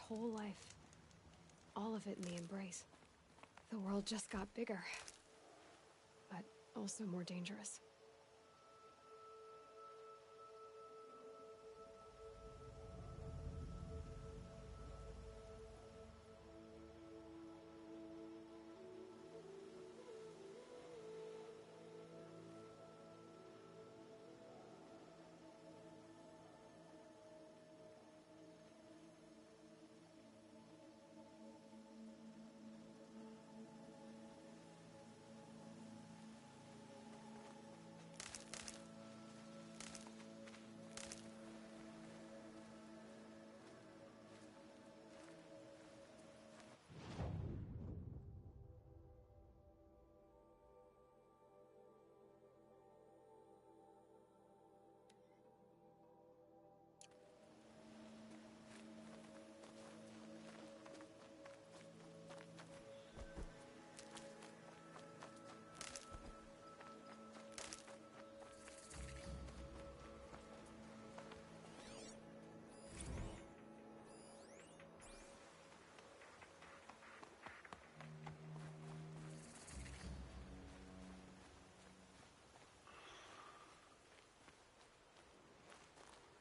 whole life. All of it in the embrace. The world just got bigger. But also more dangerous.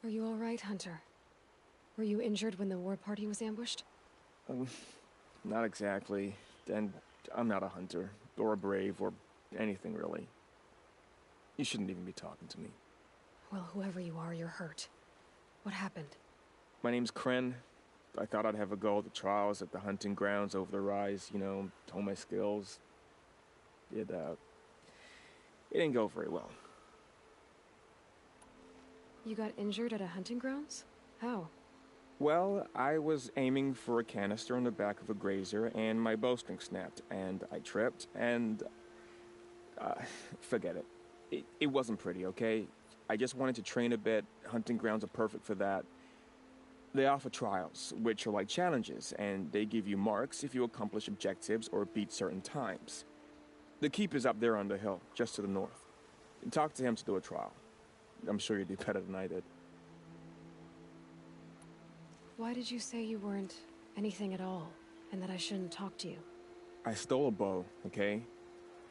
Are you all right, Hunter? Were you injured when the war party was ambushed? Not exactly. And I'm not a hunter, or a brave, or anything really. You shouldn't even be talking to me. Well, whoever you are, you're hurt. What happened? My name's Kren. I thought I'd have a go at the trials at the hunting grounds over the rise, you know, hone my skills. It didn't go very well. You got injured at a hunting grounds? How? Well, I was aiming for a canister on the back of a grazer, and my bowstring snapped, and I tripped, and... forget it. It wasn't pretty, okay? I just wanted to train a bit. Hunting grounds are perfect for that. They offer trials, which are like challenges, and they give you marks if you accomplish objectives or beat certain times. The keep is up there on the hill, just to the north. Talk to him to do a trial. I'm sure you'd do better than I did. Why did you say you weren't anything at all, and that I shouldn't talk to you? I stole a bow, okay?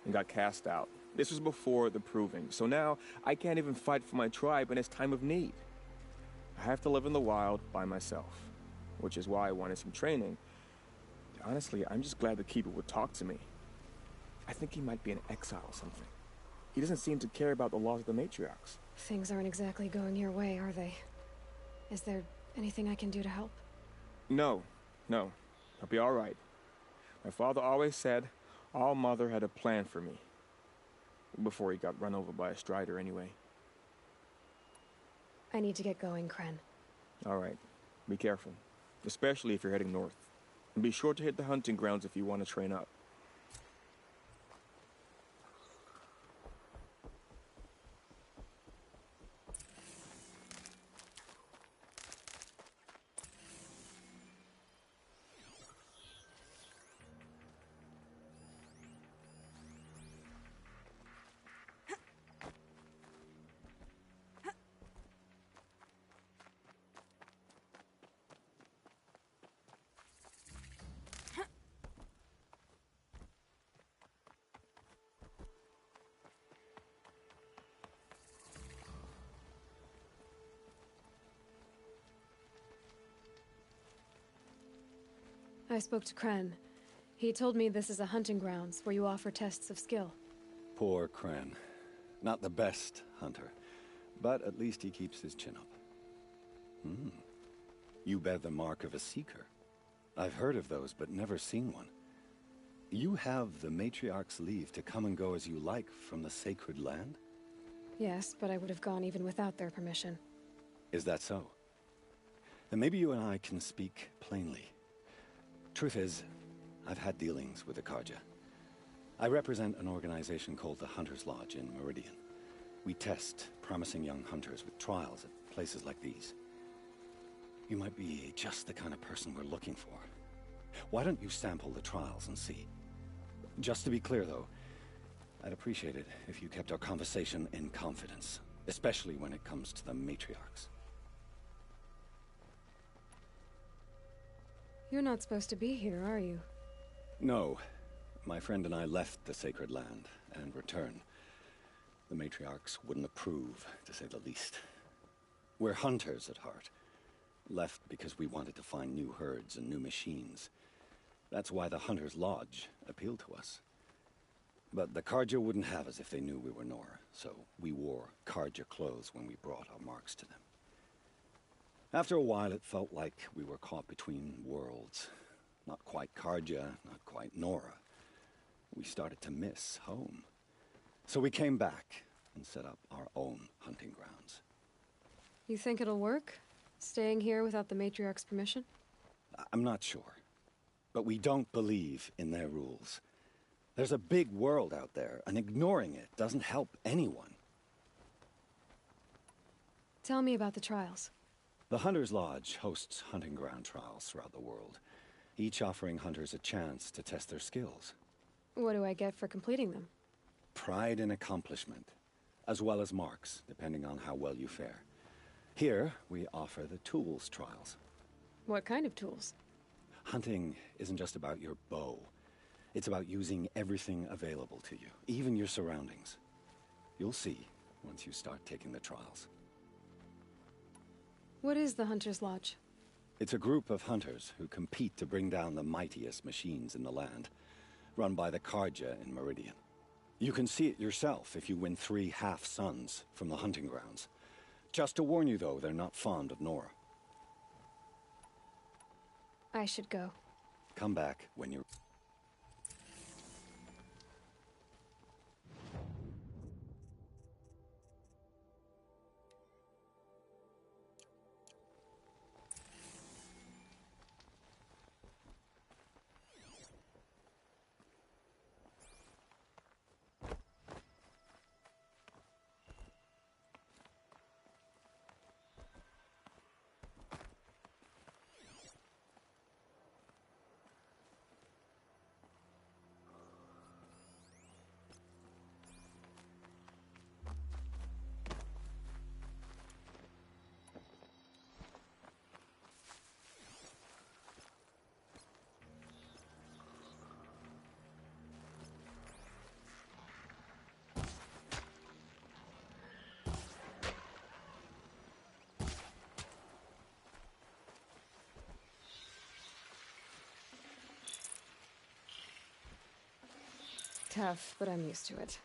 And got cast out. This was before the proving, so now I can't even fight for my tribe in its time of need. I have to live in the wild by myself, which is why I wanted some training. Honestly, I'm just glad the Keeper would talk to me. I think he might be in exile or something. He doesn't seem to care about the laws of the matriarchs. Things aren't exactly going your way, are they? Is there anything I can do to help? No. I'll be all right. My father always said All Mother had a plan for me. Before he got run over by a strider, anyway. I need to get going, Kren. All right. Be careful. Especially if you're heading north. And be sure to hit the hunting grounds if you want to train up. I spoke to Kren. He told me this is a hunting grounds where you offer tests of skill. Poor Kren. Not the best hunter, but at least he keeps his chin up. You bear the mark of a seeker. I've heard of those, but never seen one. You have the matriarch's leave to come and go as you like from the sacred land? Yes, but I would have gone even without their permission. Is that so? Then maybe you and I can speak plainly. Truth is, I've had dealings with the Karja. I represent an organization called the Hunter's Lodge in Meridian. We test promising young hunters with trials at places like these. You might be just the kind of person we're looking for. Why don't you sample the trials and see? Just to be clear, though, I'd appreciate it if you kept our conversation in confidence, especially when it comes to the matriarchs. You're not supposed to be here, are you? No. My friend and I left the sacred land and returned. The matriarchs wouldn't approve, to say the least. We're hunters at heart. Left because we wanted to find new herds and new machines. That's why the Hunter's Lodge appealed to us. But the Carja wouldn't have us if they knew we were Nora, so we wore Carja clothes when we brought our marks to them. After a while, it felt like we were caught between worlds. Not quite Carja, not quite Nora. We started to miss home. So we came back and set up our own hunting grounds. You think it'll work? Staying here without the matriarch's permission? I'm not sure. But we don't believe in their rules. There's a big world out there, and ignoring it doesn't help anyone. Tell me about the trials. The Hunter's Lodge hosts hunting ground trials throughout the world, each offering hunters a chance to test their skills. What do I get for completing them? Pride in accomplishment, as well as marks, depending on how well you fare. Here, we offer the tools trials. What kind of tools? Hunting isn't just about your bow. It's about using everything available to you, even your surroundings. You'll see once you start taking the trials. What is the Hunter's Lodge? It's a group of hunters who compete to bring down the mightiest machines in the land, run by the Carja in Meridian. You can see it yourself if you win 3 half-suns from the hunting grounds. Just to warn you, though, they're not fond of Nora. I should go. Come back when you're... Tough, but I'm used to it.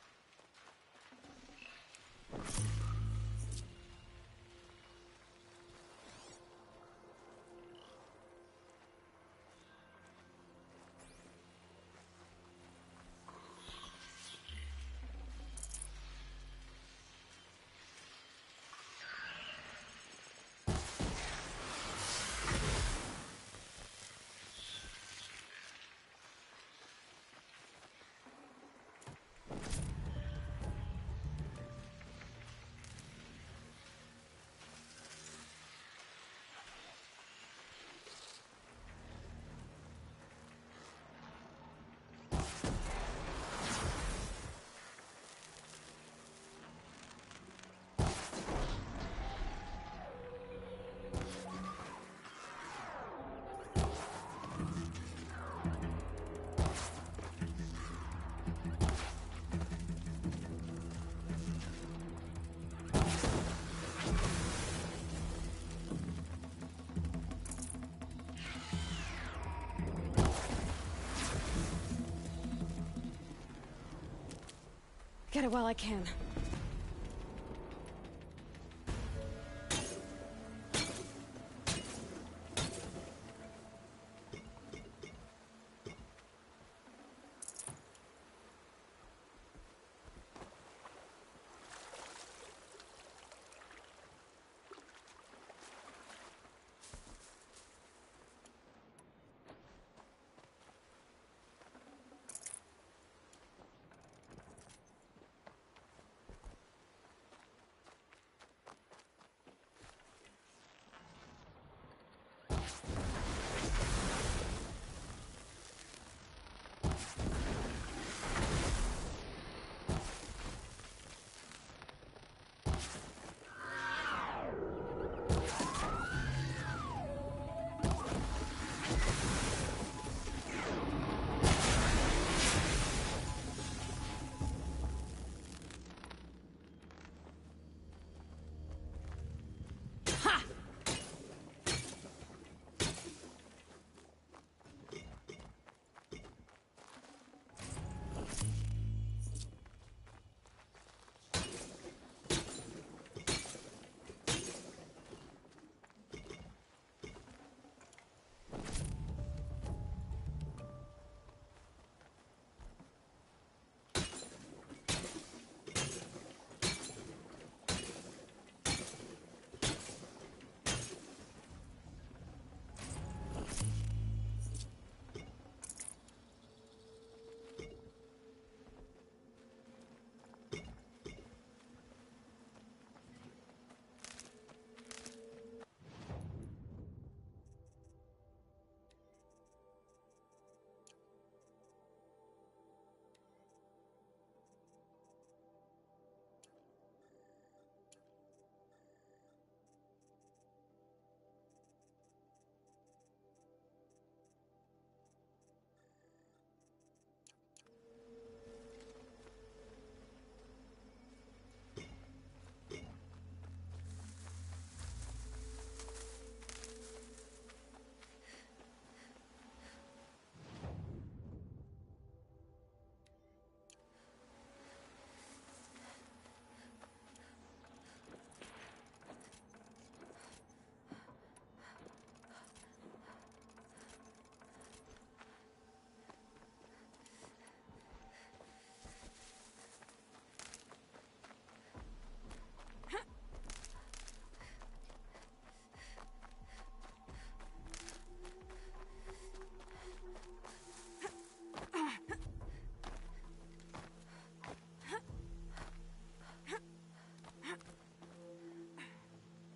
Get it while I can.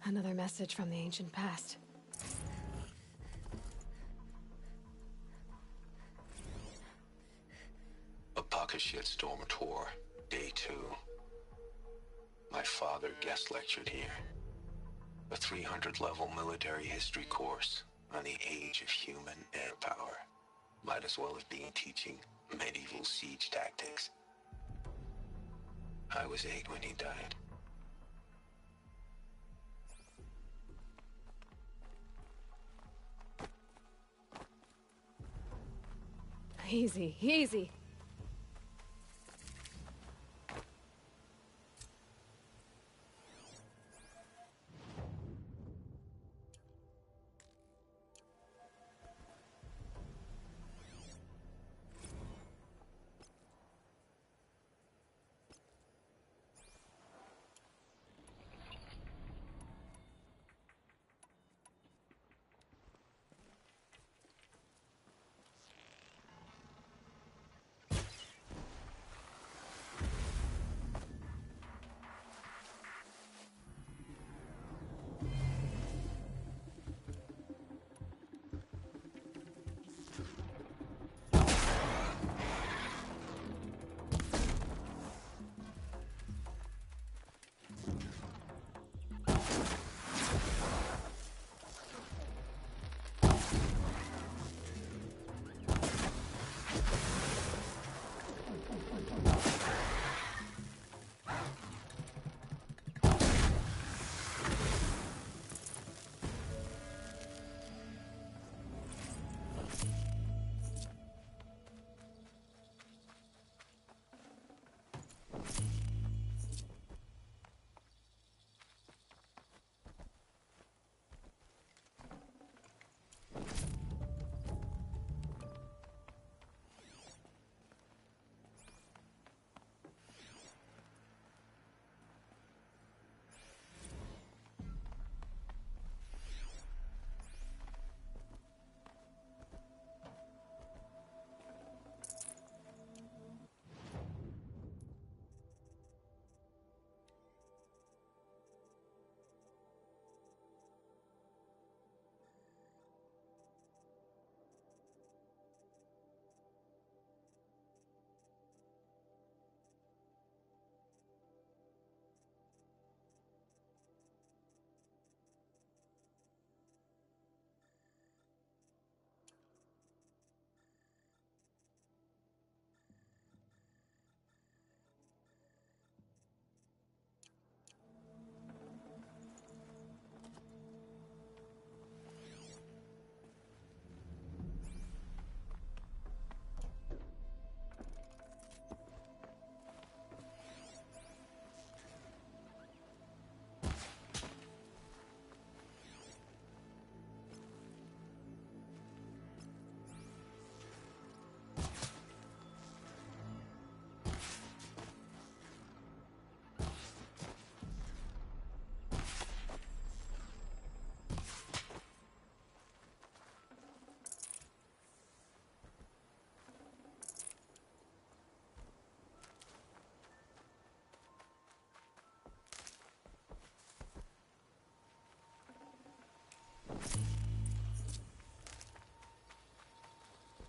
Another message from the ancient past. Shitstorm Tour, Day 2. My father guest lectured here. A 300-level military history course on the age of human air power. Might as well have been teaching medieval siege tactics. I was 8 when he died. Easy, easy.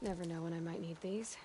Never know when I might need these.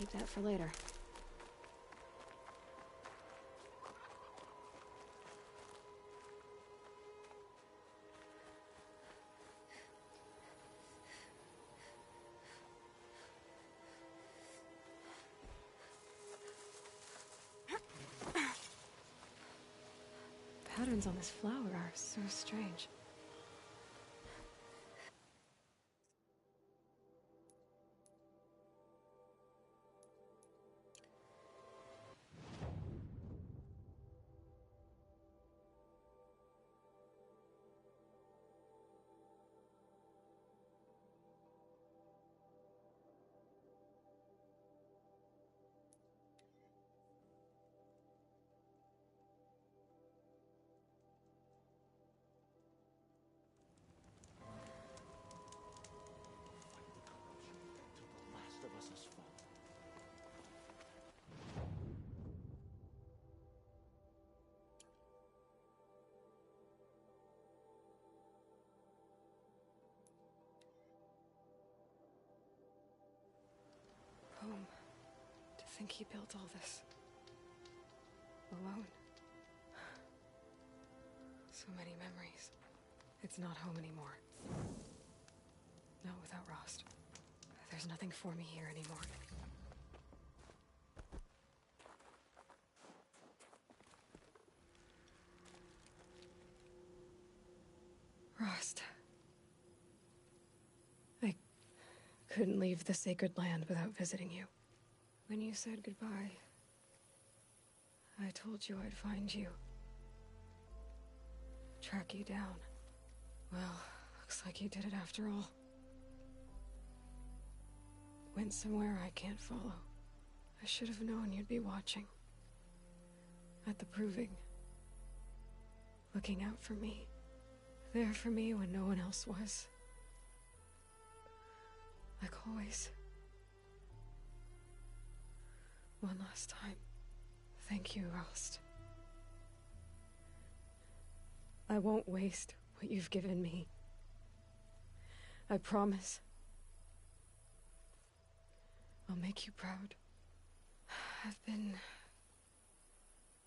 keep that for later. Patterns on this flower are so strange. Home. To think he built all this. Alone. So many memories. It's not home anymore. Not without Rost. There's nothing for me here anymore. Rost. I couldn't leave the sacred land without visiting you. When you said goodbye, I told you I'd find you. Track you down. Well, looks like you did it after all. Went somewhere I can't follow. I should have known you'd be watching. At the proving. Looking out for me. There for me when no one else was. Like always. One last time. Thank you, Rost. I won't waste what you've given me. I promise. I'll make you proud. I've been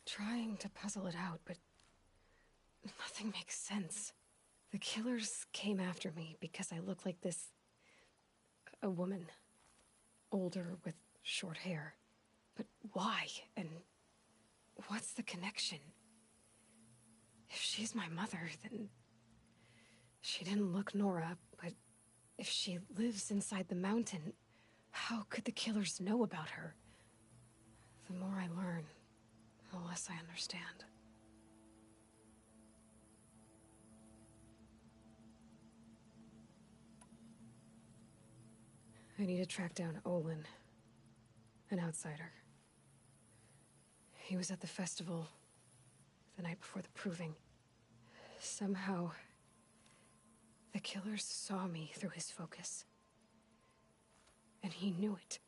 trying to puzzle it out, but nothing makes sense. The killers came after me because I look like this... a woman. Older with short hair. But why? And what's the connection? If she's my mother, then... she didn't look Nora, but if she lives inside the mountain, how could the killers know about her? The more I learn, the less I understand. I need to track down Olin, an outsider. He was at the festival the night before the proving. Somehow, the killers saw me through his focus. And he knew it.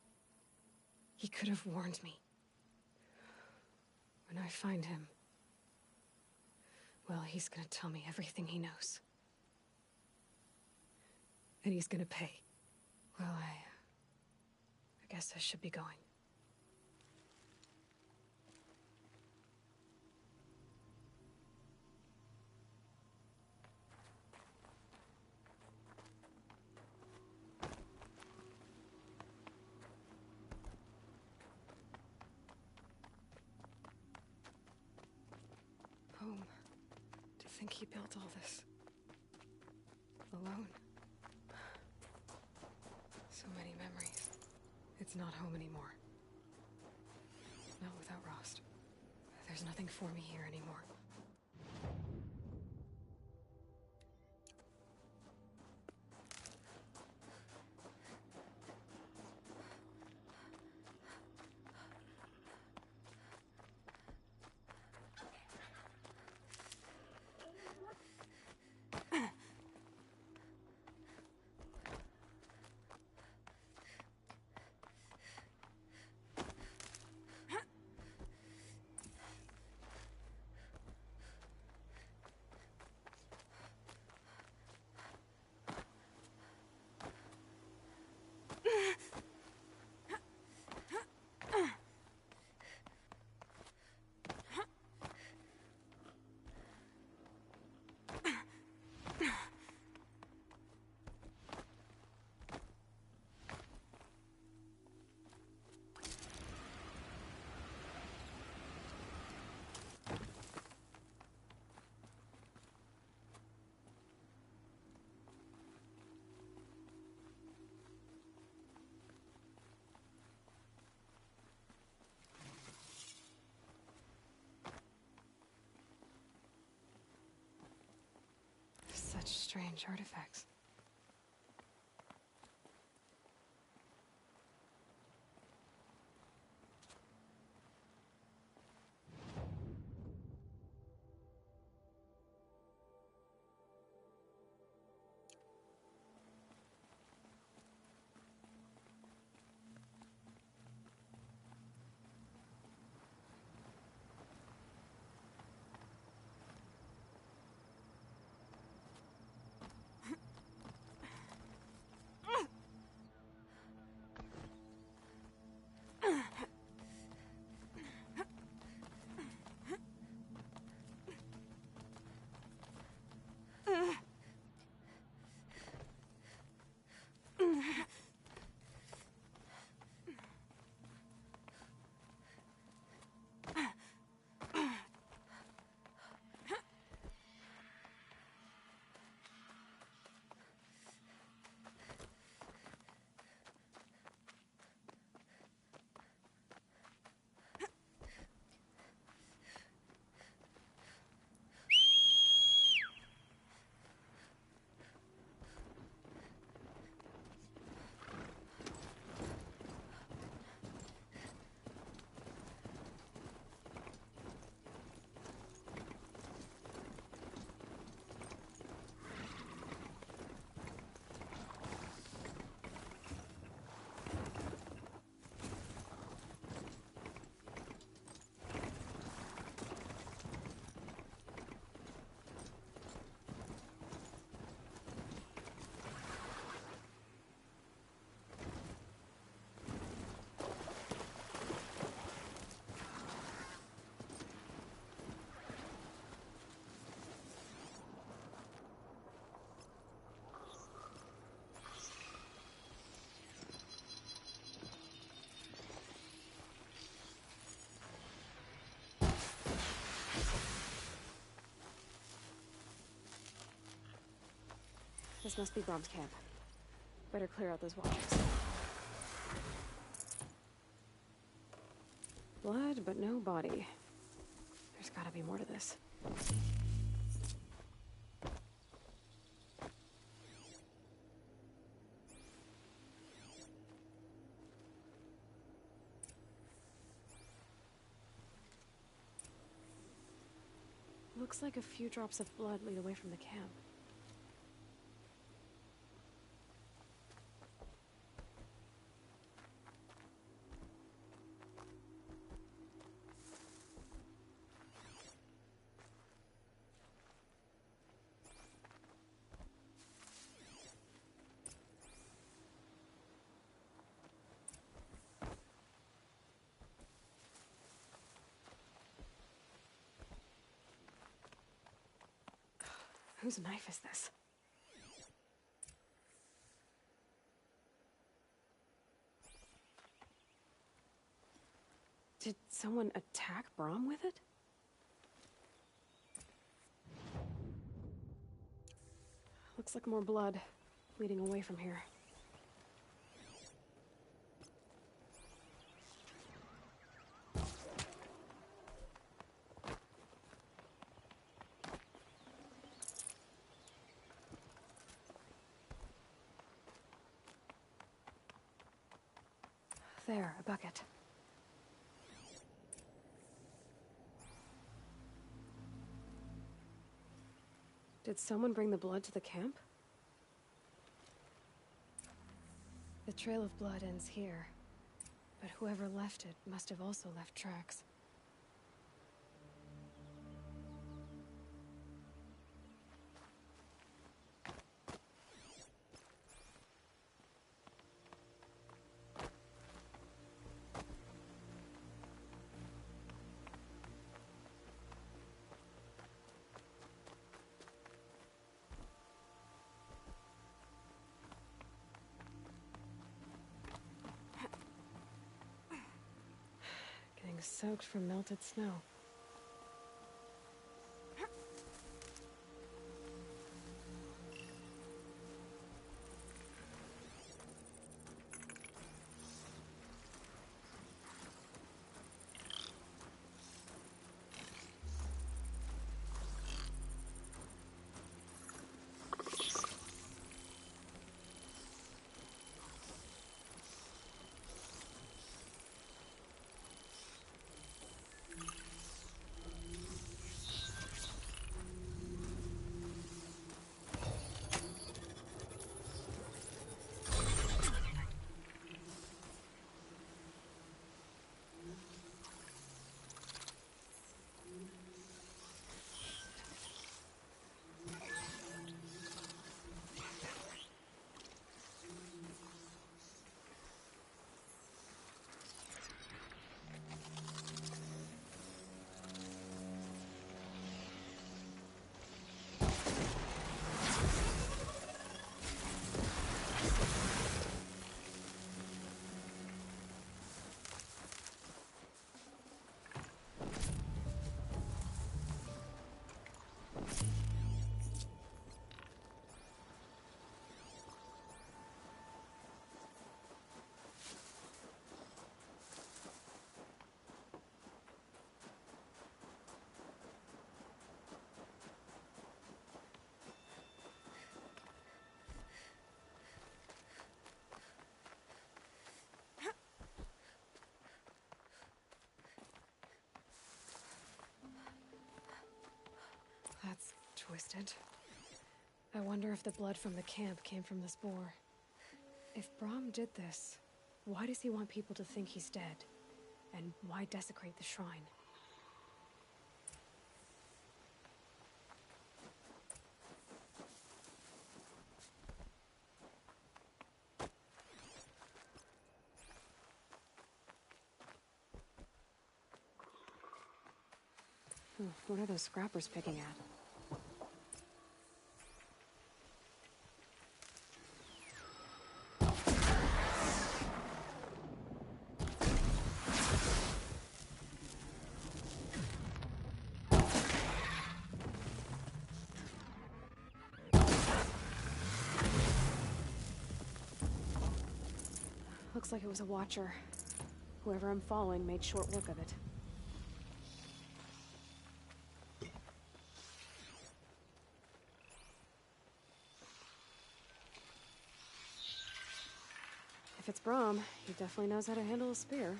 He could have warned me. When I find him, well, he's gonna tell me everything he knows. And he's gonna pay. Well, I guess I should be going. Home. To think he built all this. Alone. So many memories. It's not home anymore. Not without Rost. There's nothing for me here anymore. strange artifacts. This must be Brom's camp. Better clear out those watchers. Blood, but no body. There's gotta be more to this. Looks like a few drops of blood lead away from the camp. Whose knife is this? Did someone attack Brom with it? Looks like more blood leading away from here. There, a bucket. Did someone bring the blood to the camp? The trail of blood ends here, but whoever left it must have also left tracks. Soaked from melted snow. twisted. I wonder if the blood from the camp came from the spore. If Brahm did this, why does he want people to think he's dead? And why desecrate the shrine? What are those scrappers picking at? Looks like it was a watcher. Whoever I'm following made short work of it. If it's Brahm, he definitely knows how to handle a spear.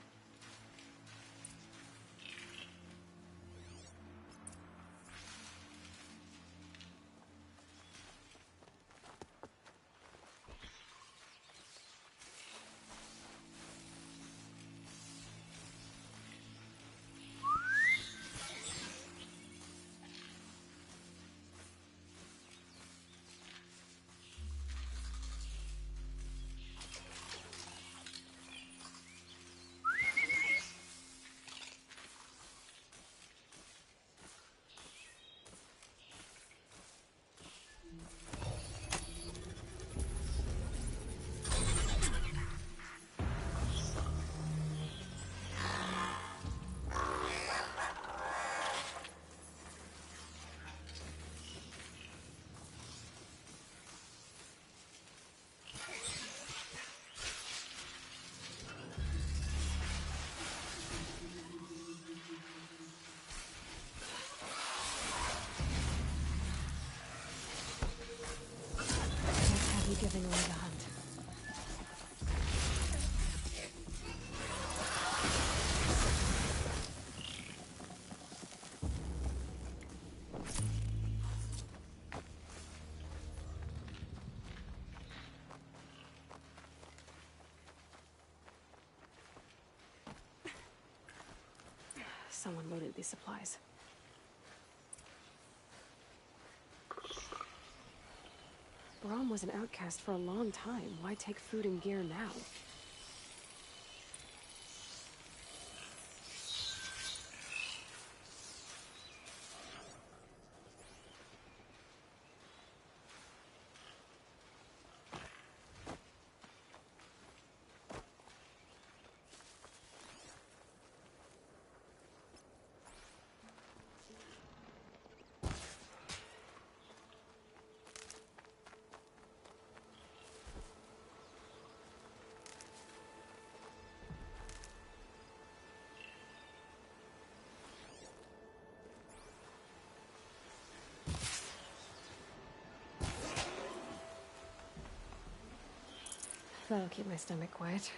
Giving away the hunt. Someone loaded these supplies. Brahm was an outcast for a long time. Why take food and gear now? That'll keep my stomach quiet.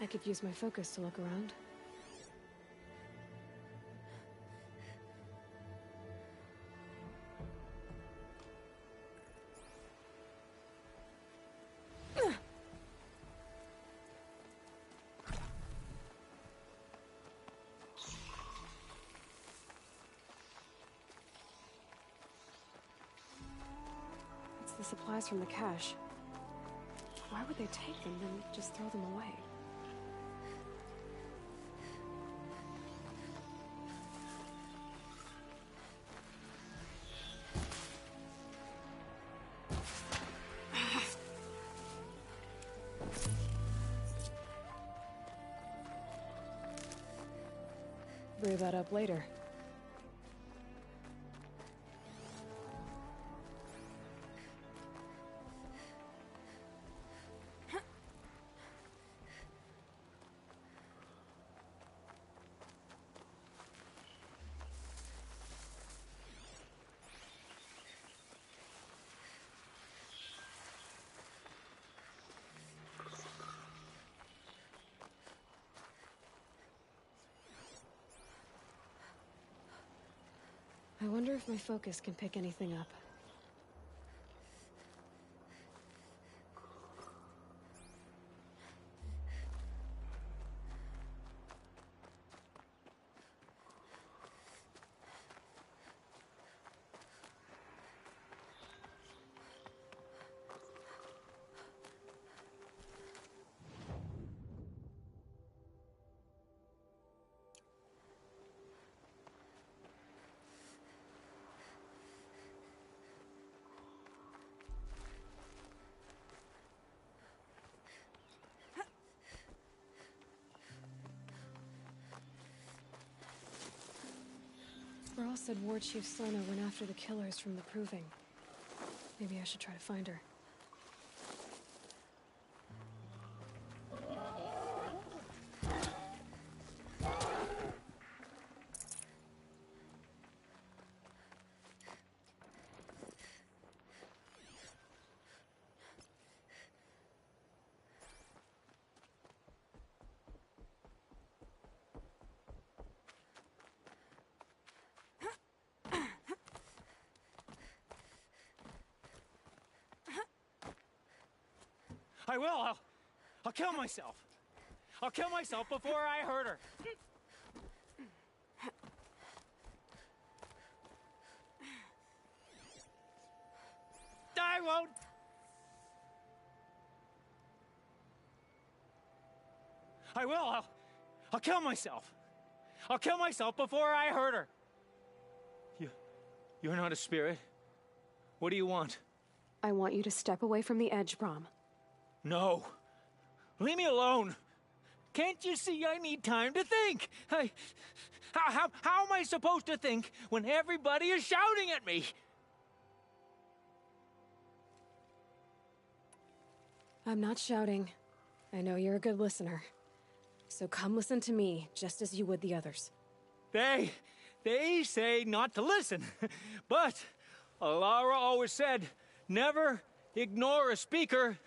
I could use my focus to look around. It's the supplies from the cache. Why would they take them and just throw them away? Brew that up later. I wonder if my focus can pick anything up. Burl said Ward Chief Sona went after the killers from the Proving. Maybe I should try to find her. I will. I'll kill myself. I'll kill myself before I hurt her. I won't. I will. I'll kill myself. I'll kill myself before I hurt her. You're not a spirit. What do you want? I want you to step away from the edge, Brom. No. Leave me alone. Can't you see I need time to think? How am I supposed to think when everybody is shouting at me? I'm not shouting. I know you're a good listener. So come listen to me, just as you would the others. They say not to listen. But Alara always said, never ignore a speaker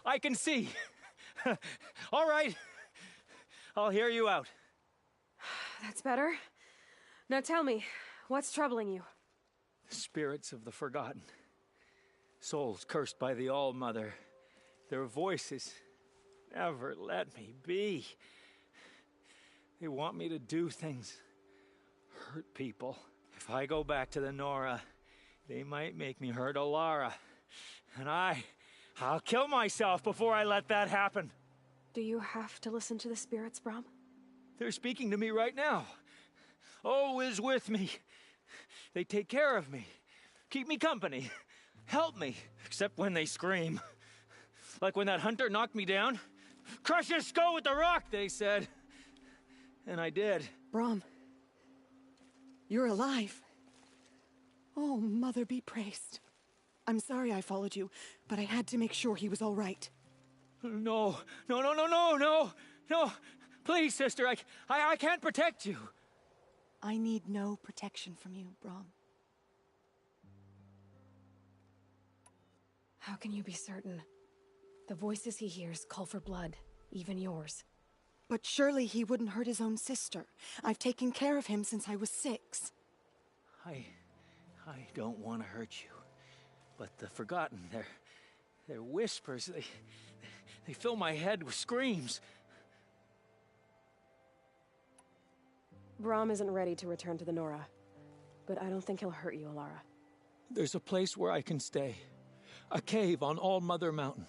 I can see. All right. I'll hear you out. That's better. Now tell me, what's troubling you? The spirits of the forgotten. Souls cursed by the All-Mother. Their voices never let me be. They want me to do things, hurt people. If I go back to the Nora, they might make me hurt Alara. And I'll kill myself before I let that happen. Do you have to listen to the spirits, Brom? They're speaking to me right now. Oh is with me. They take care of me, keep me company, help me, except when they scream. Like when that hunter knocked me down. Crush his skull with the rock, they said. And I did. Brom, you're alive. Oh, Mother be praised. I'm sorry I followed you, but I had to make sure he was all right. No. Please, sister, I can't protect you. I need no protection from you, Brom. How can you be certain? The voices he hears call for blood, even yours. But surely he wouldn't hurt his own sister. I've taken care of him since I was 6. I don't want to hurt you. But the Forgotten, their whispers, they fill my head with screams. Brom isn't ready to return to the Nora, but I don't think he'll hurt you, Alara. There's a place where I can stay. A cave on All-Mother Mountain.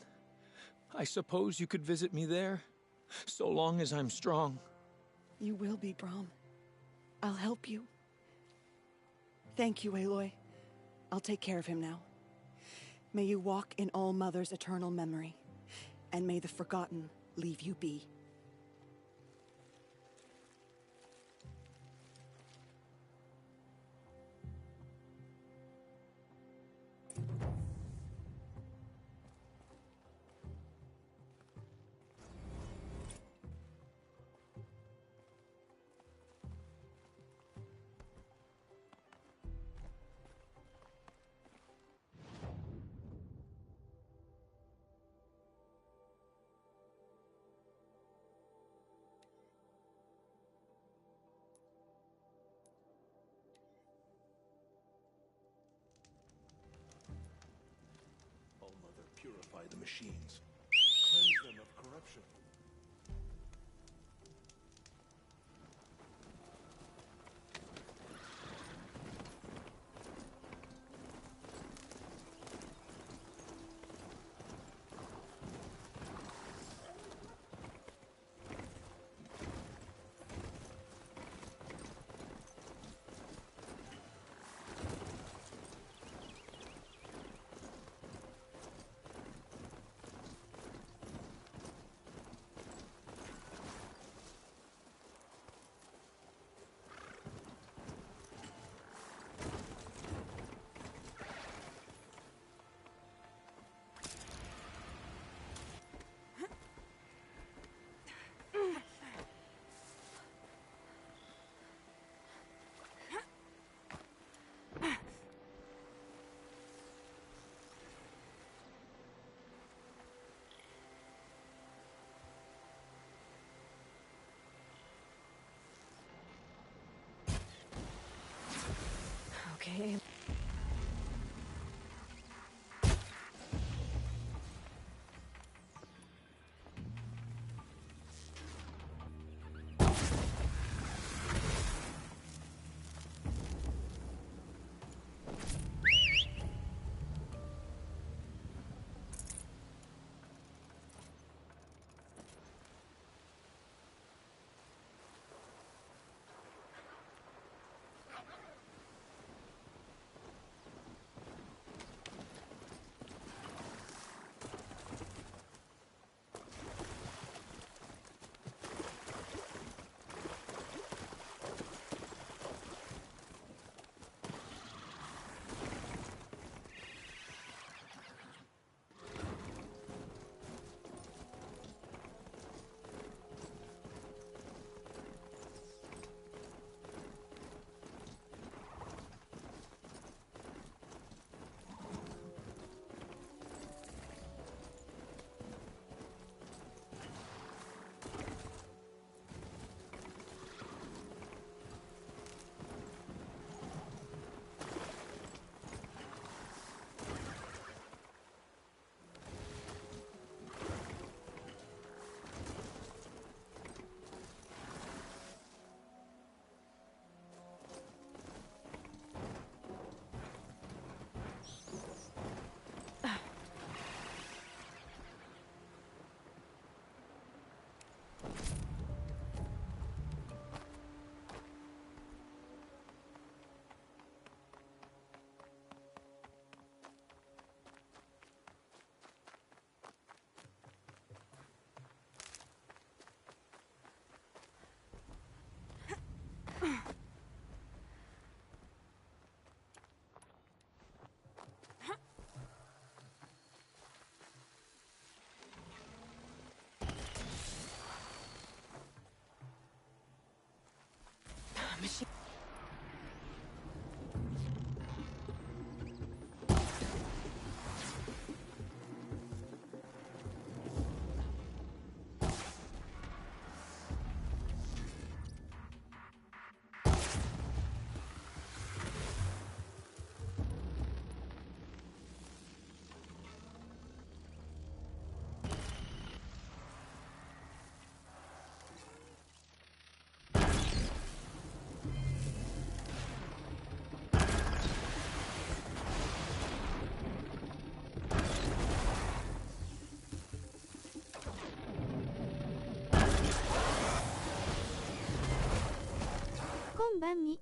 I suppose you could visit me there, so long as I'm strong. You will be, Brom. I'll help you. Thank you, Aloy. I'll take care of him now. May you walk in All-Mother's eternal memory, and may the Forgotten leave you be. purify the machines, cleanse them of corruption. Okay. Machine. こんばんみ。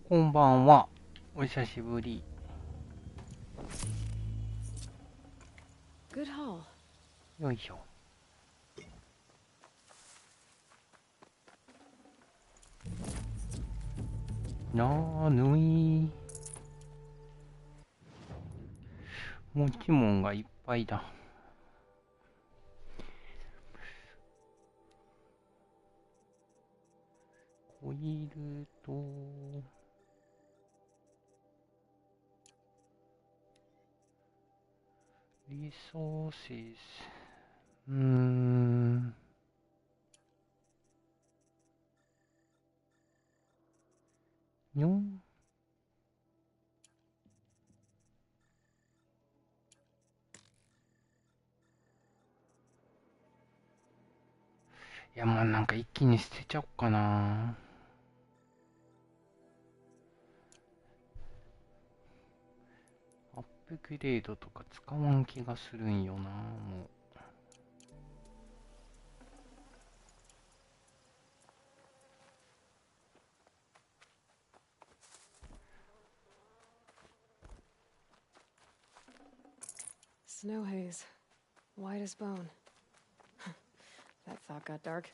こんばんは。お久しぶり。Good haul. よいしょ。なーぬい。持ち物がいっぱいだ。イルと、リソーシス、4、いや、もうなんか一気に捨てちゃおっかな。アップグレードとか使わん気がするんよな、もう。Snow haze. White as bone. That thought got dark.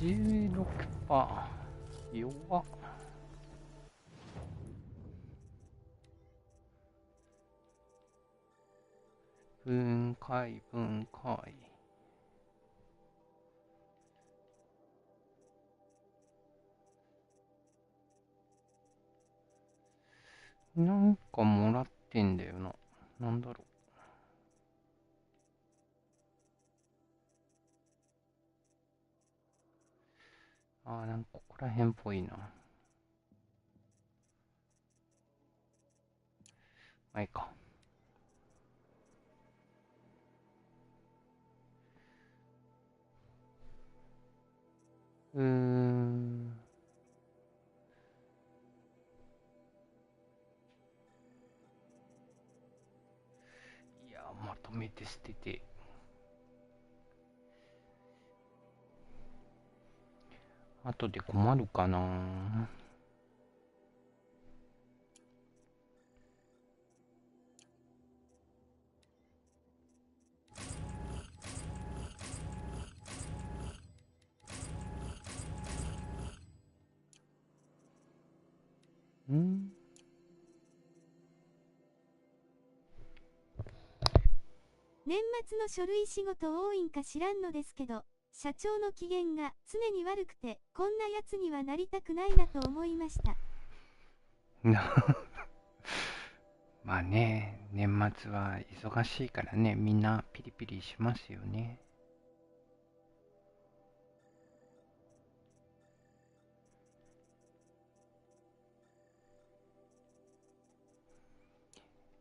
%16。弱っ。分解。なんかもらってんだよな。なんだろう。なんかここら辺っぽいな。まあいいか。いや、まとめて捨てて。後で困るかな。年末の書類仕事多いんか知らんのですけど、社長の機嫌が常に悪くて、こんなやつにはなりたくないなと思いました。まあね、年末は忙しいからね、みんなピリピリしますよね。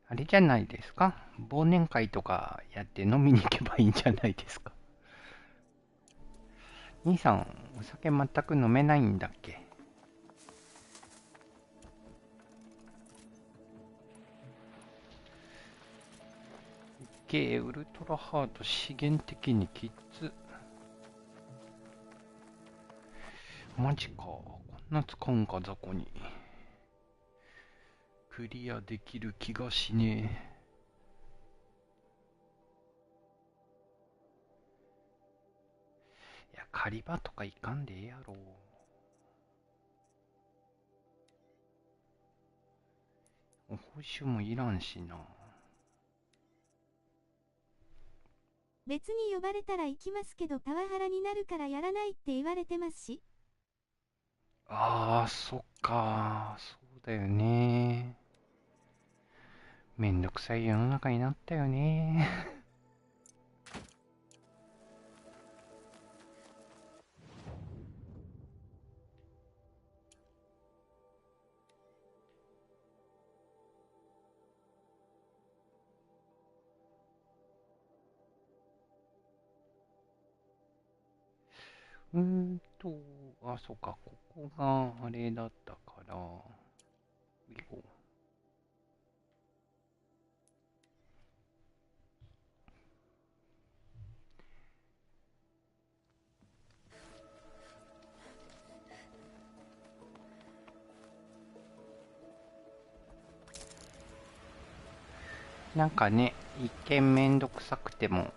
あれじゃないですか。忘年会とかやって飲みに行けばいいんじゃないですか。兄さん、お酒全く飲めないんだっけ？ウルトラハート資源的にキッズ。マジか。こんな使うんか、雑魚に。クリアできる気がしねえ。いや、狩り場とかいかんでええやろ。お報酬もいらんしな。別に呼ばれたら行きますけどパワハラになるからやらないって言われてますし。そっか。そうだよね。めんどくさい世の中になったよね。そうか、ここがあれだったから、行こう。なんかね、一見めんどくさくても、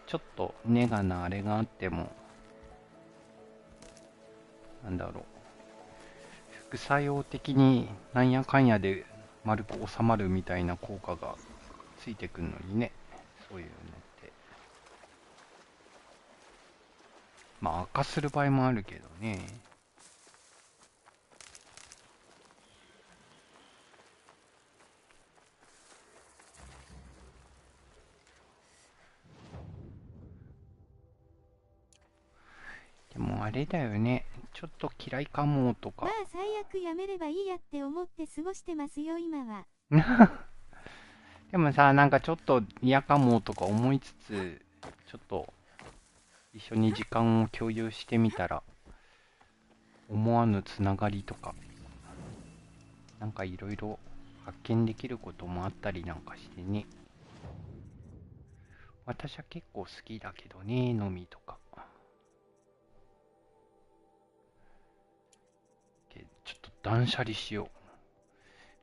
ちょっとネガなあれがあっても、なんだろう、副作用的になんやかんやで丸く収まるみたいな効果がついてくるのにね、そういうのって。まあ悪化する場合もあるけどね。でもあれだよね、ちょっと嫌いかもとか。まあ最悪やめればいいやって思って過ごしてますよ今は。でもさ、なんかちょっと嫌かもとか思いつつ、ちょっと一緒に時間を共有してみたら、思わぬつながりとか、なんかいろいろ発見できることもあったりなんかしてね。私は結構好きだけどね、飲みとか。ちょっと断捨離しよ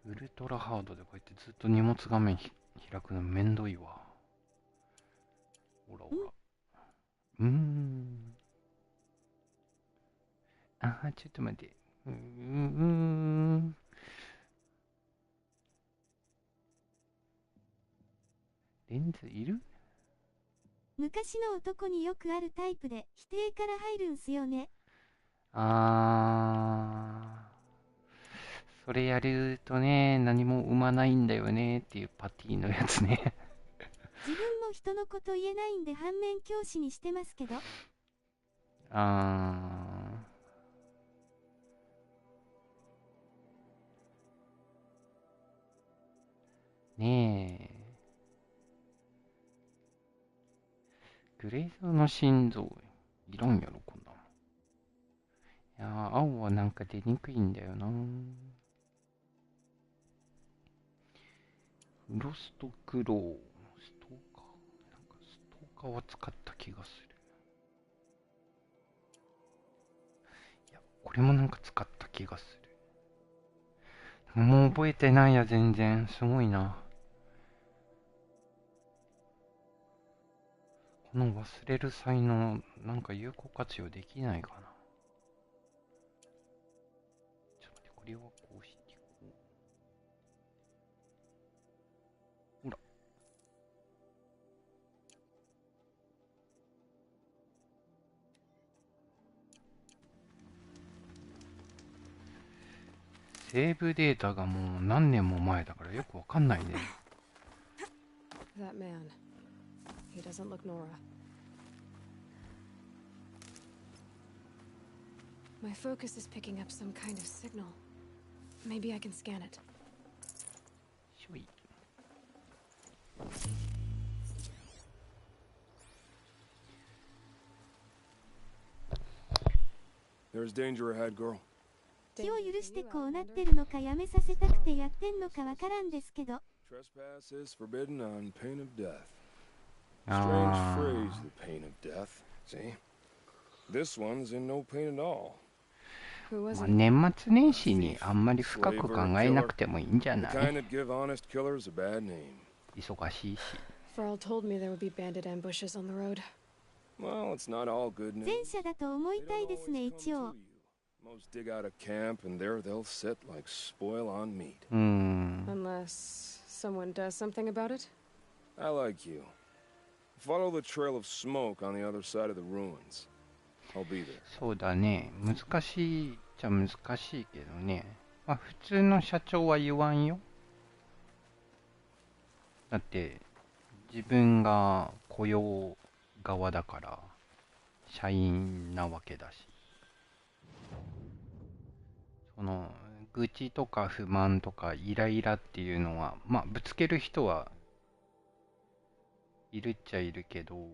う。ウルトラハードでこうやってずっと荷物画面開くのめんどいわ。ほらほら。ちょっと待って。レンズいる？昔の男によくあるタイプで否定から入るんすよね。それやるとね、何も生まないんだよねっていうパティのやつね。自分も人のこと言えないんで反面教師にしてますけど。ねえ。グレーゾーの心臓、いらんやろ、こんなもん。いやー、青はなんか出にくいんだよな。フロストクロー、ストーカー。なんかストーカーは使った気がする。いや、これもなんか使った気がする。もう覚えてないや、全然。すごいな。この忘れる才能、なんか有効活用できないかな。ちょっと待って、これはこうしてこう。ほら。セーブデータがもう何年も前だからよくわかんないね。That man. He doesn't look Nora. My focus is picking up some kind of signal. Maybe I can scan it. Sweet. There's danger ahead, girl. 気を許してこうなってるのかやめさせたくてやってんのかわからんですけど。Trespass is forbidden on pain of death. Strange phrase, the pain of death. See? This one's in no pain at all. 年末年始にあんまり深く考えなくてもいいんじゃない？ The kind that give honest killers a bad name. 忙しいし。Farrell told me there would be bandit ambushes on the road. Well, it's not all good news. 前者だと思いたいですね、一応。Most dig out a camp and there they'll sit like spoil on meat. Unless someone does something about it? I like you. Follow the trail of smoke on the other side of the ruins. I'll be there. そうだね。難しいっちゃ難しいけどね。まあ普通の社長は言わんよ。だって自分が雇用側だから社員なわけだし。その愚痴とか不満とかイライラっていうのはまあぶつける人はいるっちゃいるけど、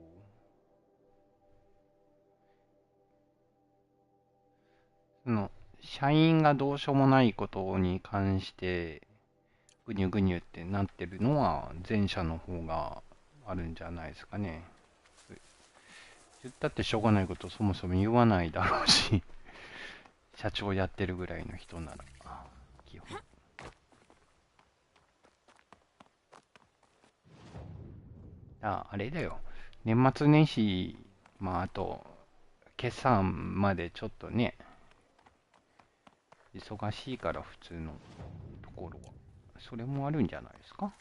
その社員がどうしようもないことに関してぐにゅぐにゅってなってるのは前者の方があるんじゃないですかね。言ったってしょうがないことそもそも言わないだろうし社長やってるぐらいの人なら基本。あれだよ。年末年始、まああと、決算までちょっとね、忙しいから普通のところは。それもあるんじゃないですか。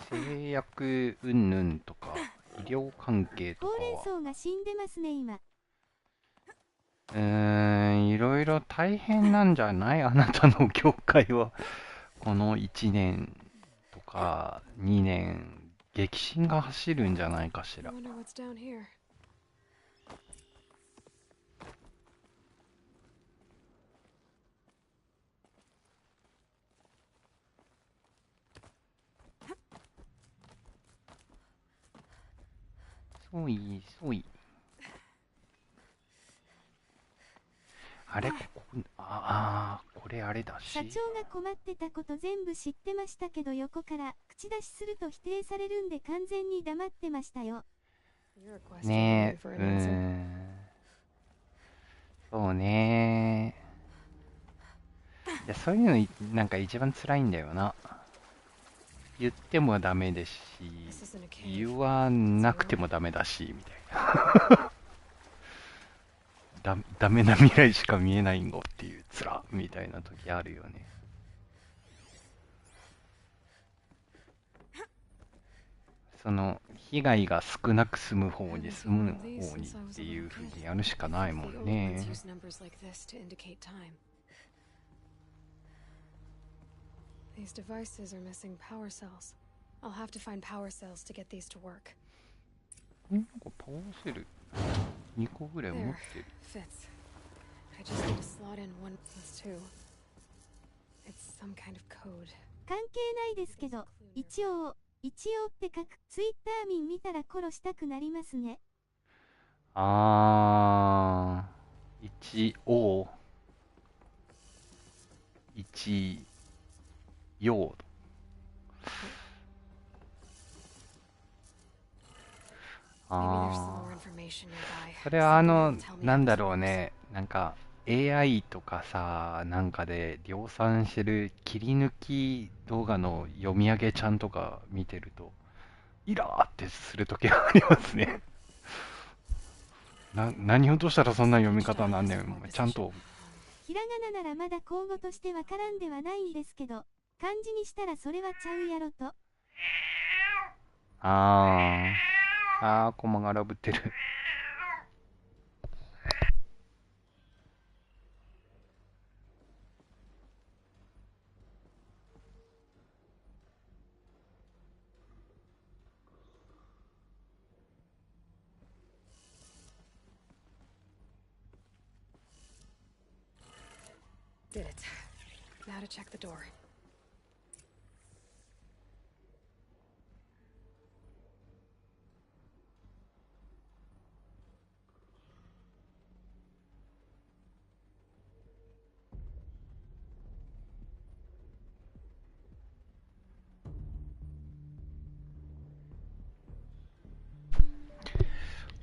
製薬云々とか、医療関係とかほうれんは。草が死んでますね、今。いろいろ大変なんじゃないあなたの業界は。この1年とか2年、激震が走るんじゃないかし I ら。wonder what's down here. そいそい。あれ、これあれだし。社長が困ってたこと全部知ってましたけど、横から口出しすると否定されるんで完全に黙ってましたよ。ねそうねいや、そういうのなんか一番辛いんだよな。言ってもダメですし、言わなくてもダメだし、みたいな。ダメな未来しか見えないんごっていうつらみたいな時あるよね。その被害が少なく済む方に済む方にっていう風にやるしかないもんね。These devices are missing power cells. I'll have to find power cells to get these to work. なんかパワーセル2個ぐらい持ってる。Fits. I just need to slot in one. That's two. It's some kind of code. 関係ないですけど、一応って書く。ツイッター民見たら殺したくなりますね。一応それはなんだろうね。なんか AI とかさ、なんかで量産してる切り抜き動画の読み上げちゃんとか見てると、イラーってするときありますね。何をどうしたらそんな読み方なんねん。ちゃんと。ひらがなならまだ口語としてわからんではないんですけど、漢字にしたらそれはちゃうやろと。コマが荒ぶってる。Did it. Now to check the door.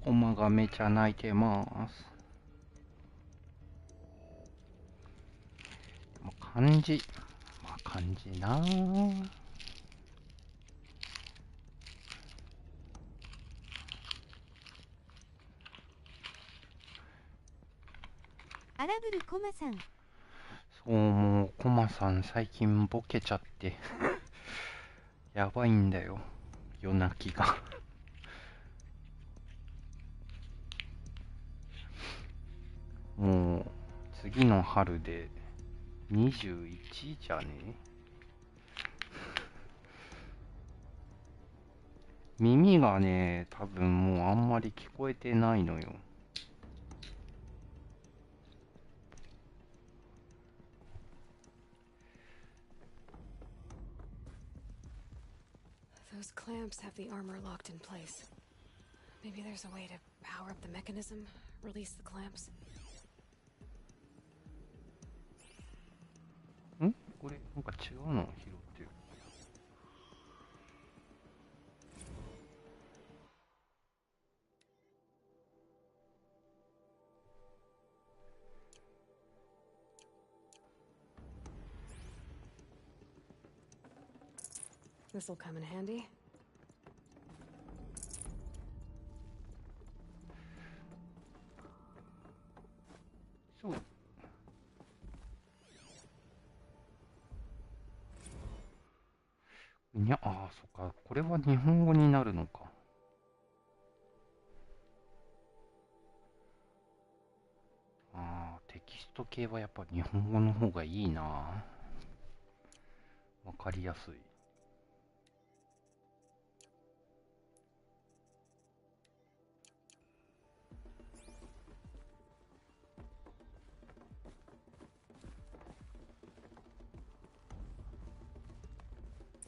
コマがめちゃ泣いてます。漢字なぁ。荒ぶるコマさん。そう、もうコマさん最近ボケちゃってやばいんだよ、夜泣きがもう次の春で21じゃね。耳がね、多分もうあんまり聞こえてないのよ。Those clamps have the armor locked in place. Maybe there's a way to power up the mechanism, release the clamps. これなんか違うのを拾ってる。This'll come in handy. そう。ああ、そっか。これは日本語になるのか。ああ、テキスト系はやっぱ日本語の方がいいな。わかりやすい。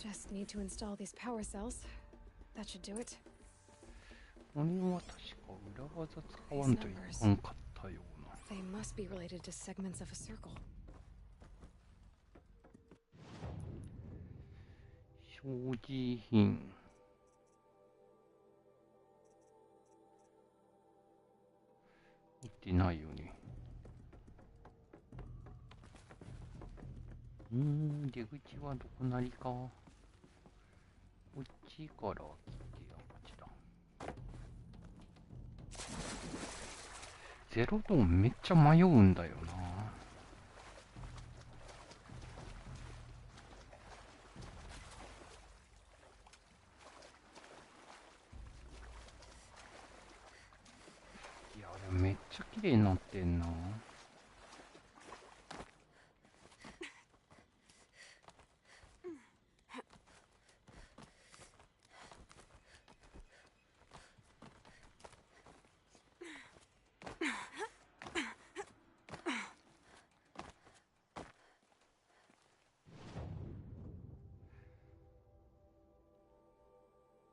Just need to install these power cells. That should do it. これは確か裏技使わんといかんかったような。They must be related to segments of a circle. 所持品。入ってないよね。出口はどこなりか。こっちから来て、こっちだ。ゼロドンめっちゃ迷うんだよな。いや、でもめっちゃ綺麗になってんな。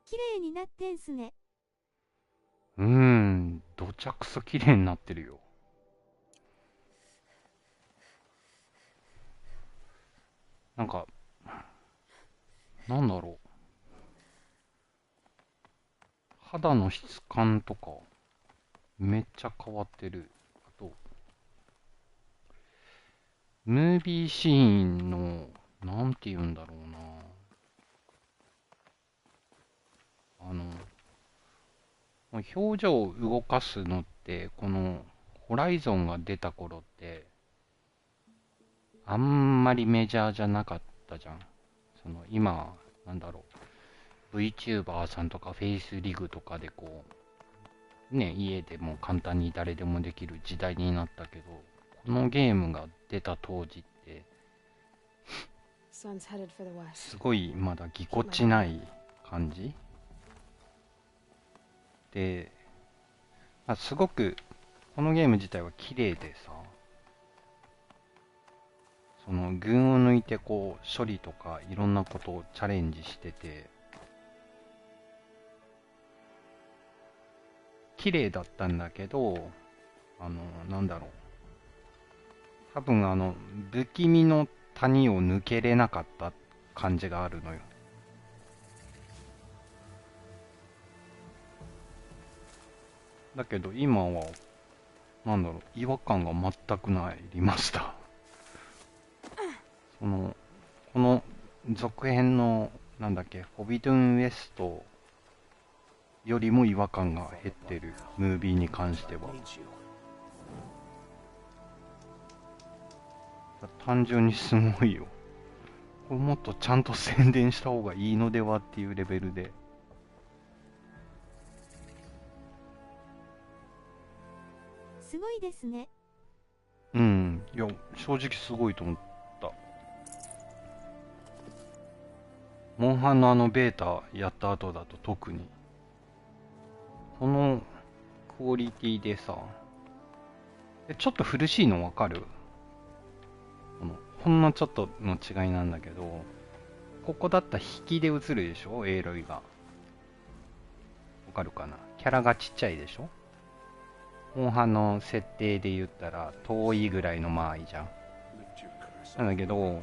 綺麗になってんすね。どちゃくそ綺麗になってるよ。なんか、なんだろう。肌の質感とか、めっちゃ変わってる。あと、ムービーシーンの、なんて言うんだろうな。表情を動かすのって、この、ホライゾンが出た頃って、あんまりメジャーじゃなかったじゃん。今、なんだろう。VTuber さんとかフェイスリグとかでこう、ね、家でも簡単に誰でもできる時代になったけど、このゲームが出た当時って、すごいまだぎこちない感じで、すごく、このゲーム自体は綺麗でさ、群を抜いてこう、処理とかいろんなことをチャレンジしてて、綺麗だったんだけど、なんだろう。多分不気味の谷を抜けれなかった感じがあるのよ。だけど今は、なんだろう、違和感が全くないリマスター。この続編の、なんだっけ、フォビドゥンウエストよりも違和感が減ってる、ムービーに関しては。単純にすごいよ。これもっとちゃんと宣伝した方がいいのではっていうレベルで。すごいですね。いや、正直すごいと思った。モンハンのベータやった後だと特に。このクオリティでさ、ちょっと苦しいのわかる？ほんのちょっとの違いなんだけど、ここだったら引きで映るでしょ、エーロイが。わかるかな？キャラがちっちゃいでしょ？モンハンの設定で言ったら遠いぐらいの間合いじゃん。なんだけど、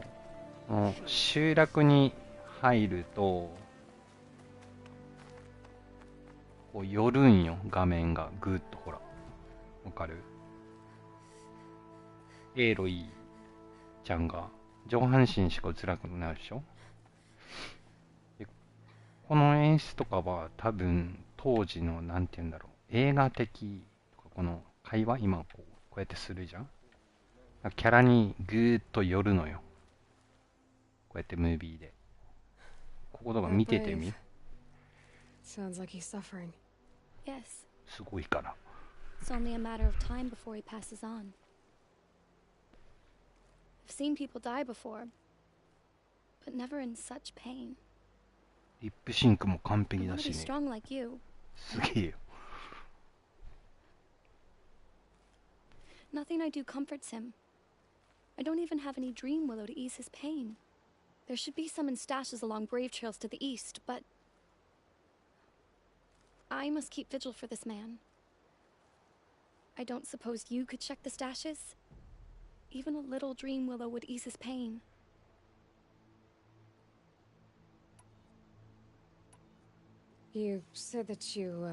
集落に入ると、こう寄るんよ、画面がぐーっと、ほら。わかる？エーロイちゃんが上半身しか映らなくなるでしょ。でこの演出とかは多分当時のなんて言うんだろう、映画的とか、この会話今こうやってするじゃん。キャラにぐーっと寄るのよ。こうやってムービーで。こことか見ててみ。Sounds like he's suffering. Yes. すごいから。It's only a matter of time before he passes on. I've seen people die before, but never in such pain. リップシンクも完 I 璧 want だ to し be ね。 strong like you. すげえよ。Nothing I do comforts him. I don't even have any dream willow to ease his pain. There should be some in stashes along brave trails to the east, but I must keep vigil for this man. I don't suppose you could check the stashes? Even a little dream willow would ease his pain. You said that you,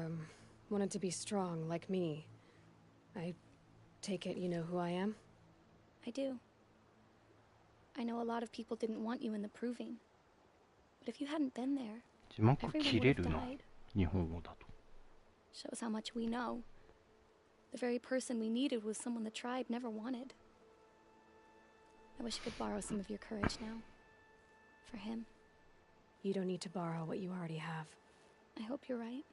wanted to be strong, like me. I take it you know who I am? I do. I know a lot of people didn't want you in the proving. But if you hadn't been there, 字幕 everyone 切 would れ have るな。 died. 日本語だと。 Shows how much we know. The very person we needed was someone the tribe never wanted. I wish I could borrow some of your courage now. For him. You don't need to borrow what you already have. I hope you're right.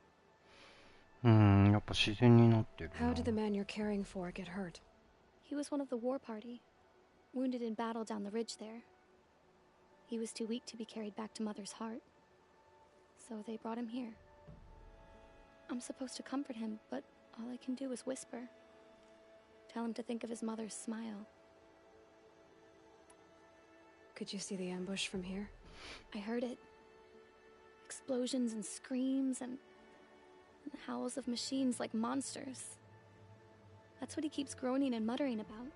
やっぱ自然になってるな。 How did the man you're caring for get hurt? He was one of the war party. Wounded in battle down the ridge there. He was too weak to be carried back to Mother's heart. So they brought him here. I'm supposed to comfort him, but all I can do is whisper. Tell him to think of his mother's smile. Could you see the ambush from here? I heard it. Explosions and screams and howls of machines like monsters. That's what he keeps groaning and muttering about.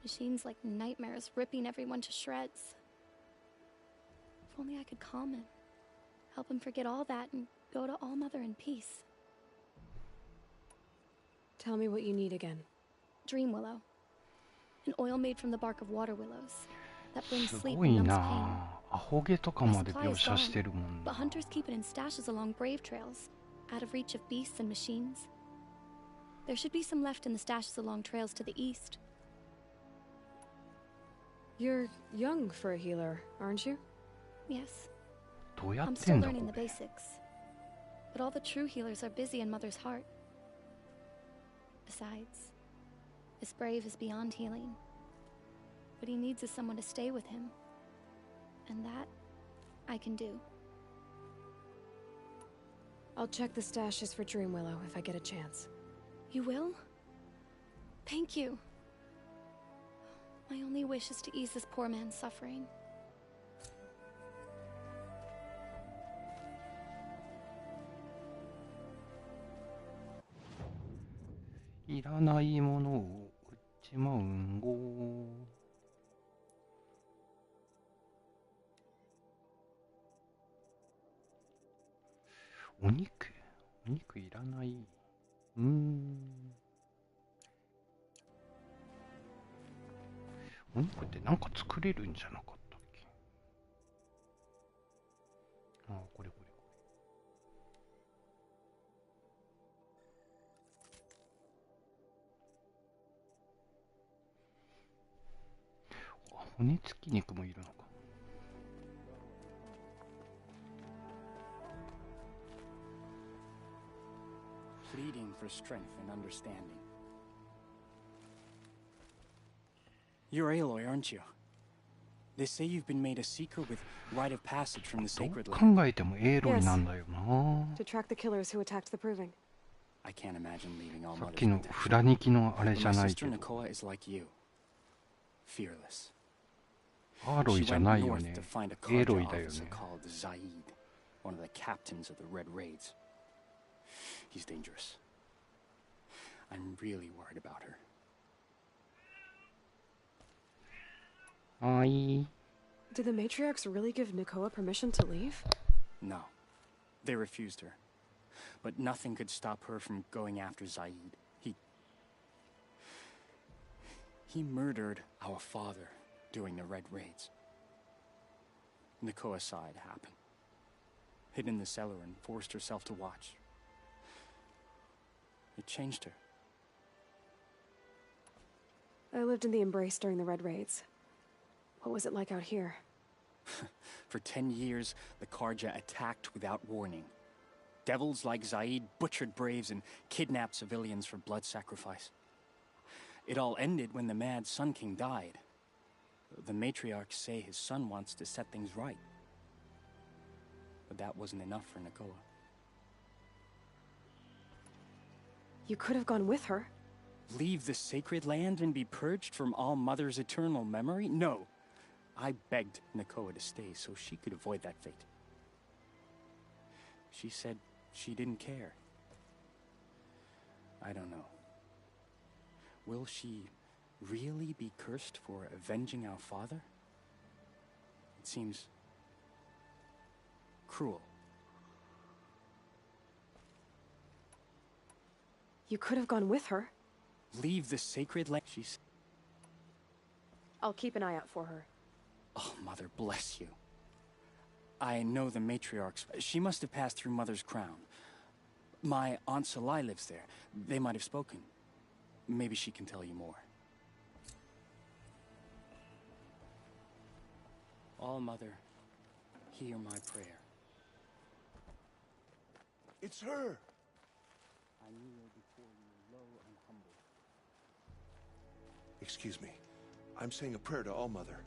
Machines like nightmares ripping everyone to shreds. If only I could calm him. Help him forget all that and go to All Mother in peace. Tell me what you need again. Dream willow. An oil made from the bark of water willows. That brings す sleep ごい and numbs pain. な。アホ毛とか My まで supply 描 is 写して gone, るもん but な。 hunters keep it in stashes along brave trails, out of reach of beasts and machines. There should be some left in the stashes along trails to the east. You're young for a healer, aren't you? Yes, どうやっ I'm て still んだ learning こ the れ。 basics. But all the true healers are busy in Mother's heart. Besides, this brave is beyond healing. What he needs is someone to stay with him. And that, I can do. I'll check the stashes for Dream Willow if I get a chance. You will? Thank you. My only wish is to ease this poor man's suffering. いらないものを売っちまうんご。お肉いらない。お肉ってなんか作れるんじゃなかったっけ。ああ、これ。骨付き肉もいるのか。Pleading for strength and understanding. You're Aloy, aren't you? They say you've been made a seeker with rite of passage from the どう sacred land. 考えてもエーロイなんだよな。 To track the killers who attacked the proving. I can't imagine leaving all さっ mother's きの protection. フラニキのあれ But じゃ my ないけ sister ど、 Nakoa is like you. Fearless. アーロイ She じゃ went ないよ north ね。 to find a エー Karja ロイだよ officer ね。 called Zaid, one of the captains of the Red Raids. He's dangerous. I'm really worried about her. あーいい。 Did the matriarchs really give Nakoa permission to leave? No. They refused her. But nothing could stop her from going after Zaid. He murdered our father during the Red Raids. Nakoa saw it happen. hid in the cellar and forced herself to watch. It changed her. I lived in the Embrace during the Red Raids. What was it like out here? For 10 years, the Karja attacked without warning. Devils like Zaid butchered braves and kidnapped civilians for blood sacrifice. It all ended when the mad Sun King died. The matriarchs say his son wants to set things right. But that wasn't enough for Nakoa. You could have gone with her. Leave the sacred land and be purged from All Mother's eternal memory? No. I begged Nakoa to stay so she could avoid that fate. She said she didn't care. I don't know. Will she really be cursed for avenging our father? It seems cruel. You could have gone with her. Leave the sacred land, she said. I'll keep an eye out for her. Oh, Mother bless you. I know the matriarchs. She must have passed through Mother's crown. My Aunt Salai lives there. They might have spoken. Maybe she can tell you more. All Mother, hear my prayer. It's her! I knew her before you were low and humble. Excuse me. I'm saying a prayer to All Mother.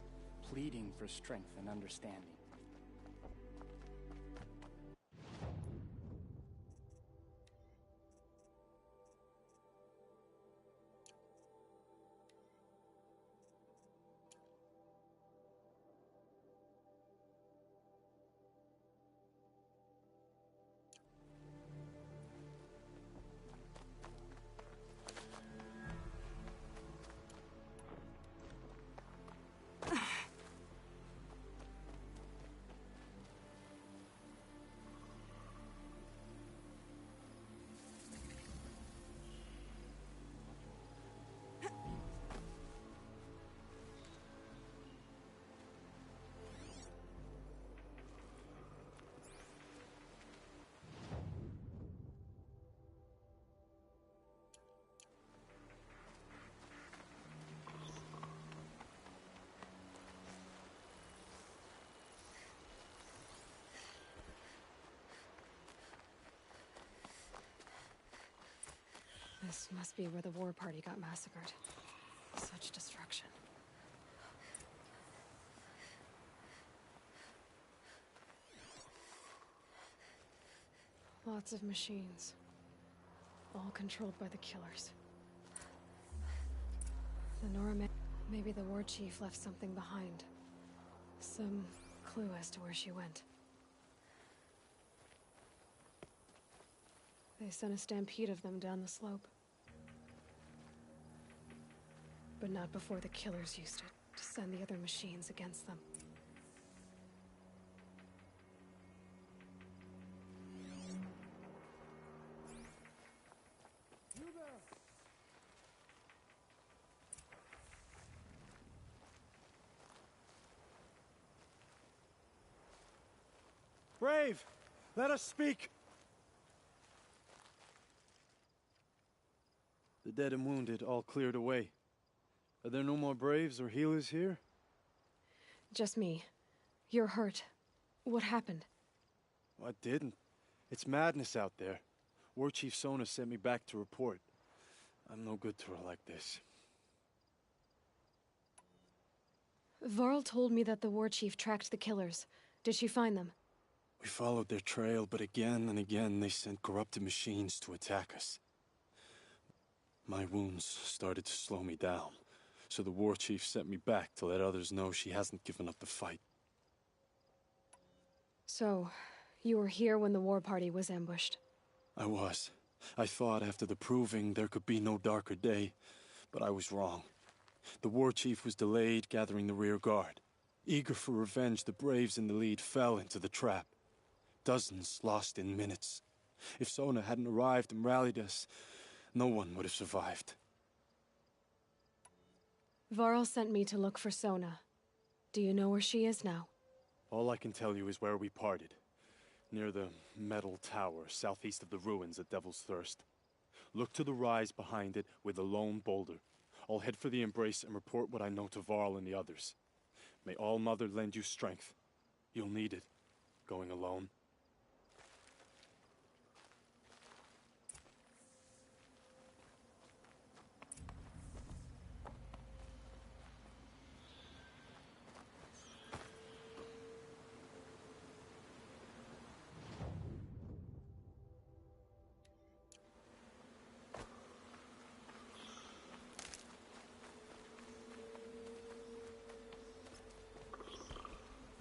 Pleading for strength and understanding. This must be where the war party got massacred. Such destruction. Lots of machines. All controlled by the killers. The Nora maybe the war chief left something behind. Some clue as to where she went. They sent a stampede of them down the slope. But not before the killers used it to send the other machines against them. Brave! Let us speak! The dead and wounded all cleared away. Are there no more Braves or healers here? Just me. You're hurt. What happened? I didn't. It's madness out there. War Chief Sona sent me back to report. I'm no good to her like this. Varl told me that the war chief tracked the killers. Did she find them? We followed their trail, but again and again they sent corrupted machines to attack us. My wounds started to slow me down, so the war chief sent me back to let others know she hasn't given up the fight. So, you were here when the war party was ambushed? I was. I thought after the proving there could be no darker day, but I was wrong. The war chief was delayed gathering the rear guard. Eager for revenge, the Braves in the lead fell into the trap. Dozens lost in minutes. If Sona hadn't arrived and rallied us, no one would have survived. Varl sent me to look for Sona. Do you know where she is now? All I can tell you is where we parted. Near the metal tower, southeast of the ruins at Devil's Thirst. Look to the rise behind it with a lone boulder. I'll head for the embrace and report what I know to Varl and the others. May All Mother lend you strength. You'll need it, going alone.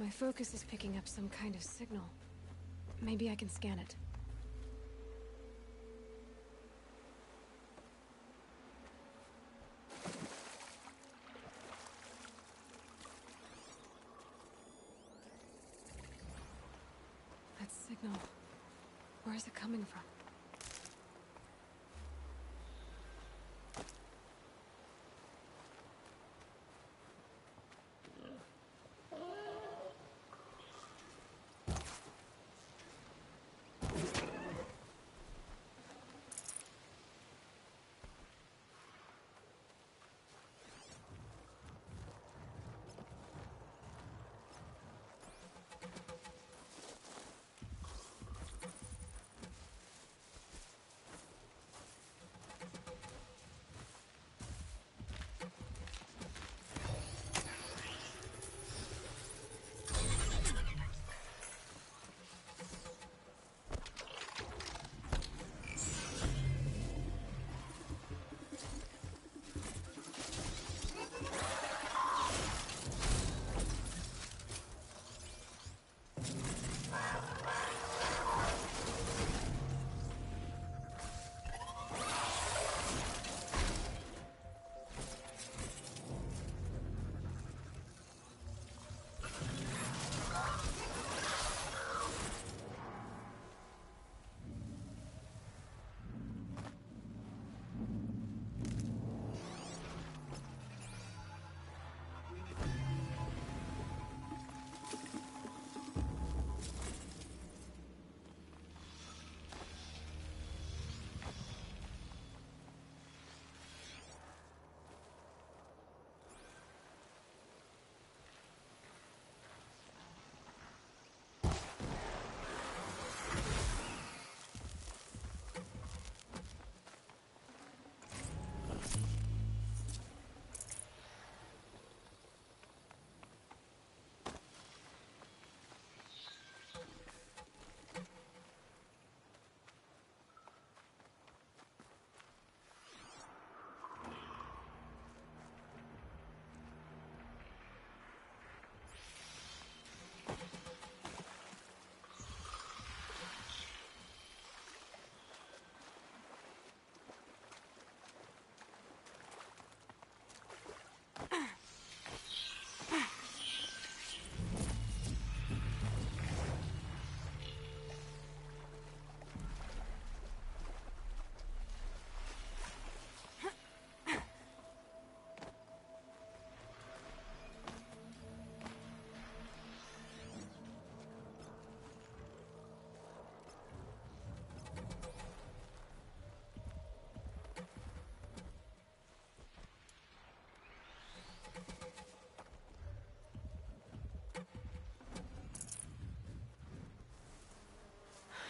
My focus is picking up some kind of signal. Maybe I can scan it. That signal. Where is it coming from?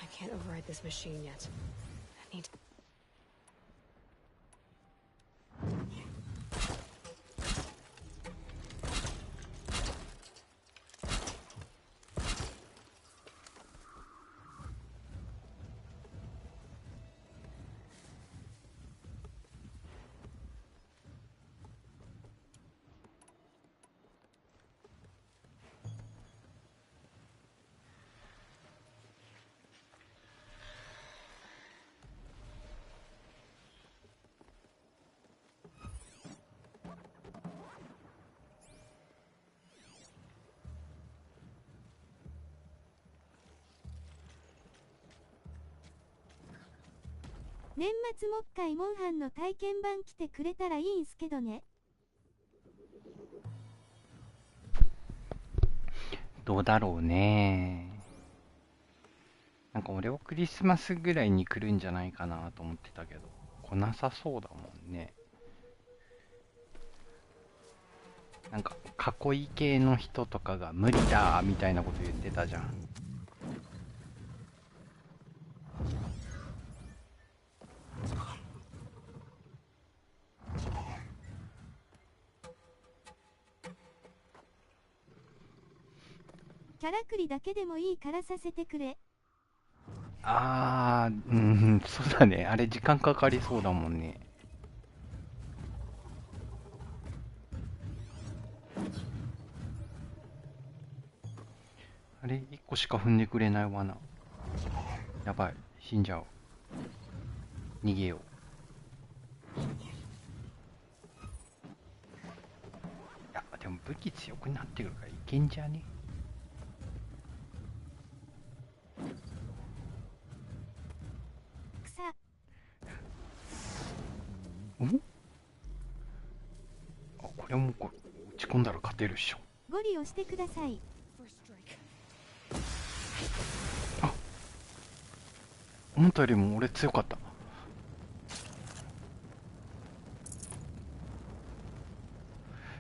I can't override this machine yet. I need to...年末もっかいモンハンの体験版来てくれたらいいんすけどね。どうだろうね。なんか俺はクリスマスぐらいに来るんじゃないかなと思ってたけど、来なさそうだもんね。なんか囲い系の人とかが無理だみたいなこと言ってたじゃん。キャラクリだけでもいいからさせてくれ。そうだね。あれ時間かかりそうだもんね。あれ1個しか踏んでくれない罠。やばい、死んじゃう。逃げよう。いや、でも武器強くなってるからいけんじゃね。草。これもこれ打ち込んだら勝てるっしょ。ゴリ押してください。思ったよりも俺強かった。い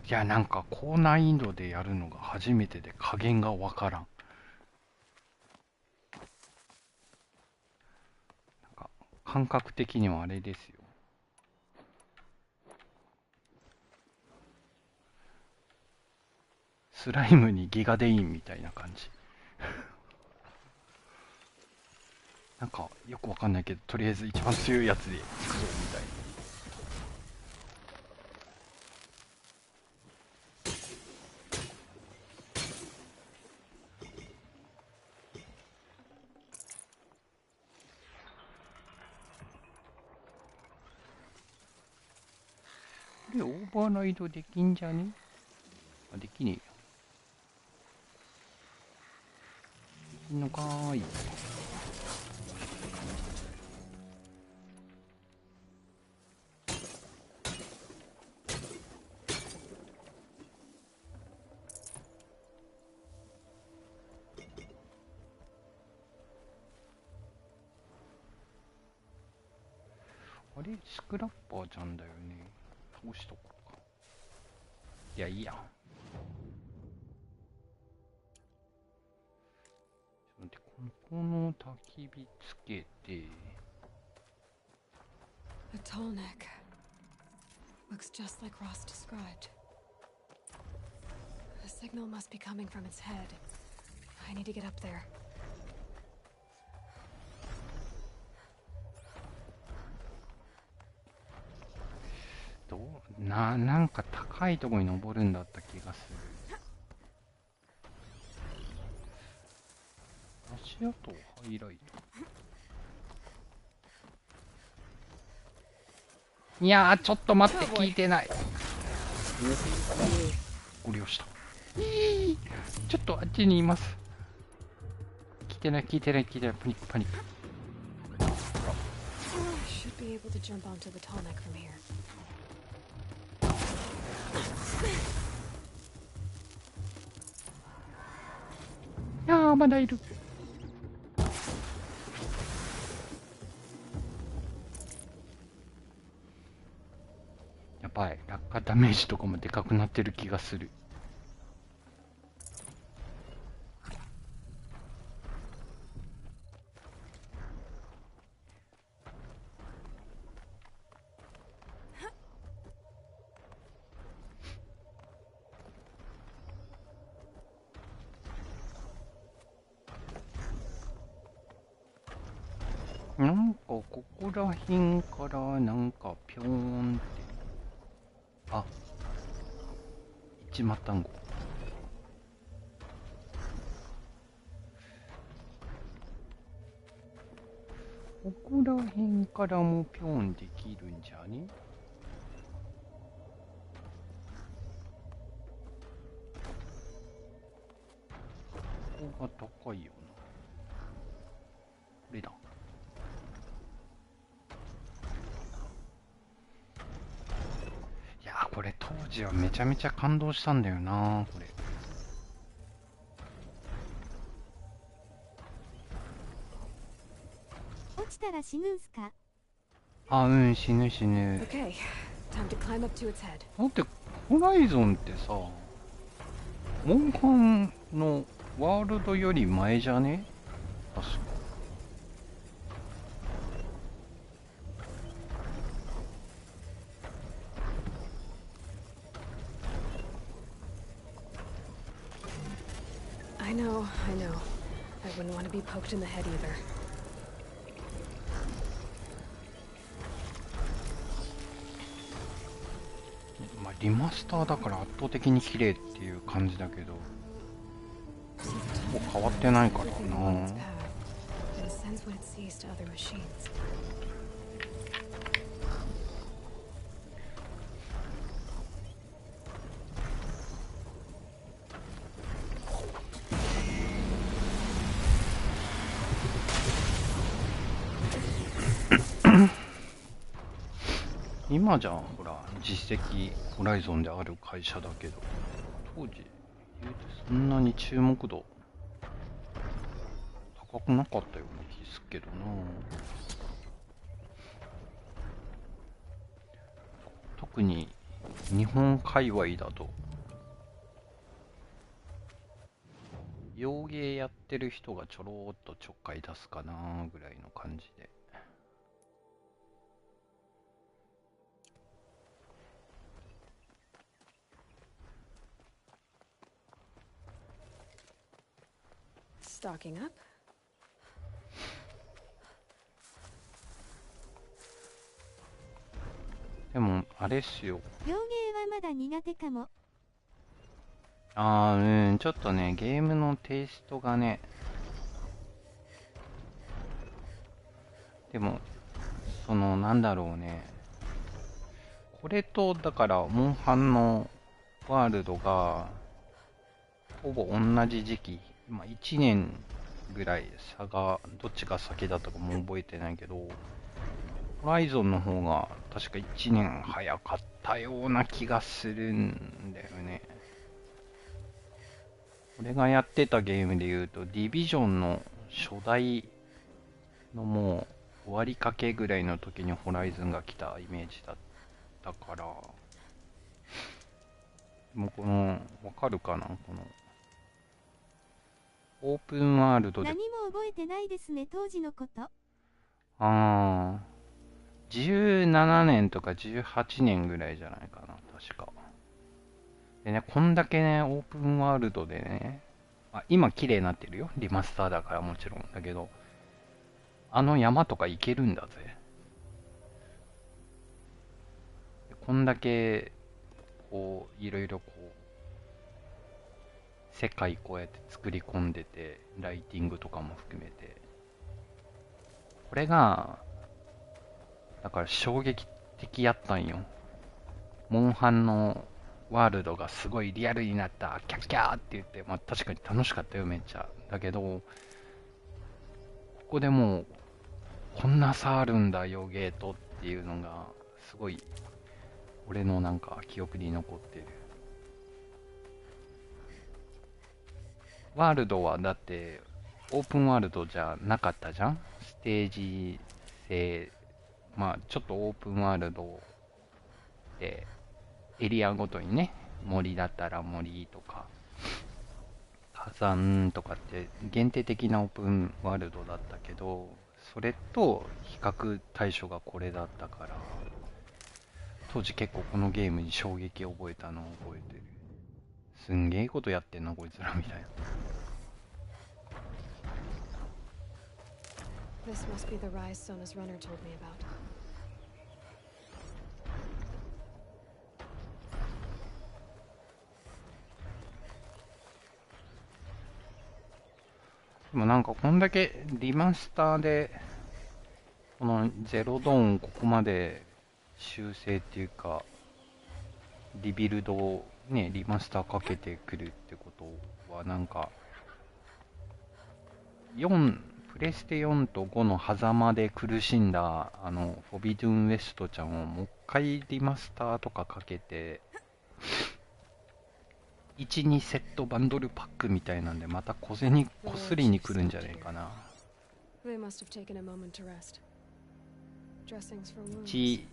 や、なんか高難易度でやるのが初めてで加減がわからん。なんか感覚的にはあれですよ。スライムにギガデインみたいな感じ。なんかよくわかんないけど、とりあえず一番強いやつでいくぞみたいな。これオーバーライドできんじゃね？あ、できねえよ。できんのかーい。あれスクラッパーちゃんだよね。倒しとこうか。いや、いいや。ちょっと待って、ここの焚き火つけて。The tall neck. Looks just like Ross described. The signal must be coming from its head. I need to get up there. なんか高いところに登るんだった気がする。足跡ハイライト。いやー、ちょっと待って、聞いてない。ご利用した。ちょっとあっちにいます。聞いてない、聞いてない、聞いてない。パニック、パニック。Should be able to jump onto the tall neck from here. いやー、まだいる。やばい、落下ダメージとかもでかくなってる気がする。なんかここら辺からなんかぴょーんって、あ、一末単語。ここら辺からもぴょーんできるんじゃね？ここが高いよな。これだ。いやー、これ当時はめちゃめちゃ感動したんだよな、これ。こしたら死ぬんすか？あ、うん、死ぬ死ぬ。Okay, time to climb up to its head. だって、ホライゾンってさ、モンハンのワールドより前じゃね？確か。I know. I wouldn't want to be poked in the head either. まあ、リマスターだから圧倒的に綺麗っていう感じだけど、もう変わってないからな。今じゃほら実績ホライゾンである会社だけど、当時言うてそんなに注目度高くなかったような気すっけどな。特に日本界隈だと洋芸やってる人がちょろーっとちょっかい出すかなぐらいの感じで。Stocking up. でもあれっすよ。洋芸はまだ苦手かも。ちょっとね、ゲームのテイストがね。でも、なんだろうね。これと、だから、モンハンのワールドが、ほぼ同じ時期、まあ、1年ぐらい差が、どっちが先だったかも覚えてないけど、ホライゾンの方が確か1年早かったような気がするんだよね。俺がやってたゲームで言うと、ディビジョンの初代のもう終わりかけぐらいの時にホライゾンが来たイメージだったから、もうわかるかな、この、オープンワールドで。何も覚えてないですね、当時のこと。17年とか18年ぐらいじゃないかな、確か。でね、こんだけね、オープンワールドでね、今綺麗になってるよ。リマスターだからもちろん。だけど、あの山とか行けるんだぜ。こんだけ、こう、いろいろこう、世界こうやって作り込んでて、ライティングとかも含めて。これが、だから衝撃的やったんよ。モンハンのワールドがすごいリアルになった、キャッキャーって言って、まあ確かに楽しかったよ、めっちゃ。だけど、ここでもう、こんな差あるんだよ、ゲートっていうのが、すごい、俺のなんか記憶に残ってる。ワールドはだって、オープンワールドじゃなかったじゃん？ステージ制、まあちょっとオープンワールドで、エリアごとにね、森だったら森とか、火山とかって限定的なオープンワールドだったけど、それと比較対象がこれだったから、当時結構このゲームに衝撃を覚えたのを覚えてる。すんげえことやってんなこいつらみたいな。This must be the rise Sona's runner told me about. でもなんかこんだけリマスターでこのゼロドーンここまで修正っていうかリビルドをねリマスターかけてくるってことはなんかプレステ4と5の狭間で苦しんだフォビドゥンウェストちゃんをもう一回リマスターとかかけて1、2セットバンドルパックみたいなんでまたこすりに来るんじゃねえかな。dressings for wounds. 1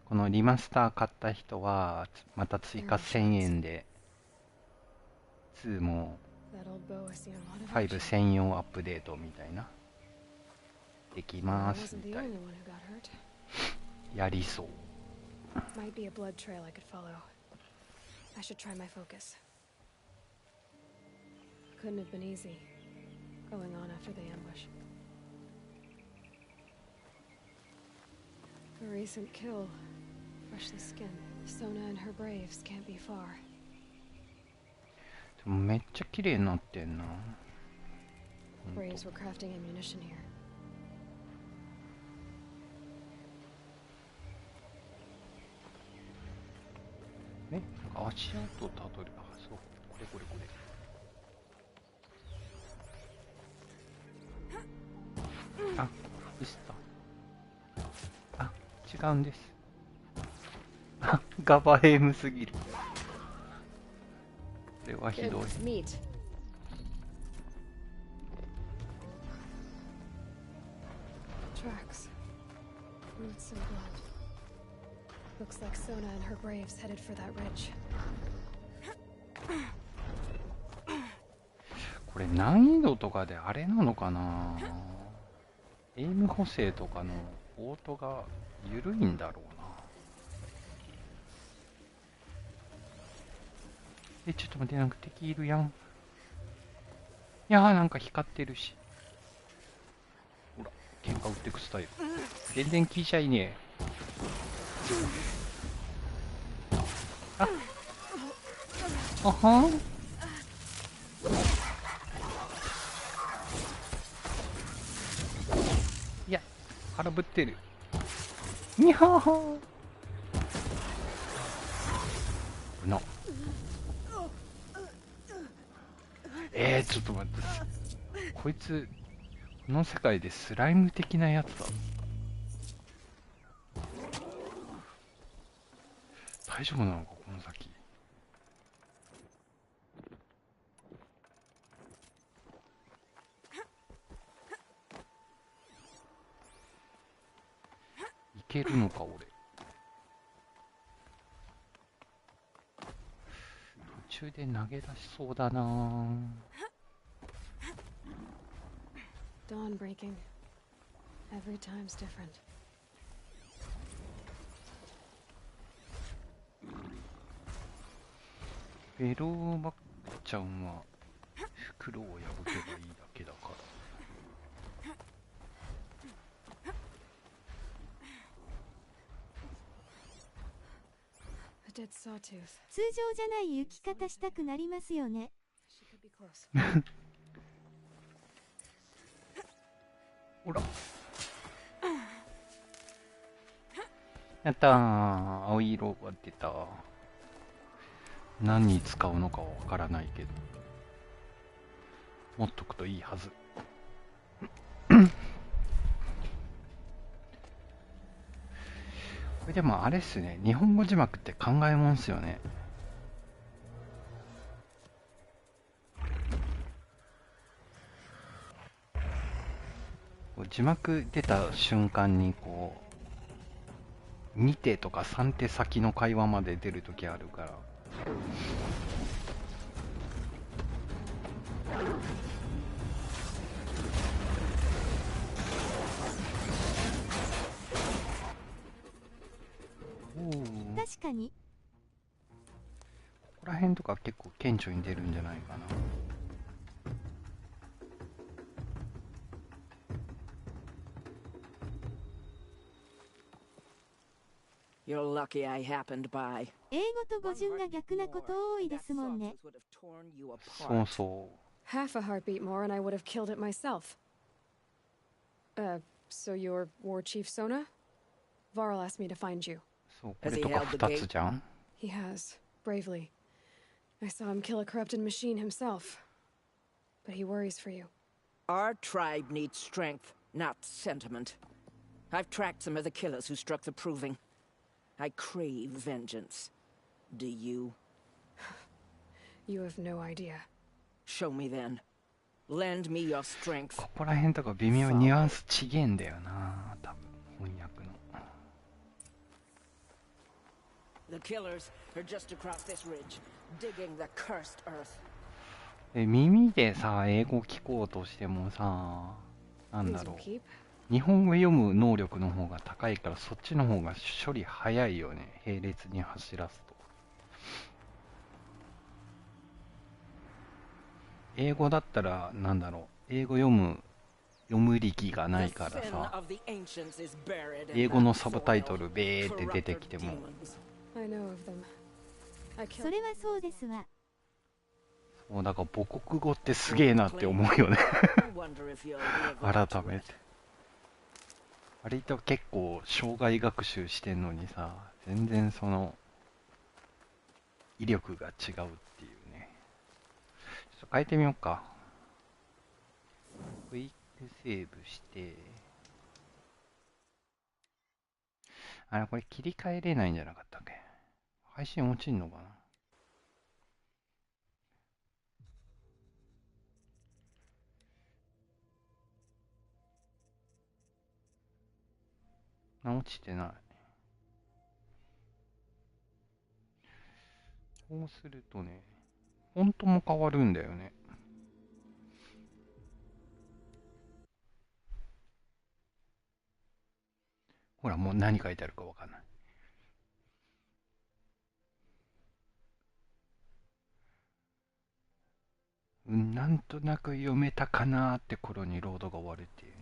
このリマスター買った人はまた追加1000円で2も That old bow has seen a lot of 5 action. 専用アップデートみたいなでき I ます wasn't み the たい only な one who got hurt. やりそう Might be a blood trail I could follow. I should try my focus. Couldn't have been easy going on after the ambush. A recent kill, freshly skinned. Sona and her braves can't be far. でもめっちゃ綺麗になってんな Braves were crafting ammunition here. 足跡たどり、あ、そう、これこれこれ。あ、ウスター。あ、違うんです。あ、ガバエムすぎる。これはひどい。Meat. Tracks. Roots and blood. Looks like Sona and her braves headed for that ridge. これ難易度とかであれなのかな、エイム補正とかのオートが緩いんだろうな。ちょっと待って、なんか敵いるやん。いやー、なんか光ってるし。ほら、喧嘩売ってくスタイル全然効いちゃいねえ。ああはん、いや、空振ってる。にゃーな。ちょっと待って、こいつこの世界でスライム的なやつだ。大丈夫なのかこの先。いけるのか俺。途中で投げ出しそうだな。Dawn breaking. Every time's different. ベローバッちゃんは袋を破けばいいだけだから。A dead sawtooth. 通常じゃない行き方したくなりますよね。She could be close. ほら。やったー、青い色が出た。何に使うのかはわからないけど、持っとくといいはず。これでもあれっすね、日本語字幕って考えもんっすよね。字幕出た瞬間にこう2手とか3手先の会話まで出るときあるから。確かに。ここら辺とか結構顕著に出るんじゃないかな。You're lucky I happened by. 英語と語順が逆なこと多いですもんね。そうそう。Half a heartbeat more and I would have killed it myself. So you're War Chief Sona? Varl asked me to find you. そう、これとか2つじゃん。He has, bravely. I saw him kill a corrupted machine himself. But he worries for you. Our tribe needs strength, not sentiment. I've tracked some of the killers who struck the Proving. I crave vengeance. Do you? You have no idea. Show me then. Lend me your strength. ここら辺とか微妙にニュアンス違えんだよな。多分翻訳の。The killers are just across this ridge, digging the cursed earth. 耳でさ、英語聞こうとしてもさ、なんだろう。日本語読む能力の方が高いから、そっちの方が処理早いよね。並列に走らすと。英語だったら、なんだろう。英語読む力がないからさ、英語のサブタイトルベーって出てきても。それはそうですわ。そうだから母国語ってすげえなって思うよね改めて。割と結構生涯学習してんのにさ、全然その威力が違うっていうね。ちょっと変えてみようか。クイックセーブして、あれこれ切り替えれないんじゃなかったっけ。配信落ちんのかな。落ちてない。こうするとね、フォントも変わるんだよね。ほら、もう何書いてあるかわかんない。なんとなく読めたかなーって頃にロードが終わるっていうね。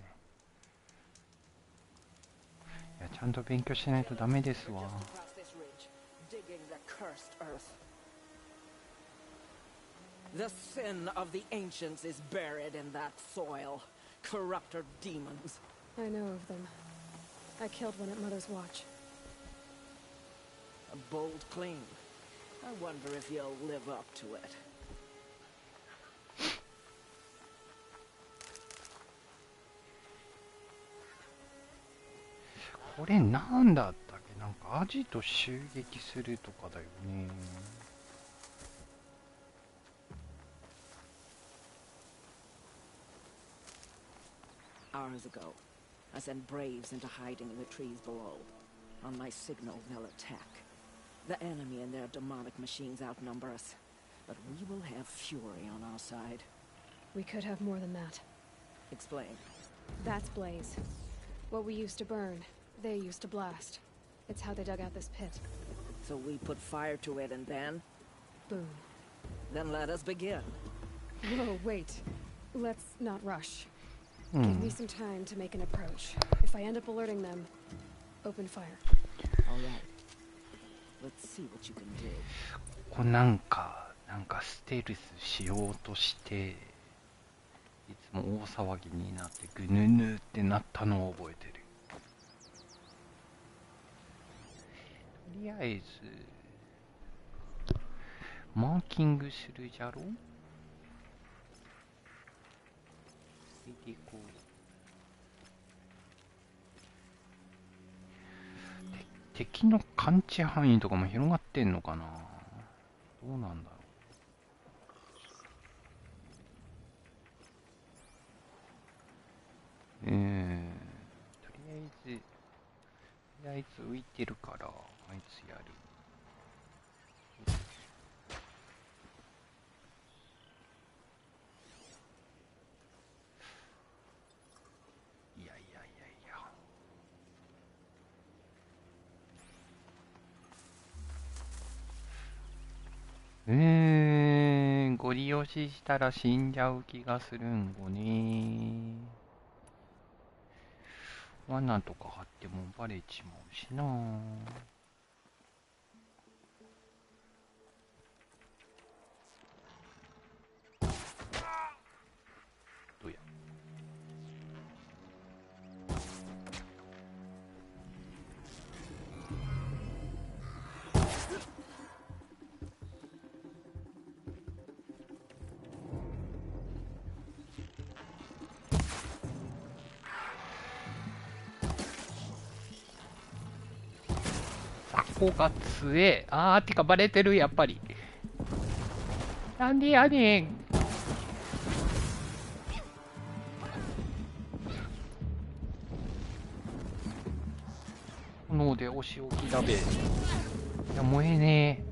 いや、ちゃんと勉強しないとダメですわ。The sin of the ancients is buried in that soil. Corrupter demons. I know of them. I killed one at Mother's Watch. A bold claim. I wonder if you'll live up to it. これなんだったっけ。なんかアジト襲撃するとかだよね。Hours ago, I sent braves into hiding in the trees below. On my signal, they'll attack. The enemy and their demonic machines outnumber us, but we will have fury on our side. We could have more than that. Explain. That's Blaze. What we used to burn, they used to blast. It's how they dug out this pit. So we put fire to it and then? Boom. Then let us begin. Whoa, wait. Let's not rush. Give me some time to make an approach. If I end up alerting them, open fire. All right. Let's see what you can do. これなんかステルスしようとして、いつも大騒ぎになってぐぬぬってなったのを覚えてる。とりあえずマーキングするじゃろ。でこう敵の感知範囲とかも広がってんのかな。どうなんだろう。とりあえず浮いてるからあいつやる。ゴリ押ししたら死んじゃう気がするんごね。罠とか張ってもバレちまうしな。どうや。ここが強え。てかバレてる、やっぱり。なんでやねん。炎でお仕置きだべ。いや、燃えねえ。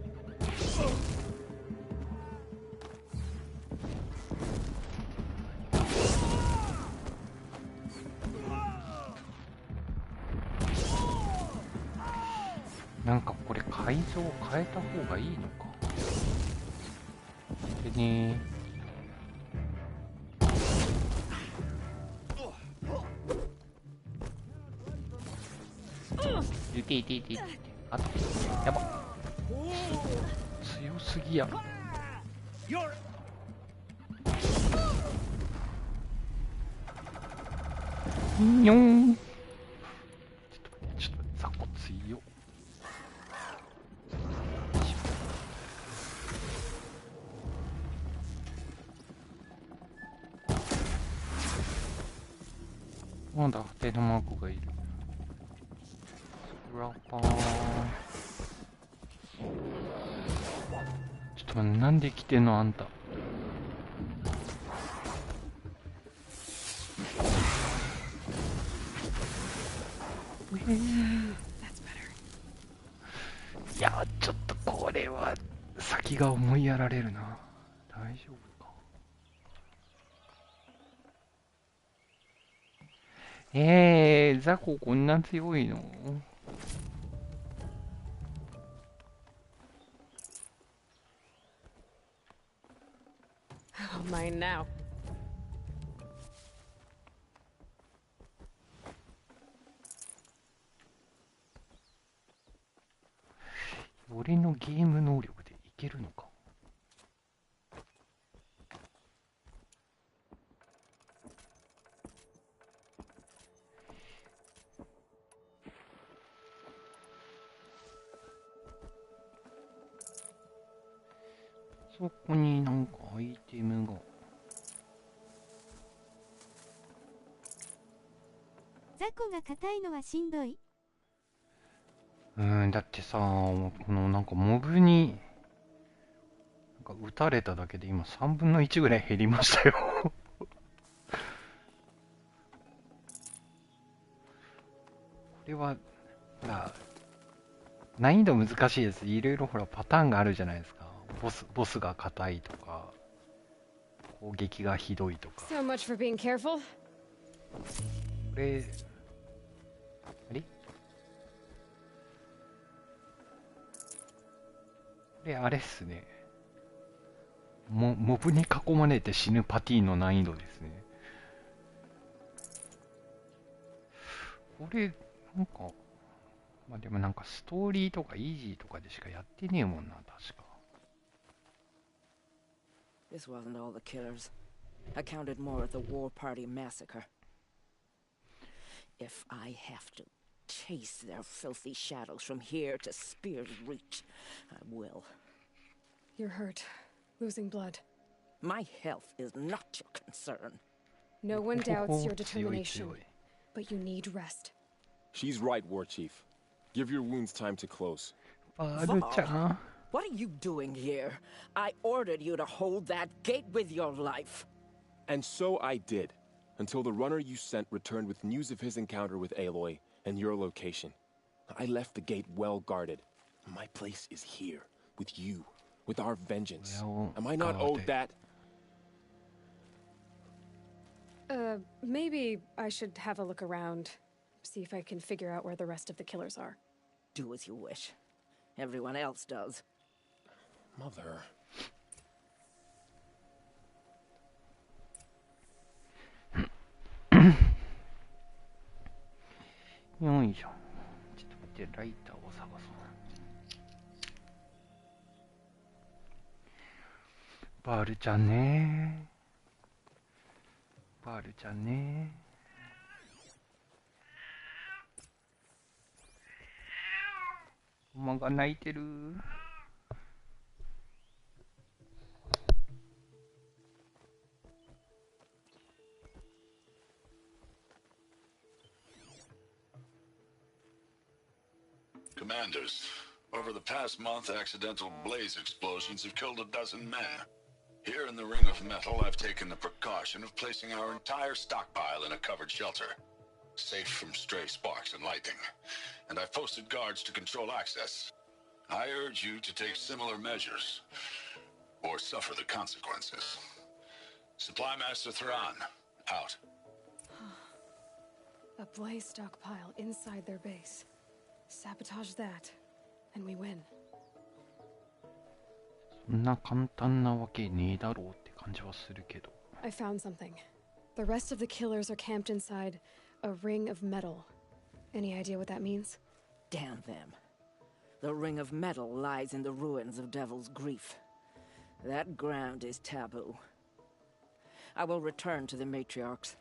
なんかこれ改造変えた方がいいのか。でねいていていていて。あ、やば。強すぎや。にょん。ちょっと待って、雑魚強。なんだ、手のマークがいる。スラパー。ちょっと待って、なんで来てんのあんた。いや、ちょっとこれは先が思いやられるな。大丈夫か。ザコこんな強いのOh, mine now. 俺のゲーム能力でいけるのか。そこになんかアイテムが。雑魚が硬いのはしんどい。だってさ、このなんかモブになんか撃たれただけで今3分の1ぐらい減りましたよこれはほら難易度難しいです。いろいろほらパターンがあるじゃないですか。ボスが硬いとか攻撃がひどいとか。So much for being careful. これあれこれあれっすね。モブに囲まれて死ぬパティーンの難易度ですね。これなんかまあでもなんかストーリーとかイージーとかでしかやってねえもんな、確か。This wasn't all the killers. I counted more at the War Party massacre. If I have to chase their filthy shadows from here to Spear's Reach, I will. You're hurt. Losing blood. My health is not your concern. No one doubts your determination, but you need rest. She's right, War Chief. Give your wounds time to close. Var, what are you doing here? I ordered you to hold that gate with your life. And so I did, until the runner you sent returned with news of his encounter with Aloy and your location. I left the gate well guarded. My place is here, with you, with our vengeance. Am I not owed that? Maybe I should have a look around. See if I can figure out where the rest of the killers are. Do as you wish. Everyone else does. Mother. よいしょ。ちょっと待って、ライターを探そう。バールちゃんね。バールちゃんね。馬が泣いてる。Commanders, over the past month, accidental blaze explosions have killed a dozen men. Here in the Ring of Metal, I've taken the precaution of placing our entire stockpile in a covered shelter. safe from stray sparks and lightning, and I've posted guards to control access. I urge you to take similar measures, or suffer the consequences. Supply Master Thran, out. A blaze stockpile inside their base. Sabotage that, and we win. そんな簡単なわけねえだろうって感じはするけど。I found something. The rest of the killers are camped inside a ring of metal. Any idea what that means? Damn them. The ring of metal lies in the ruins of Devil's Grief. That ground is taboo. I will return to the matriarchs,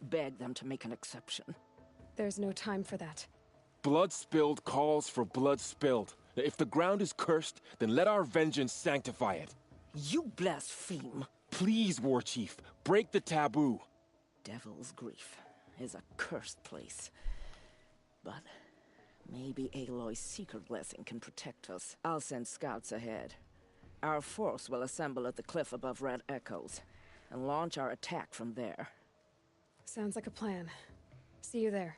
beg them to make an exception. There's no time for that. Blood spilled calls for blood spilled. If the ground is cursed, then let our vengeance sanctify it. You blaspheme. Please, War Chief, break the taboo. Devil's Grief is a cursed place. But maybe Aloy's secret blessing can protect us. I'll send scouts ahead. Our force will assemble at the cliff above Red Echoes and launch our attack from there. Sounds like a plan. See you there.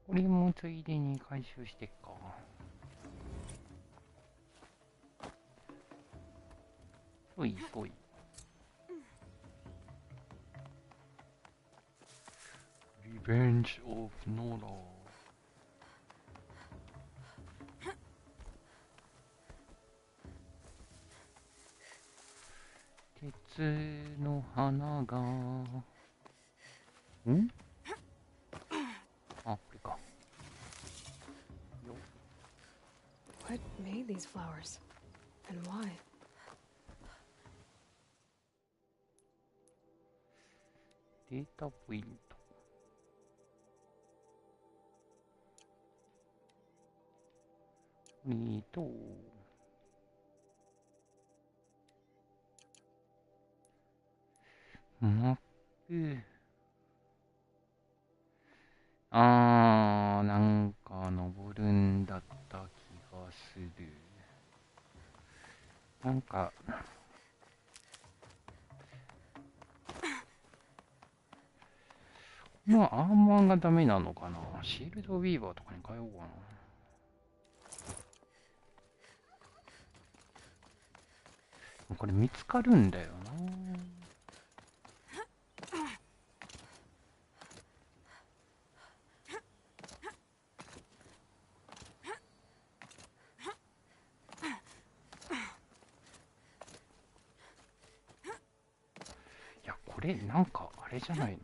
これもついでに回収してっか。そいそい。Revenge of Nora。鉄の花が。あ、これか。What made these flowers? And why? データポイント。マップ。なんか登るんだった気がする。なんか、このアーマーがダメなのかな。シールドウィーバーとかに変えようかな。これ見つかるんだよな。いや、これなんかあれじゃないの。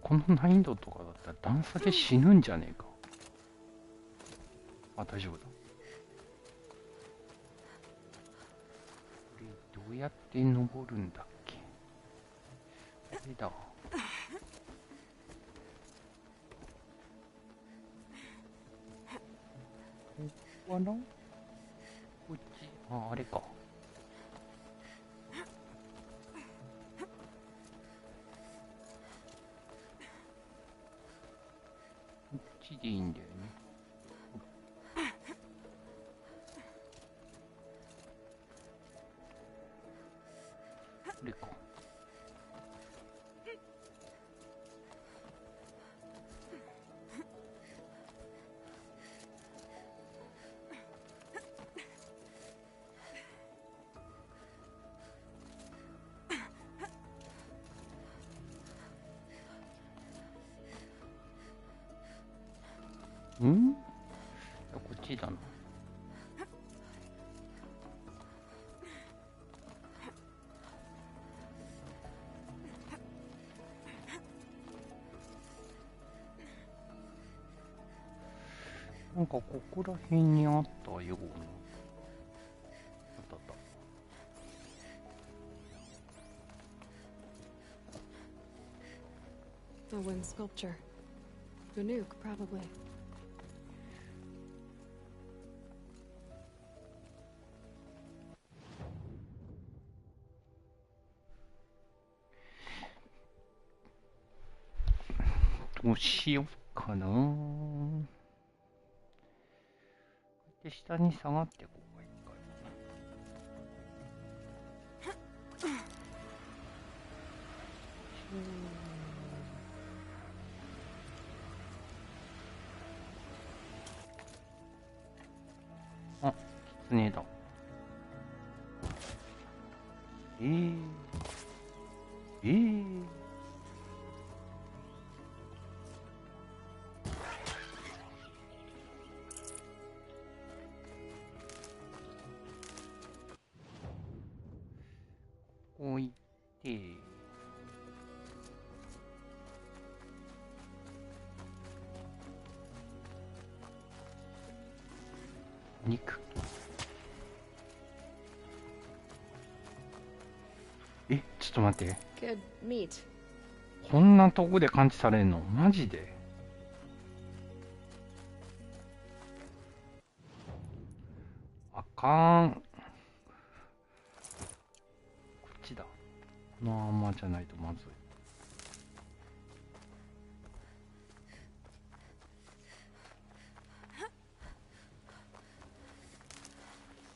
この難易度とかだったら段差で死ぬんじゃねえか。あ、大丈夫だ。これどうやって登るんだっけ。これだ。ここかな。こっち。あ、あれか。こっちでいいんだよね。これか。ん？こっちだな。なんかここら辺にあったような。あったあった。A wind sculpture. Banuk, probably. どうしようかな。で、下に下がってこうか、一回。あ、キツネだ。置いて、肉。ちょっと待って。Good meat. こんなとこで感知されるのマジで。あかん。こっちだ。このアーマーじゃないとまずい。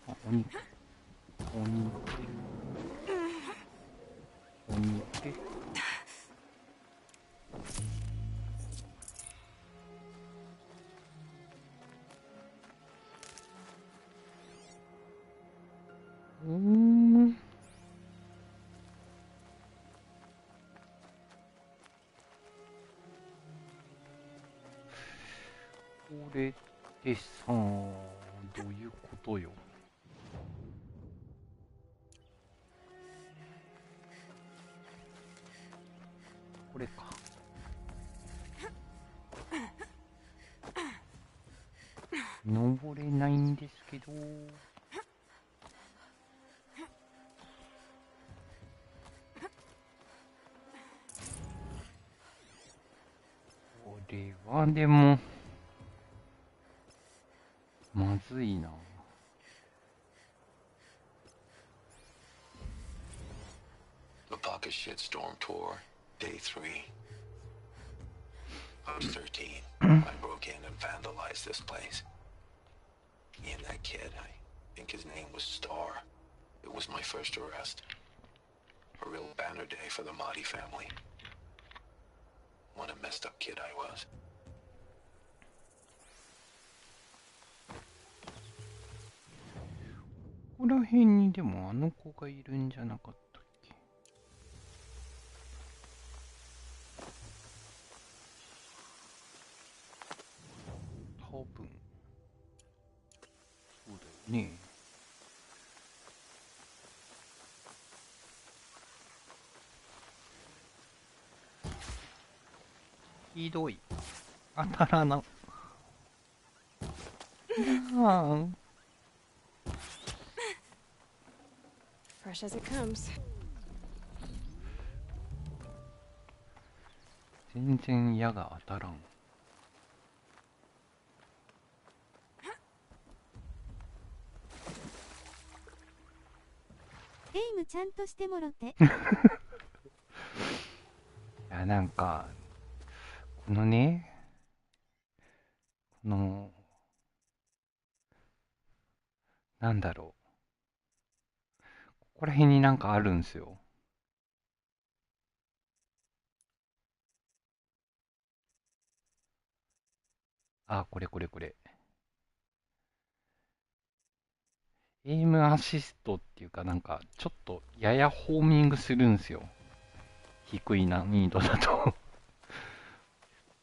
あ、お肉。お肉。お肉。これでさ、どういうことよ。これか。登れないんですけど。これはでもまずいな。The Pocket Shitstorm Tour, Day 3. I was 13. I broke in and vandalized this place. Me and that kid, I think his name was Star. It was my first arrest. A real banner day for the Mahdi family. What a messed up kid I was. ここら辺にでもあの子がいるんじゃなかったっけ。多分そうだよね。ひどい。当たらな。Fresh as it comes. 全然矢が当たらん。エイムちゃんとしてもろて。いや、なんかこのね、なんだろう、ここら辺になんかあるんすよ。あ、これ。エイムアシストっていうか、なんかちょっとややホーミングするんすよ。低い難易度だと。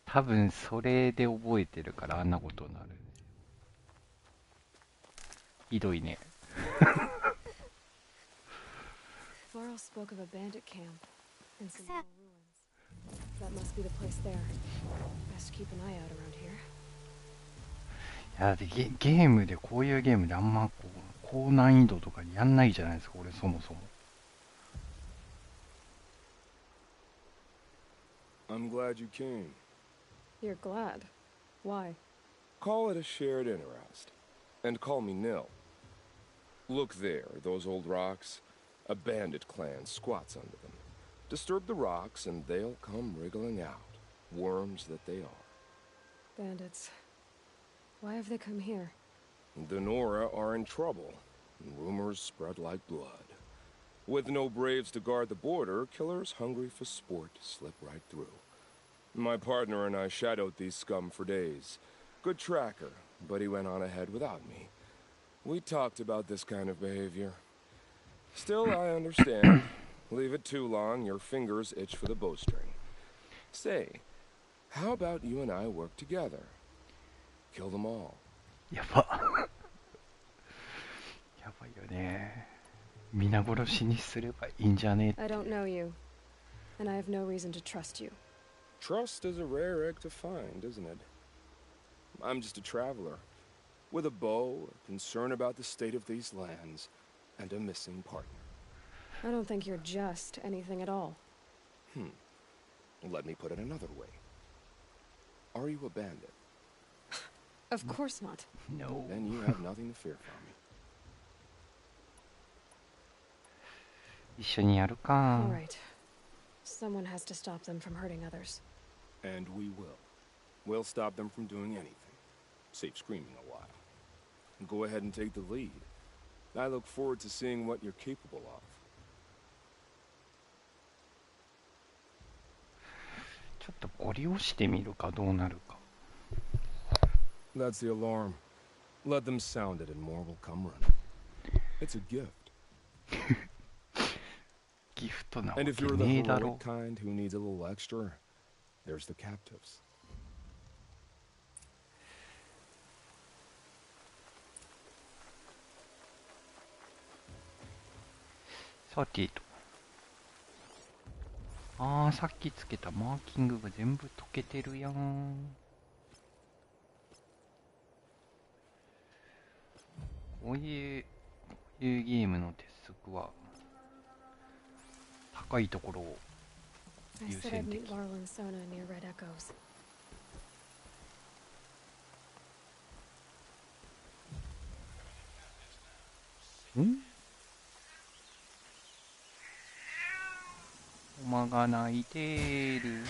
多分それで覚えてるからあんなことになる。ひどいね。Laurel spoke of a bandit camp and some more ruins. That must be the place there. Best keep an eye out around here. いや、でゲームでこういうゲームであんま高難易度とかやんないじゃないですか、俺そもそも。I'm glad you came. You're glad. Why? Call it a shared interest. And call me Nil. Look there, those old rocks. A bandit clan squats under them. Disturb the rocks and they'll come wriggling out. Worms that they are. Bandits. Why have they come here? The Nora are in trouble. Rumors spread like blood. With no braves to guard the border, killers hungry for sport slip right through. My partner and I shadowed these scum for days. Good tracker, but he went on ahead without me. We talked about this kind of behavior. Still, I understand. Leave it too long, your fingers itch for the bowstring. Say, how about you and I work together? Kill them all. やば。やばいよね。皆殺しにすればいいんじゃね。 I don't know you, and I have no reason to trust you. Trust is a rare egg to find, isn't it? I'm just a traveler, with a bow, a concern about the state of these lands, and a missing partner. I don't think you're just anything at all. Let me put it another way. Are you a bandit? Of course not. No. Then you have nothing to fear from me. 一緒にやるか。 All right. Someone has to stop them from hurting others. And we will. We'll stop them from doing anything. Save screaming a while. Go ahead and take the lead. I look forward to seeing what you're capable of. ちょっとゴリ押してみるかどうなるか。 That's the alarm. Let them sound it and more will come running. It's a gift. ギフトなわけ And if you're the ねえだろ heroic。kind who needs a little extra, there's the captives. さてと。ああ、さっきつけたマーキングが全部溶けてるやん。こういうゲームの鉄則は高いところを I 優 said 先 I'd 的。 meet Laurel and Sona near Red Echoes. ん？馬が鳴いてる。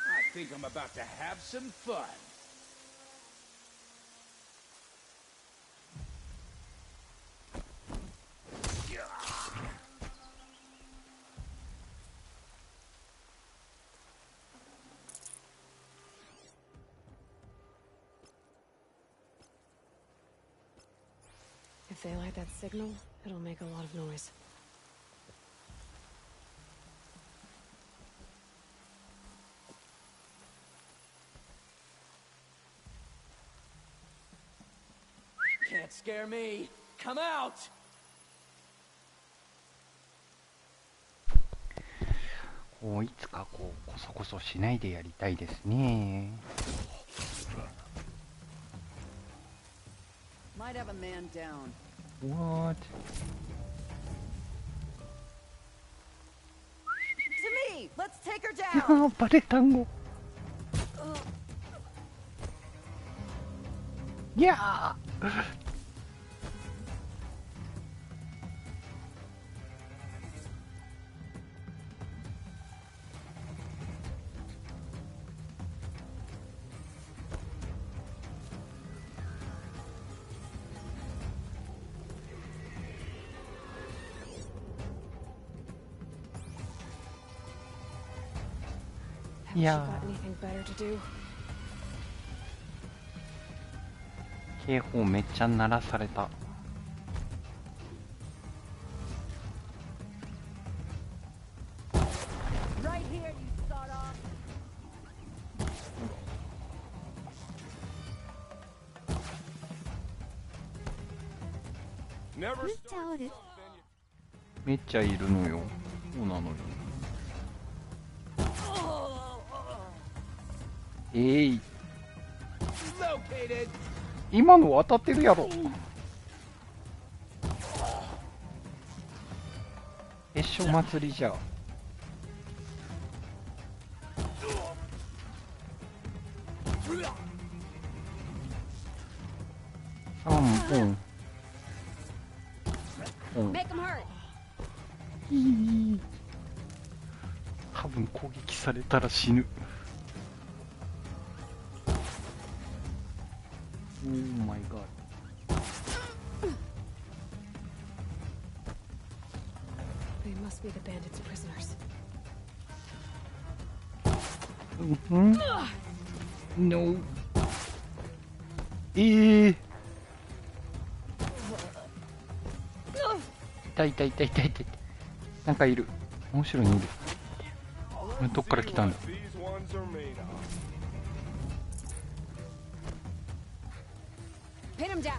I think I'm about to have some fun. If they light that signal, it'll make a lot of noise. Can't scare me. Come out! こういつかこうコソコソしないでやりたいですね。 Might have a man down. What? To me! Let's take her いや down! ーバレ単語。いやー。Haven't you got anything better to do? 警報めっちゃ鳴らされた。 Right here, you sawed off! Never むっちゃおる。めっちゃいるのよ。そうなのよ。い。今の当たってるやろ。決勝祭りじゃ。Make him hurt. 多分攻撃されたら死ぬ。Oh my god. They must be the bandits' prisoners. No. 痛い痛い痛い痛い痛い。なんかいる。後ろにいる。どっから来たんだ。Pin him down.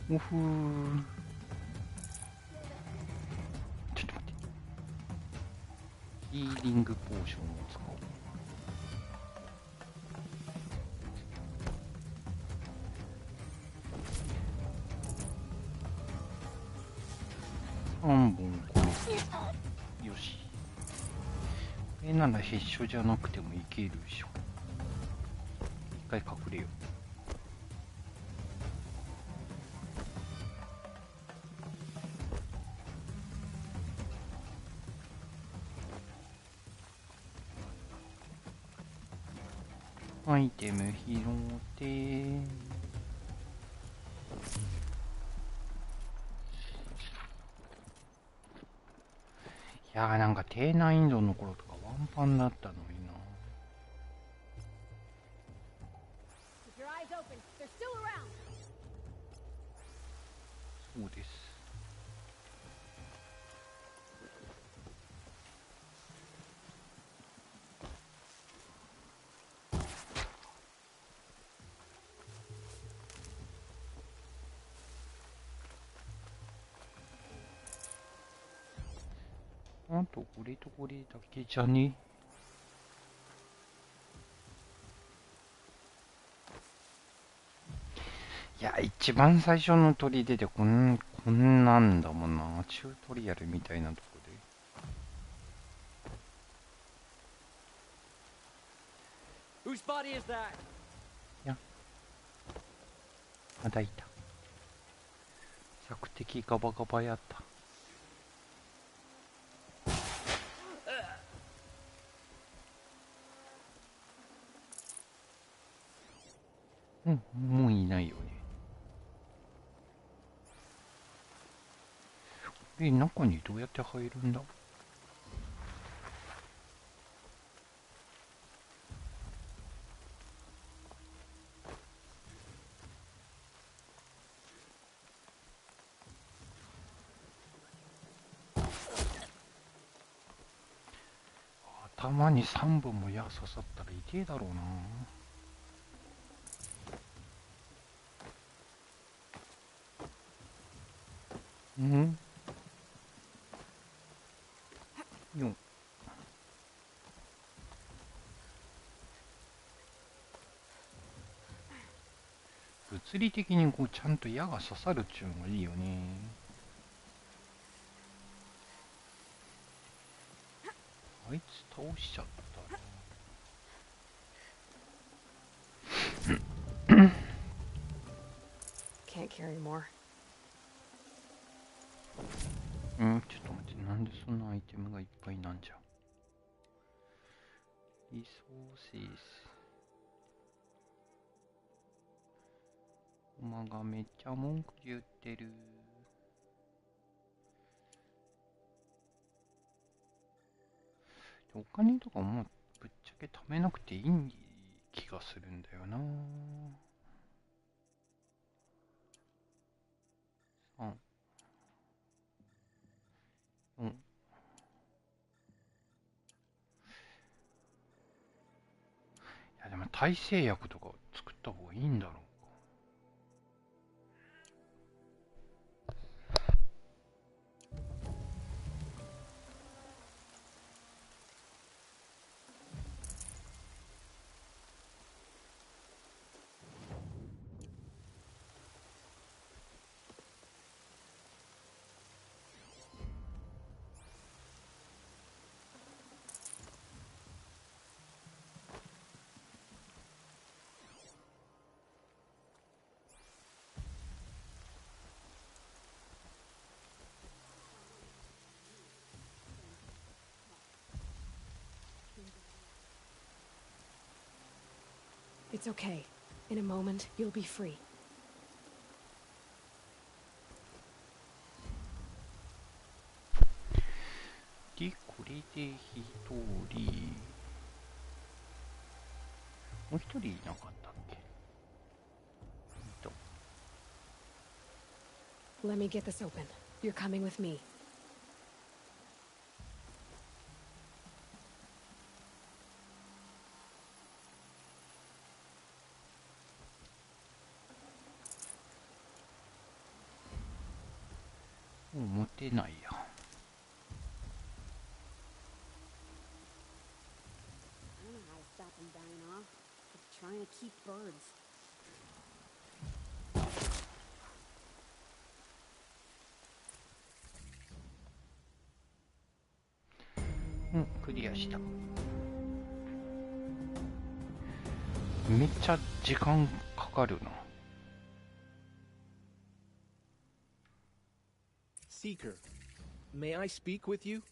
おふー。ちょっと待って。ヒーリングポーションを使おう。3本これ。よし。これなら必勝じゃなくてもいけるでしょ。一回隠れよう。アイテム拾っていやーなんか低難易度の頃とかワンパンだったのにな。そうです。あとこれとこれだけじゃね。いや一番最初の砦でこんなんだもんな。チュートリアルみたいなとこで。Whose body is that? いやまだいた。索敵ガバガバやった。もういないよね。中にどうやって入るんだ。頭に3本も矢刺さったら痛えだろうな。よ物理的にこうちゃんと矢が刺さるっちゅうのがいいよね。あいつ倒しちゃった。Can't carry more. ちょっと待って、なんでそんなアイテムがいっぱいなんじゃ。リソーセス。おまがめっちゃ文句言ってる。お金とかもうぶっちゃけ貯めなくていい気がするんだよな。3、4。いやでも耐性薬とか作った方がいいんだろうか。It's okay. In a moment, you'll be free. で、これで一人。もう一人いなかったっけ？Let me get this open. You're coming with me. もう持てないや。Trying to keep birds. うん、クリアした。めっちゃ時間かかるな。Seeker, may I speak with you?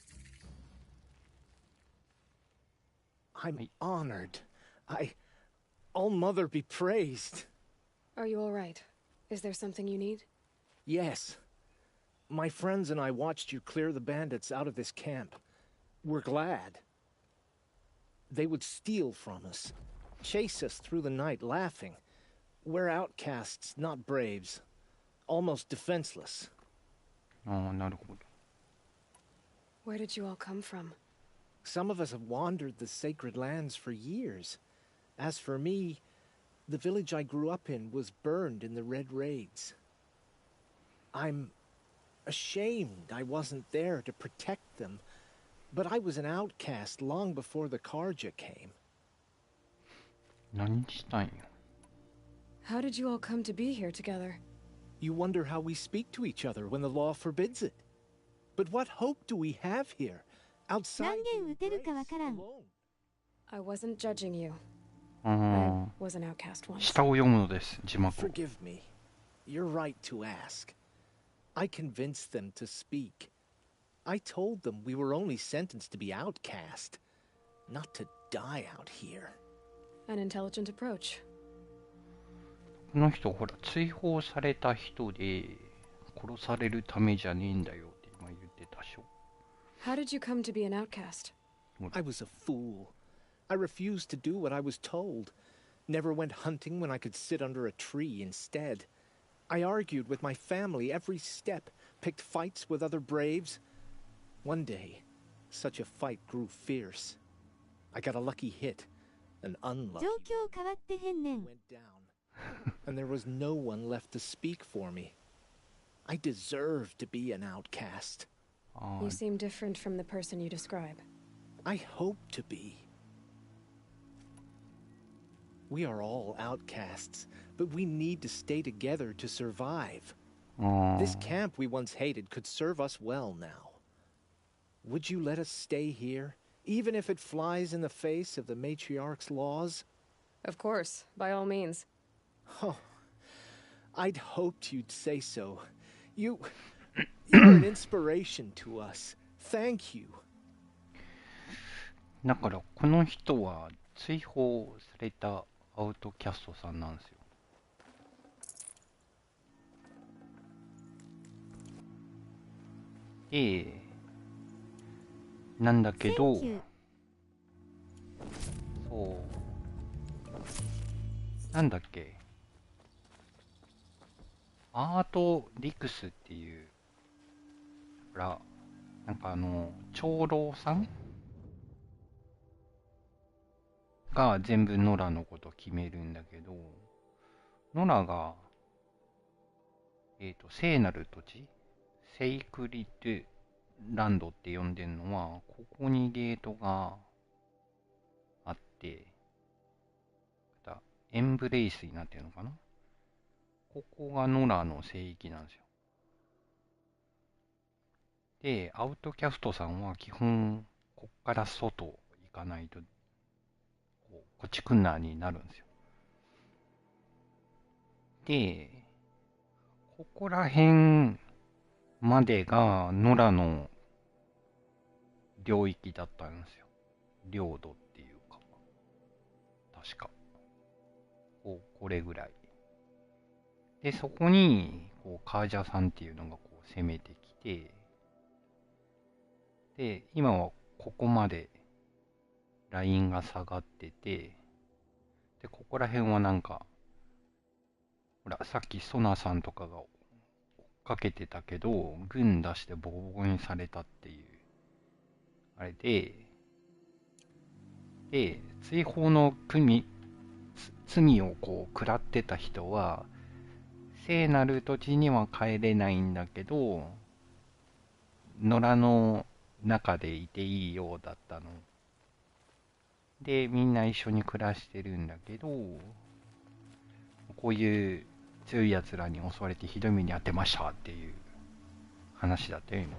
I'm honored. All Mother be praised. Are you all right? Is there something you need? Yes. My friends and I watched you clear the bandits out of this camp. We're glad. They would steal from us, chase us through the night laughing. We're outcasts, not braves. Almost defenseless. ああ、なるほど。Where did you all come from? Some of us have wandered the sacred lands for years. As for me, the village I grew up in was burned in the Red Raids. I'm ashamed I wasn't there to protect them, but I was an outcast long before the Karja came. 何したんよ。How did you all come to be here together? You wonder how we speak to each other when the law forbids it. But what hope do we have here, outside 何件撃てるかわからん。 I wasn't judging you. あ I was an outcast あ、 once. 下を読むのです、字幕を。 Forgive me. You're right to ask. I convinced them to speak. I told them we were only sentenced to be outcast, not to die out here. An intelligent approach. この人、ほら、追放された人で、殺されるためじゃねえんだよって今言ってたでしょ。How did you come to be an outcast? I was a fool. I refused to do what I was told. Never went hunting when I could sit under a tree instead. I argued with my family every step, picked fights with other braves. One day, such a fight grew fierce. I got a lucky hit, an unlucky 状況変わってへんねん。 went down, and there was no one left to speak for me. I deserved to be an outcast. You seem different from the person you describe. I hope to be. We are all outcasts, but we need to stay together to survive. This camp we once hated could serve us well now. Would you let us stay here, even if it flies in the face of the matriarch's laws? Of course, by all means. Oh, I'd hoped you'd say so. You're an inspiration to us. Thank you. だから、この人は追放されたアウトキャストさんなんですよ。なんだけど、そう、なんだっけ、アートリクスっていう、ほら、なんか長老さんが全部ノラのこと決めるんだけど、ノラが、聖なる土地、セイクリッドランドって呼んでるのは、ここにゲートがあって、エンブレイスになってるのかな。ここがノラの聖域なんですよ。で、アウトキャストさんは基本、こっから外行かないと、こっち来んなになるんですよ。で、ここら辺までがノラの領域だったんですよ。領土っていうか。確か。これぐらい。で、そこに、カージャさんっていうのが攻めてきて、で、今はここまでラインが下がってて、で、ここら辺はなんか、ほら、さっきソナさんとかが追っかけてたけど、軍出してボコボコにされたっていう、あれで、追放の罪を食らってた人は、聖なる土地には帰れないんだけど、野良の中でいていいようだったの。で、みんな一緒に暮らしてるんだけど、こういう強い奴らに襲われてひどい目に遭ってましたっていう話だったよ、今。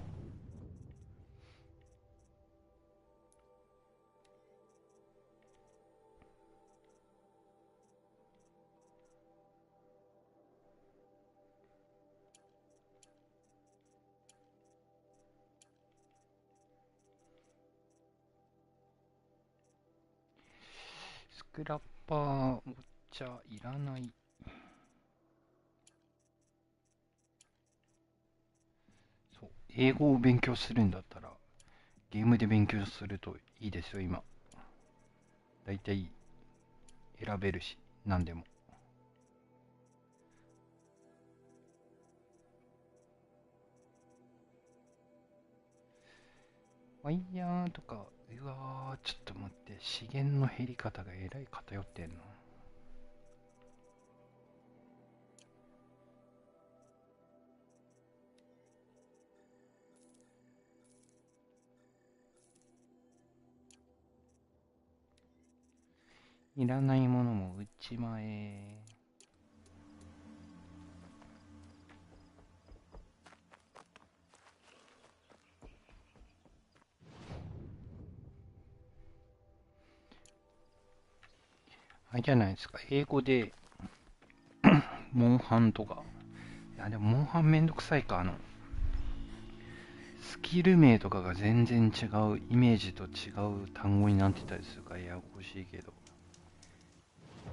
スクラッパーお茶いらない。そう、英語を勉強するんだったらゲームで勉強するといいですよ、今。だいたい選べるし、何でも。ワイヤーとか、うわー、ちょっと待って、資源の減り方がえらい偏ってんの。いらないものも売っちまえ。あれじゃないですか、英語でモンハンとか。いや、でもモンハンめんどくさいか、スキル名とかが全然違う、イメージと違う単語になってたりするからややこしいけど。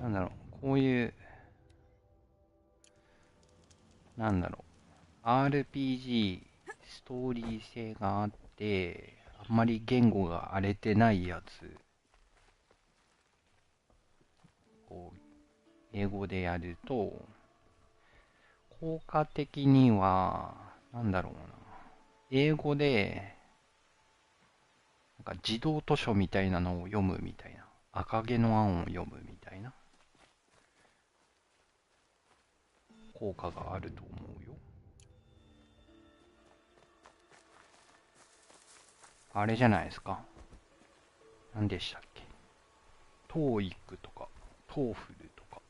なんだろう、こういう、なんだろう、RPG、ストーリー性があって、あんまり言語が荒れてないやつ、英語でやると、効果的には、なんだろうな、英語で、なんか自動図書みたいなのを読むみたいな、赤毛のアンを読むみたいな効果があると思うよ。あれじゃないですか。何でしたっけ。TOEIC とか、TOEFL とか、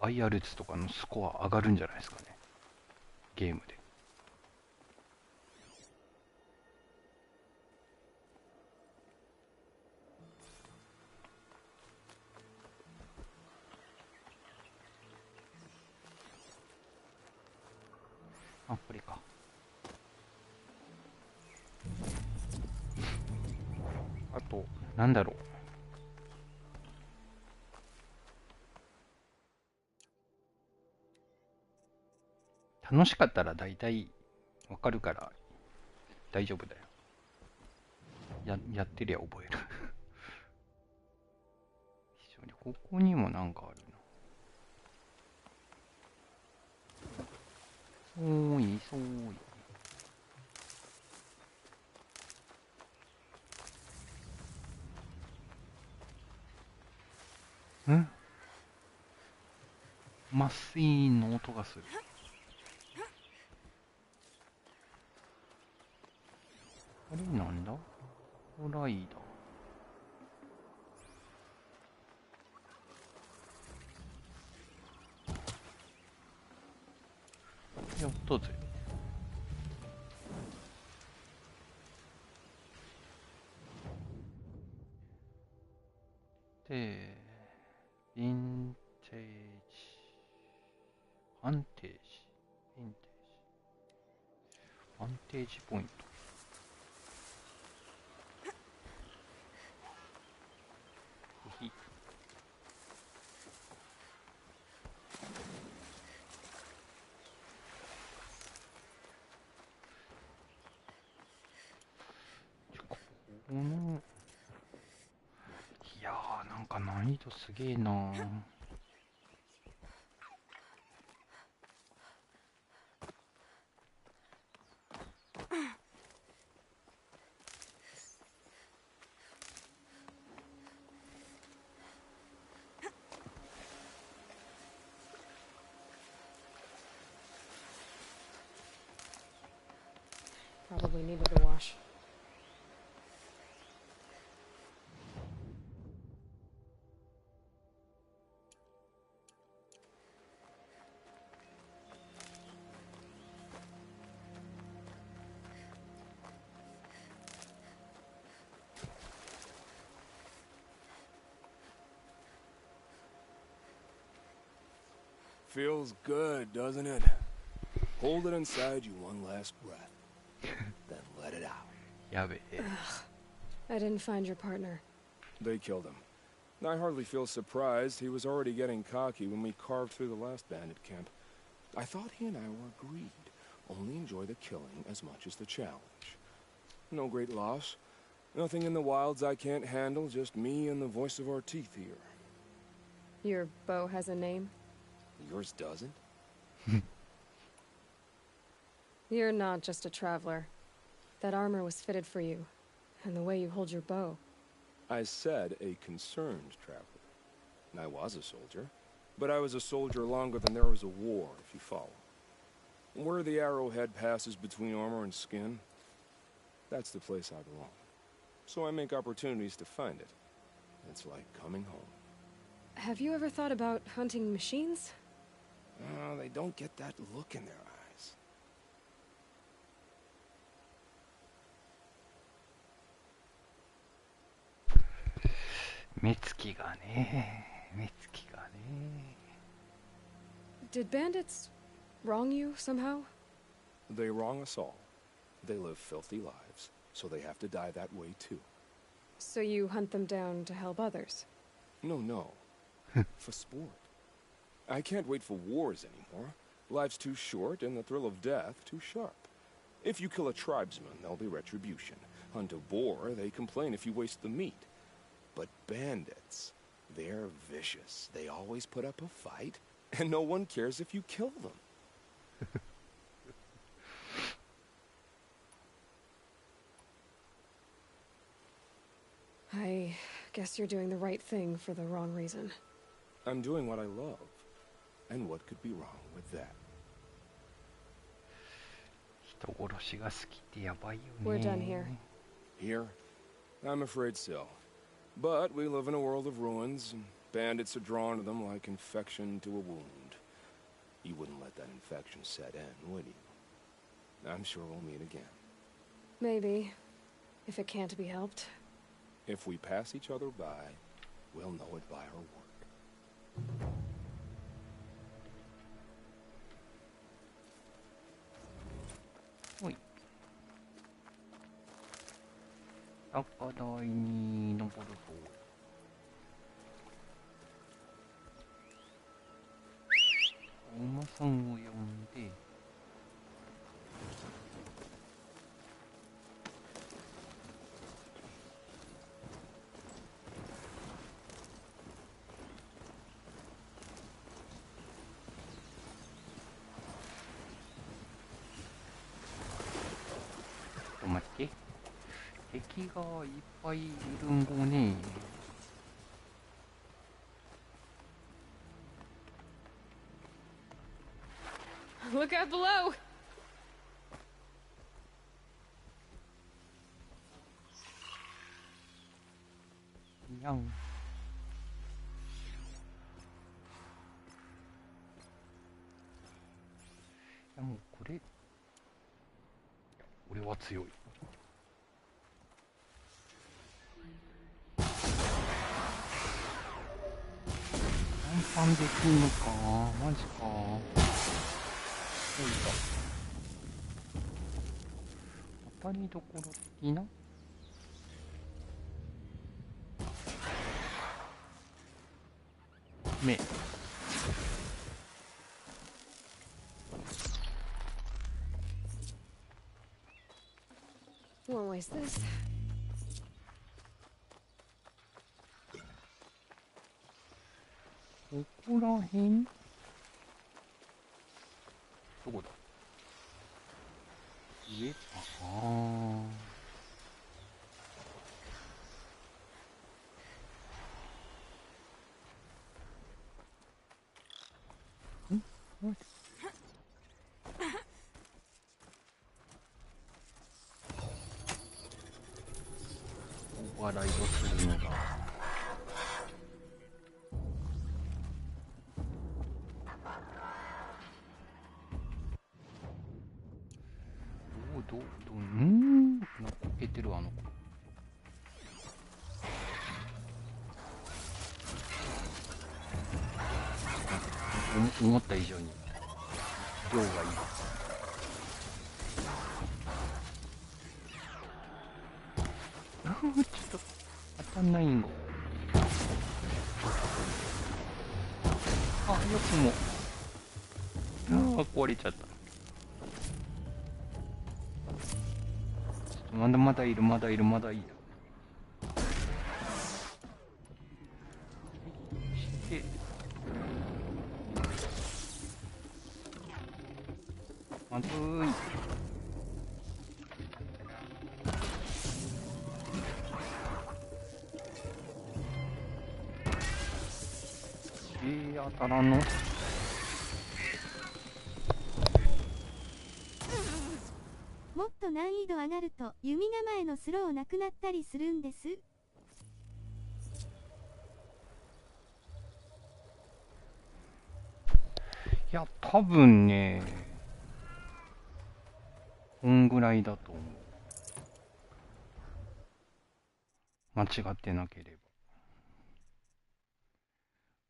IELTS とかのスコア上がるんじゃないですかね。ゲームで。あ、これか。あと、なんだろう。楽しかったら大体わかるから大丈夫だよ。やってりゃ覚える。ここにもなんかあるな。おーい、そうい。麻酔の音がする。あれなんだ？ホライダー。やったぜ。で、ヴィンテージ、アンテージ、ヴィンテージ、アンテージポイント。易度すげえな。Probably needed a wash. Feels good, doesn't it? Hold it inside you one last breath, then let it out. やべえ。 I didn't find your partner. They killed him. I hardly feel surprised. He was already getting cocky when we carved through the last bandit camp. I thought he and I were agreed. Only enjoy the killing as much as the challenge. No great loss. Nothing in the wilds I can't handle, just me and the voice of our teeth here. Your bow has a name? Yours doesn't? You're not just a traveler. That armor was fitted for you, and the way you hold your bow. I said a concerned traveler. I was a soldier, but I was a soldier longer than there was a war, if you follow. Where the arrowhead passes between armor and skin, that's the place I belong. So I make opportunities to find it. It's like coming home. Have you ever thought about hunting machines? They don't get that look in their eyes. 目つきがね。目つきがね。 Did bandits wrong you somehow? They wrong us all. They live filthy lives, so they have to die that way too. So you hunt them down to help others? No. For sport. I can't wait for wars anymore. Life's too short and the thrill of death too sharp. If you kill a tribesman, there'll be retribution. Hunt a boar, they complain if you waste the meat. But bandits, they're vicious. They always put up a fight, and no one cares if you kill them. I guess you're doing the right thing for the wrong reason. I'm doing what I love. And what could be wrong with that? 人殺しが好きってやばいよね。 We're done here. Here? I'm afraid so. But we live in a world of ruins, and bandits are drawn to them like infection to a wound. You wouldn't let that infection set in, would you? I'm sure we'll meet again. Maybe. If it can't be helped. If we pass each other by, we'll know it by our work. ほい。高台に登るぞ。お馬さんを呼んで。ちょっと待って。敵がいっぱいいるんごね。Look out below! にゃん。いやもうこれ。俺は強い。パンできんのかマジか。当たりどころ的な。目。Won't waste this. ここら辺？どこだ？上？ああ。オーバーライドするのが。なんかこけてるあの子。思った以上に量がいい。ちょっと当たんないんご。あ、よくも。壊れちゃった。まだいる。してまずい。当たらんの？もっと難易度上がると弓構えのスローなくなったりするんです。いや、多分ね、こんぐらいだと思う。間違ってなければ。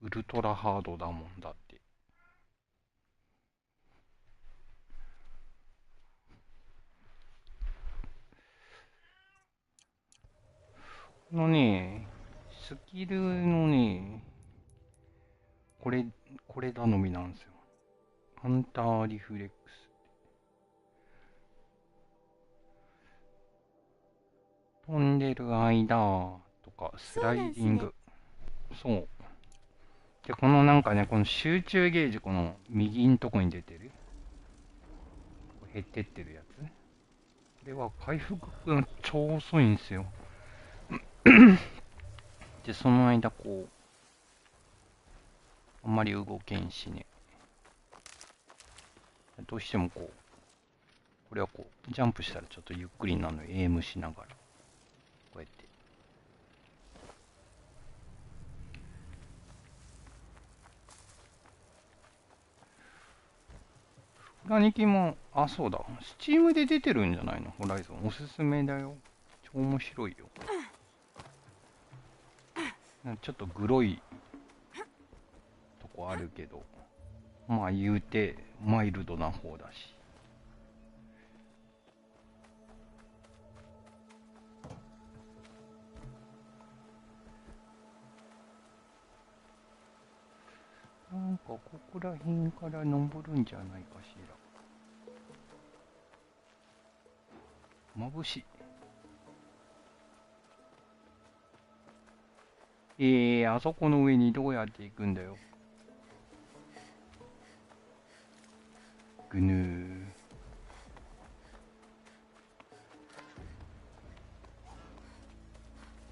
ウルトラハードだもんだって。このね、スキルのね、これ頼みなんですよ。ハンターリフレックス。飛んでる間とか、スライディング。そう。で、このなんかね、この集中ゲージ、この右んとこに出てる。減ってってるやつ。これは回復が超遅いんですよ。で、その間こう、あんまり動けんしね。どうしてもこう、これはこう、ジャンプしたらちょっとゆっくりなので、エイムしながら、こうやって。兄貴も、あ、そうだ。スチームで出てるんじゃないの？ホライゾン。おすすめだよ。超面白いよ。ちょっとグロいとこあるけど、まあ言うて、マイルドな方だし。なんかここら辺から登るんじゃないかしら。眩しい。あそこの上にどうやって行くんだよ。ぐぬー。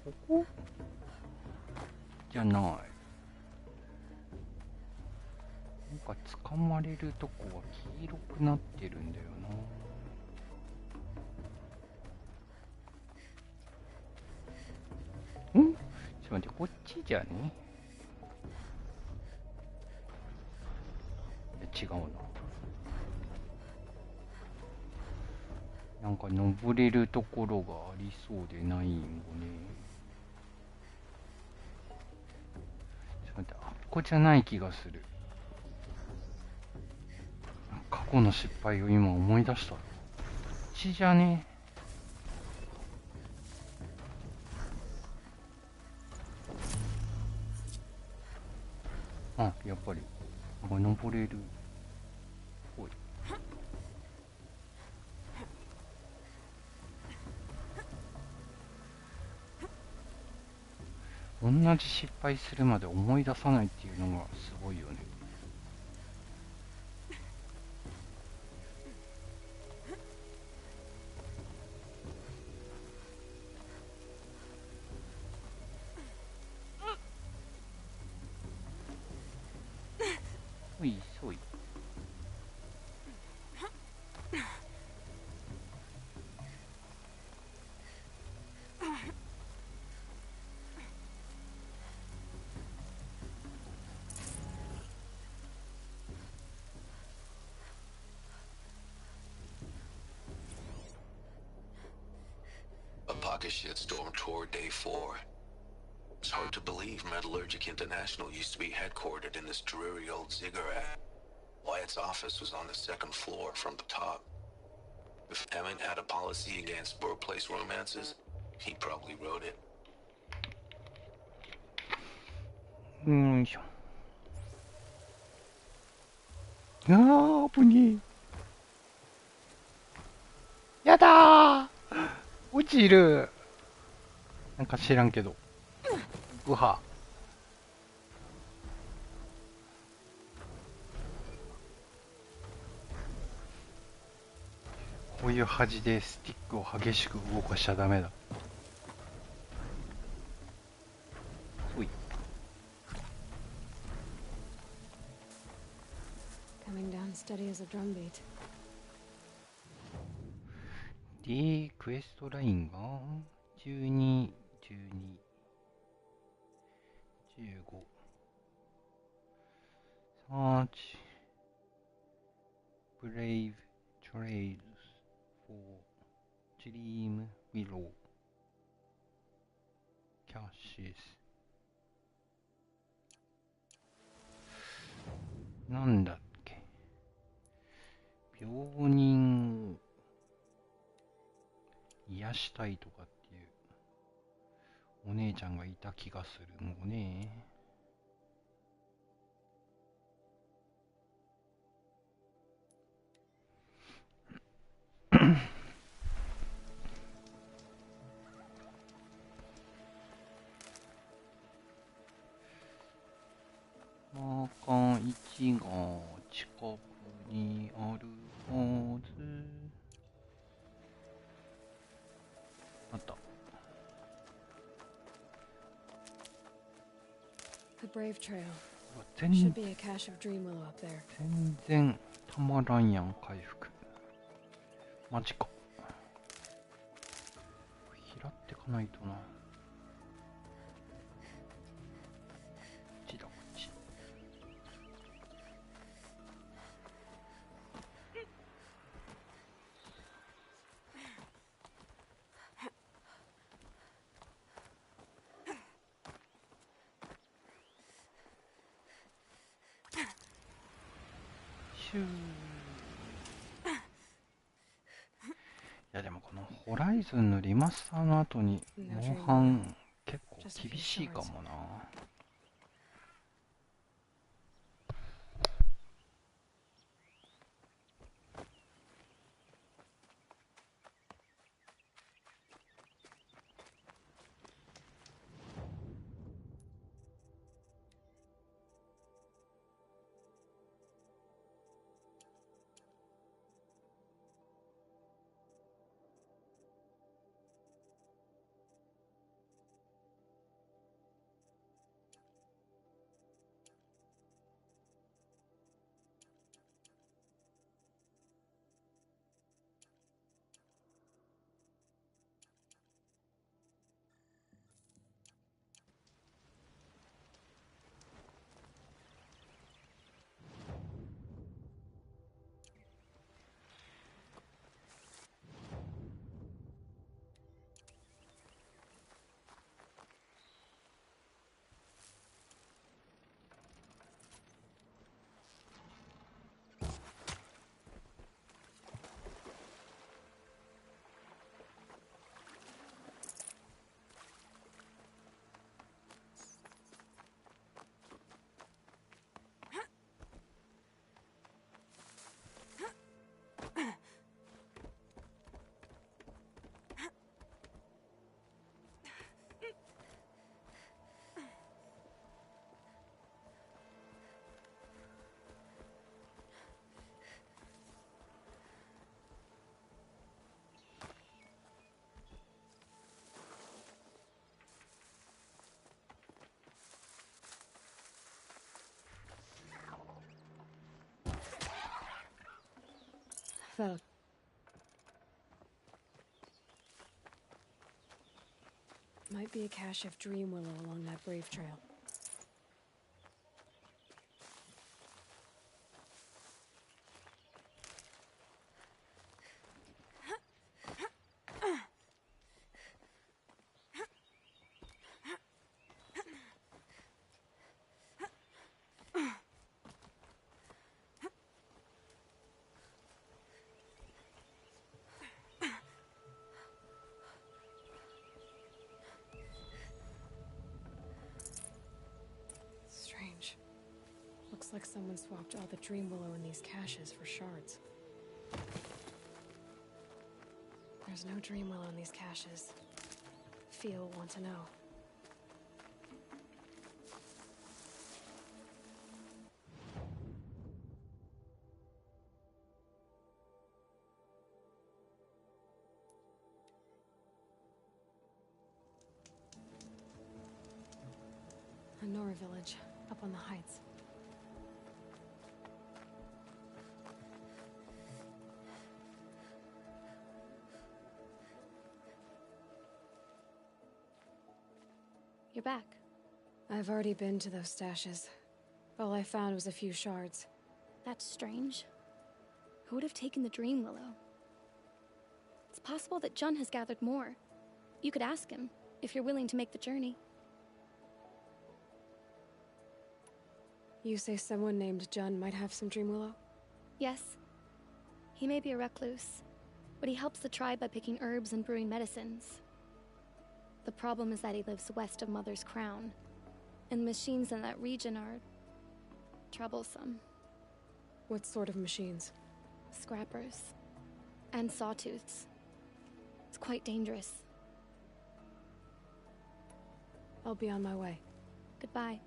ここじゃない。なんか掴まれるとこは黄色くなってるんだよな。ちょっと待って、こっちじゃね？違うな。なんか登れるところがありそうでないんごね。ちょっと待って、あっこじゃない気がする。過去の失敗を今思い出した。こっちじゃね？あ、やっぱり登れる。ほい。同じ失敗するまで思い出さないっていうのがすごいよね。そいそい。A pocket shitstorm tour day 4. It's hard to believe Metallurgic International used to be headquartered in this dreary old ziggurat. Wyatt's office was on the second floor from the top. If Emmett had a policy against workplace romances, he probably wrote it. よいしょ。危ねえ。やだー、落ちる。なんか知らんけど。うは。こういう端でスティックを激しく動かしちゃダメだ。ほい。Coming down steady as a drum beat. で、クエストラインが12、12、15、Search Brave Trails for Dream Willow Caches。 なんだっけ、病人を癒したいとかっていうお姉ちゃんがいた気がするのね。マーカー1が近くにあるはず。あった。The Brave Trail. 全 Should be a cache of Dream Willow up there. 然たまらんやん、回復。マジか。拾ってかないとな。こっちだ、こっち。シュー。いやでもこのホライズンのリマスターの後にモンハン結構厳しいかもな。Fell. Might be a cache of dream willow along that brave trail. Looks like someone swapped all the dream willow in these caches for shards. There's no dream willow in these caches. Feel want to know. A Nora village, up on the heights. You're back. I've already been to those stashes. All I found was a few shards. That's strange. Who would have taken the dream willow? It's possible that Jun has gathered more. You could ask him, if you're willing to make the journey. You say someone named Jun might have some dream willow? Yes. He may be a recluse, but he helps the tribe by picking herbs and brewing medicines. The problem is that he lives west of Mother's Crown, and the machines in that region are troublesome. What sort of machines? Scrappers. And sawtooths. It's quite dangerous. I'll be on my way. Goodbye.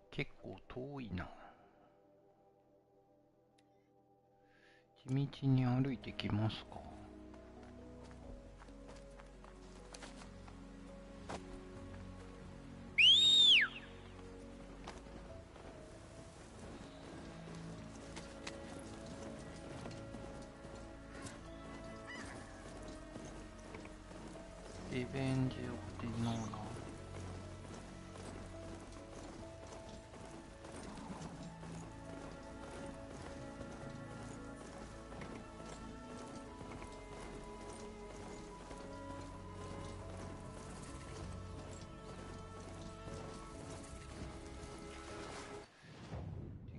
結構遠いな。地道に歩いてきますか。リベンジオプティノーラ。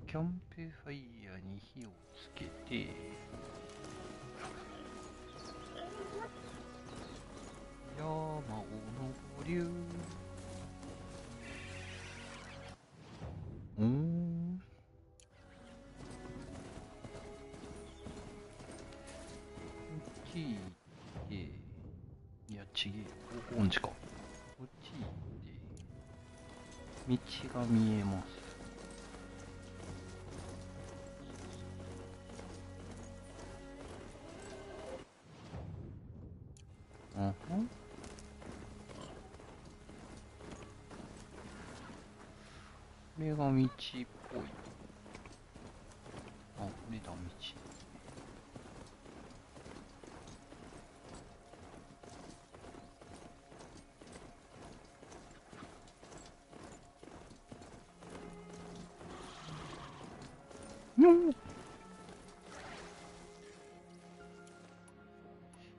キャンプファイヤーに火をつけて、山を登りゅう。ちいて、いやちげえ、方向音痴か。こっち行って、道が見えます。これが道っぽい。あ、これだ、道。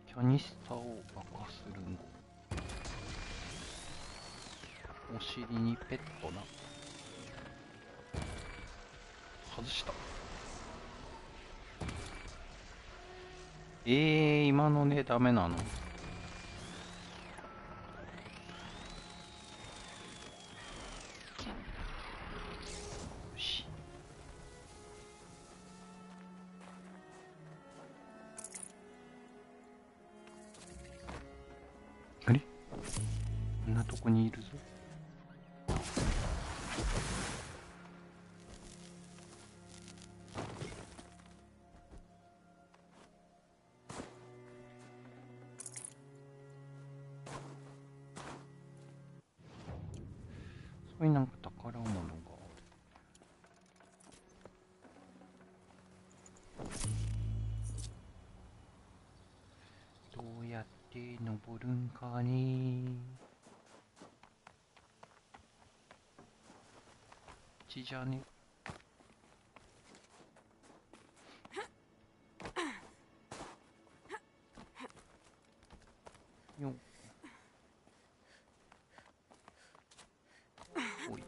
キャニスターを爆破するの。お尻にペットな。外した。今のね、ダメなの。よし。あれ？こんなとこにいるぞ。これなんか宝物がある。どうやって登るんかね。ちじゃね。よっ。おい。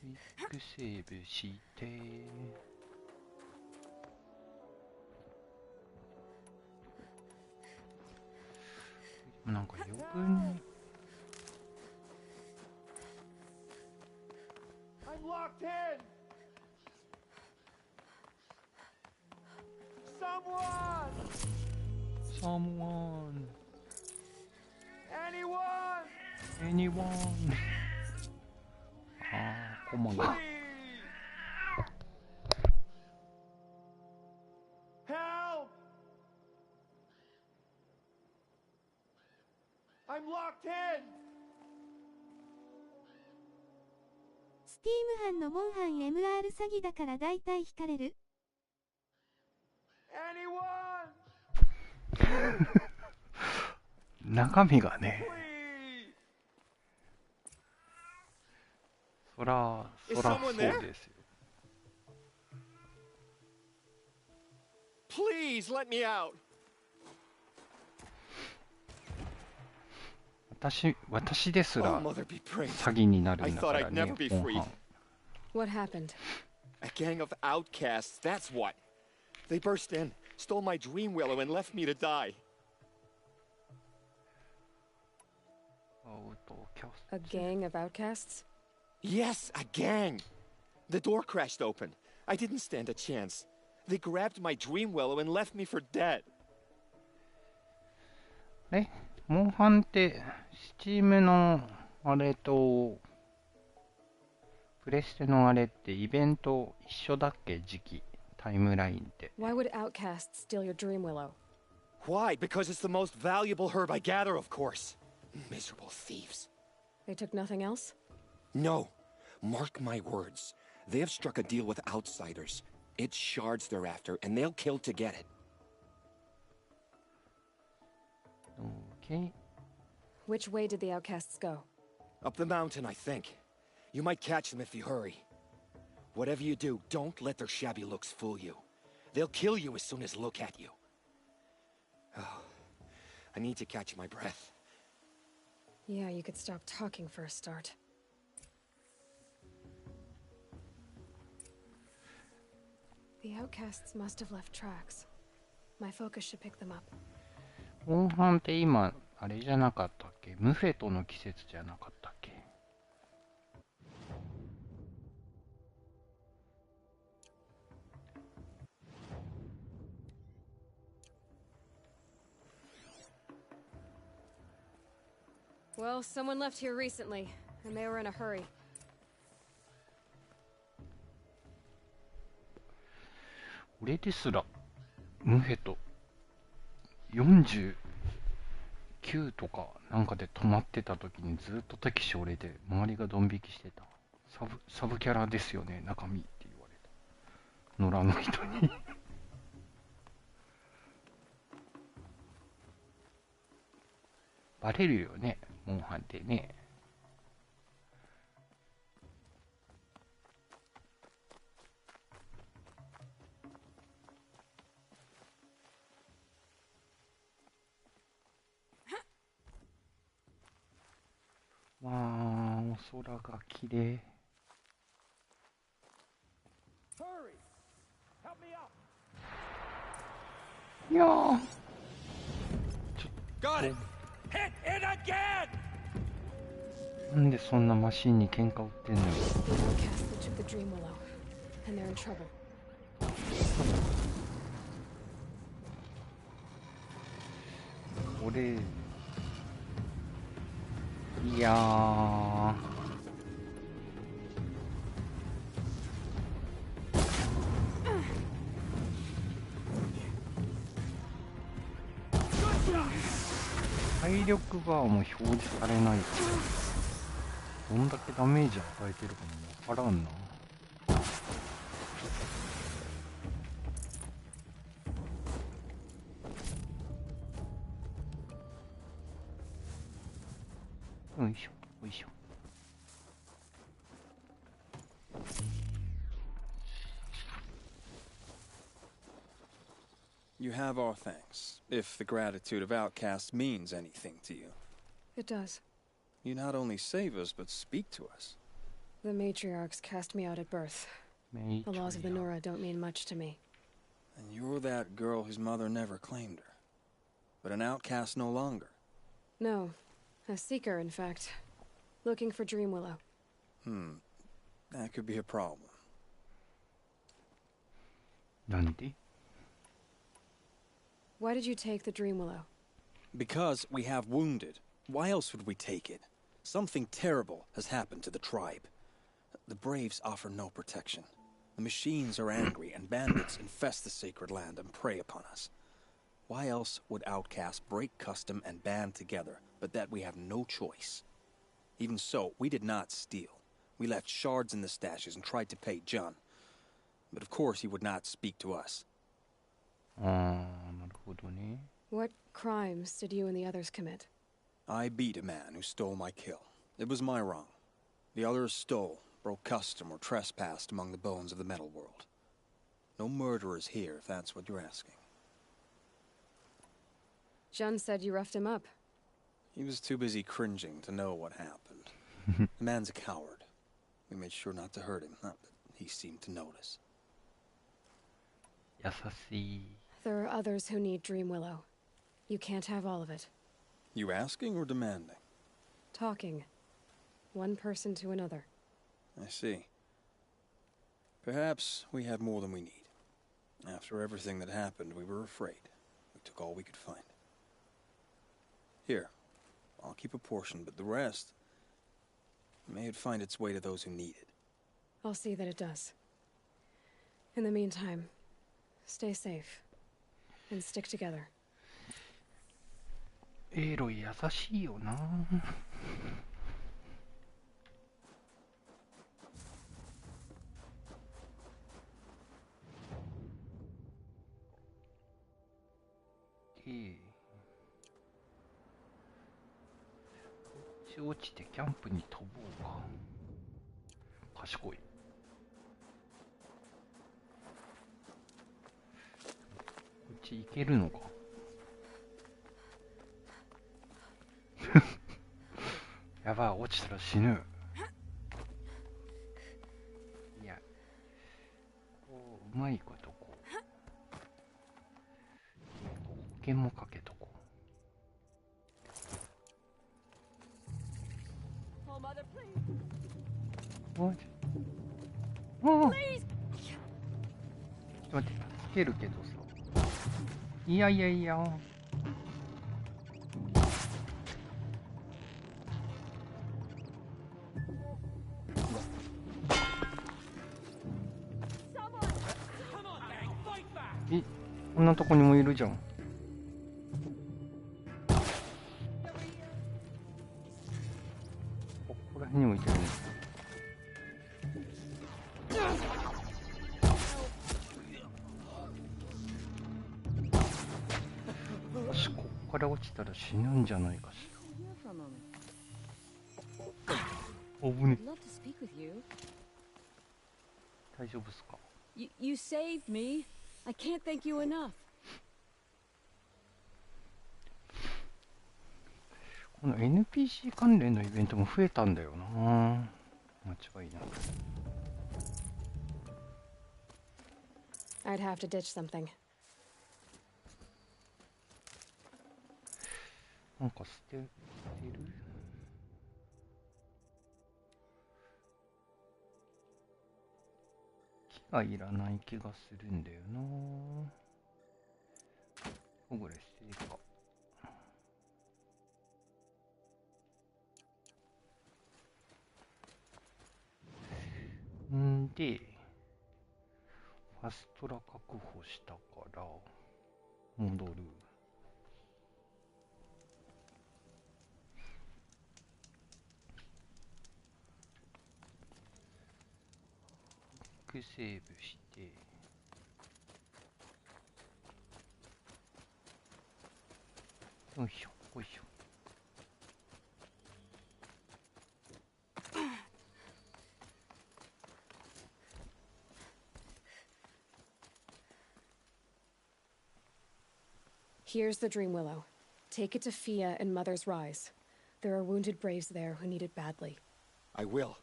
クイックセーブして。なんか余分に。I'm locked in! Someone! Someone! Anyone! Anyone! ああ、コマが。Help! I'm locked in! スティーム班のモンハン MR 詐欺だから大体引かれる。中身がね。そらそうですよ。Please let me out. 私ですら詐欺になるんだからね。What happened? A gang of outcasts, that's what. They burst in, stole my dream willow and left me to die. A gang of outcasts? Yes, a gang. The door crashed open. I didn't stand a chance. They grabbed my dream willow and left me for dead. モンハンってスチームのあれとプレステのあれってイベント一緒だっけ？時期タイムラインって。Why would outcasts steal your dream willow? Why? Because it's the most valuable herb I gather, of course. Miserable thieves. They took nothing else? No. Mark my words. They have struck a deal with outsiders. It's shards they're after, and they'll kill to get it. Okay. Which way did the outcasts go? Up the mountain, I think. You might catch them if you hurry. Whatever you do, don't let their shabby looks fool you. They'll kill you as soon as look at you. Oh, I need to catch my breath. Yeah, you could stop talking for a start. The outcasts must have left tracks. My focus should pick them up. モンハンって今あれじゃなかったっけ？ムフェトの季節じゃなかったっけ？Well, someone left here recently, and they were in a hurry. 俺ですらムフェト49とかなんかで止まってた時にずっと敵将俺で周りがドン引きしてた。サブキャラですよね中身って言われた。野良の人にバレるよねモンハンってね。わあ、お空が綺麗。いやー。なんでそんなマシンに喧嘩売ってんのよ。俺いやー体力バーも表示されないから、どんだけダメージ与えてるかもわからんな。よいしょ、よいしょ。You have our thanks, if the gratitude of outcasts means anything to you. It does. You not only save us, but speak to us. The matriarchs cast me out at birth. The laws of the Nora don't mean much to me. And you're that girl whose mother never claimed her. But an outcast no longer. No. A seeker, in fact. Looking for Dreamwillow. That could be a problem. なんで? Why did you take the Dreamwillow? Because we have wounded. Why else would we take it? Something terrible has happened to the tribe. The Braves offer no protection. The machines are angry, and bandits infest the sacred land and prey upon us. Why else would outcasts break custom and band together, but that we have no choice? Even so, we did not steal. We left shards in the stashes and tried to pay John. But of course he would not speak to us. なるほどね。What crimes did you and the others commit? I beat a man who stole my kill. It was my wrong. The others stole, broke custom, or trespassed among the bones of the metal world. No murderers here, if that's what you're asking. Jun said you roughed him up. He was too busy cringing to know what happened. The man's a coward. We made sure not to hurt him, not that he seemed to notice. 優しい。 There are others who need Dreamwillow. You can't have all of it. You asking or demanding? Talking. One person to another. I see. Perhaps we have more than we need. After everything that happened, we were afraid. We took all we could find. Here, I'll keep a portion, but the rest may it find its way to those who need it. I'll see that it does. In the meantime, stay safe. And stick together. エロイ優しいよな。落ちてキャンプに飛ぼうか。賢い。こっち行けるのか。やばい、落ちたら死ぬ。いや、こう、うまいことこう。保険もかけとこう。おい。おお。ちょっと待って、つけるけどさ。いやいやいや。こんなとこにもいるじゃん。ここら辺にもいてるね。もしここから落ちたら死ぬんじゃないかしら。おぶね。大丈夫っすか？ You saved me. I can't thank you enough. この NPC 関連のイベントも増えたんだよな。間違いなく。I'd have to ditch something. なんか捨てる？木がいらない気がするんだよな。これ捨てるか。んで、ファストラ確保したから戻る。クセーブして、よいしょよいしょ。Here's the Dream Willow. Take it to Fia and Mother's Rise. There are wounded braves there who need it badly. I will.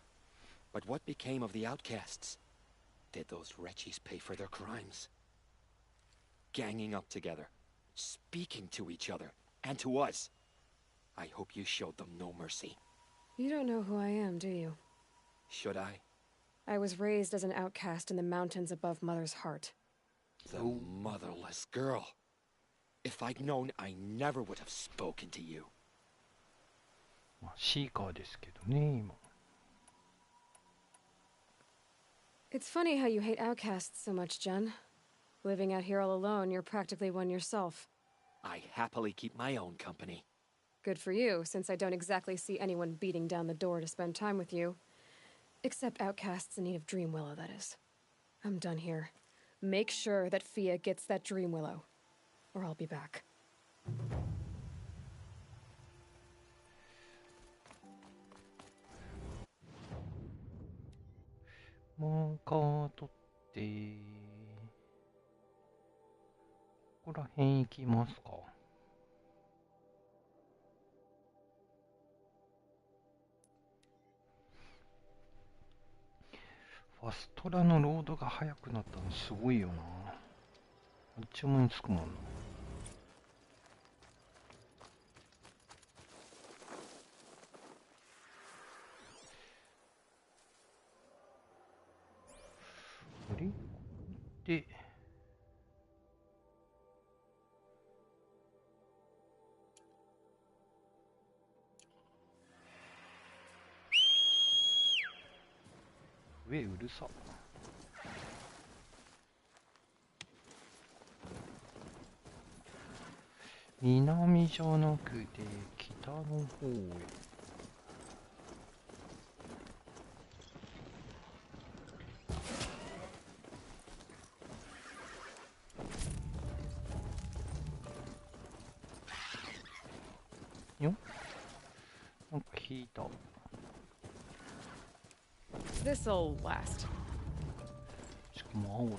But what became of the outcasts? Did those wretches pay for their crimes? Ganging up together, speaking to each other, and to us. I hope you showed them no mercy. You don't know who I am, do you? Should I? I was raised as an outcast in the mountains above Mother's heart. The motherless girl. If I'd known, I never would have spoken to you. まあシーカーですけどね、今。It's funny how you hate outcasts so much, Jen. Living out here all alone, you're practically one yourself. I happily keep my own company. Good for you, since I don't exactly see anyone beating down the door to spend time with you. Except outcasts in need of Dream Willow, that is. I'm done here. Make sure that Fia gets that Dream Willow, or I'll be back. マーカー取って、ここら辺行きますか。ファストラのロードが速くなったのすごいよな。あっちもにつくもんな。あれで、上うるさ。南じゃなくて北の方へ。よっ、なんか引いた。This'll last. しかも青だ。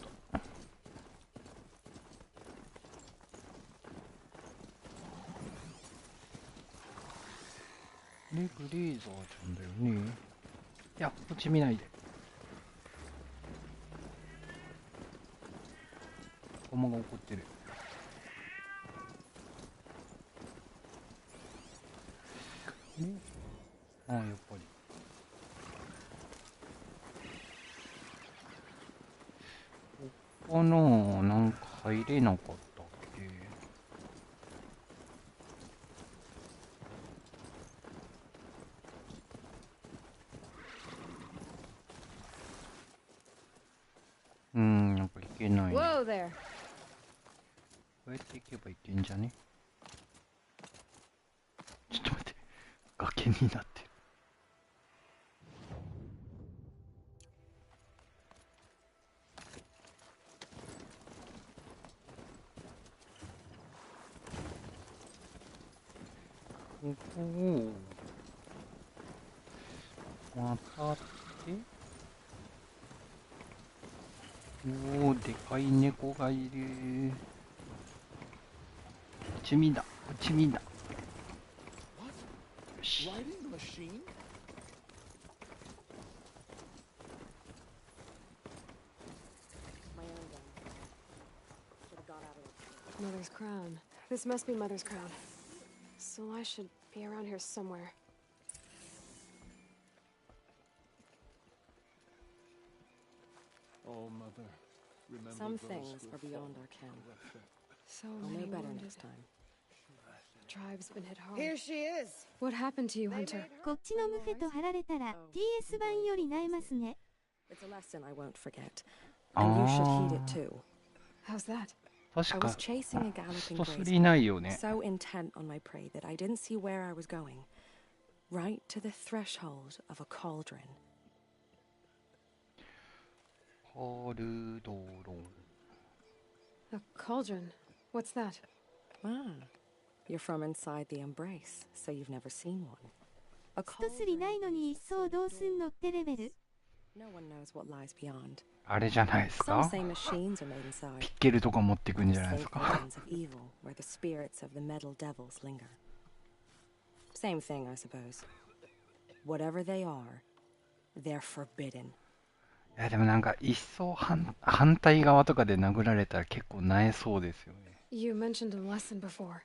グレーザーちゃんだよね。いや、こっち見ないで。ゴマが怒ってる。ああ、やっぱり。ここのなんか入れなかったっけ。やっぱいけない。こ Whoa there. うやっていけばいけんじゃね。ちょっと待って、崖になってる。ここを渡って、おお、でかい猫がいる。こっち見んだ、こっち見んだ。よし。Mother's crown. This must be Mother's crown. So I should be around here somewhere. Oh, Mother, remember Some those things who are have beyond fallen our ken. So I'll many know better wounded. next time. The tribe's been hit hard. Here she is. What happened to you, Hunter? こっちのムフェと貼られたら TS 版より萎えますね。 It's a lesson I won't forget. And you should heed it too. How's that? I 確か was chasing a ス galloping トス grazer, リないよね。 so intent on my prey that I didn't see where I was going. Right to the threshold of a cauldron. コルドロン。 A cauldron. What's that? Ah, you're from inside the embrace, so you've never seen one. A 一すりないのに一層どうすんのってレベル。 No one knows what lies beyond. あれじゃないです Some か？ say machines are made inside. ピッケルとか持ってくんじゃないです Think か？ weapons of evil, where the spirits of the metal devils linger. Same thing, I suppose. Whatever they are, they're forbidden. いやでもなんか一層反対側とかで殴られたら結構萎えそうですよね。 You mentioned a lesson before.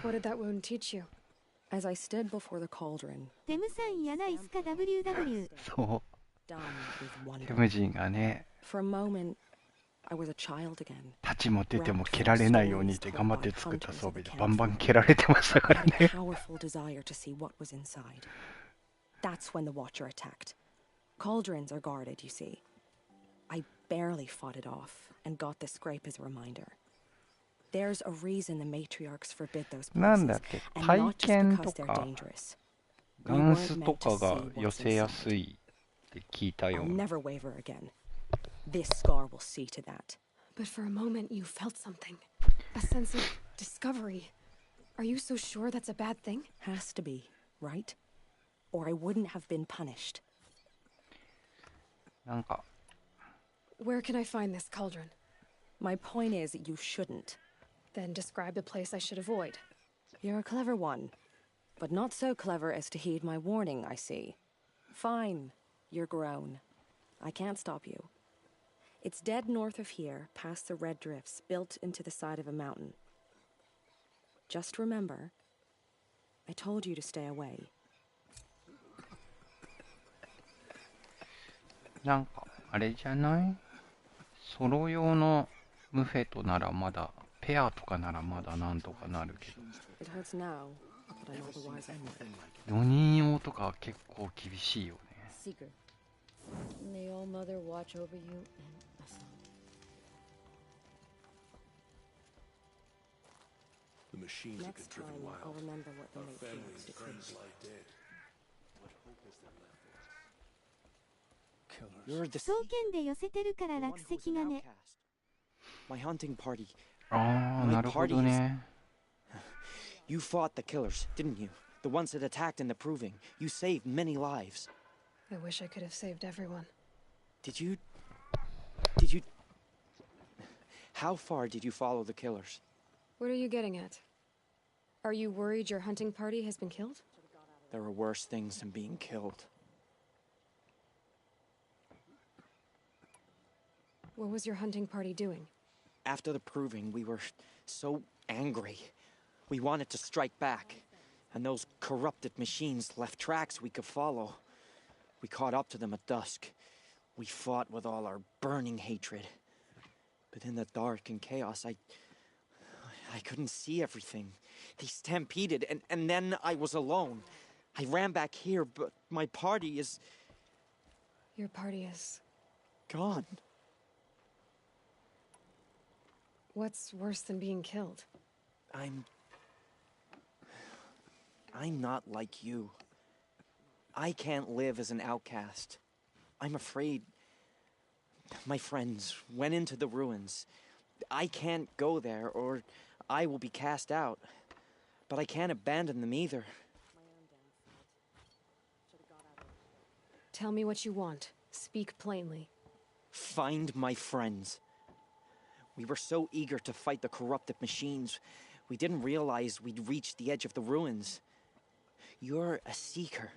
What did that wound teach you? As I stood before the cauldron, テムさんやないすか WW。 そ dumb with う。テ wonder. ムジンがね、 For a moment, I was a child again. 太刀も出ても蹴られないようにって頑張って作った装備でバンバン蹴られてましたからね。 A powerful desire to see what was inside. That's when the Watcher attacked. Cauldrons are guarded, you see. I barely fought it off and got the scrape as a reminder. There's a reason the matriarchs forbid those なんだ places, っけ、 and 体 not just 験 because と they're か dangerous. ガンスとかが寄せやすいって聞いたよ I'll うな。 never waver again. This scar will see to that. But for a moment you felt something. A sense of discovery. Are you so sure that's a bad thing? Has to be, right? Or I wouldn't have been punished. なんか Where can I find this cauldron? My point is, you shouldn't. Then describe the place I should avoid. You're a clever one, but not so clever as to heed my warning, I see. Fine, you're grown. I can't stop you. It's dead north of here, past the red drifts built into the side of a mountain. Just remember, I told you to stay away. なんかあれじゃない？ソロ用のムフェトならまだ、ペアとかならまだなんとかなるけど、 It hurts now, but I'm otherwise ended. 4人用とかは結構厳しいよね。 Seeker. May All Mother watch over you and us all. The machines that Next get driven time, wild. I'll remember what the Our matriarchs families and friends decreed. lie dead. What hope is there left for us? Killers. You're the 刀剣で寄せてるから落石がね。 My hunting party. ああ、なるほどね。 You fought the killers, didn't you? The ones that attacked in the proving. You saved many lives. I wish I could have saved everyone. Did you... How far did you follow the killers? What are you getting at? Are you worried your hunting party has been killed? There are worse things than being killed. What was your hunting party doing? After the proving, we were so angry. We wanted to strike back. And those corrupted machines left tracks we could follow. We caught up to them at dusk. We fought with all our burning hatred. But in the dark and chaos, I couldn't see everything. They stampeded, and then I was alone. I ran back here, but my party is... Your party is... gone. What's worse than being killed? I'm not like you. I can't live as an outcast. I'm afraid my friends went into the ruins. I can't go there, or I will be cast out. But I can't abandon them either. Tell me what you want. Speak plainly. Find my friends. We were so eager to fight the corrupted machines, we didn't realize we'd reached the edge of the ruins. You're a seeker.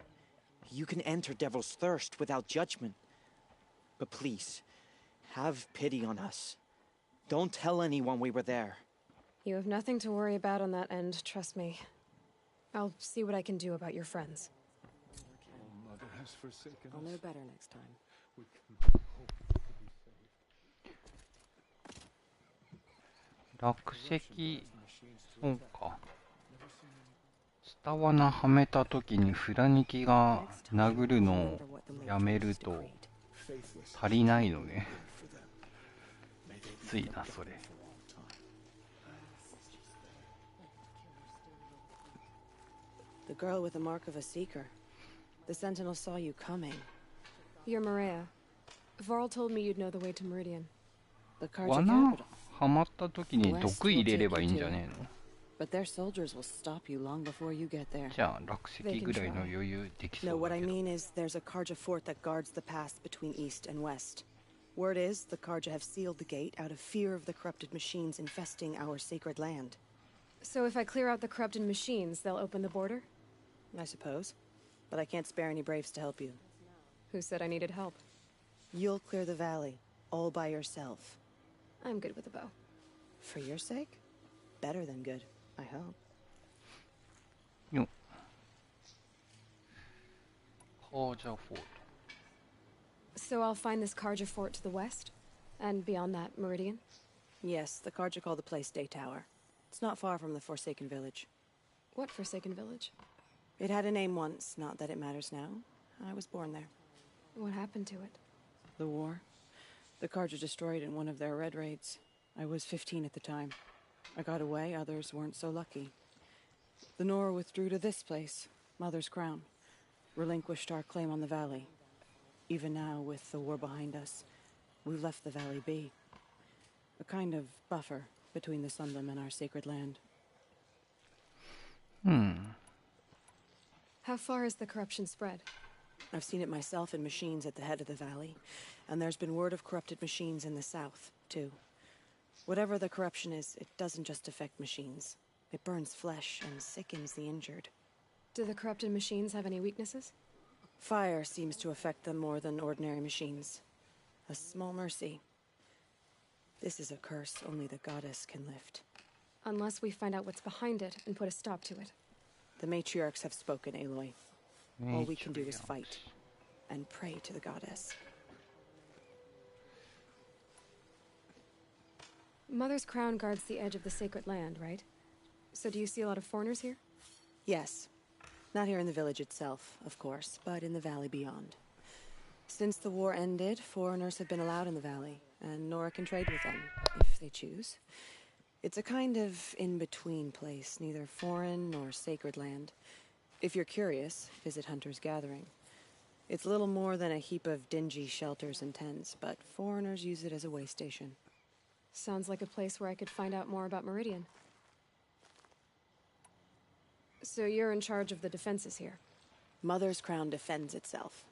You can enter Devil's Thirst without judgment. But please, have pity on us. Don't tell anyone we were there. You have nothing to worry about on that end, trust me. I'll see what I can do about your friends. Mother has forsaken I'll know us. better next time. We can hope to be saved. 落石、そうか。スタワナはめたときにフラニキが殴るのをやめると足りないのね。きついな、それ。The girl with the mark of a seeker. The sentinel saw you coming. You're Maria. Varl told me you'd know the way to Meridian. The Karja 罠 capital. はまった時に West 毒 will 入れれ take ばいい you んじゃ to, ねえの but their soldiers will stop you long before you get there. じゃあ落石ぐらいの余裕できそ No, う what だ I けど mean is there's a Karja fort that guards the pass between east and west. Word is the Karja have sealed the gate out of fear of the corrupted machines infesting our sacred land. So if I clear out the corrupted machines, they'll open the border? I suppose. But I can't spare any braves to help you. Who said I needed help? You'll clear the valley, all by yourself. I'm good with a bow. For your sake? Better than good, I hope. よっカージャフォート So I'll find this Karja fort to the west? And beyond that, Meridian? Yes, the Karja call the place Day Tower. It's not far from the Forsaken Village. What Forsaken Village? It had a name once, not that it matters now. I was born there. What happened to it? The war. The Karja destroyed in one of their red raids. I was 15 at the time. I got away, others weren't so lucky. The Nora withdrew to this place, Mother's Crown. Relinquished our claim on the valley. Even now, with the war behind us, we've left the valley be. A kind of buffer between the Sunlim and our sacred land. How far has the corruption spread? I've seen it myself in machines at the head of the valley, and there's been word of corrupted machines in the south, too. Whatever the corruption is, it doesn't just affect machines. It burns flesh and sickens the injured. Do the corrupted machines have any weaknesses? Fire seems to affect them more than ordinary machines. A small mercy. This is a curse only the goddess can lift. Unless we find out what's behind it and put a stop to it. The matriarchs have spoken, Aloy. All we can do is fight and pray to the goddess. Mother's Crown guards the edge of the sacred land, right? So do you see a lot of foreigners here? Yes. Not here in the village itself, of course, but in the valley beyond. Since the war ended, foreigners have been allowed in the valley, and Nora can trade with them, if they choose. It's a kind of in-between place, neither foreign nor sacred land. If you're curious, visit Hunter's Gathering. It's little more than a heap of dingy shelters and tents, but foreigners use it as a way station. Sounds like a place where I could find out more about Meridian. So you're in charge of the defenses here? Mother's Crown defends itself.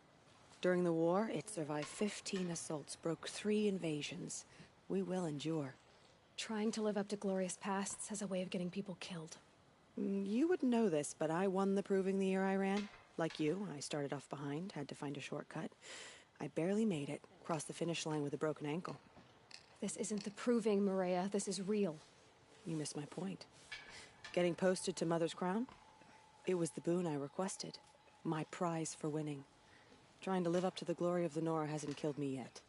During the war, it survived 15 assaults, broke 3 invasions. We will endure. Trying to live up to glorious pasts has a way of getting people killed. You wouldn't know this, but I won the proving the year I ran. Like you, I started off behind, had to find a shortcut. I barely made it, crossed the finish line with a broken ankle. This isn't the proving, Maria. This is real. You missed my point. Getting posted to Mother's Crown? It was the boon I requested. My prize for winning. Trying to live up to the glory of the Nora hasn't killed me yet.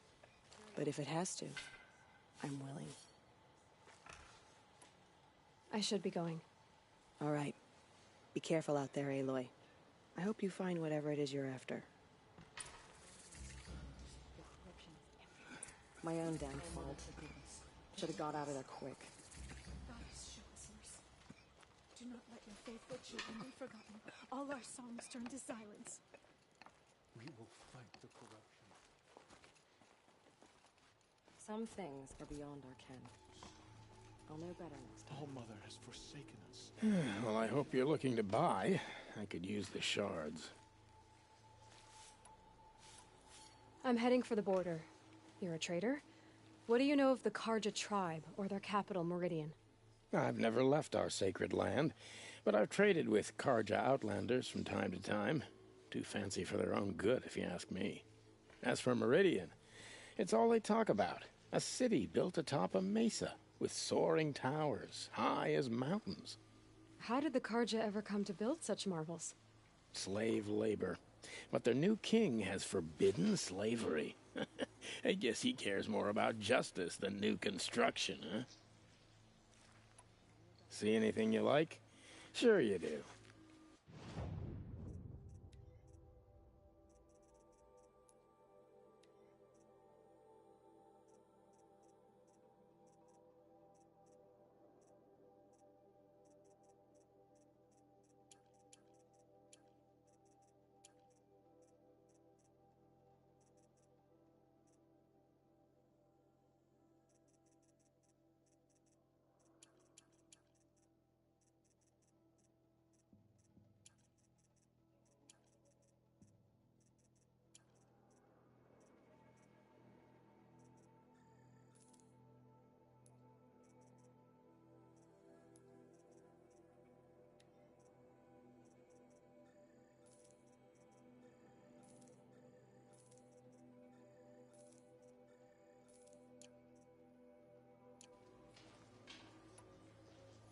But if it has to, I'm willing. I should be going. All right. Be careful out there, Aloy. I hope you find whatever it is you're after. My own damn fault. Should have got out of there quick. Do not let your faithful children be forgotten. All our songs turn to silence. We will fight the corruption. Some things are beyond our ken. I'll know better next time. All Mother has forsaken us. Well, I hope you're looking to buy. I could use the shards. I'm heading for the border. You're a trader? What do you know of the Karja tribe, or their capital, Meridian? I've never left our sacred land, but I've traded with Karja outlanders from time to time. Too fancy for their own good, if you ask me. As for Meridian, it's all they talk about. A city built atop a mesa, with soaring towers, high as mountains. How did the Karja ever come to build such marvels? Slave labor. But their new king has forbidden slavery. I guess he cares more about justice than new construction, huh? See anything you like? Sure you do.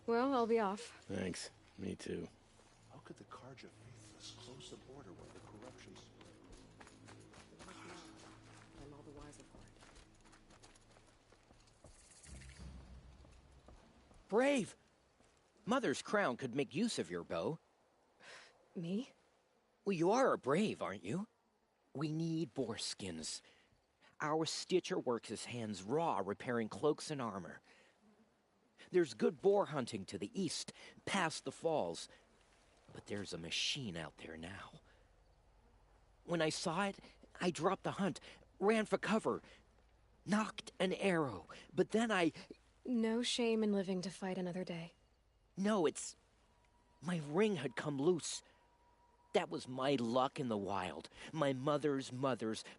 Well, I'll be off. Thanks. Me too. How could the Karja faithless close the border when the corruption spread? I'm all the wiser for it. Brave! Mother's crown could make use of your bow. Me? Well, you are a brave, aren't you? We need boar skins. Our stitcher works his hands raw repairing cloaks and armor. There's good boar hunting to the east, past the falls. But there's a machine out there now. When I saw it, I dropped the hunt, ran for cover, knocked an arrow, but then I... No shame in living to fight another day. No, it's... My ring had come loose. That was my luck in the wild. My mother's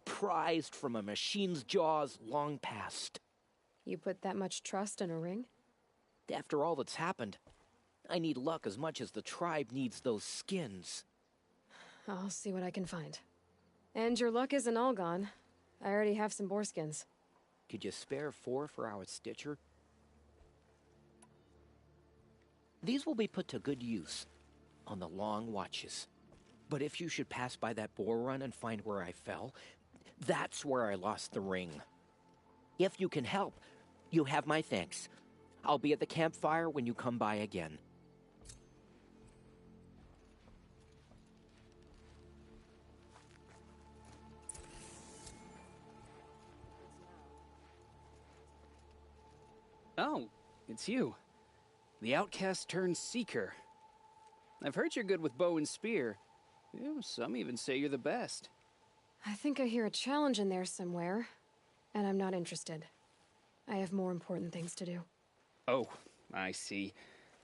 prized from a machine's jaws long past. You put that much trust in a ring? After all that's happened, I need luck as much as the tribe needs those skins. I'll see what I can find. And your luck isn't all gone. I already have some boar skins. Could you spare 4 for our stitcher? These will be put to good use on the long watches. But if you should pass by that boar run and find where I fell, that's where I lost the ring. If you can help, you have my thanks. I'll be at the campfire when you come by again. Oh, it's you. The outcast turned seeker. I've heard you're good with bow and spear. Some even say you're the best. I think I hear a challenge in there somewhere, and I'm not interested. I have more important things to do. Oh, I see.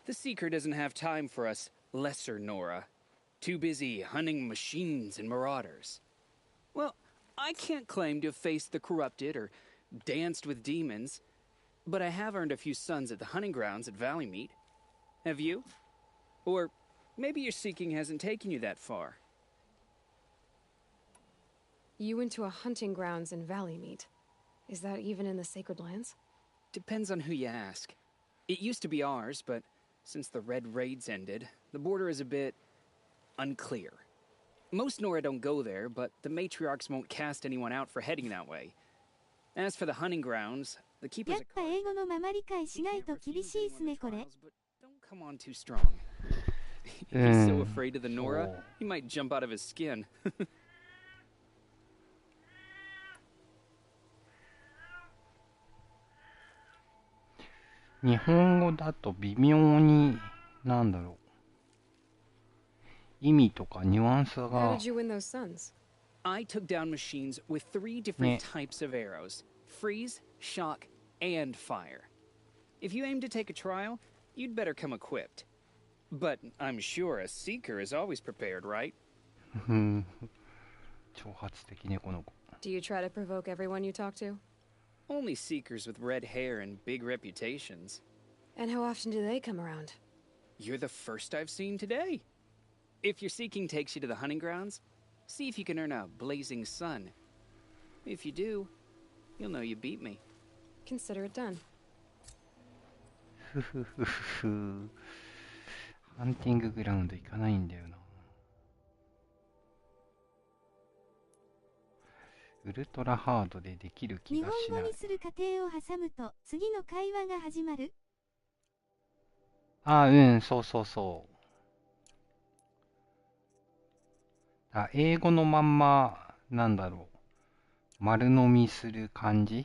The Seeker doesn't have time for us lesser Nora. Too busy hunting machines and marauders. Well, I can't claim to have faced the corrupted or danced with demons, but I have earned a few sons at the hunting grounds at Valleymeet. Have you? Or maybe your seeking hasn't taken you that far. You went to a hunting grounds in Valleymeet. Is that even in the Sacred Lands? Depends on who you ask. It used to be ours, but since the Red Raids ended, the border is a bit unclear. Most Nora don't go there, but the matriarchs won't cast anyone out for heading that way. As for the hunting grounds, the keepers やっぱ英語のまま理解しないと厳しいっすねこれ。 don't come on too strong. If he's so afraid of the Nora, he might jump out of his skin. 日本語だと微妙に、なんだろう。意味とかニュアンス How が did you win those sons? I took down machines with 3 different types of arrows. Freeze, shock, and fire. If you aim to take a trial, you'd better come equipped. But I'm sure a seeker is always prepared, right? 挑発的ねこの子。 Do you try to provoke everyone you talk to? Only seekers with red hair and big reputations. And how often do they come around? You're the first I've seen today. If your seeking takes you to the hunting grounds, see if you can earn a blazing sun. If you do, you'll know you beat me. Consider it done. ふふふふ。ハンティンググラウンド行かないんだよな。ウルトラハードでできる気日がしない。本語にする過程を挟むと次の会話が始まる。あ、うん、そうそうそう。英語のまんま、なんだろう。丸飲みする感じ。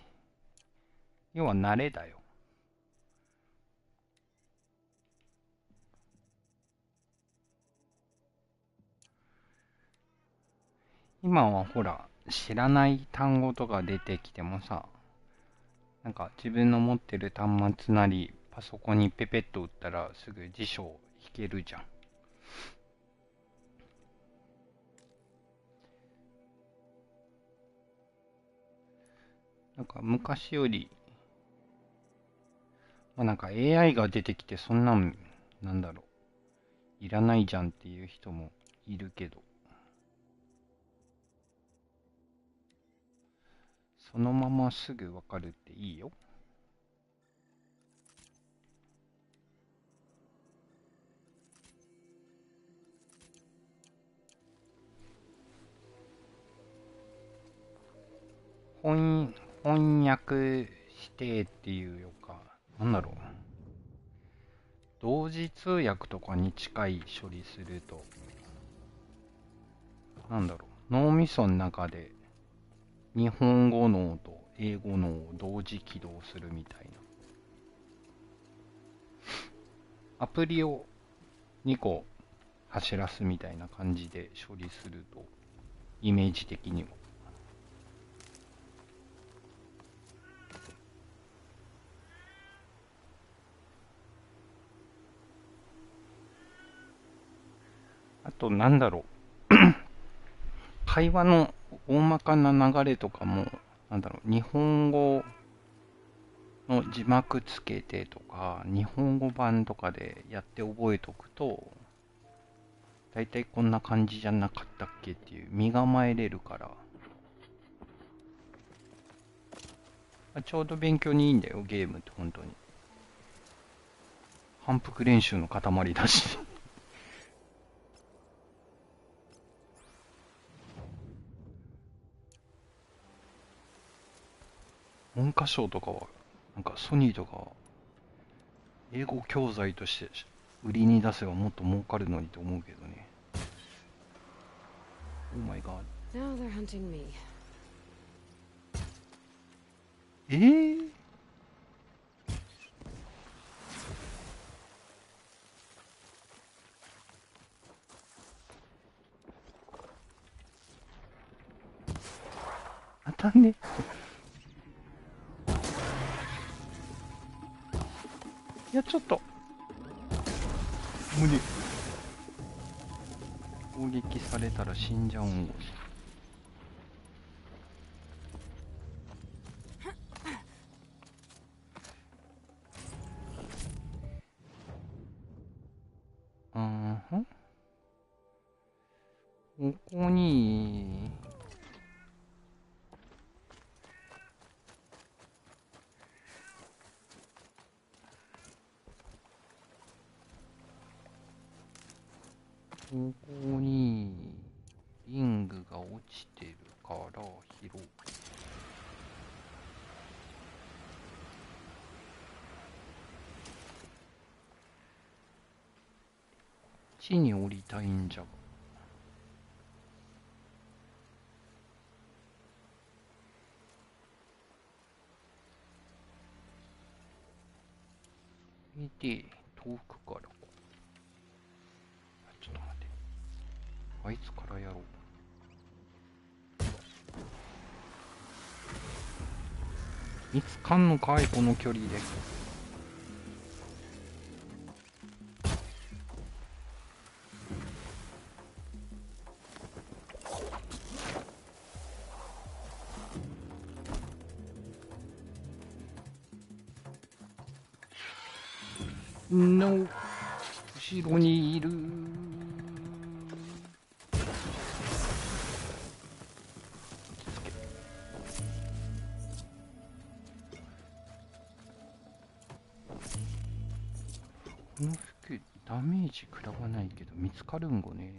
要は慣れだよ。今はほら、知らない単語とか出てきてもさ、なんか自分の持ってる端末なり、パソコンにペペッと打ったらすぐ辞書引けるじゃん。なんか昔より、まあなんか AI が出てきてそんなん、なんだろう、いらないじゃんっていう人もいるけど、そのまますぐわかるっていいよ。翻訳してっていうか、なんだろう。同時通訳とかに近い処理すると、なんだろう。脳みその中で日本語脳と英語脳を同時起動するみたいな。アプリを2個走らすみたいな感じで処理すると、イメージ的には。あと、なんだろう。会話の大まかな流れとかも、なんだろう、日本語の字幕つけてとか、日本語版とかでやって覚えとくと、だいたいこんな感じじゃなかったっけっていう身構えれるから、ちょうど勉強にいいんだよ、ゲームって本当に。反復練習の塊だし。文科省とかは、なんかソニーとか、英語教材として売りに出せばもっと儲かるのにと思うけどね。Oh my god. Now they're hunting me. 当たんね。いや、ちょっと。無理。攻撃されたら死んじゃうんごし。ここに、ここにリングが落ちてるから拾う。地に降りたいんじゃが。で、遠くから。ちょっと待って。あいつからやろう。見つかんのかい、この距離で。の後ろにいる。この服ダメージ食らわないけど見つかるんごね。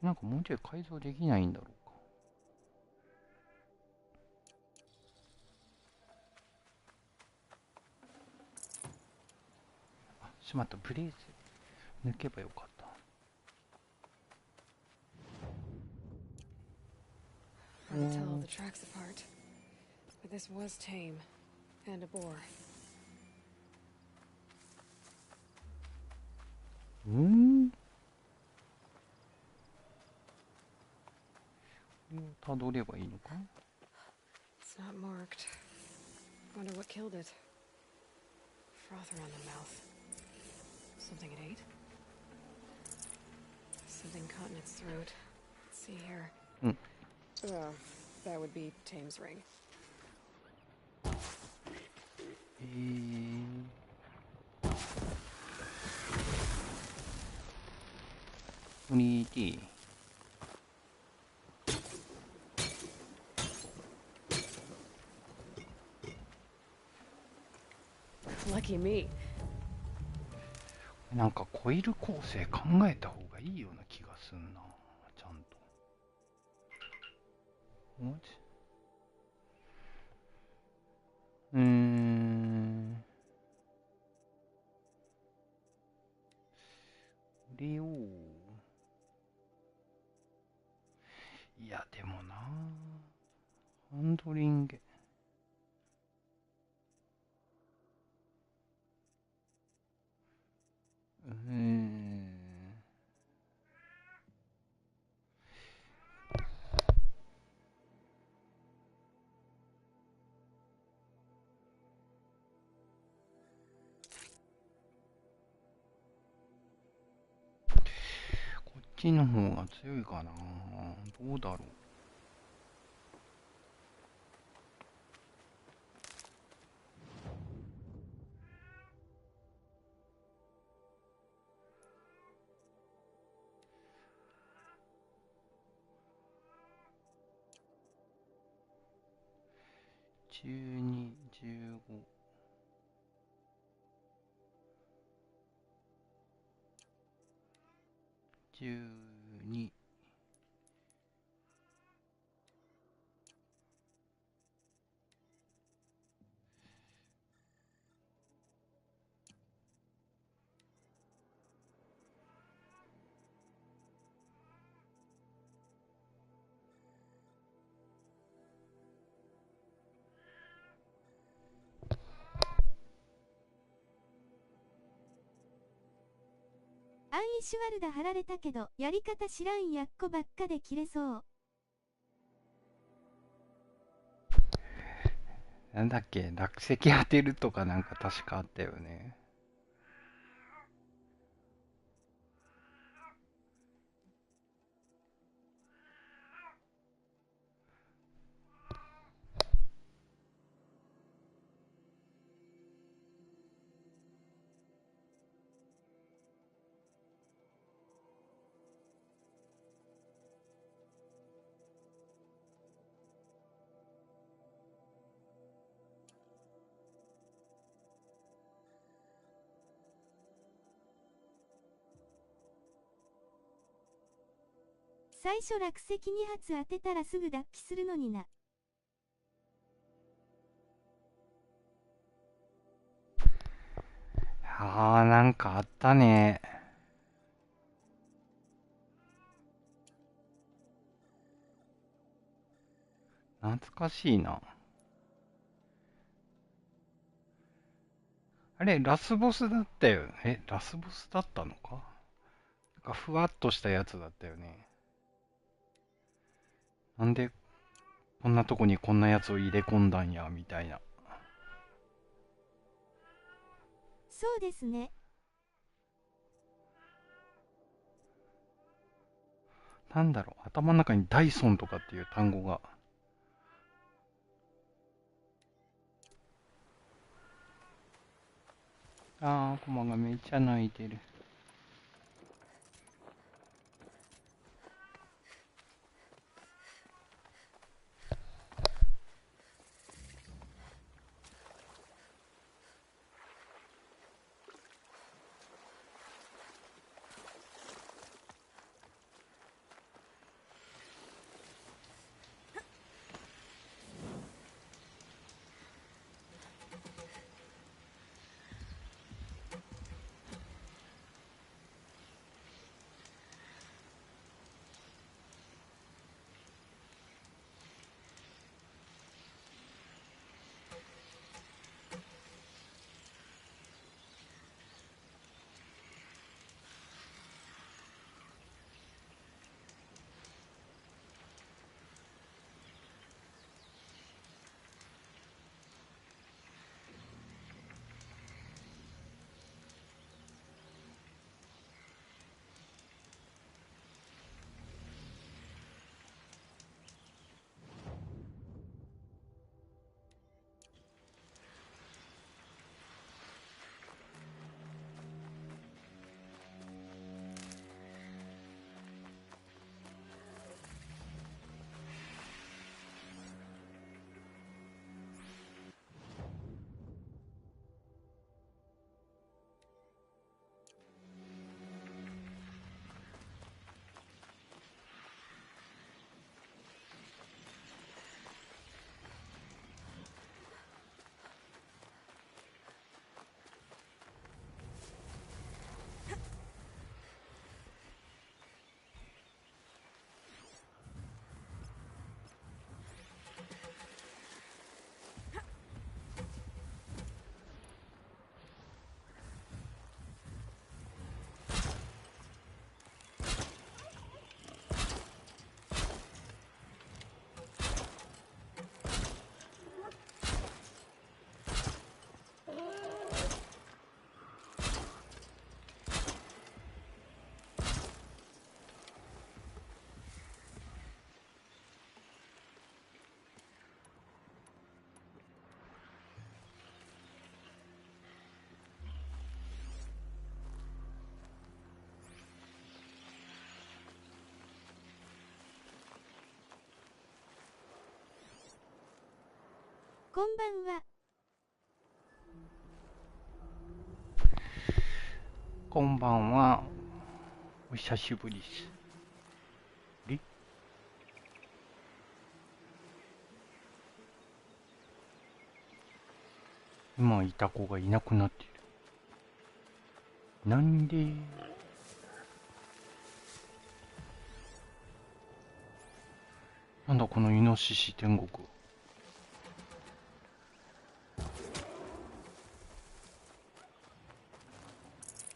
なんかもうちょい改造できないんだろうか。あ、しまった。ブレーズ抜けばよかった。Hard to tell the tracks apart, but this was tame and a boar. たどればいいのか。 It's not marked. Wonder what killed it. Froth around the mouth. Something it ate? Something caught in its throat. Let's see here. That would be Tame's ring. ここにいて。Lucky me. なんかコイル構成考えた方がいいような気がすんな、ちゃんと。これを、いやでもな、ハンドリング。こっちの方が強いかな。どうだろう。12、15。12。アンイシュワルダ貼られたけど、やり方知らんやっこばっかで切れそう。なんだっけ、落石当てるとかなんか確かあったよね。最初落石2発当てたらすぐ脱皮するのにな。なんかあったね。懐かしいな。あれ、ラスボスだったよ。ラスボスだったのか？なんかふわっとしたやつだったよね。なんでこんなとこにこんなやつを入れ込んだんや、みたいな。そうですね。なんだろう、頭の中にダイソンとかっていう単語が。コマがめっちゃ泣いてる。こんばんは。こんばんは。お久しぶりです。今いた子がいなくなっている。なんで？なんだこのイノシシ天国。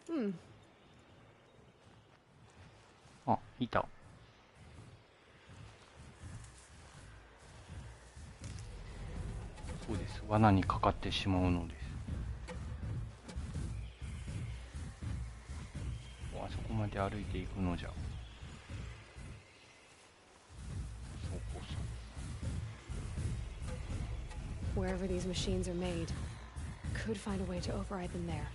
うん。あ、いた。そうです。罠にかかってしまうのです。あそこまで歩いていくのじゃ。そうこそ。Wherever these machines are made, could find a way to override them there.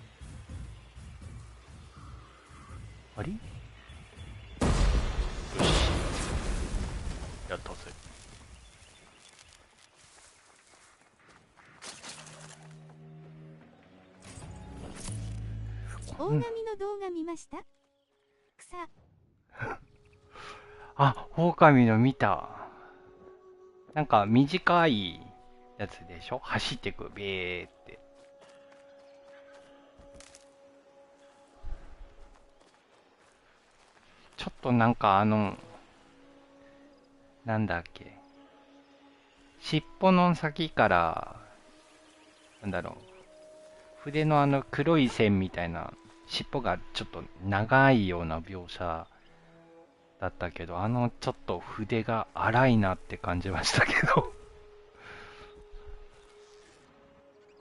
あれ？よし。やったぜ。大神の動画見ました？草。あ、狼の見た。なんか短いやつでしょ？走ってく、ビーって。ちょっとなんかなんだっけ。尻尾の先から、なんだろう。筆の黒い線みたいな、尻尾がちょっと長いような描写だったけど、ちょっと筆が荒いなって感じましたけど。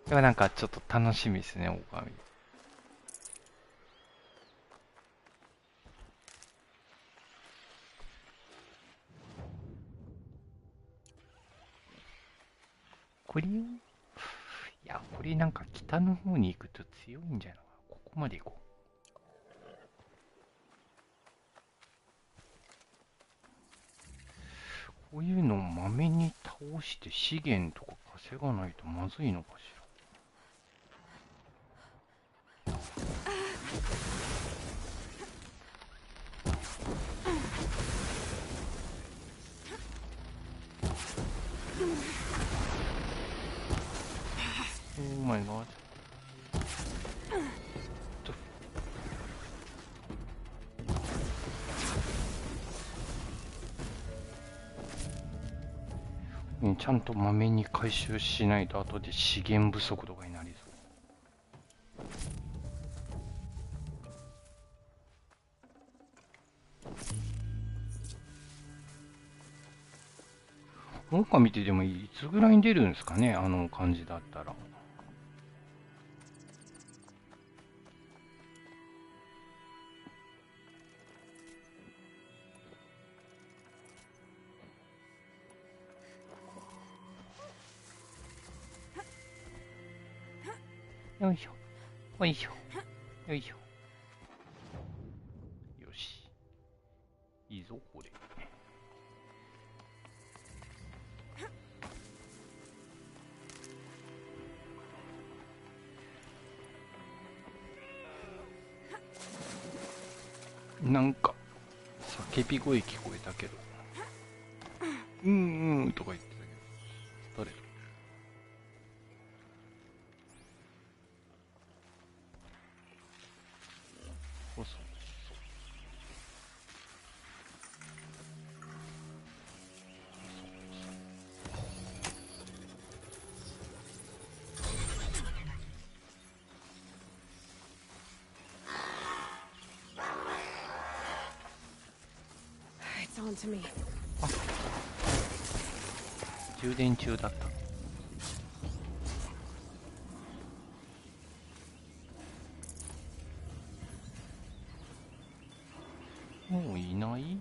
でもなんかちょっと楽しみですね、狼。これを、いや、これなんか北の方に行くと強いんじゃないかな。ここまで行こう。こういうのをまめに倒して資源とか稼がないとまずいのかしら。Oh my god.ちゃんとまめに回収しないと後で資源不足とかになりそう。狼ってでもいつぐらいに出るんですかね、あの感じだったら。よいしょ。よいしょ。よいしょ。よし。いいぞ、これ。なんか、叫び声聞こえたけど。とか言ってたけど。誰だ？そうそう。It's on to me. 充電中だった。もういない？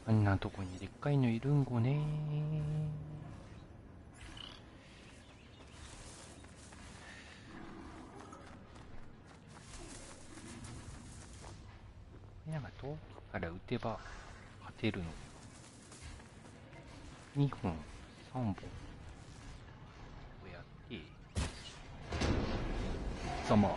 あんなとこにでっかいのいるんごね。遠くから撃てば勝てるの。2本、3本。こうやって、ざまあ。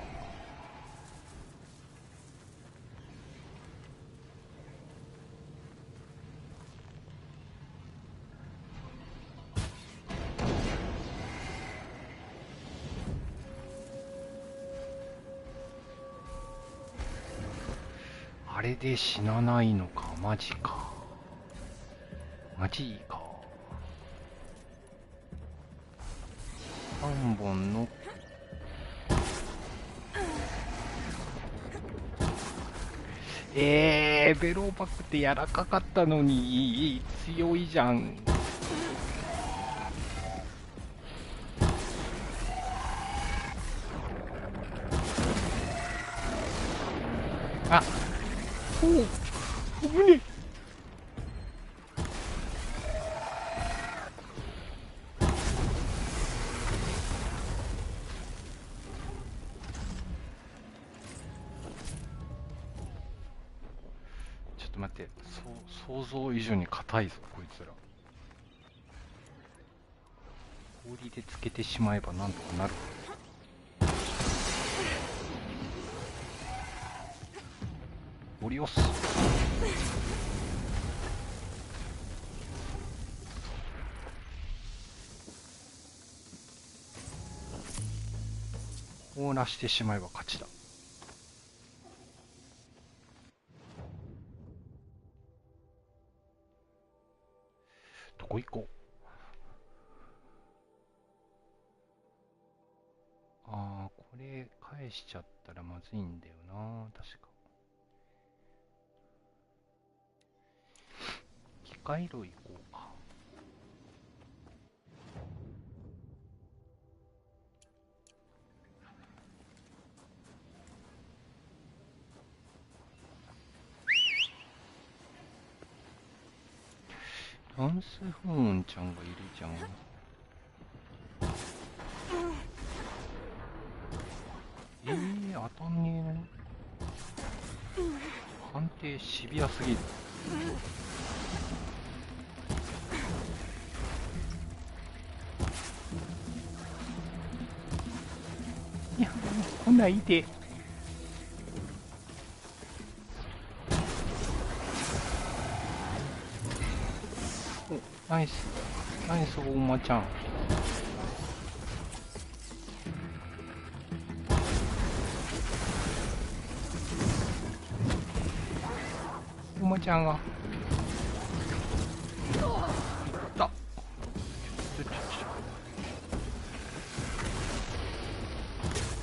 あれで死なないのか、マジか。マジか。3本のベローバックって柔らかかったのに強いじゃん。あ、おう、危ねえ。ちょっと待って、想像以上に硬いぞこいつら。氷でつけてしまえばなんとかなる。オリオス。凍らしてしまえば勝ちだ。どこ行こう。ああ、これ返しちゃったらまずいんだよな、確か。機械炉行こうか。ダンスフーンちゃんがいるじゃん。当たんねえの。判定シビアすぎる。いや、来ないで。ナイス、ナイス大馬ちゃん。大馬ちゃんがだ。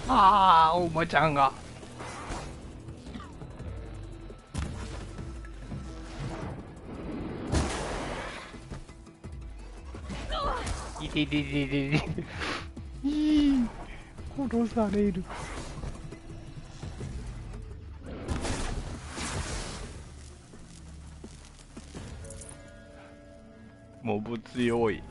ああ、大馬ちゃんが。いててててて。いい、殺される。モブ強い。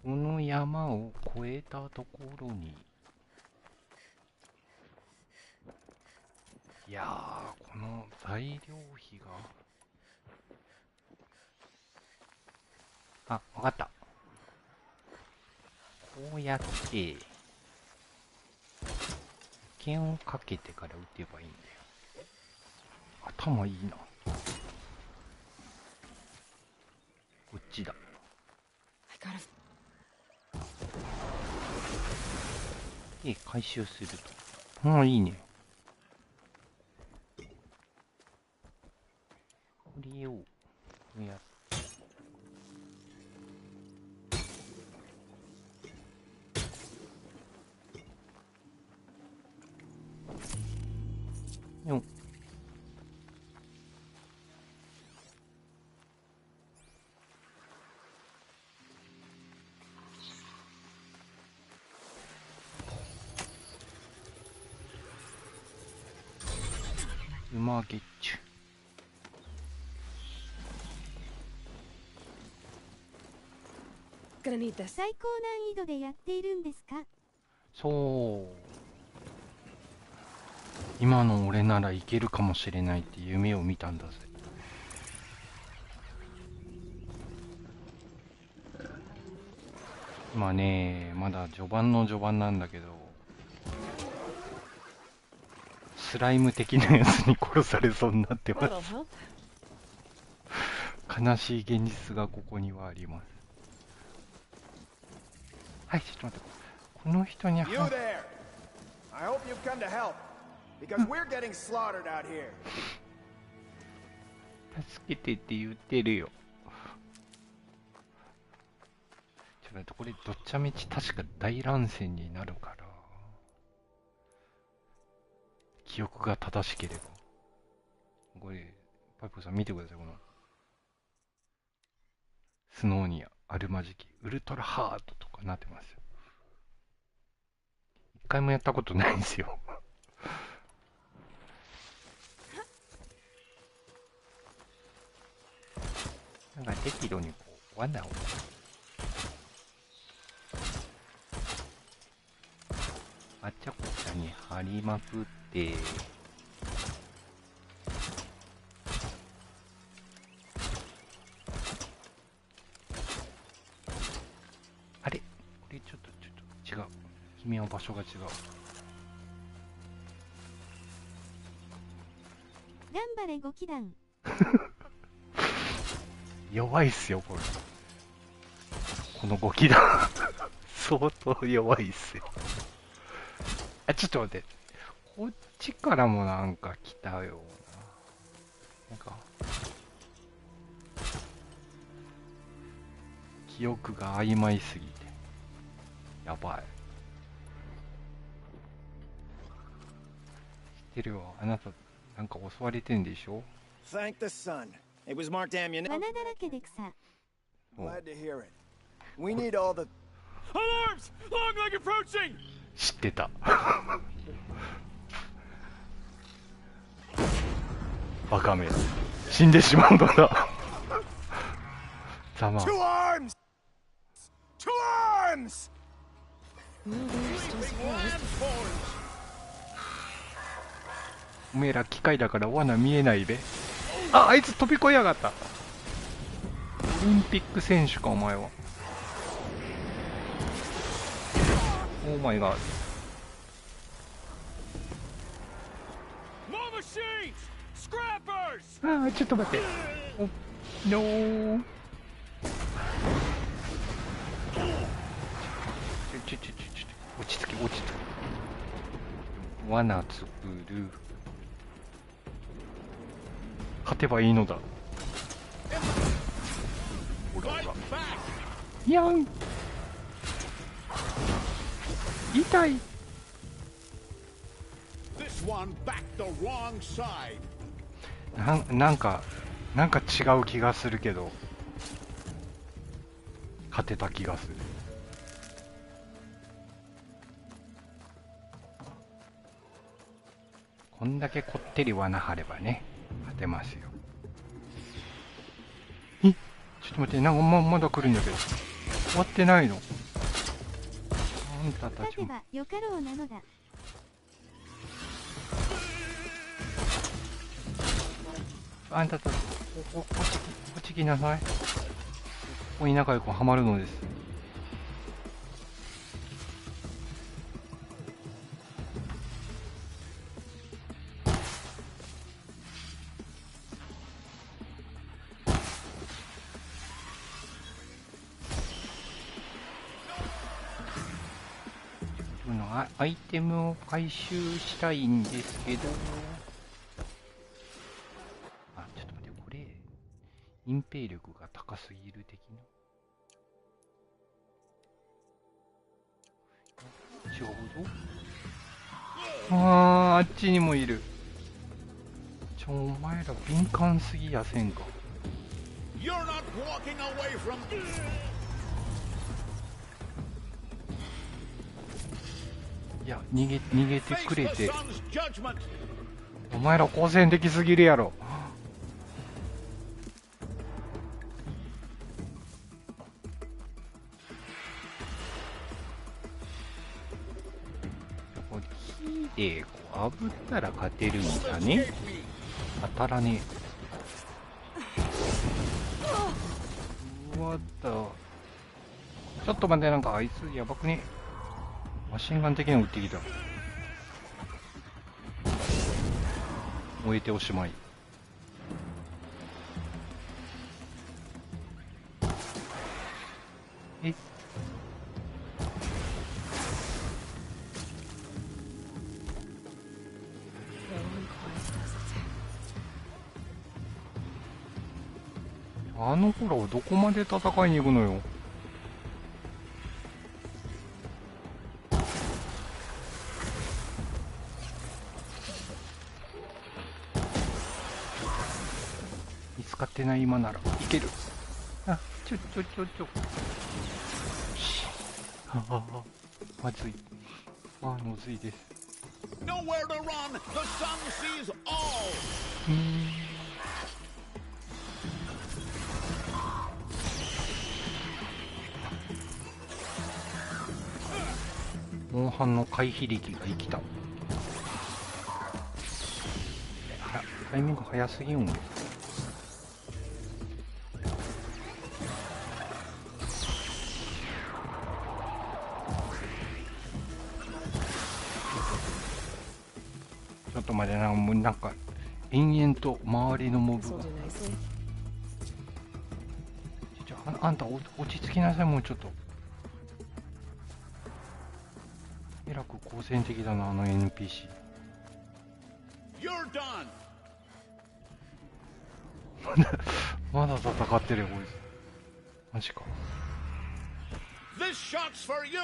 この山を越えたところに、いやー、この材料費が、あ、わかった。こうやって剣をかけてから撃てばいいんだよ。頭いいな。こっちだ。で、回収すると。ああ、いいね。これを、こうやって。よっ。マーゲッチュ。最高難易度でやっているんですか？そう。今の俺ならいけるかもしれないって夢を見たんだぜ。今ね、まだ序盤の序盤なんだけど、スライム的なやつに殺されそうになってます。悲しい現実がここにはあります。はい、ちょっと待って。この人に You there! I hope you've come to help, because we're getting slaughtered out here. 助けてって言ってるよ。ちょっと待って、これどっちゃみち確か大乱戦になるから。記憶が正しければ。これ、パイプさん見てください、この。スノーニア、アルマジキ、ウルトラハードとかなってますよ。一回もやったことないんですよ。なんか適度にこう、罠を。あっちゃこっちゃに張りまくって、あれこれちょっと違う。君は場所が違う。頑張れ5機団。弱いっすよ、これ。この5機団。相当弱いっすよ。あ、ちょっと待って。こっちからもなんか来たような。なんか、記憶が曖昧すぎて。やばい。知ってるよ。あなた、なんか襲われてんでしょ？ Thank the sun. It was marked ammunition. 罠だらけで草。Glad to hear it. We need all the Alarms! Long leg approaching! 知ってた。バカめ。死んでしまうのだ。ざま。Two arms! Two arms! おめえら機械だから罠見えないべ。あ、あいつ飛び越えやがった。オリンピック選手かお前は。オーマイガー。ああ、ちょっと待って。お、ノー。落ち着け、落ち着け。罠作る。勝てばいいのだ。ほらほら。やん。痛い。なんか違う気がするけど、勝てた気がする。こんだけこってり罠張ればね、勝てますよ。ちょっと待って、なんかまだ来るんだけど、終わってないの？あんたたちも。勝てばよかろうなのだ。あんたたち、こっち来なさい。ここに仲良くはまるのです。アイテムを回収したいんですけど、あ、ちょっと待って、これ隠蔽力が高すぎる的な。ちょうどあっちにもいる。お前ら敏感すぎやせんか。いや、逃げてくれて。お前ら好戦的すぎるやろ。木でこう炙ったら勝てるんだね。当たらねえ。うわっと。ちょっと待って、なんかあいつやばくね。マシンガン的なの撃ってきた。燃えておしまい。え、あの子らはどこまで戦いに行くのよ。見つかってない今ならいける。あ、ちょ。ははは、まずい。あ、のずいです。Nowhere to run. The sun sees all. モンハンの回避力が生きた。タイミング早すぎん。ちょっと待ってな、もうなんか延々と周りのモブが。あんた落ち着きなさい、もうちょっと。えらく好戦的だな、あの NPC。まだ戦ってるよ、こいつ。マジか。This shot's for you.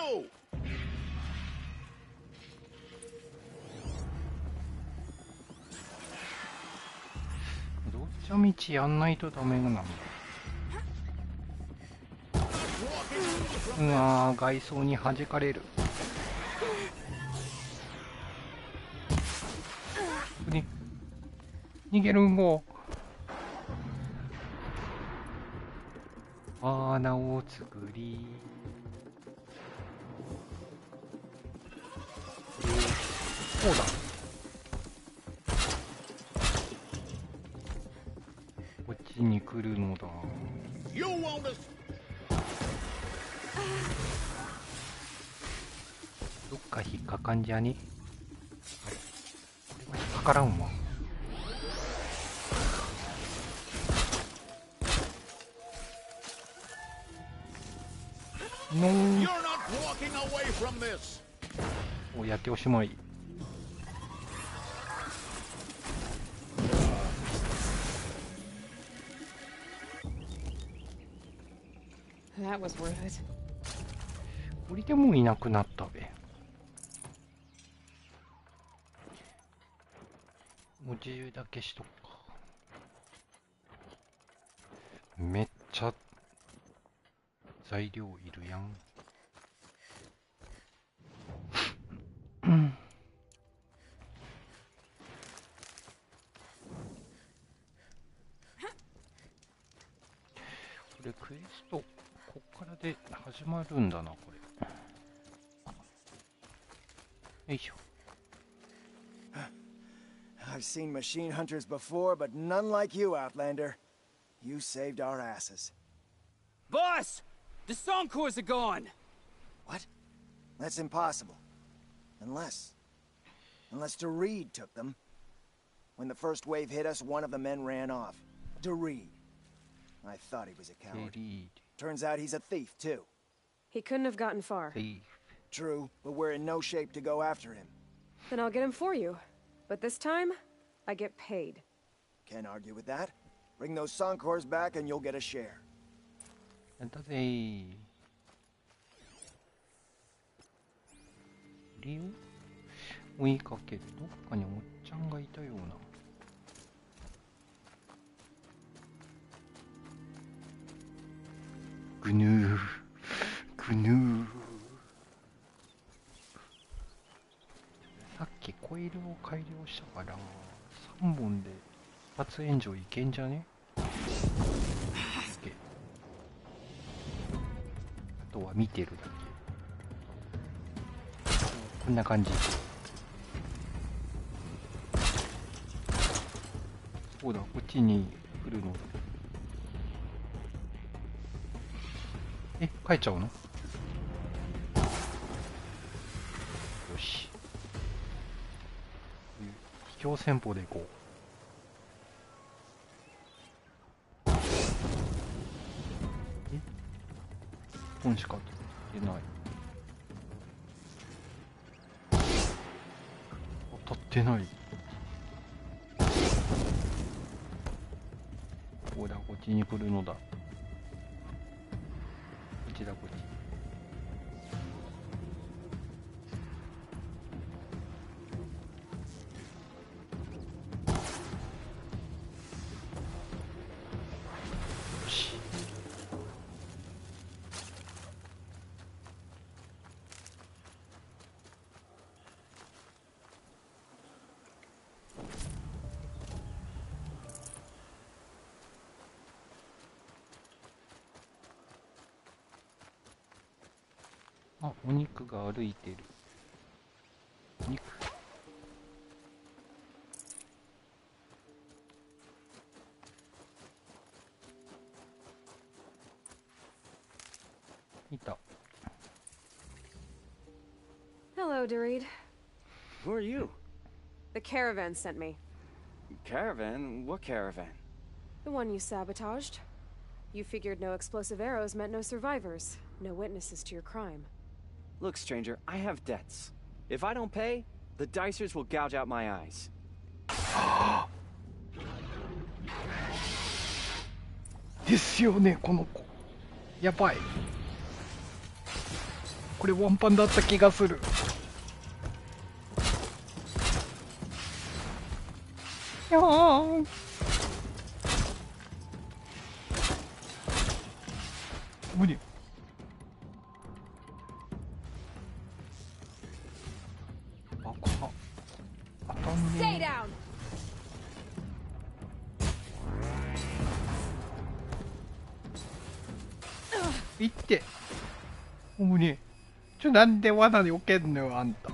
どっちみちやんないとダメなんだ。うわー、外装に弾かれる。逃げるんご。穴を作り。こうだ。こっちに来るのだ。どっか引っかかんじゃね？あれ、これは引っかからんわ。お、やっておしまい。That was worth it. これでもういなくなったべ。もう自由だけしとくか。めっちゃ材料いるやん。これクエスト、こっからで始まるんだな、これ。よいしょ。I've seen machine hunters before, but none like you, Outlander. You saved our asses. Boss! The Songcores are gone! What? That's impossible. Unless DeReed took them. When the first wave hit us, one of the men ran off. DeReed. I thought he was a coward. Turns out he's a thief, too. He couldn't have gotten far. Thief. True, but we're in no shape to go after him. Then I'll get him for you. But this time, I get paid. Can't argue with that. Bring those Songcores back and you'll get a share. やったぜー。理由追いかける。どっかにおっちゃんがいたような。ぐぬー。ぐぬー。さっきコイルを改良したから、3本で一発炎上いけんじゃね？すげえ。あとは見てるだけ。こんな感じ。そうだ、こっちに来るの。え、帰っちゃうの？よし。秘境戦法で行こう。え？本しか出ない。当たってない。こうだ、こっちに来るのだ。こっちだ、こっち。よし。あ、お肉が歩いてる。お肉。いた。Hello, Doreed. Who are you? The caravan sent me. Caravan? What caravan? The one you sabotaged. You figured no explosive arrows meant no survivors, no witnesses to your crime. Look, stranger, I have debts. If I don't pay, the Dicers will gouge out my eyes. ですよね、この子。やばい。これワンパンだった気がする。やーん。無理。爆破。当たんねえ。いって。無理。なんで罠に置けんのよ、あんた。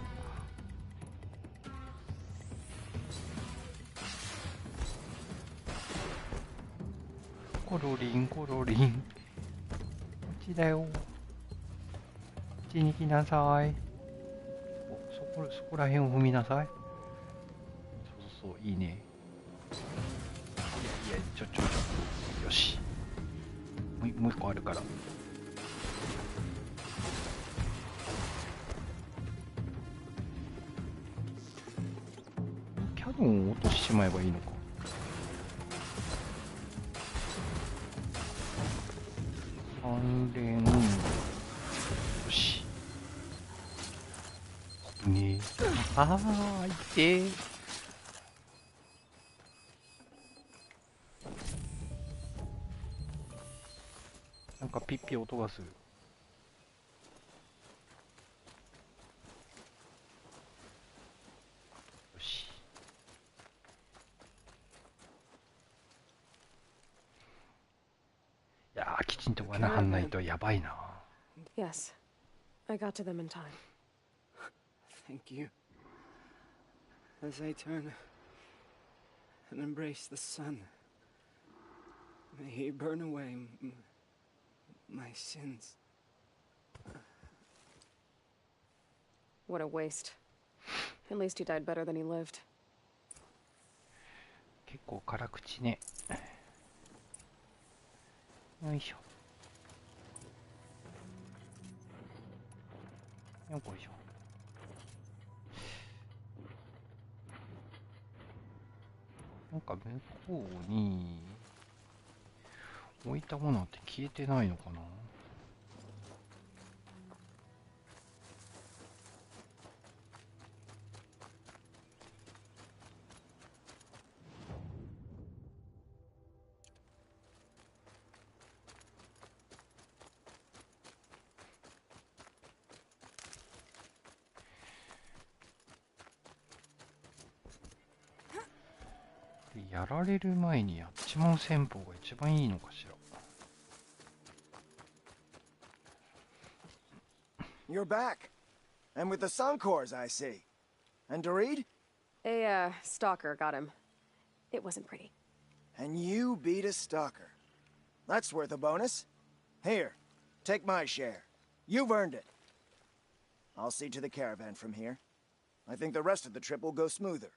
コロリン、コロリン。こっちだよ。こっちに来なさい。そこら辺を踏みなさい。そう、いいね。いや、ちょ。よし。もう一個あるから。キャノンを落としちまえばいいのか。3連。よし。ねえ。ああ、いてー。なんかピッピ音がする。よし。いやー、きちんと罠張んないとやばいな。Yes, I got to them in time. Thank you. As I turn and embrace the sun, may he burn away my sins. What a waste. At least he died better than he lived. 結構辛口ね。よいしょ。よこいしょ。なんか向こうに置いたものって消えてないのかな。やられる前にやっちまう戦法が一番いいのかしら。You're back. And with the Suncors, I see. And Doreed? A, stalker got him. It wasn't pretty. And you beat a stalker. That's worth a bonus. Here, take my share. You've earned it. I'll see to the caravan from here. I think the rest of the trip will go smoother.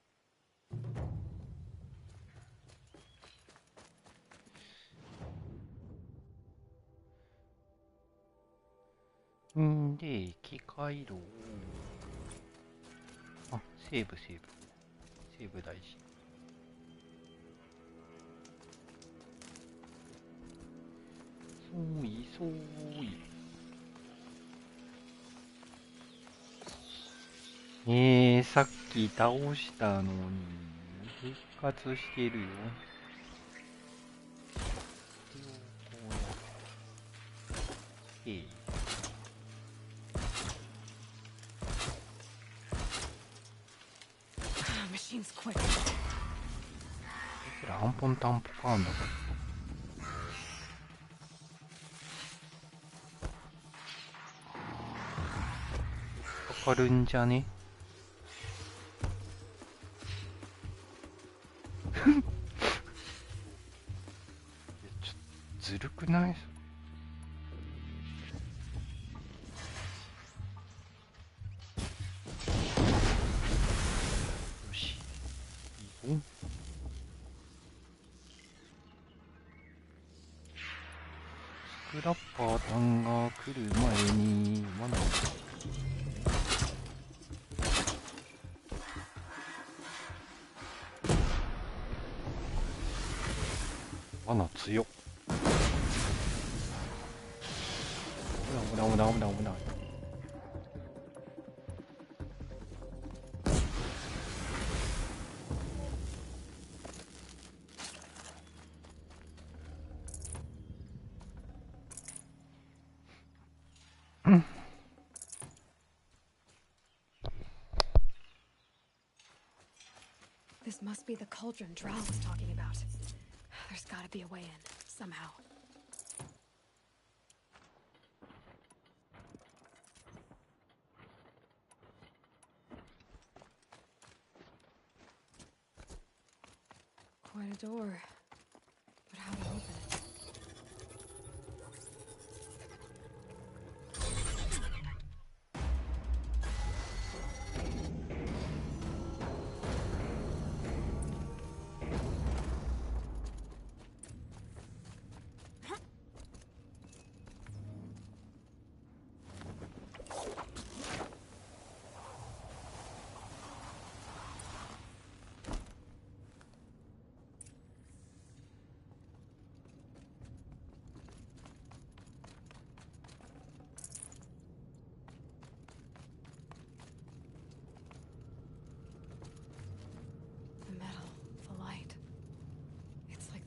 んで、機械路。あ、セーブ。セーブ大事。そうい。さっき倒したのに復活してるよ。Machines quick. こちらアンポンタンポカーンだから。かかるんじゃね？ちょっとずるくない？よし、いいぞ。スクラッパーさんが来る前に罠を罠強っ。危ない。This must be the cauldron Drow was talking about. There's gotta be a way in, somehow. Quite a door. But how to open it?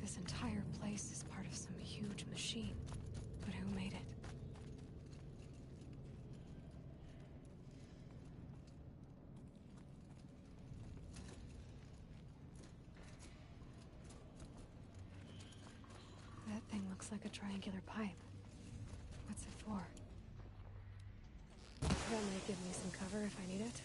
This entire place is part of some huge machine. But who made it? That thing looks like a triangular pipe. What's it for? That might give me some cover if I need it.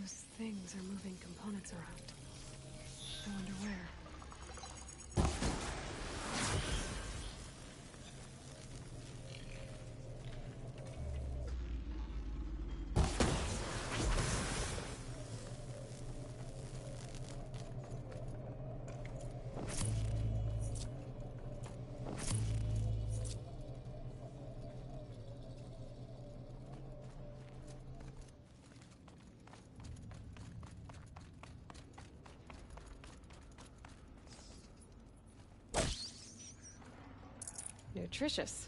Those things are moving components around. I wonder where. nutritious.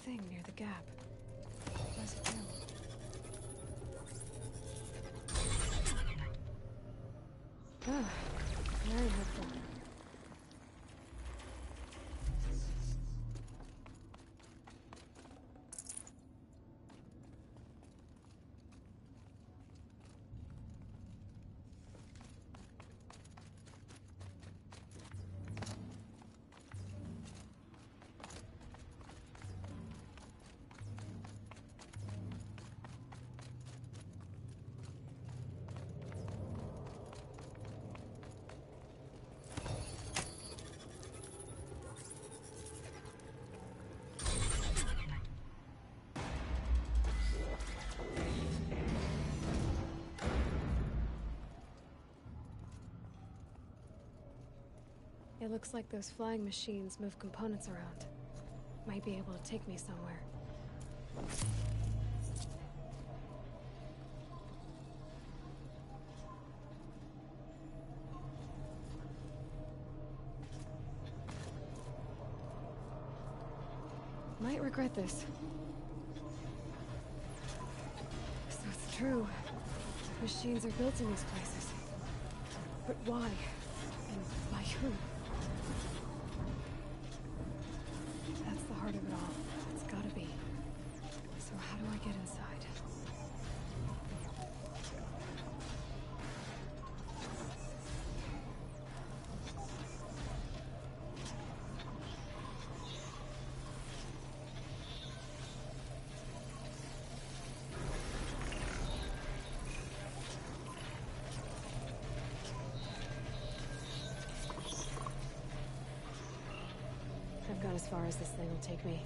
Thing near the gap. What does it do? Oh, very helpful. It looks like those flying machines move components around. Might be able to take me somewhere. Might regret this. So it's true. Machines are built in these places. But why? And by who? That's the heart of it all. It's gotta be. So how do I get inside? I've got as far as this thing will take me.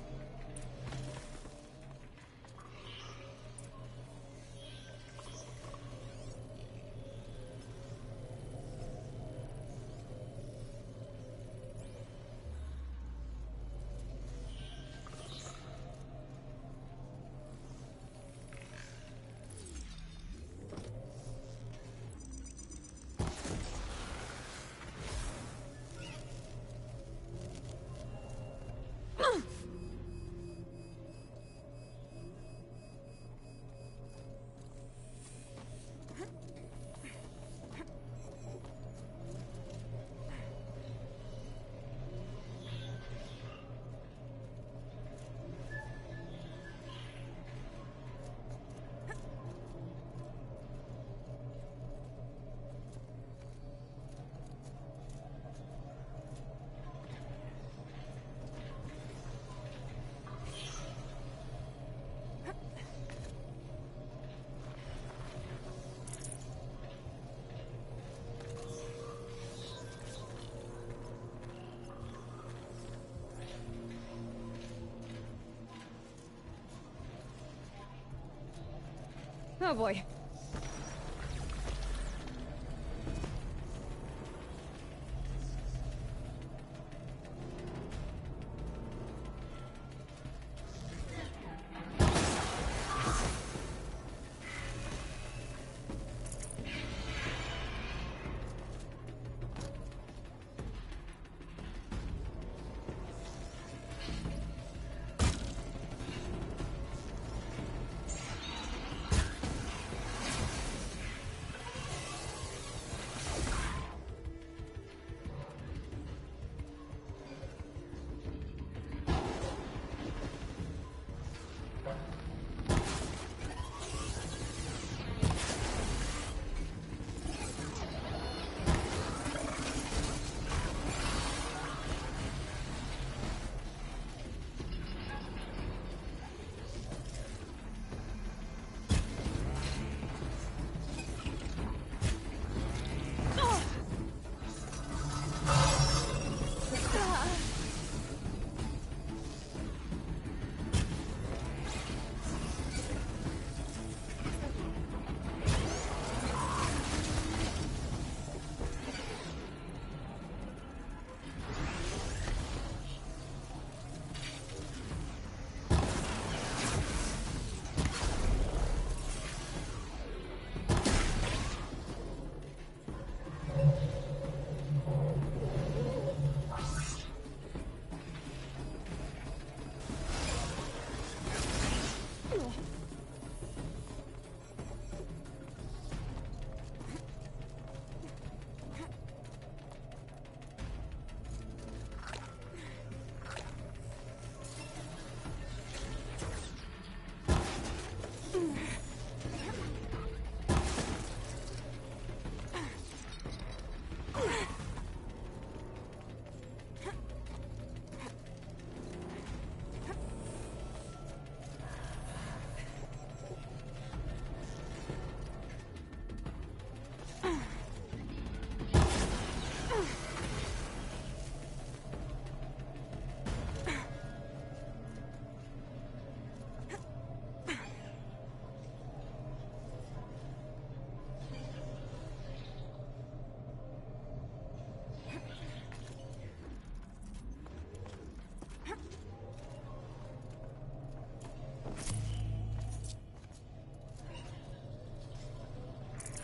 Oh boy.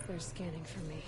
They're scanning for me.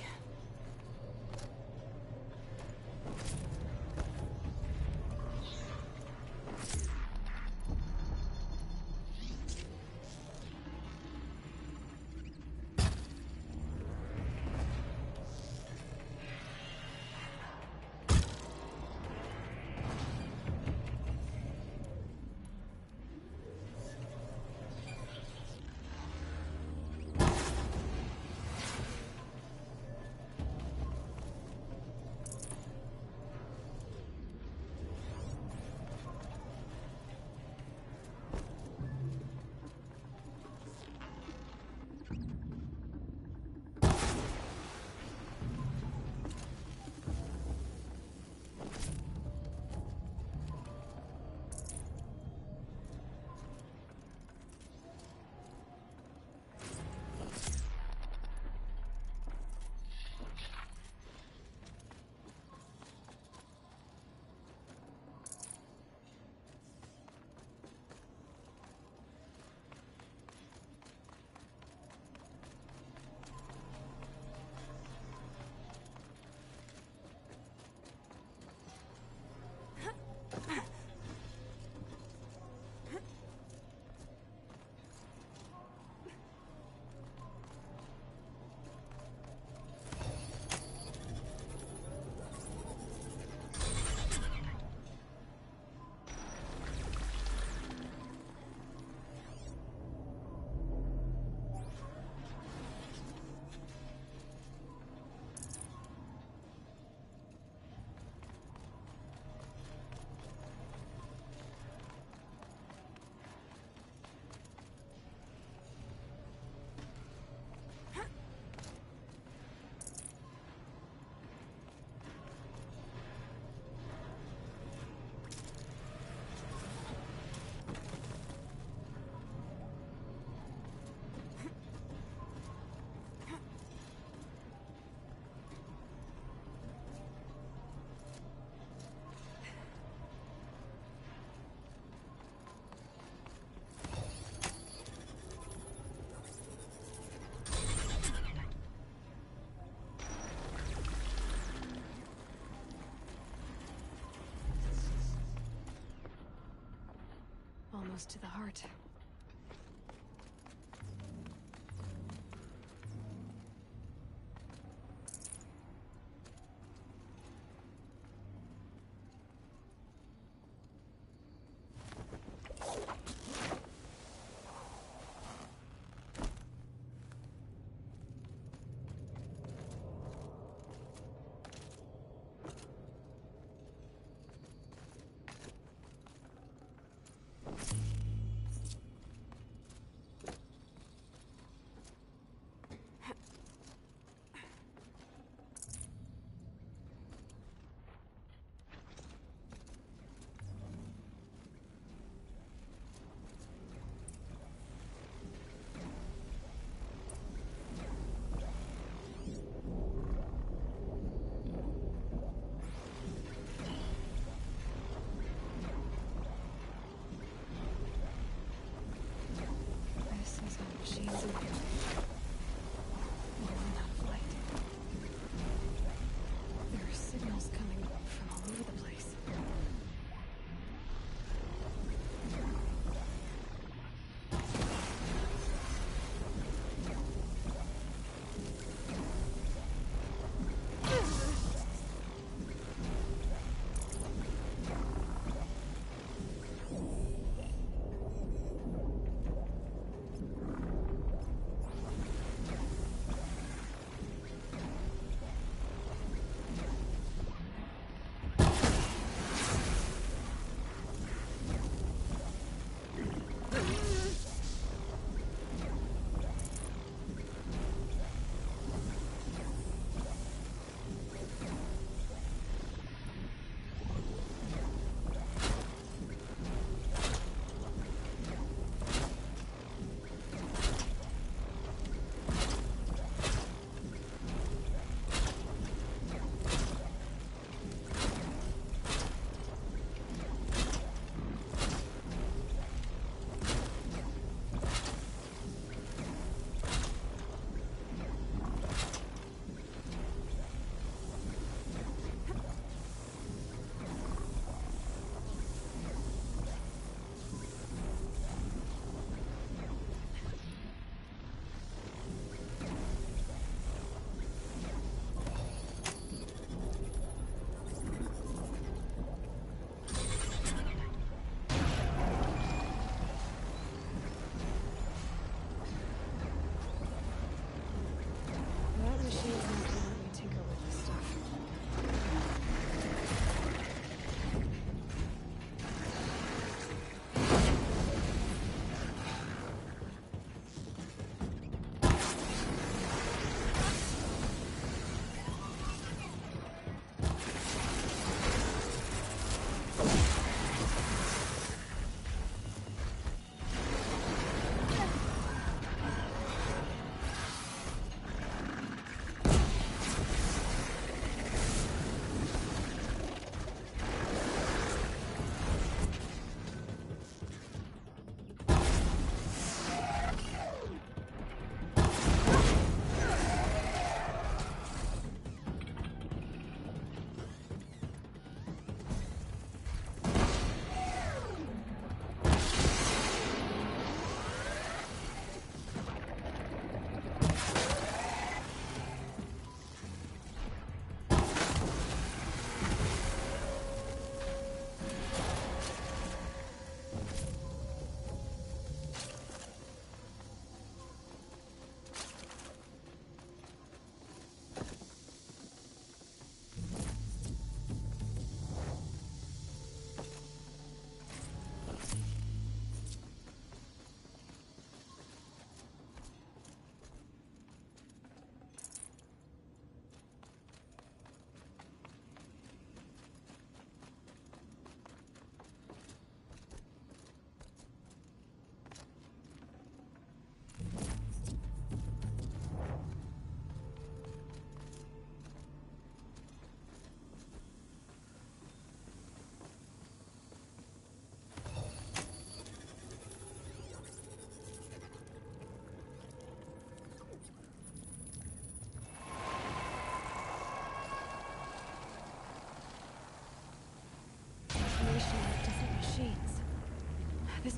Almost to the heart.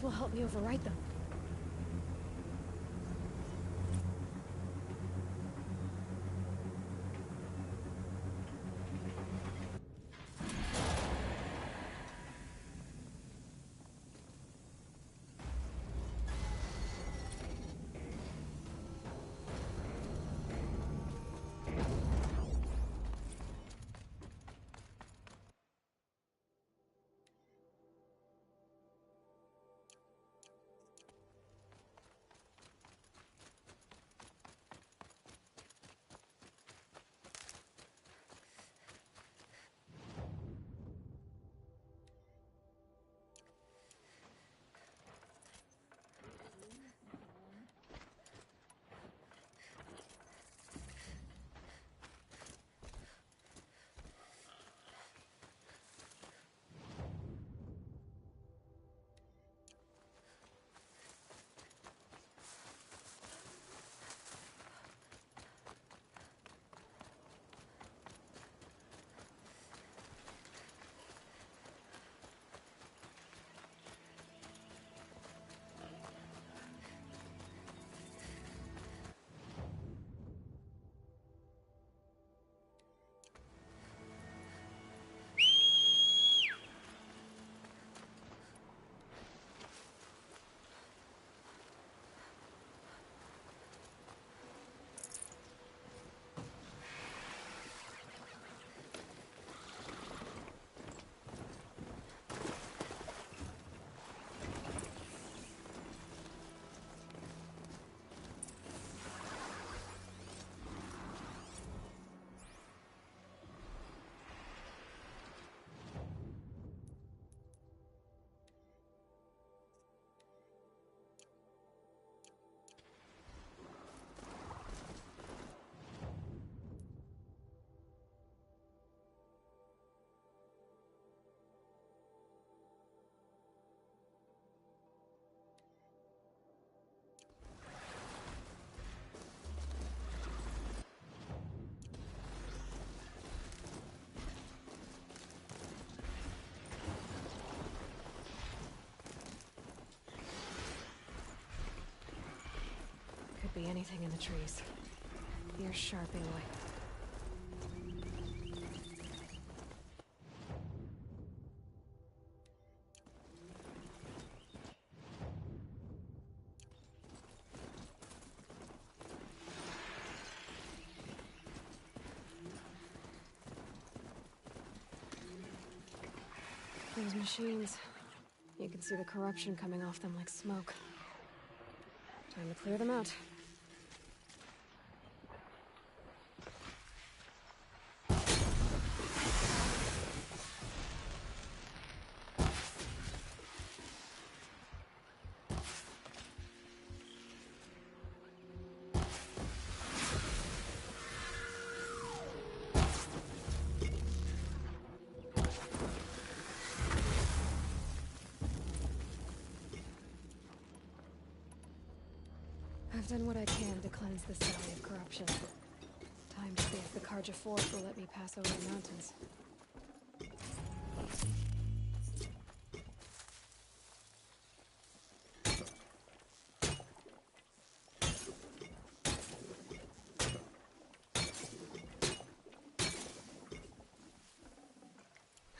This will help me overwrite them. Could be anything in the trees. Ears sharp, Aloy. Those machines. You can see the corruption coming off them like smoke. Time to clear them out. I've done what I can to cleanse this valley of corruption. Time to see if the Karja Force will let me pass over the mountains.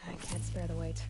I can't spare the weight.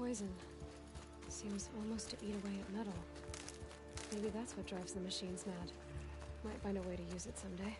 poison. Seems almost to eat away at metal. Maybe that's what drives the machines mad. Might find a way to use it someday.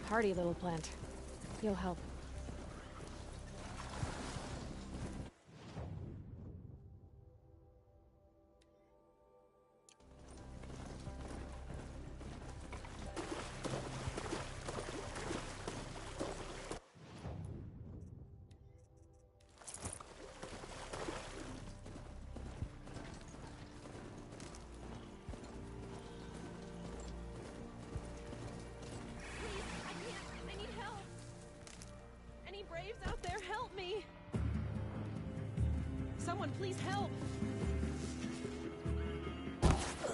Hardy little plant. You'll help. Braves out there, help me! Someone please help!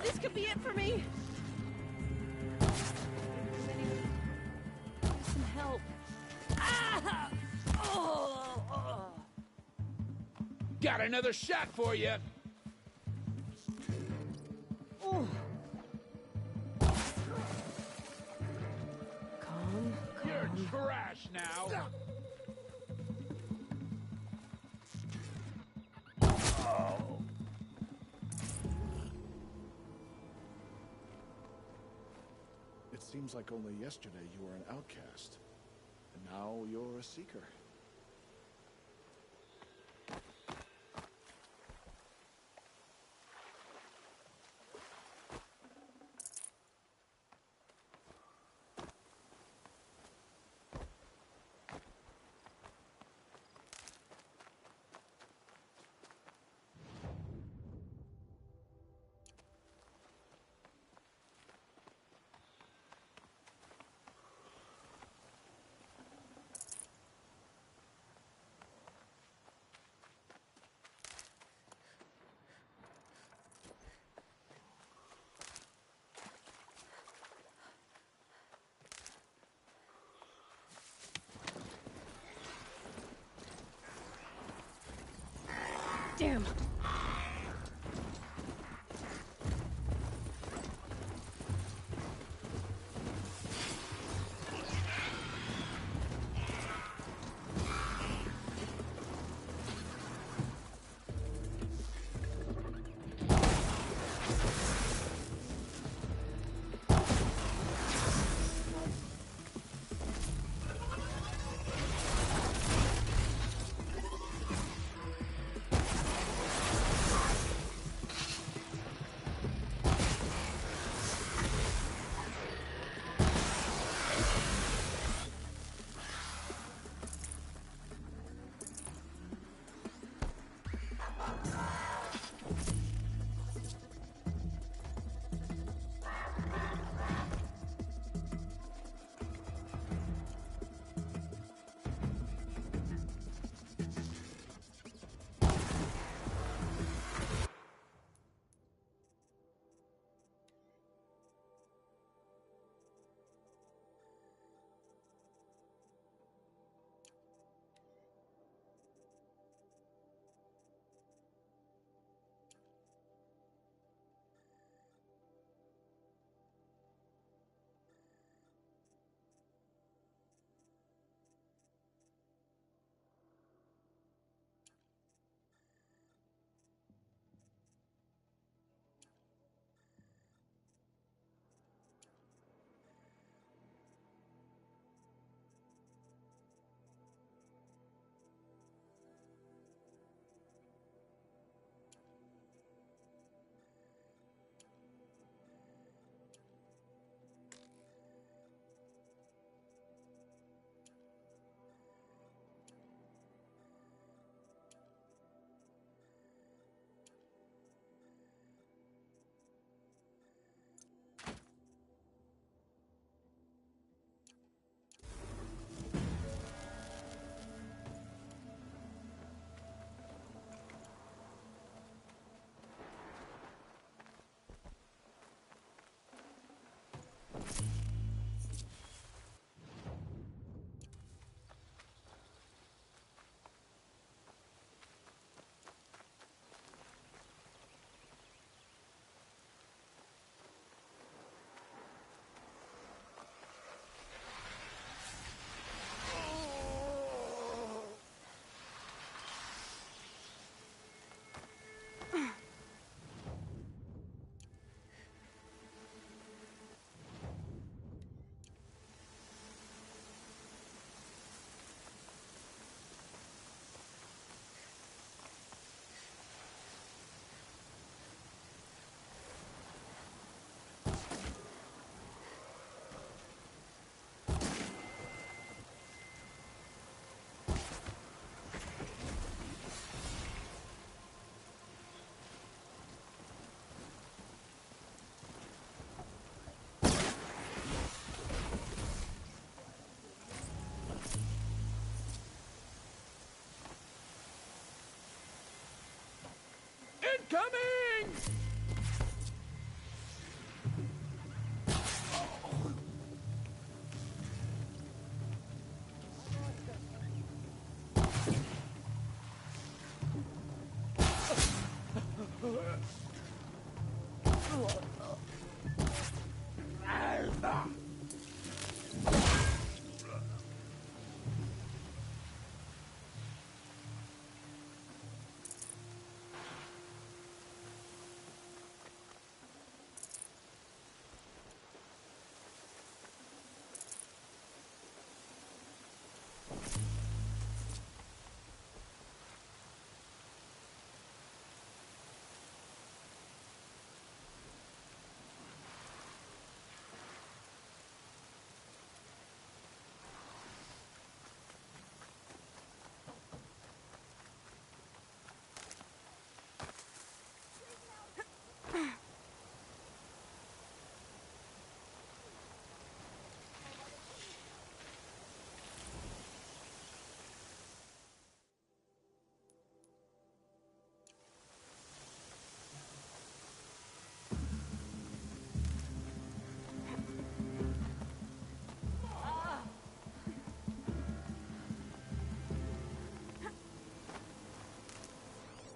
This could be it for me! Some help. Ah! Oh! Got another shot for you! Oh. Calm. You're trash now! It seems like only yesterday you were an outcast, and now you're a seeker. Damn. Coming!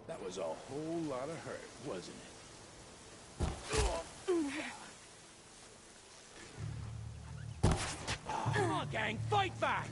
That was a whole lot of hurt, wasn't it? Come on, gang, fight back!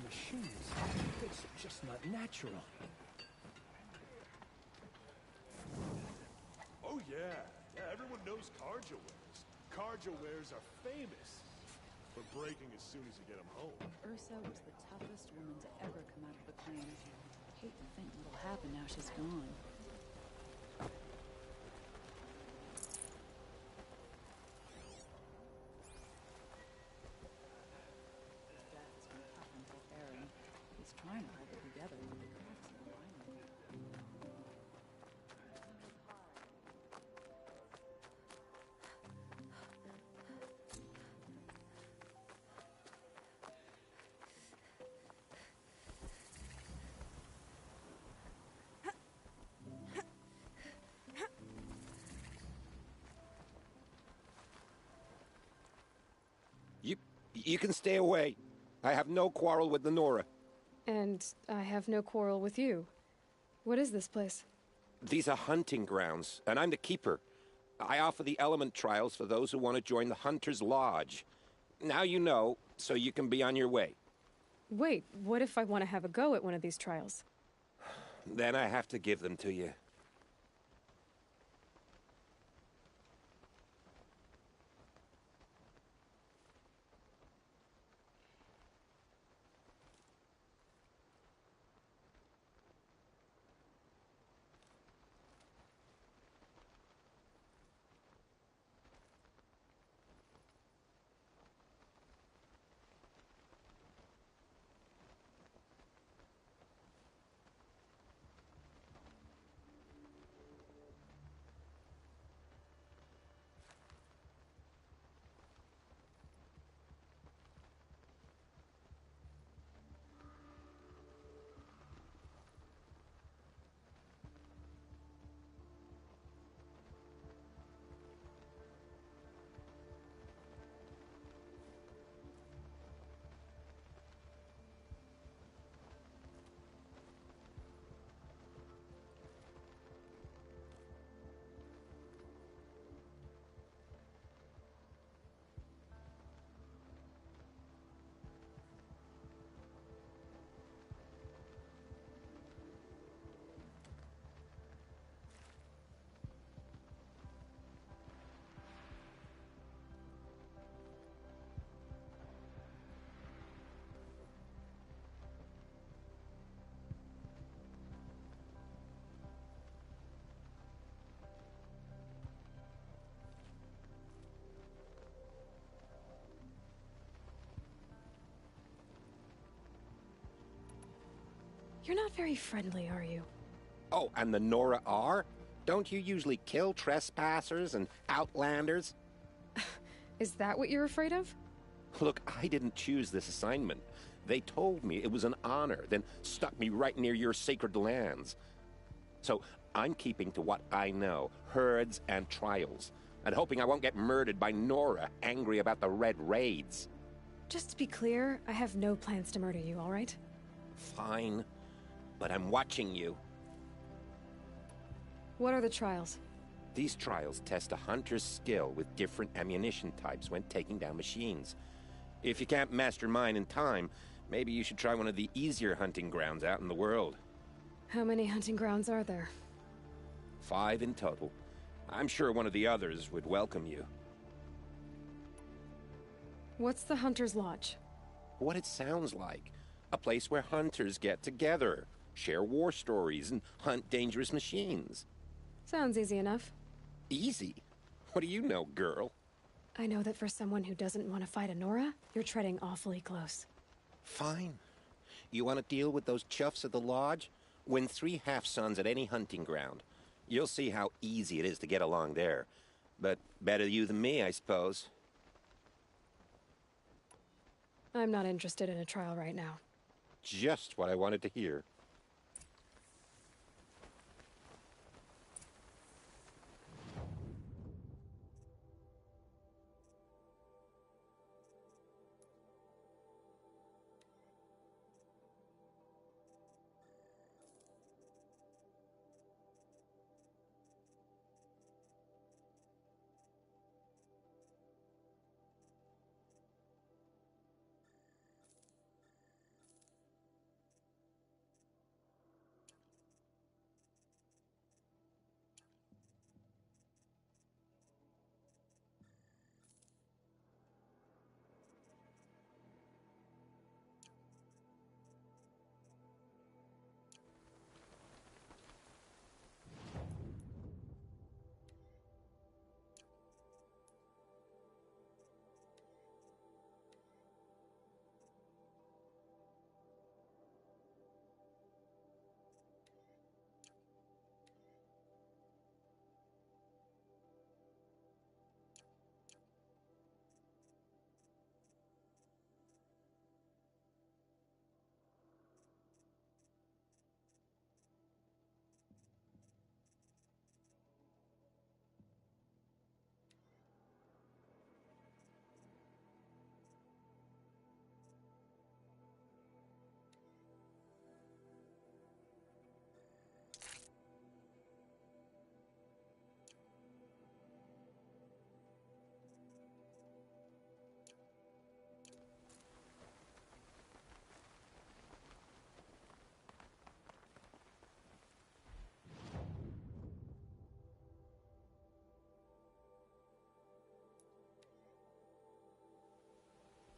Machines. It's just not natural. Oh yeah, everyone knows Karja wares. Karja wares are famous for breaking as soon as you get them home. Ursa was the toughest woman to ever come out of the claims. Hate to think what'll happen now she's gone. Trying to hold it together with the cracks in the lining. You can stay away. I have no quarrel with the Nora. And I have no quarrel with you. What is this place? These are hunting grounds, and I'm the keeper. I offer the element trials for those who want to join the Hunter's Lodge. Now you know, so you can be on your way. Wait, what if I want to have a go at one of these trials? Then I have to give them to you. You're not very friendly, are you? Oh, and the Nora are? Don't you usually kill trespassers and outlanders? Is that what you're afraid of? Look, I didn't choose this assignment. They told me it was an honor, then stuck me right near your sacred lands. So I'm keeping to what I know, herds and trials, and hoping I won't get murdered by Nora, angry about the Red Raids. Just to be clear, I have no plans to murder you, all right? Fine, but I'm watching you. What are the trials? These trials test a hunter's skill with different ammunition types when taking down machines. If you can't master mine in time, maybe you should try one of the easier hunting grounds out in the world. How many hunting grounds are there? 5 in total. I'm sure one of the others would welcome you. What's the Hunter's Lodge? What it sounds like. A place where hunters get together, share war stories, and hunt dangerous machines. Sounds easy enough. Easy? What do you know, girl? I know that for someone who doesn't want to fight a Nora, you're treading awfully close. Fine. You want to deal with those chuffs at the lodge? Win 3 half-suns at any hunting ground. You'll see how easy it is to get along there. But better you than me, I suppose. I'm not interested in a trial right now. Just what I wanted to hear.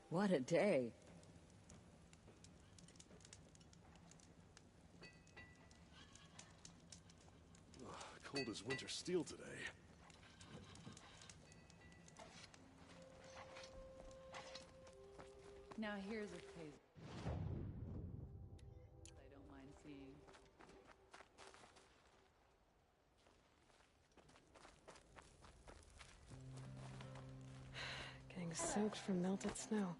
What a day. Cold as winter steel today. Now here's a case I don't mind seeing. Getting soaked from melted snow.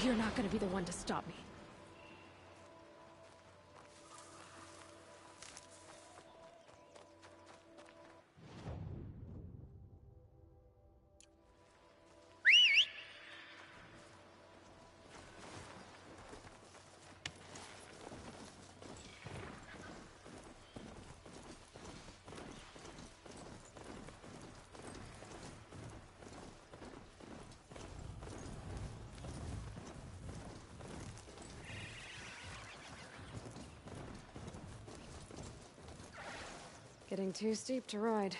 You're not gonna be the one to stop me. Getting too steep to ride.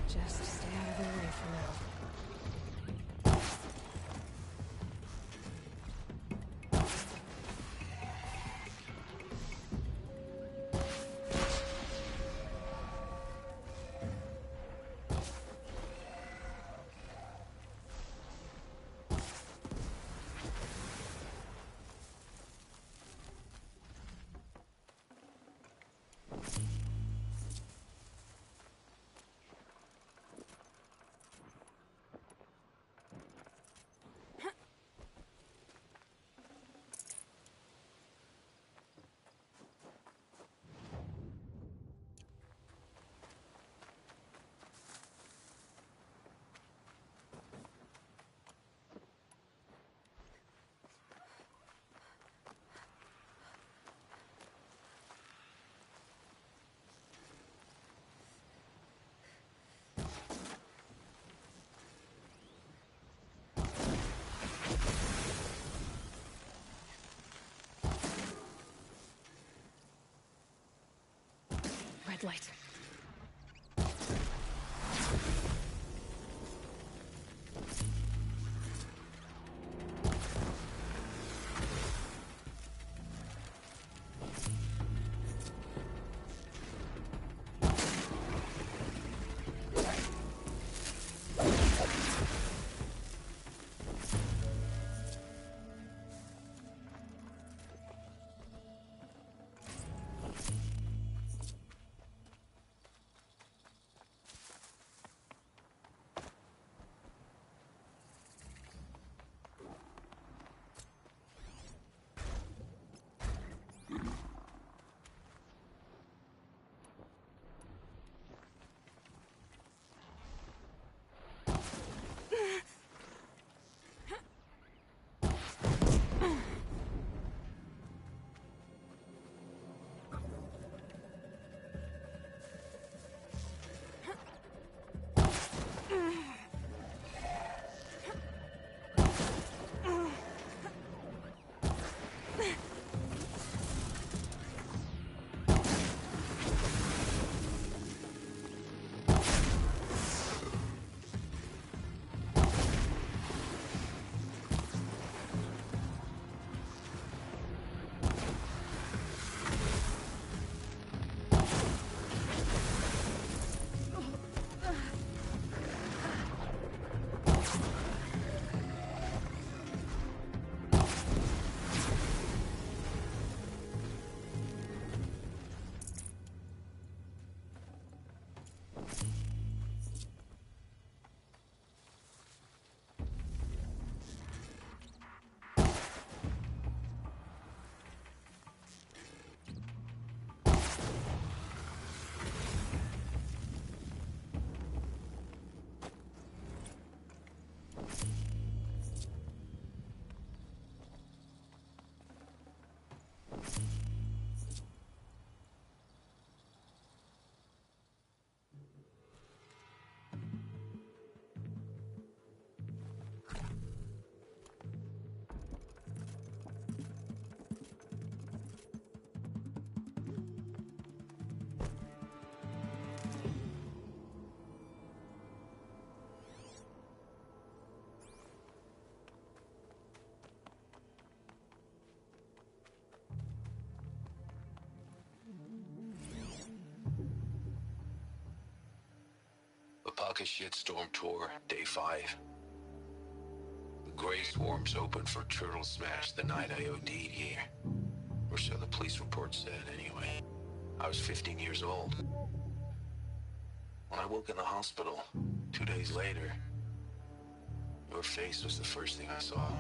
Just stay out of their way for now. Red light. Bucket Shitstorm Tour, Day 5. The Grey Swarms opened for Turtle Smash the night I OD'd here. Or so the police report said, anyway. I was 15 years old. When I woke in the hospital, 2 days later, your face was the first thing I saw.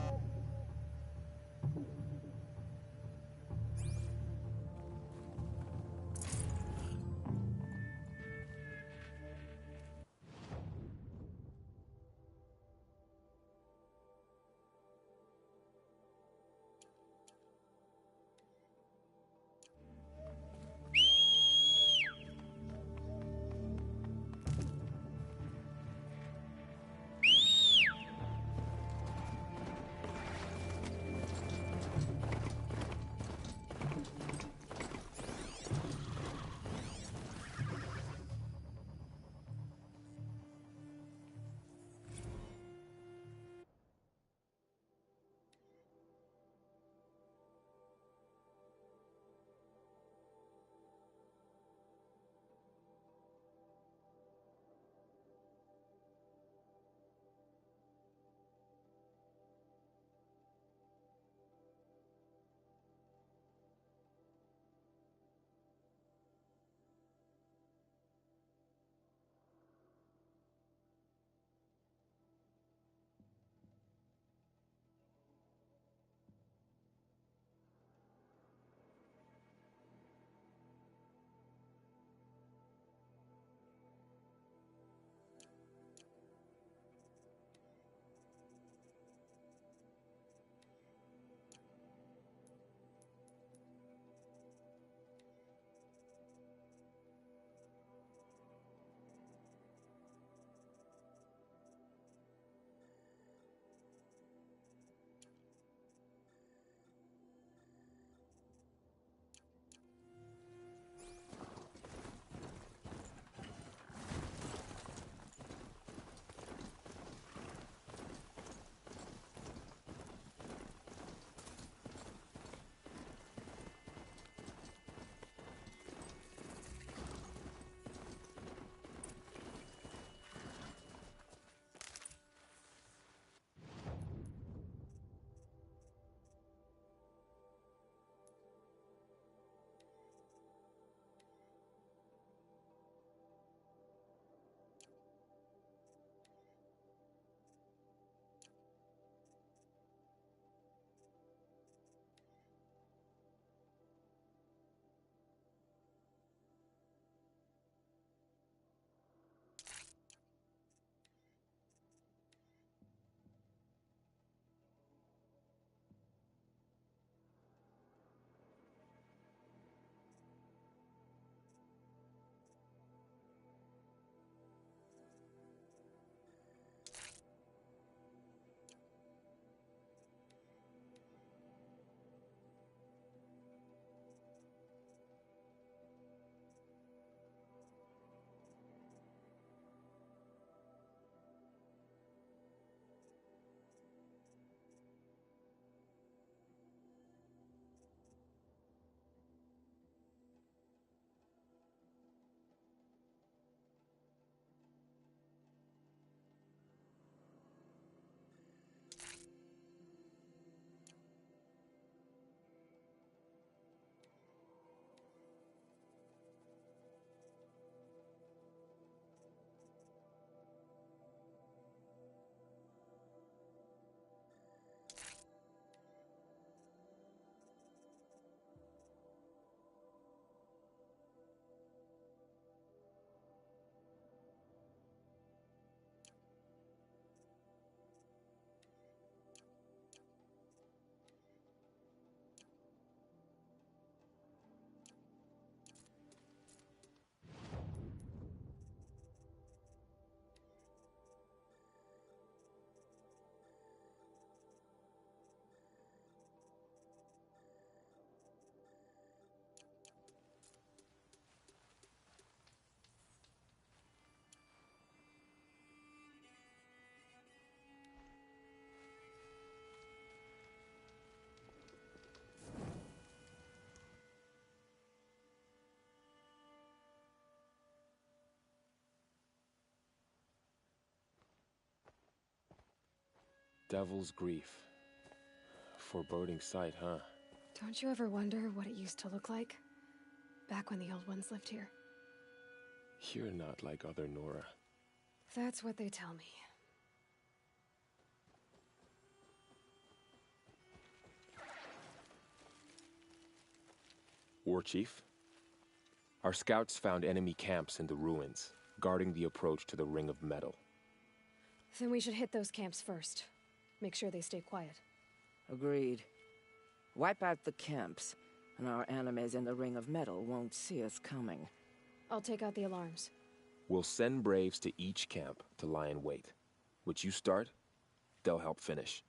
Devil's Grief. Foreboding sight, huh? Don't you ever wonder what it used to look like? Back when the old ones lived here. You're not like other Nora. That's what they tell me. War Chief? Our scouts found enemy camps in the ruins, guarding the approach to the Ring of Metal. Then we should hit those camps first. Make sure they stay quiet. Agreed. Wipe out the camps, and our enemies in the Ring of Metal won't see us coming. I'll take out the alarms. We'll send Braves to each camp to lie in wait. What you start, they'll help finish.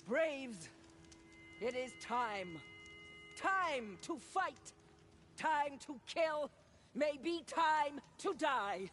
Braves, it is time. Time to fight. Time to kill. Maybe time to die.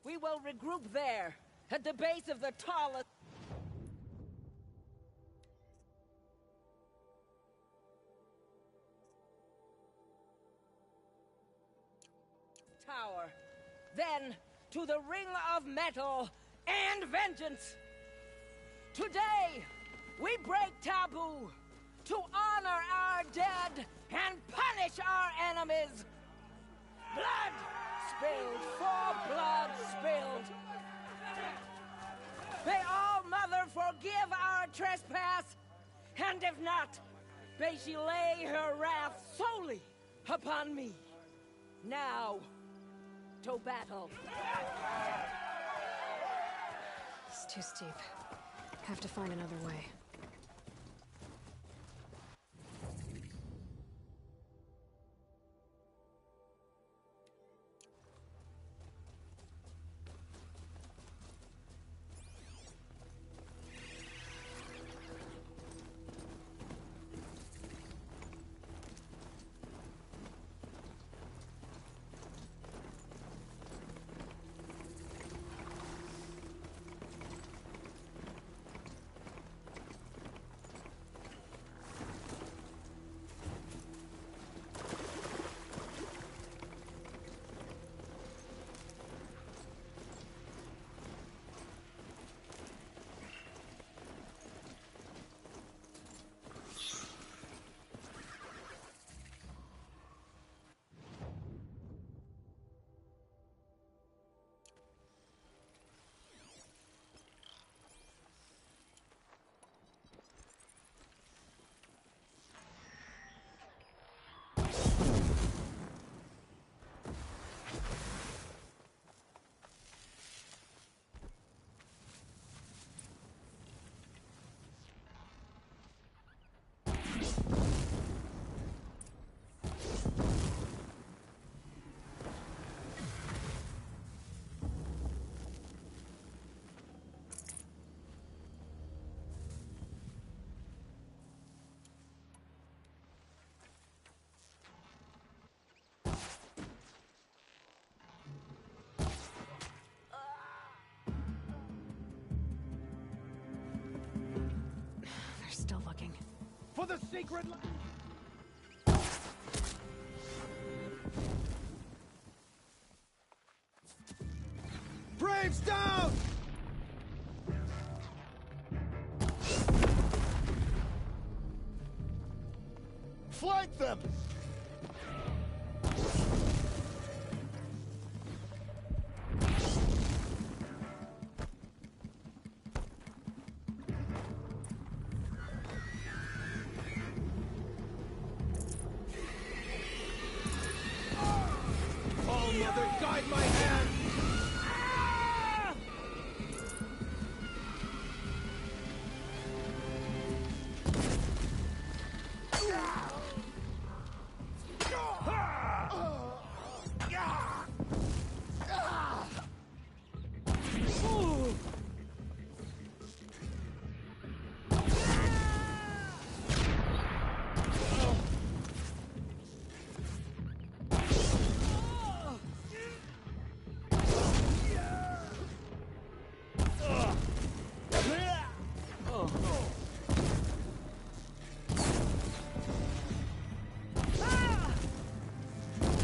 We will regroup there, at the base of the tallest... tower. Then, to the Ring of Metal and Vengeance. Today, we break taboo to honor our dead and punish our enemies. Blood spilled for blood spilled. May All Mother forgive our trespass, and if not, may she lay her wrath solely upon me. Now, to battle. It's too steep. Have to find another way. For the sacred land! Braves down! Flank them! All Mother, guide my hand!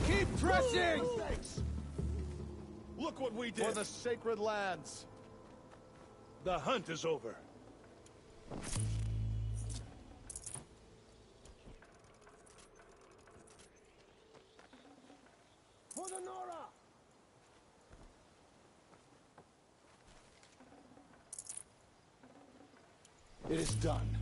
Keep pressing! Look what we did! For the sacred lands! The hunt is over. For the Nora! It is done.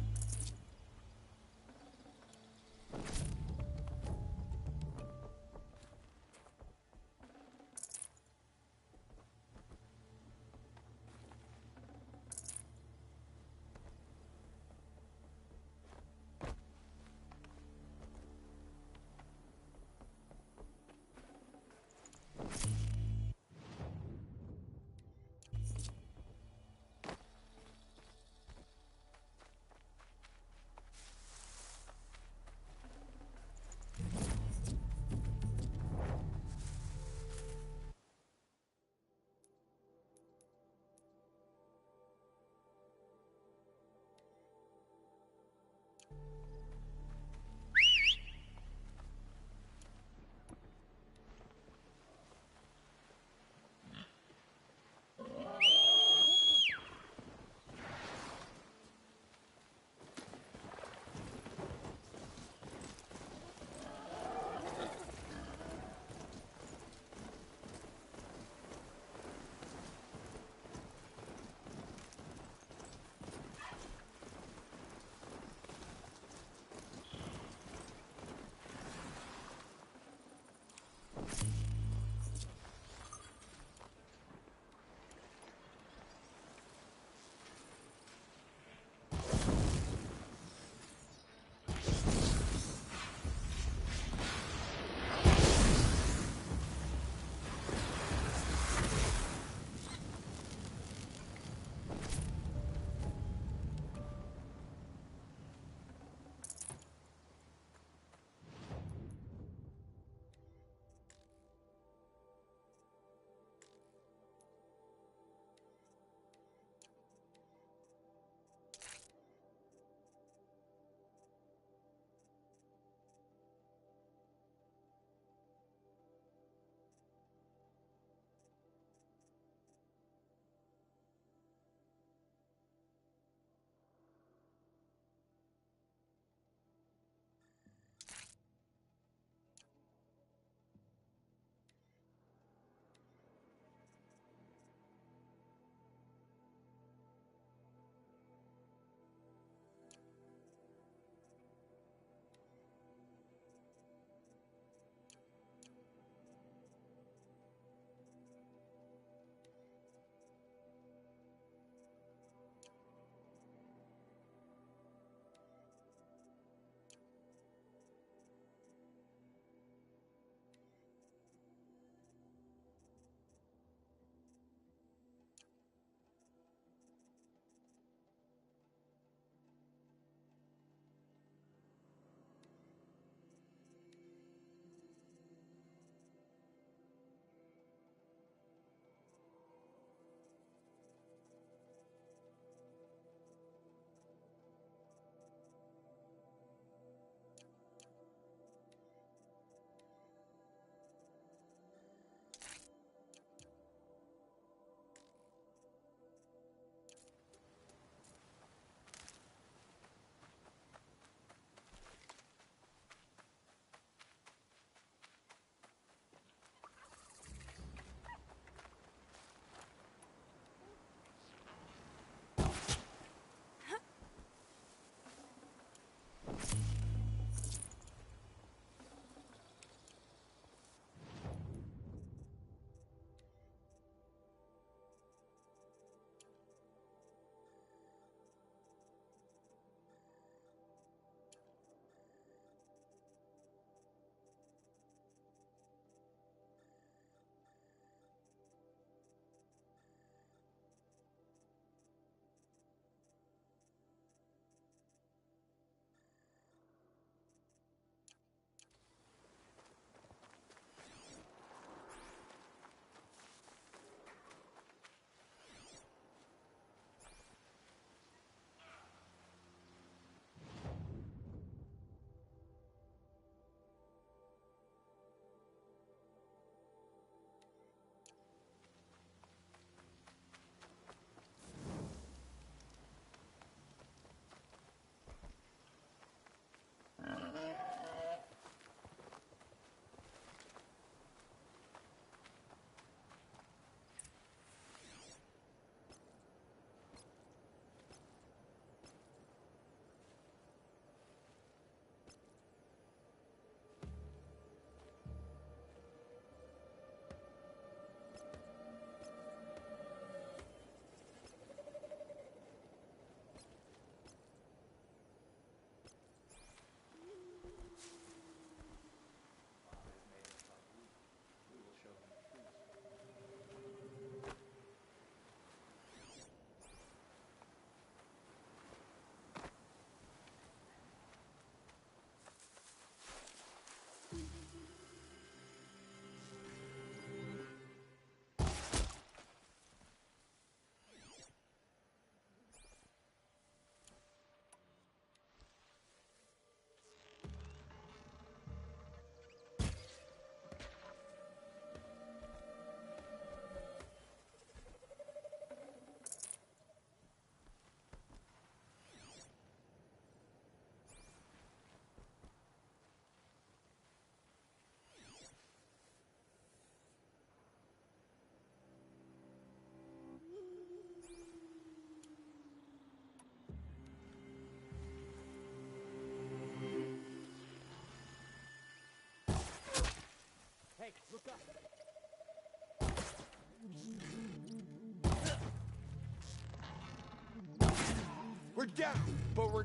We're down, but we're...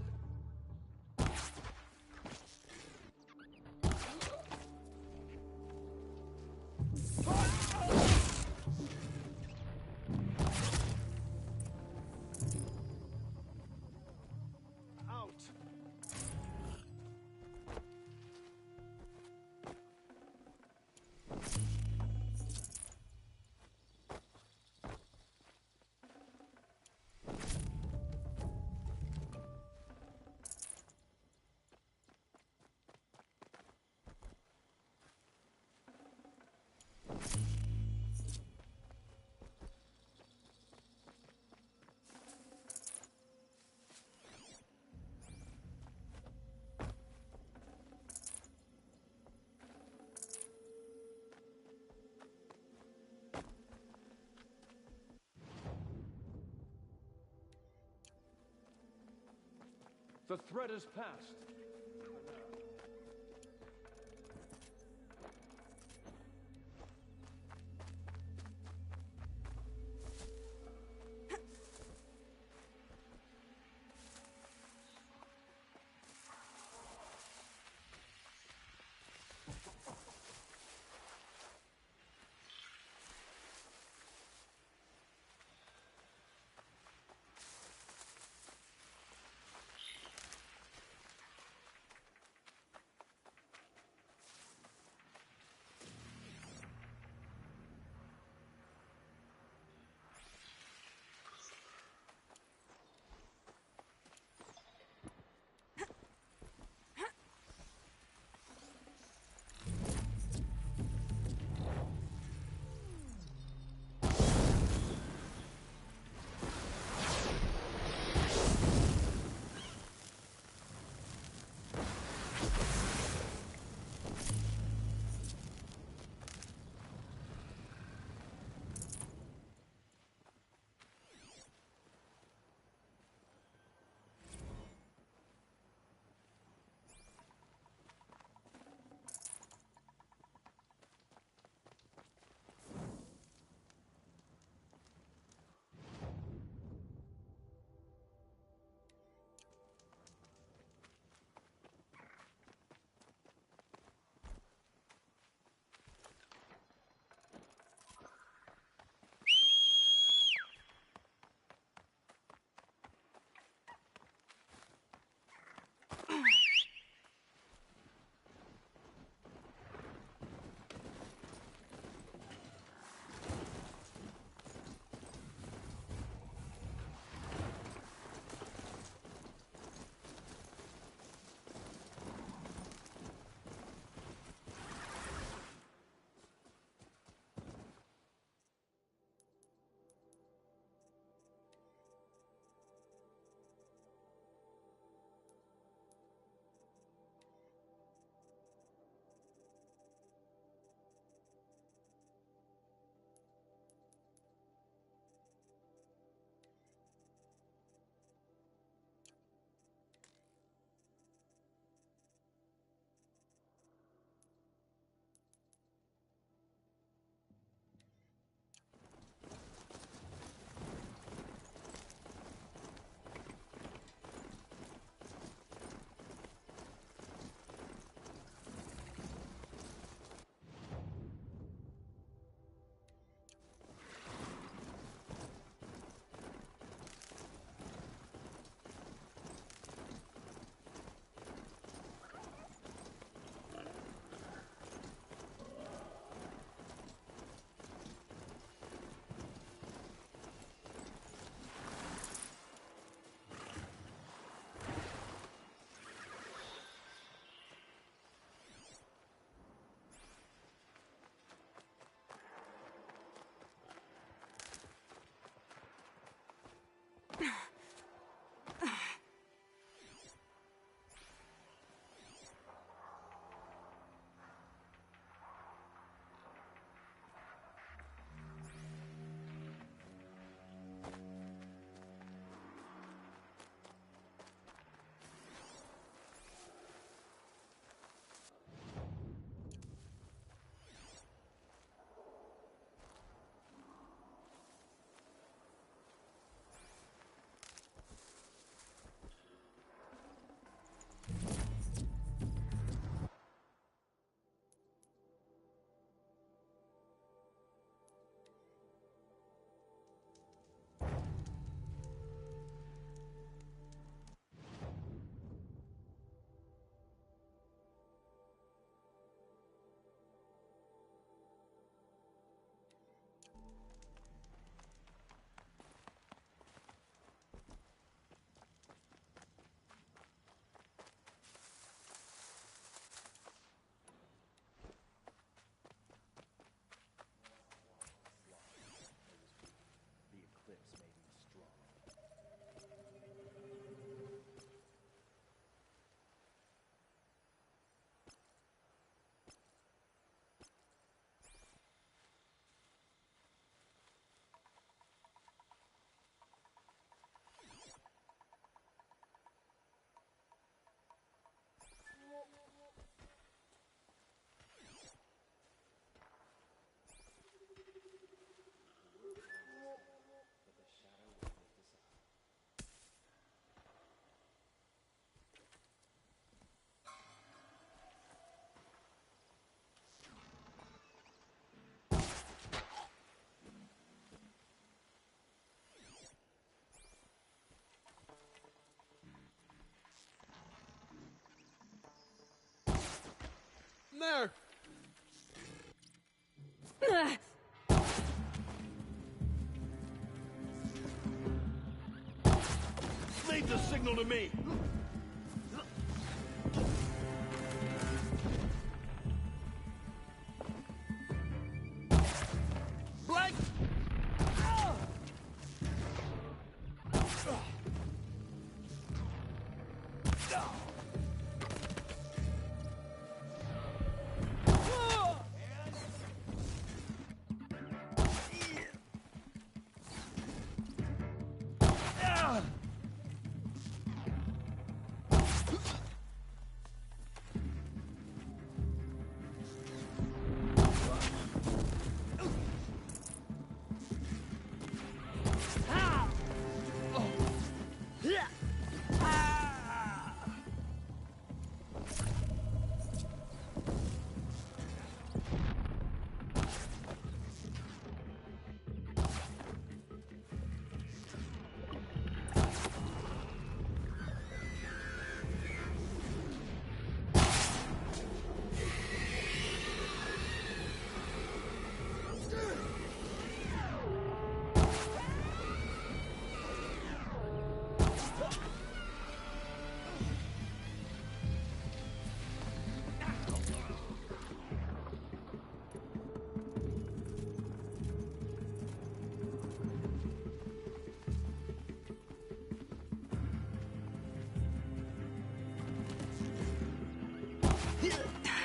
Out. The threat is past. there! Leave the signal to me! Blank!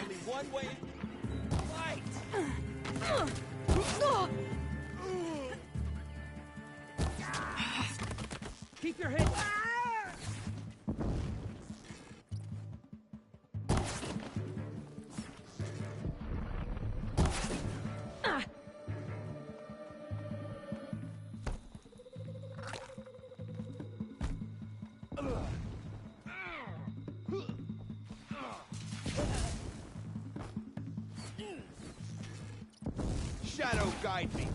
Only one way. Fight! Keep your head. Shadow guide me.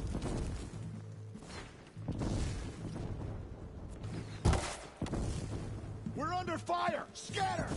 We're under fire! Scatter!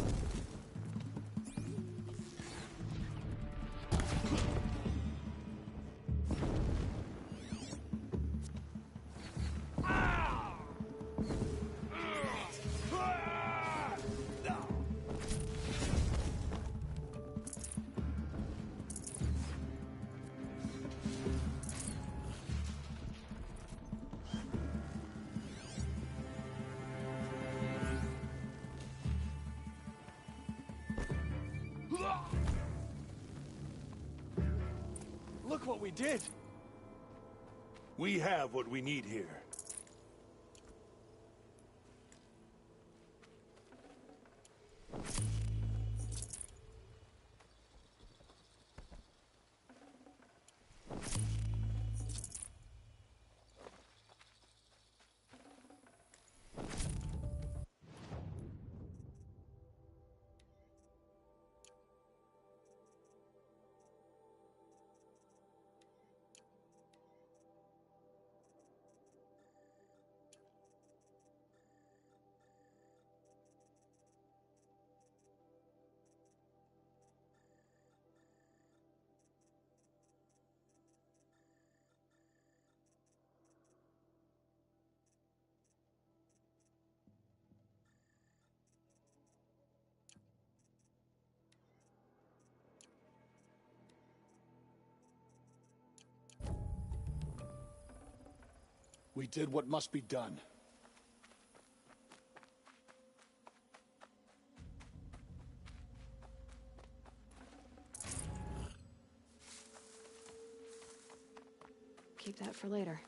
Look what we did! We have what we need here. We did what must be done. Keep that for later.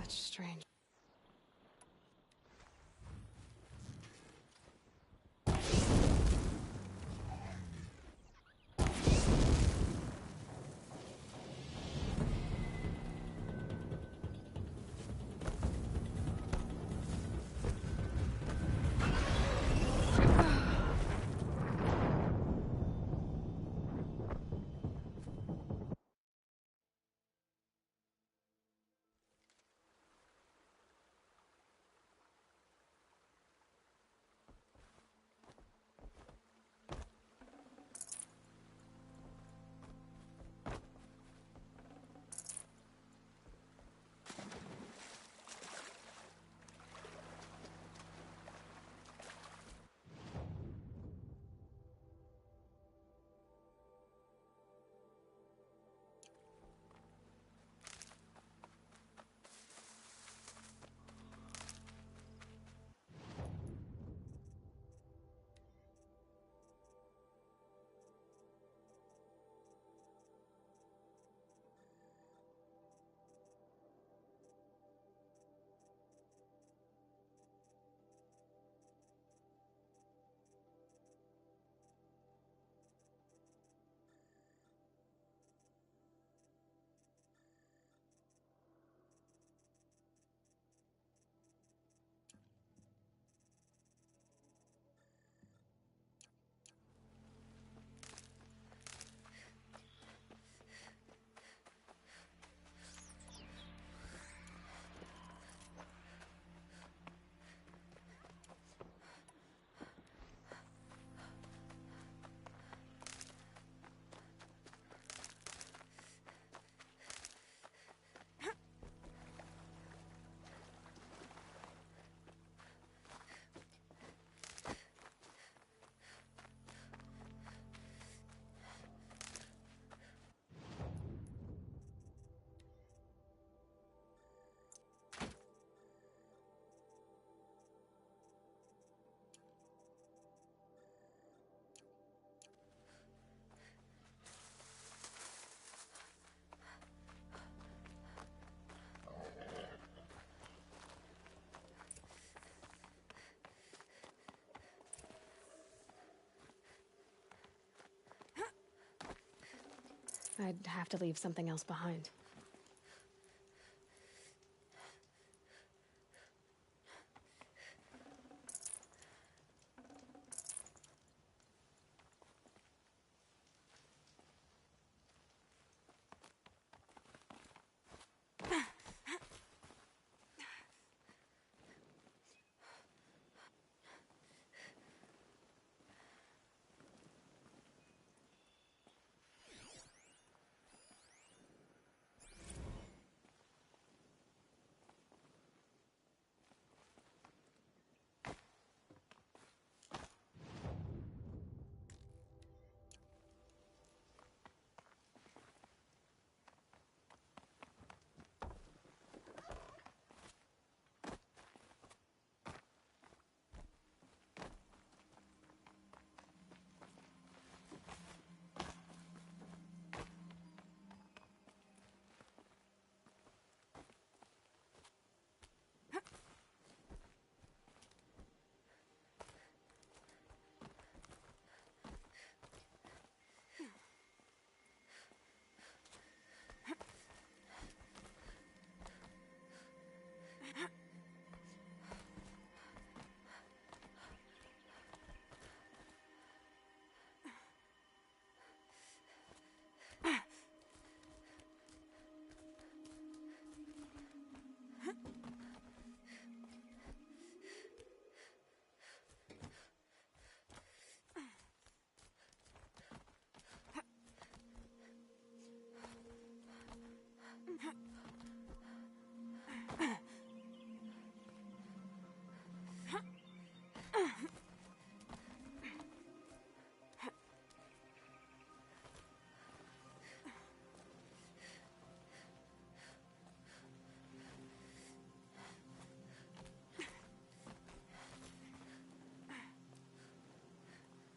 Such strange. I'd have to leave something else behind.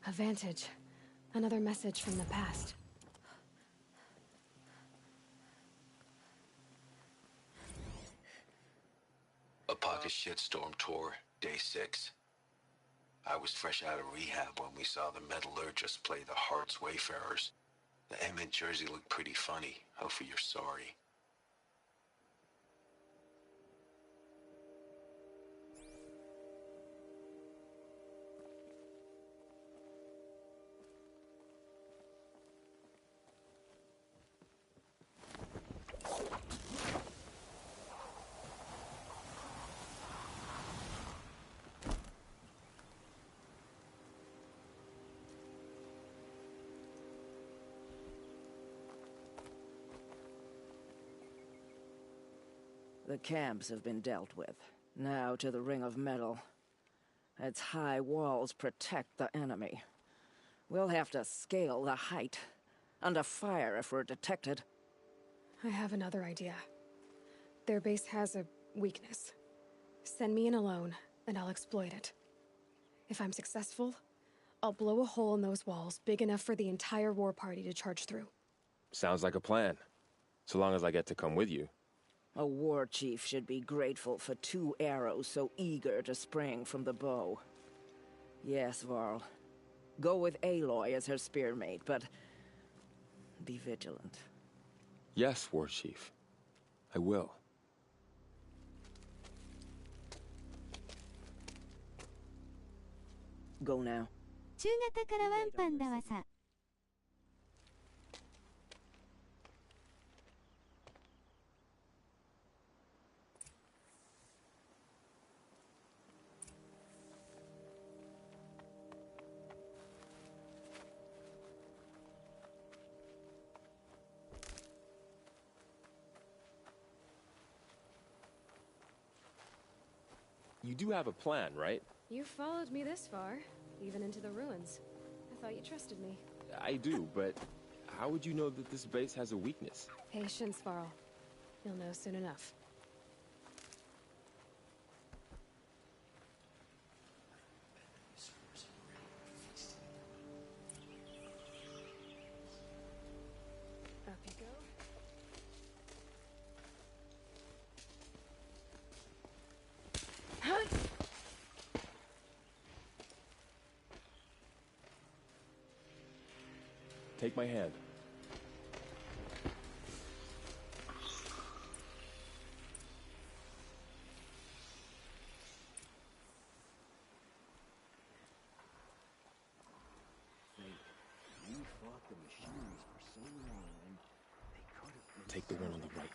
A vantage. Another message from the past. shitstorm tour, day 6. I was fresh out of rehab when we saw the metallurgist play the Heart's Wayfarers. The M in jersey looked pretty funny. Hopefully you're sorry. The camps have been dealt with. Now to the Ring of Metal. Its high walls protect the enemy. We'll have to scale the height. Under fire if we're detected. I have another idea. Their base has a weakness. Send me in alone, and I'll exploit it. If I'm successful, I'll blow a hole in those walls big enough for the entire war party to charge through. Sounds like a plan. So long as I get to come with you. A war chief should be grateful for 2 arrows so eager to spring from the bow. Yes, Varl. Go with Aloy as her spearmate, but be vigilant. Yes, War Chief. I will. Go now. 中型からワンパンだわさ。You do have a plan, right? You followed me this far, even into the ruins. I thought you trusted me. I do, but how would you know that this base has a weakness? Patience, Varl. You'll know soon enough. Up you go. Take my hand. You fought the machineries for so long, and they could have been... Take the one on the right.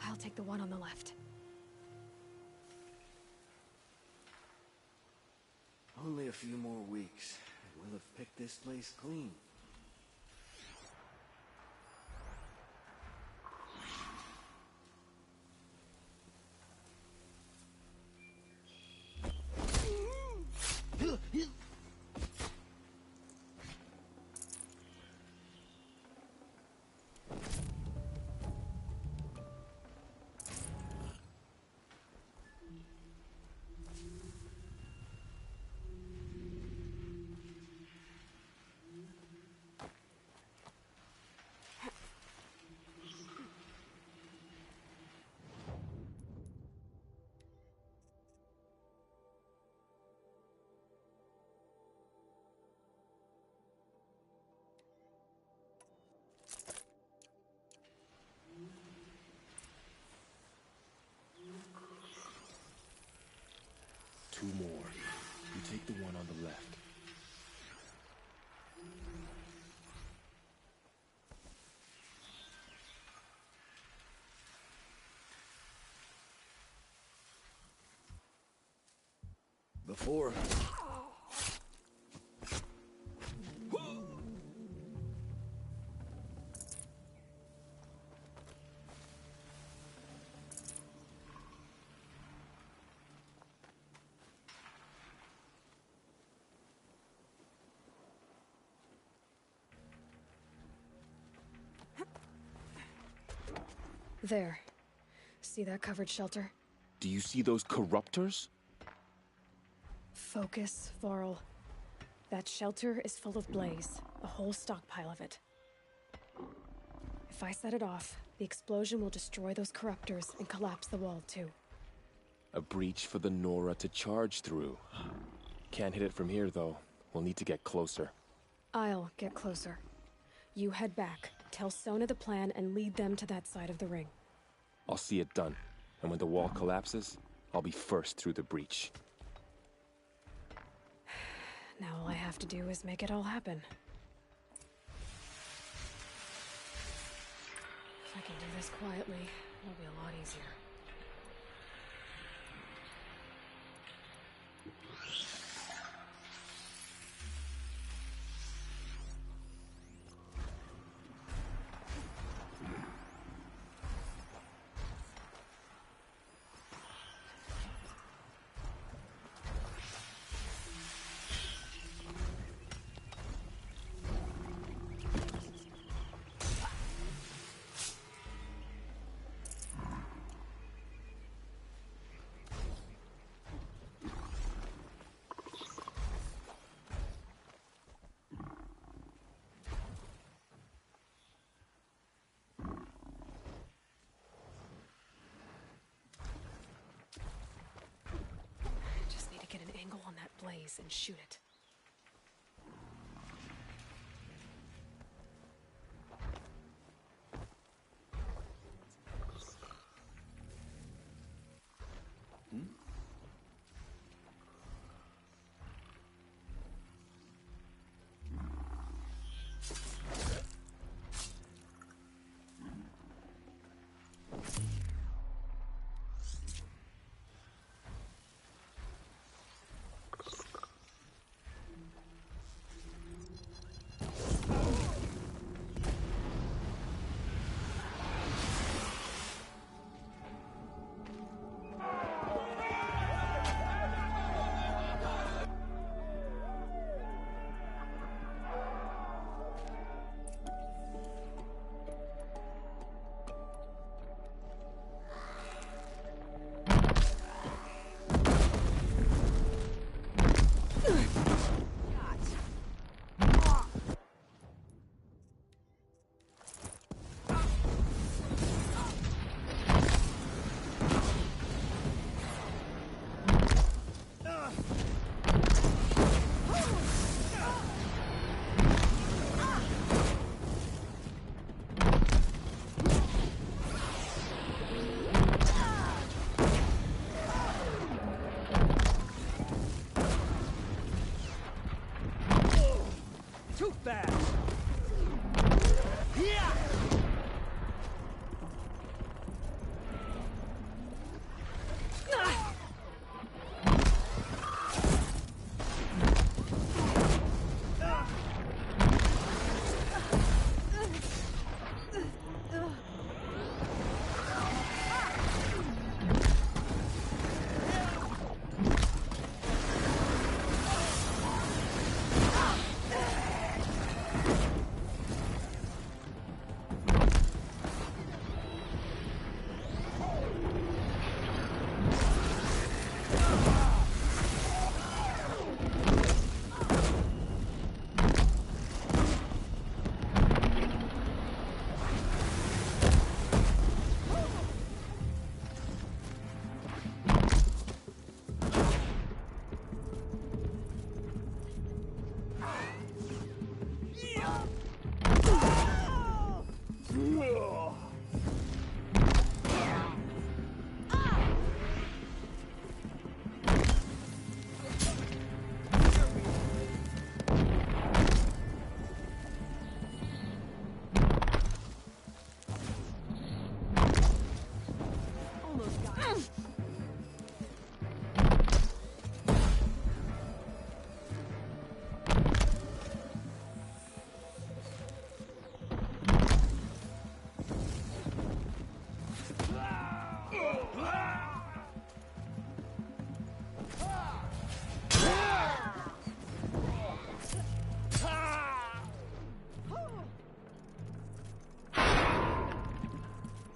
I'll take the one on the left. Only a few more weeks, and we'll have picked this place clean. Two more. You take the one on the left. Before... There. See that covered shelter? Do you see those corruptors? Focus, Varl. That shelter is full of blaze, a whole stockpile of it. If I set it off, the explosion will destroy those corruptors and collapse the wall, too. A breach for the Nora to charge through. Can't hit it from here, though. We'll need to get closer. I'll get closer. You head back, tell Sona the plan, and lead them to that side of the ring. I'll see it done. And when the wall collapses, I'll be first through the breach. Now all I have to do is make it all happen. If I can do this quietly, it'll be a lot easier. Get an angle on that blaze and shoot it. Too fast! Yeah!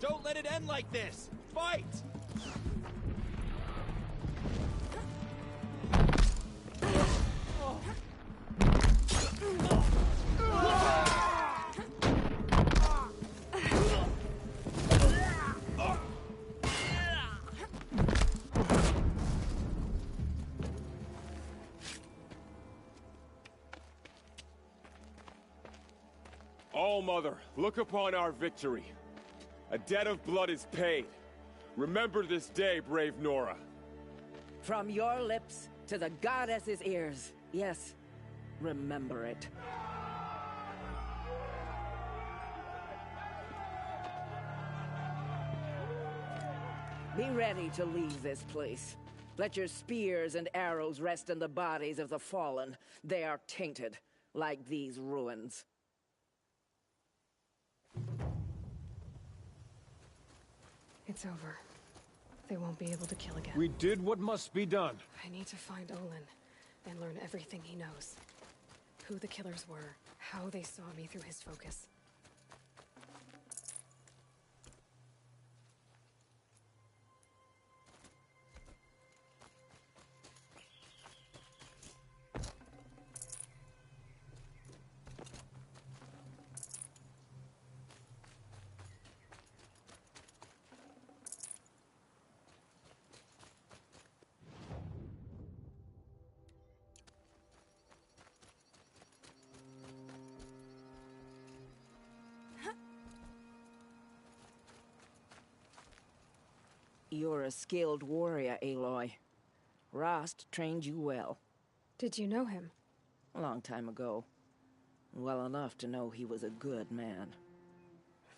Don't let it end like this! Fight! All-Mother, look upon our victory. A debt of blood is paid. Remember this day, brave Nora. From your lips to the goddess's ears. Yes, remember it. Be ready to leave this place. Let your spears and arrows rest in the bodies of the fallen. They are tainted, like these ruins. It's over. They won't be able to kill again. We did what must be done. I need to find Olin and learn everything he knows. Who the killers were, how they saw me through his focus. You're a skilled warrior, Aloy. Rost trained you well. Did you know him? A long time ago. Well enough to know he was a good man.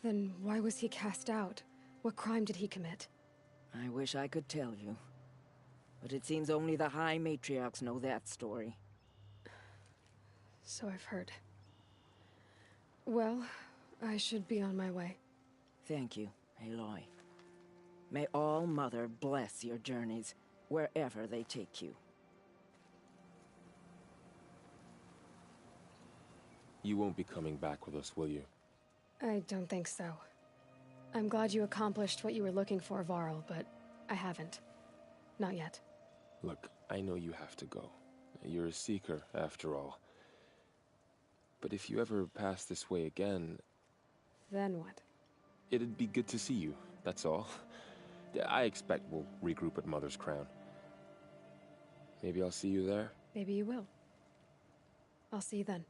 Then why was he cast out? What crime did he commit? I wish I could tell you. But it seems only the High Matriarchs know that story. So I've heard. Well, I should be on my way. Thank you, Aloy. May All-Mother bless your journeys, wherever they take you. You won't be coming back with us, will you? I don't think so. I'm glad you accomplished what you were looking for, Varl, but I haven't. Not yet. Look, I know you have to go. You're a seeker, after all. But if you ever pass this way again... Then what? It'd be good to see you, that's all. I expect we'll regroup at Mother's Crown. Maybe I'll see you there? Maybe you will. I'll see you then.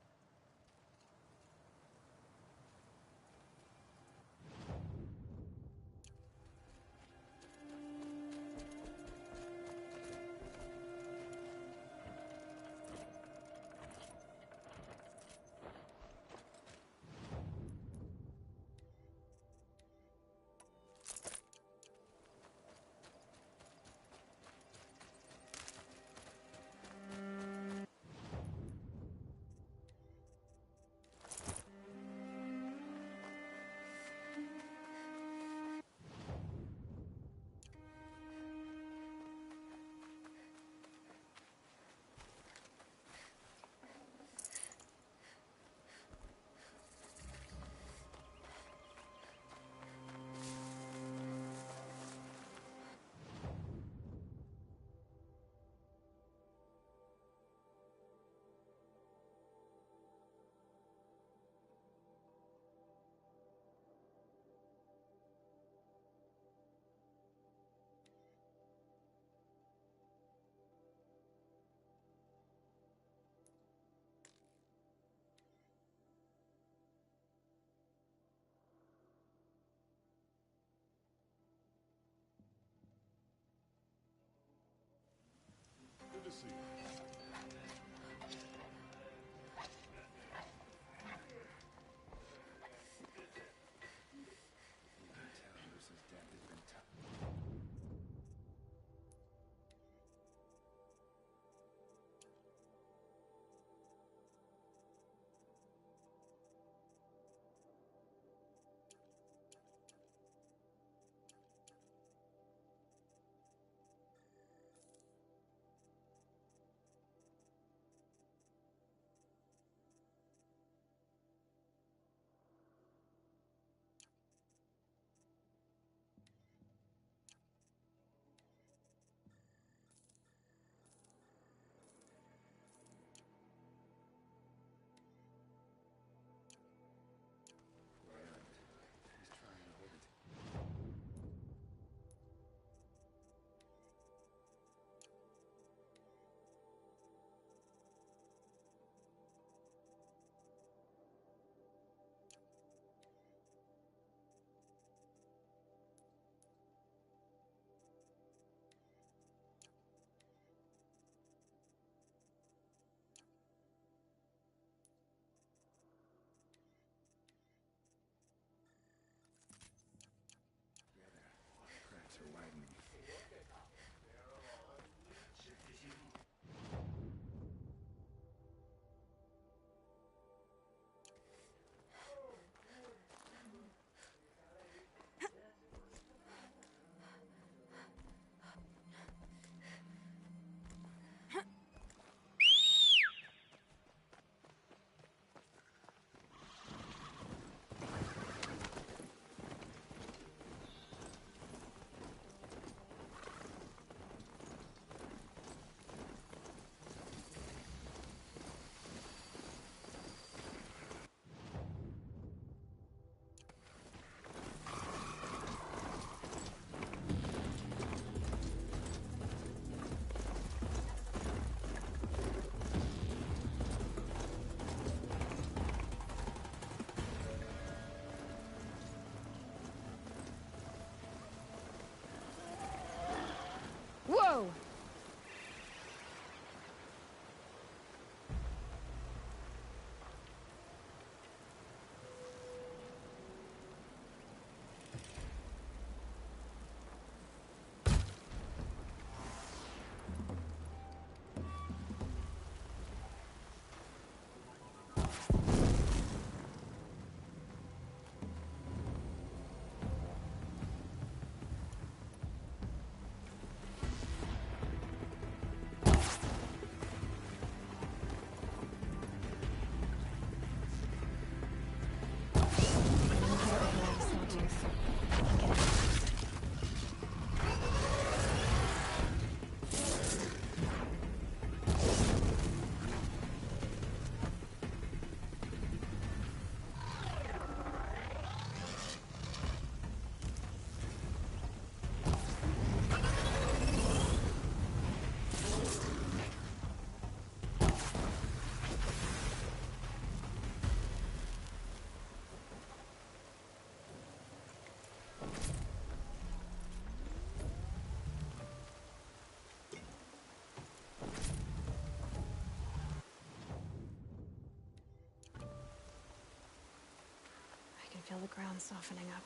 ground softening up.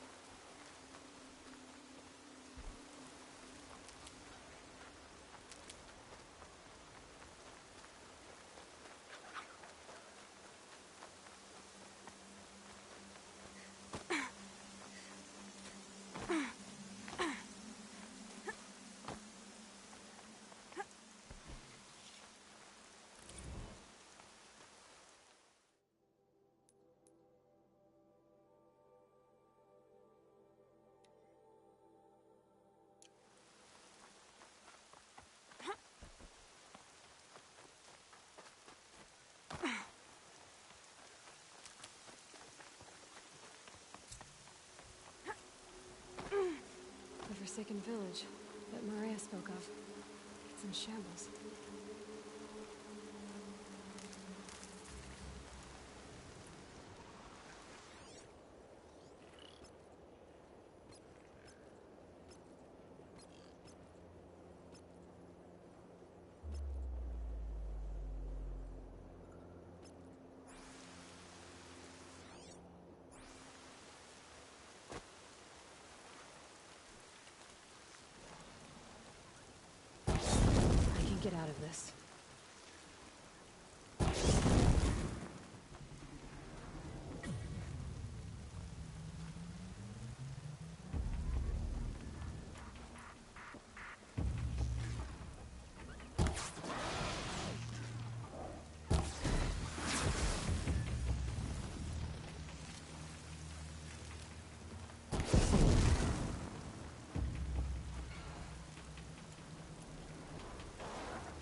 The forsaken village that Maria spoke of. It's in shambles. Get out of this.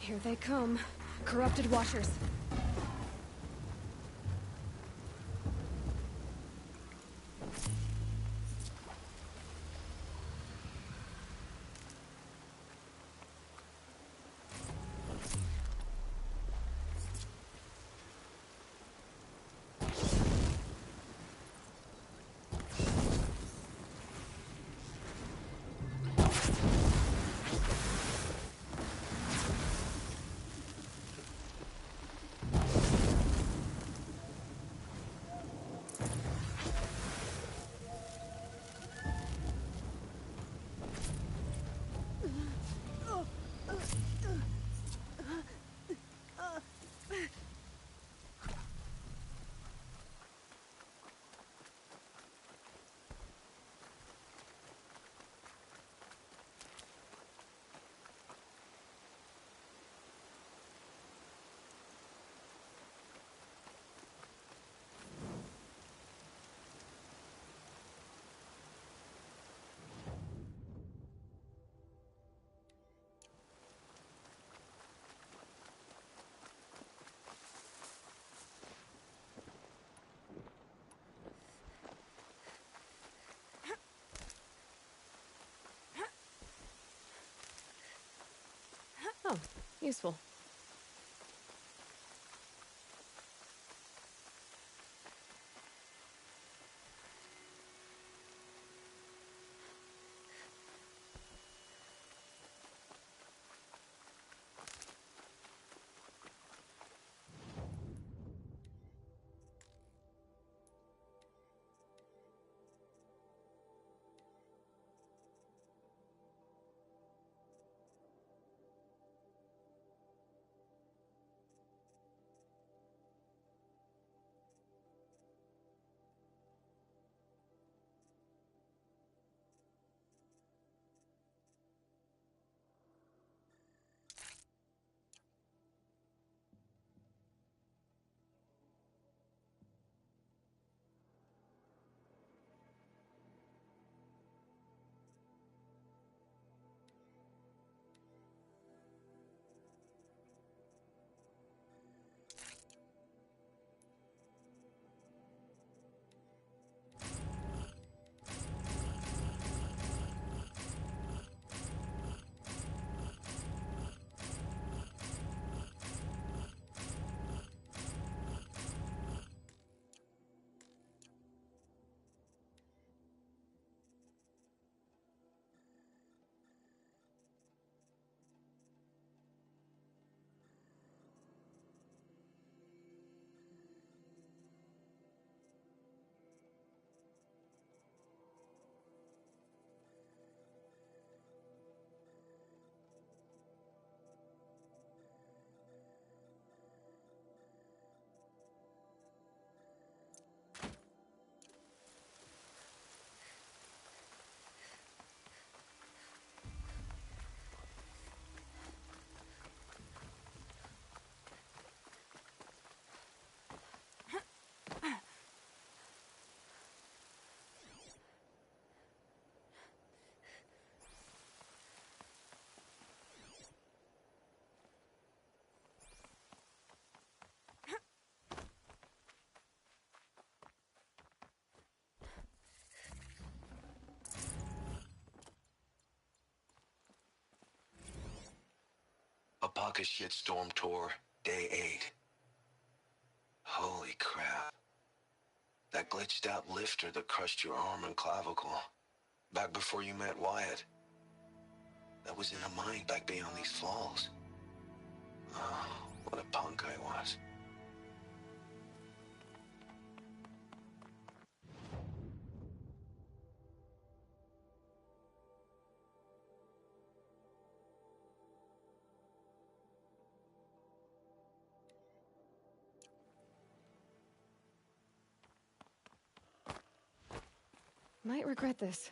Here they come. Corrupted washers. Oh, useful. took a shitstorm tour, day 8. Holy crap. That glitched out lifter that crushed your arm and clavicle. Back before you met Wyatt. That was in a mine back beyond these falls. Oh, what a punk I was. Might regret this.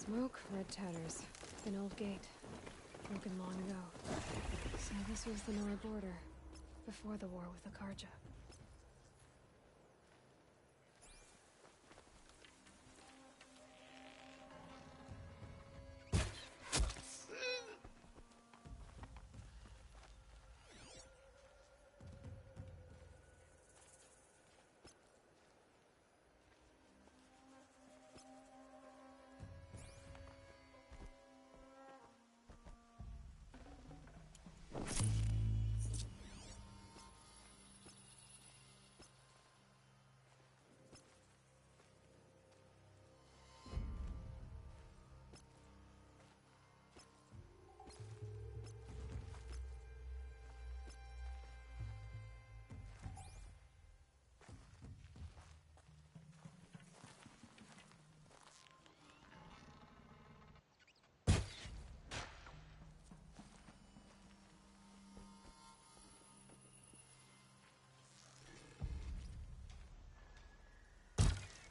Smoke, red tatters. An old gate. Broken long ago. So this was the Nora border. Before the war with the Karja.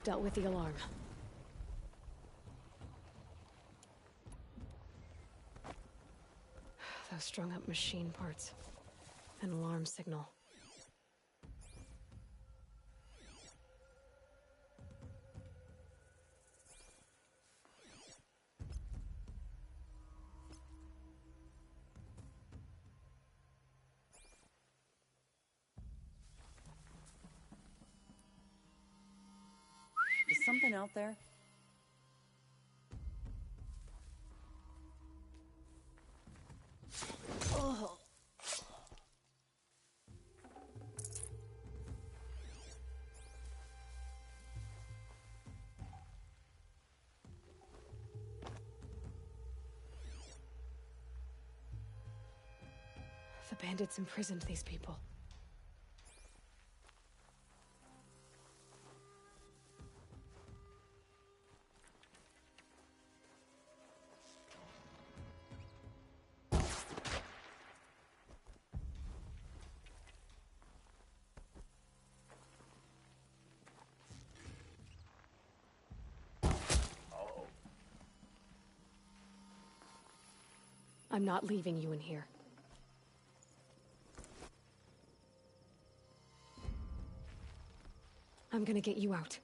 Dealt with the alarm. Those strung up machine parts. An alarm signal. Is something out there? Oh. The bandits imprisoned these people. I'm not leaving you in here. I'm gonna get you out.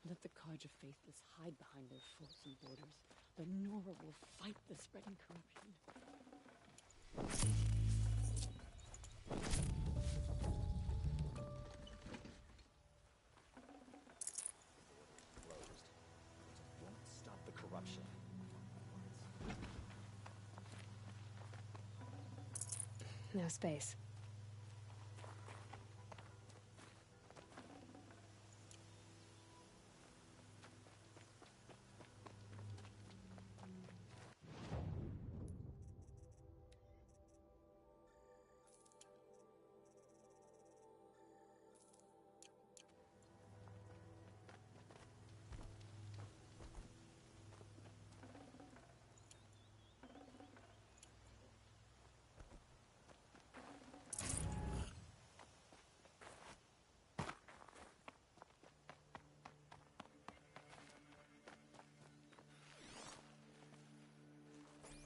Let the Carja faithless hide behind their forts and borders. The Nora will fight the spreading corruption. Closed. It won't stop the corruption. No space.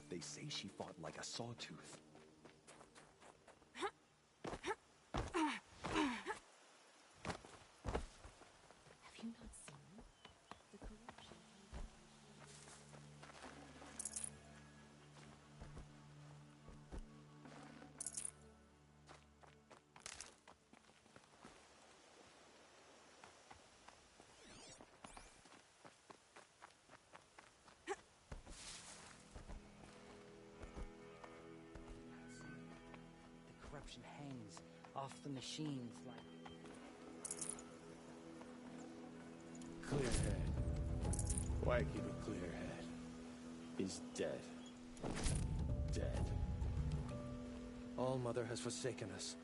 They say she fought like a sawtooth. Have you not seen the corruption? The corruption hangs off the machines like... Clear head. Why keep a clear head? He's dead. Dead. All Mother has forsaken us,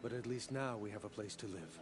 but at least now we have a place to live.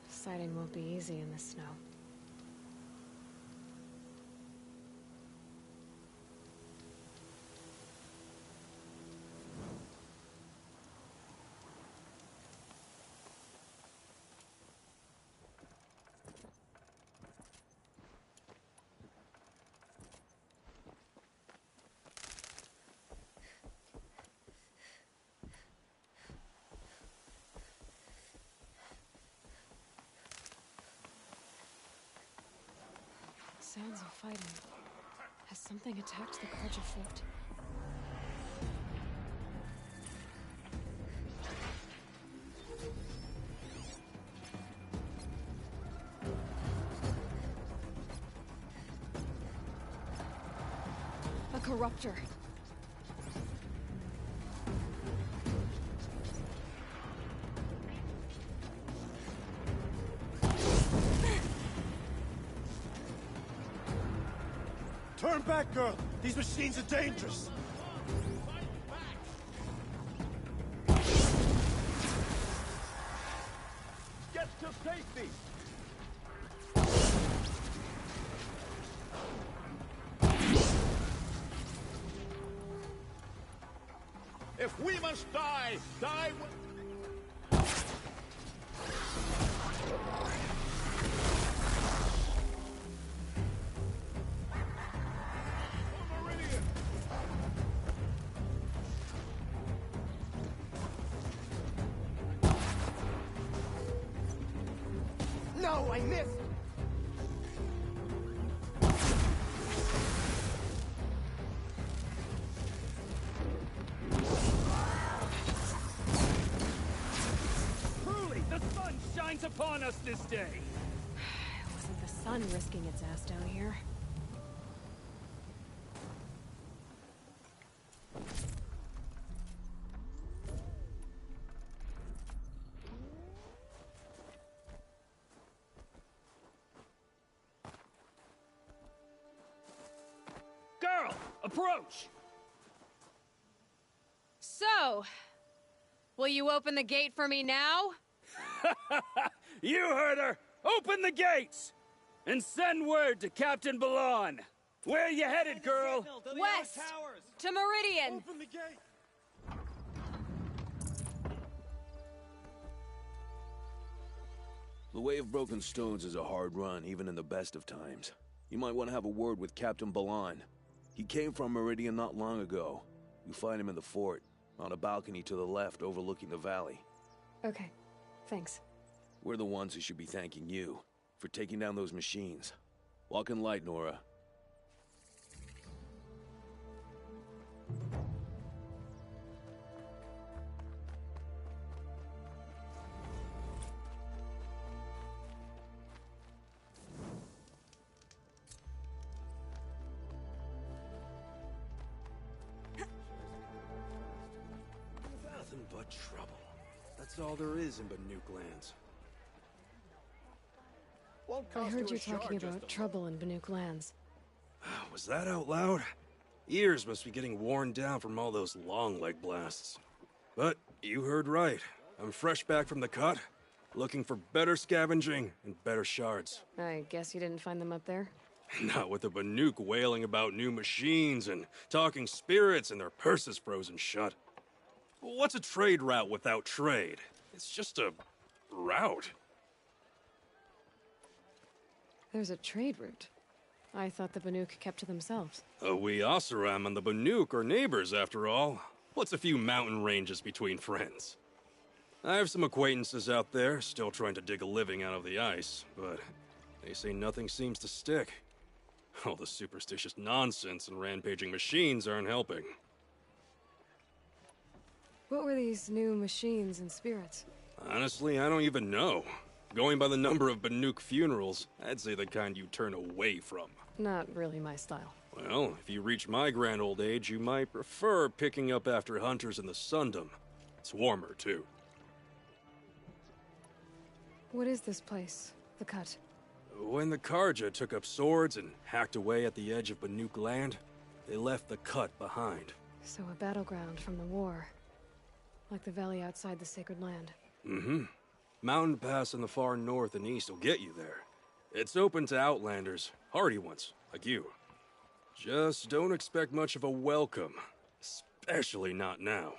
Sighting won't be easy in the snow. Sounds of fighting. Has something attacked the Carja fort? A corruptor. Turn back, girl! These machines are dangerous! Get to safety! If we must die, die with... I missed! Truly, the sun shines upon us this day! It wasn't the sun risking its ass down here. Girl, approach! So, will you open the gate for me now? You heard her! Open the gates! And send word to Captain Balon! Where you headed, girl? West! To Meridian! Open the gate! The Way of Broken Stones is a hard run, even in the best of times. You might want to have a word with Captain Balon. He came from Meridian not long ago. You find him in the fort, on a balcony to the left overlooking the valley. Okay, thanks. We're the ones who should be thanking you for taking down those machines. Walk in light, Nora. Nothing but trouble. That's all there is in Banuk lands. I heard you talking about trouble in Banuk lands. Was that out loud? Ears must be getting worn down from all those long leg blasts. But you heard right. I'm fresh back from the cut, looking for better scavenging and better shards. I guess you didn't find them up there? Not with the Banuk wailing about new machines and talking spirits and their purses frozen shut. What's a trade route without trade? It's just a route. There's a trade route. I thought the Banuk kept to themselves. We Oseram and the Banuk are neighbors, after all. What's a few mountain ranges between friends? I have some acquaintances out there, still trying to dig a living out of the ice, but they say nothing seems to stick. All the superstitious nonsense and rampaging machines aren't helping. What were these new machines and spirits? Honestly, I don't even know. Going by the number of Banuk funerals, I'd say the kind you turn away from. Not really my style. Well, if you reach my grand old age, you might prefer picking up after hunters in the Sundom. It's warmer, too. What is this place? The Cut? When the Karja took up swords and hacked away at the edge of Banuk land, they left the Cut behind. So a battleground from the war. Like the valley outside the Sacred Land. Mm-hmm. Mountain Pass in the far north and east will get you there. It's open to outlanders, hardy ones, like you. Just don't expect much of a welcome. Especially not now.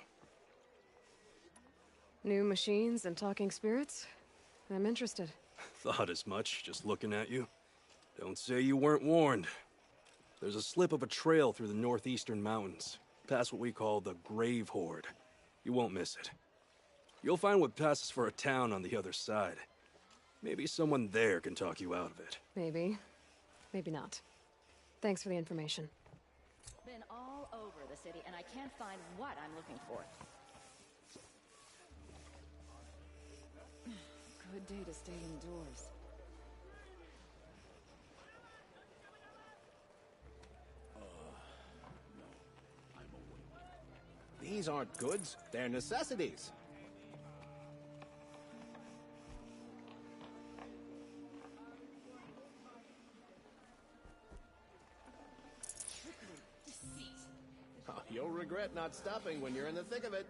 New machines and talking spirits? I'm interested. Thought as much, just looking at you. Don't say you weren't warned. There's a slip of a trail through the northeastern mountains, past what we call the Grave Horde. You won't miss it. You'll find what passes for a town on the other side. Maybe someone there can talk you out of it. Maybe. Maybe not. Thanks for the information. Been all over the city, and I can't find what I'm looking for. Good day to stay indoors. These aren't goods, they're necessities. Oh, you'll regret not stopping when you're in the thick of it.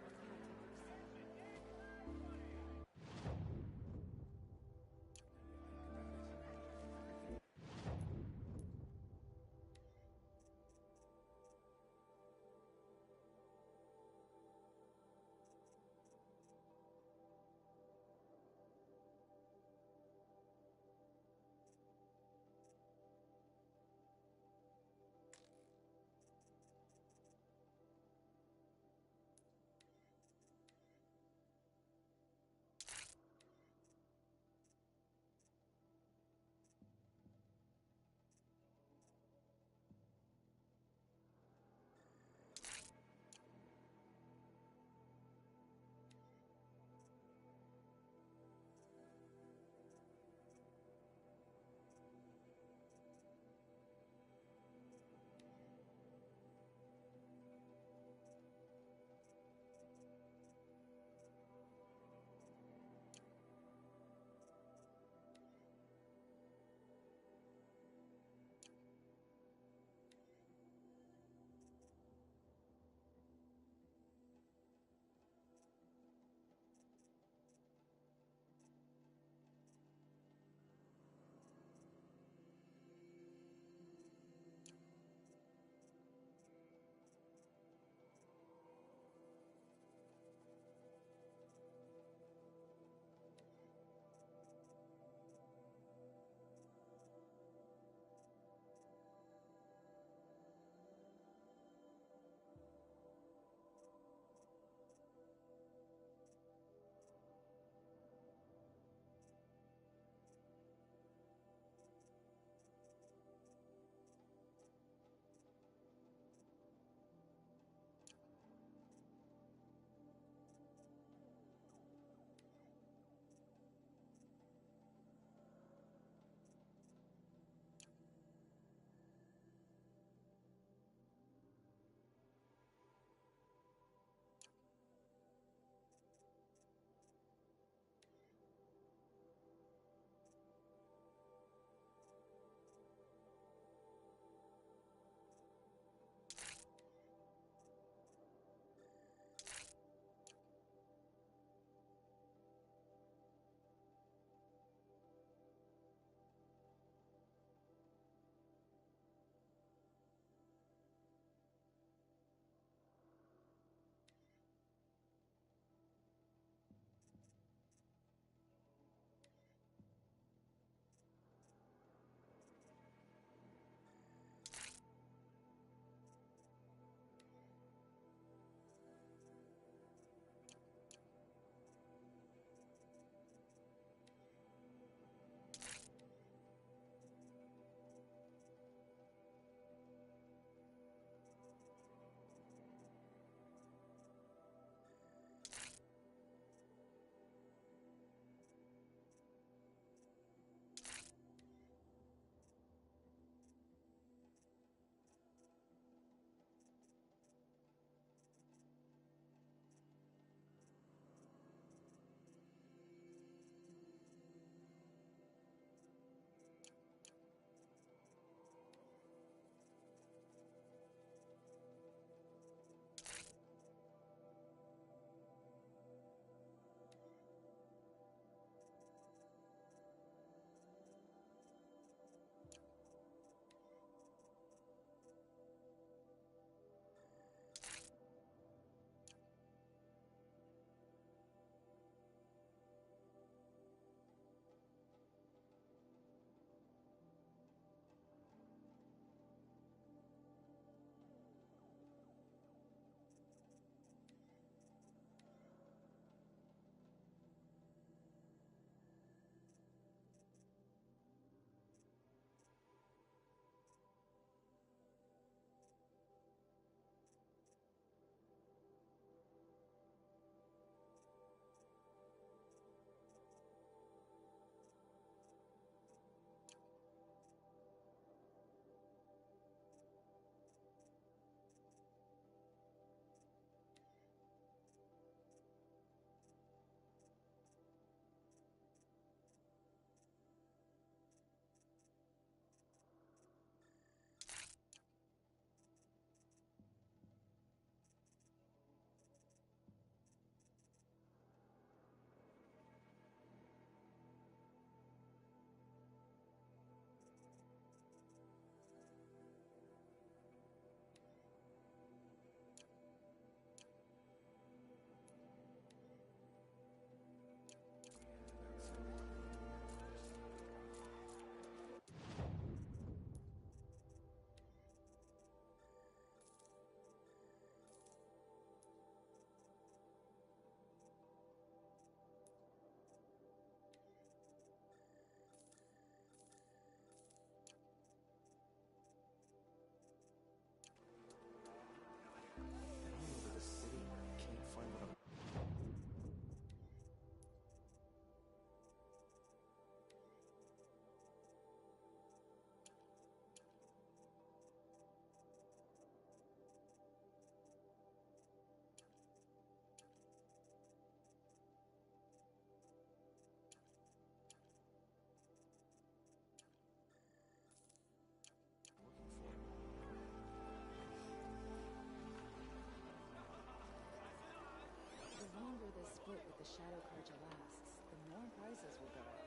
Shadow Carja lasts, the more prices will go up.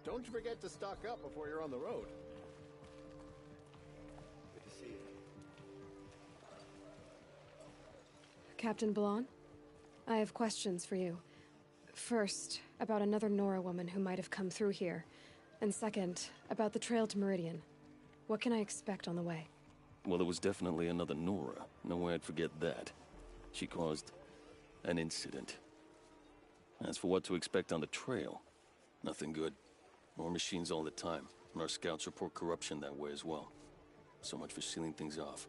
Don't forget to stock up before you're on the road. Good to see you. Captain Blanc, I have questions for you. First, about another Nora woman who might have come through here. And second, about the trail to Meridian. What can I expect on the way? Well, it was definitely another Nora. No way I'd forget that. She caused an incident. As for what to expect on the trail, nothing good. More machines all the time, and our scouts report corruption that way as well. So much for sealing things off.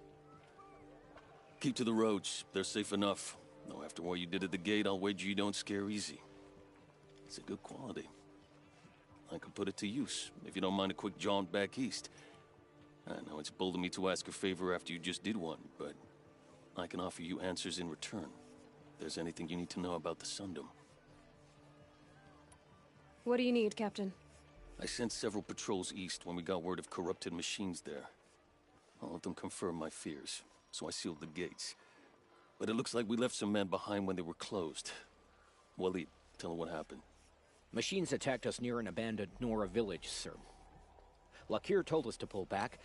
Keep to the roads. They're safe enough. Though after what you did at the gate, I'll wager you don't scare easy. It's a good quality. I could put it to use, if you don't mind a quick jaunt back east. I know it's bold of me to ask a favor after you just did one, but I can offer you answers in return. If there's anything you need to know about the Sundom. What do you need, Captain? I sent several patrols east when we got word of corrupted machines there. All of them confirmed my fears, so I sealed the gates. But it looks like we left some men behind when they were closed. Waleed, tell her what happened. Machines attacked us near an abandoned Nora village, sir. Lakir told us to pull back.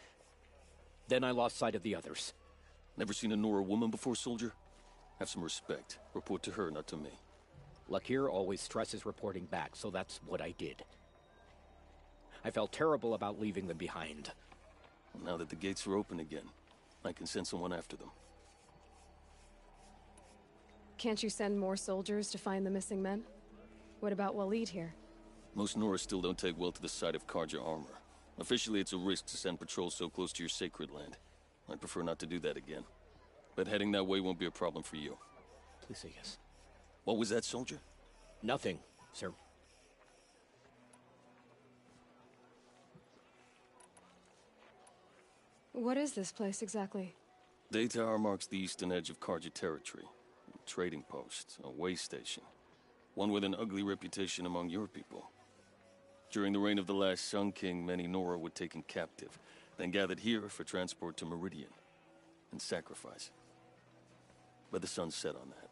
Then I lost sight of the others. Never seen a Nora woman before, soldier? Have some respect. Report to her, not to me. Lakir always stresses reporting back, so that's what I did. I felt terrible about leaving them behind. Well, now that the gates are open again, I can send someone after them. Can't you send more soldiers to find the missing men? What about Waleed here? Most Nora still don't take well to the sight of Carja armor. Officially, it's a risk to send patrols so close to your sacred land. I'd prefer not to do that again. But heading that way won't be a problem for you. Please say yes. What was that, soldier? Nothing, sir. What is this place exactly? Daytower marks the eastern edge of Carja territory. A trading post, a way station. One with an ugly reputation among your people. During the reign of the last Sun King, many Nora were taken captive, then gathered here for transport to Meridian, and sacrifice. But the sun set on that.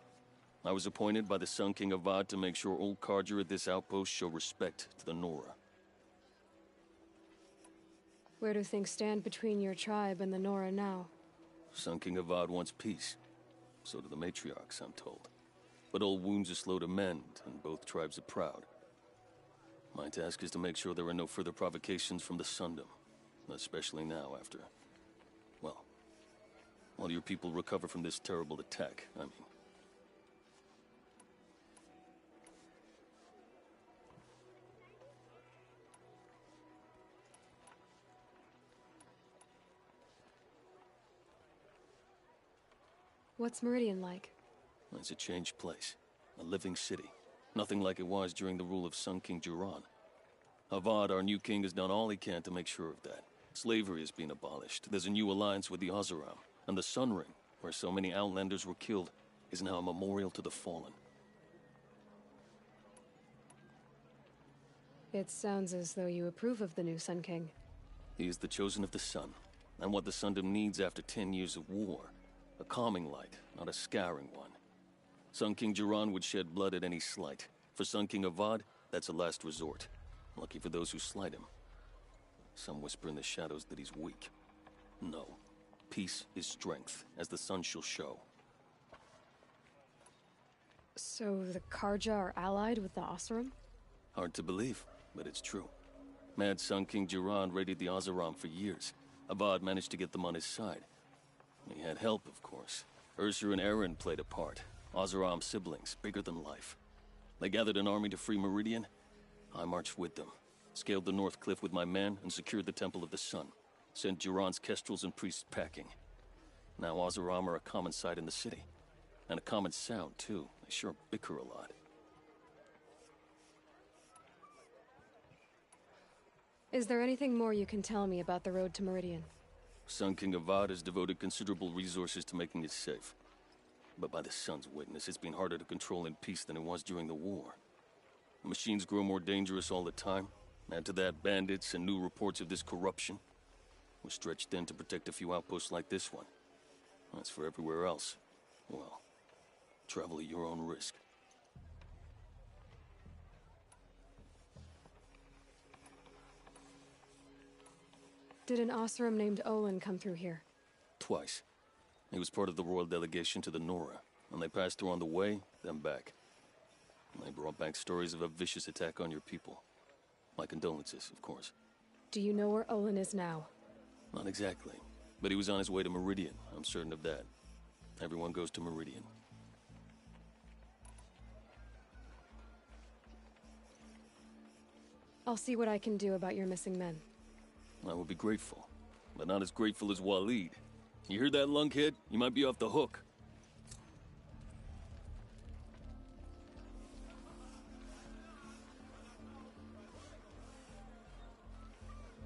I was appointed by the Sun King Avad to make sure old Carja at this outpost show respect to the Nora. Where do things stand between your tribe and the Nora now? Sun King Avad wants peace. So do the matriarchs, I'm told. But old wounds are slow to mend, and both tribes are proud. My task is to make sure there are no further provocations from the Sundom. Especially now after... well, while your people recover from this terrible attack, I mean. What's Meridian like? It's a changed place. A living city. Nothing like it was during the rule of Sun King Jiran. Avad, our new king, has done all he can to make sure of that. Slavery has been abolished. There's a new alliance with the Oseram. And the Sun Ring, where so many Outlanders were killed, is now a memorial to the fallen. It sounds as though you approve of the new Sun King. He is the chosen of the sun, and what the Sundom needs after 10 years of war. A calming light, not a scouring one. Sun King Jiran would shed blood at any slight. For Sun King Avad, that's a last resort. Lucky for those who slight him. Some whisper in the shadows that he's weak. No. Peace is strength, as the sun shall show. So the Carja are allied with the Oseram? Hard to believe, but it's true. Mad Sun King Jiran raided the Oseram for years. Avad managed to get them on his side. He had help, of course. Ursur and Eren played a part. Oseram siblings, bigger than life. They gathered an army to free Meridian. I marched with them. Scaled the North Cliff with my men and secured the Temple of the Sun. Sent Jiran's kestrels and priests packing. Now Oseram are a common sight in the city. And a common sound, too. They sure bicker a lot. Is there anything more you can tell me about the road to Meridian? Sun King Avad has devoted considerable resources to making it safe. But by the Sun's witness, it's been harder to control in peace than it was during the war. The machines grow more dangerous all the time. Add to that bandits and new reports of this corruption. We're stretched thin to protect a few outposts like this one. As for everywhere else, well, travel at your own risk. Did an Osram named Olin come through here? Twice. He was part of the royal delegation to the Nora, and they passed through on the way, then back. And they brought back stories of a vicious attack on your people. My condolences, of course. Do you know where Olin is now? Not exactly, but he was on his way to Meridian, I'm certain of that. Everyone goes to Meridian. I'll see what I can do about your missing men. I will be grateful, but not as grateful as Waleed. You hear that, lunkhead? You might be off the hook.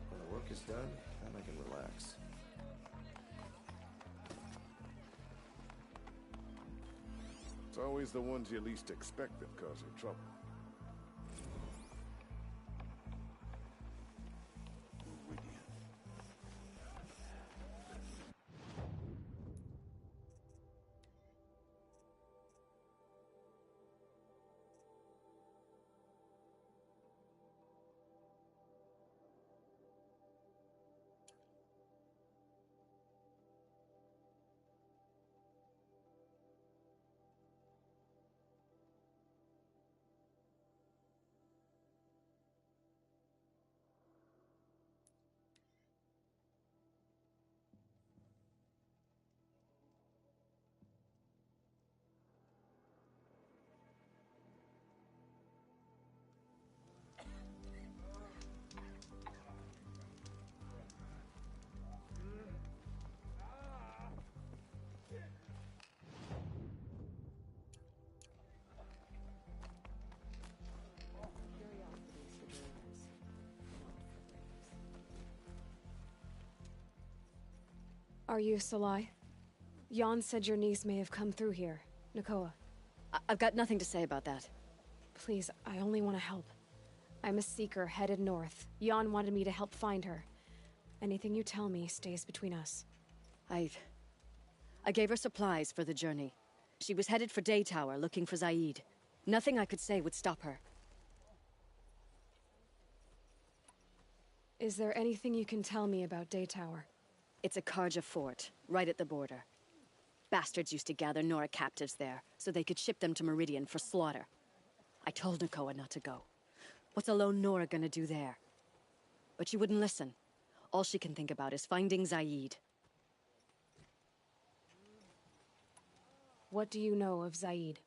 When the work is done, then I can relax. It's always the ones you least expect that cause you trouble. Are you Salai? Jan said your niece may have come through here. Nakoa. I've got nothing to say about that. Please, I only want to help. I'm a seeker headed north. Jan wanted me to help find her. Anything you tell me stays between us. I gave her supplies for the journey. She was headed for Day Tower, looking for Zaid. Nothing I could say would stop her. Is there anything you can tell me about Day Tower? It's a Karja fort, right at the border. Bastards used to gather Nora captives there, so they could ship them to Meridian for slaughter. I told Nakoa not to go. What's a lone Nora gonna do there? But she wouldn't listen. All she can think about is finding Zaid. What do you know of Zaid?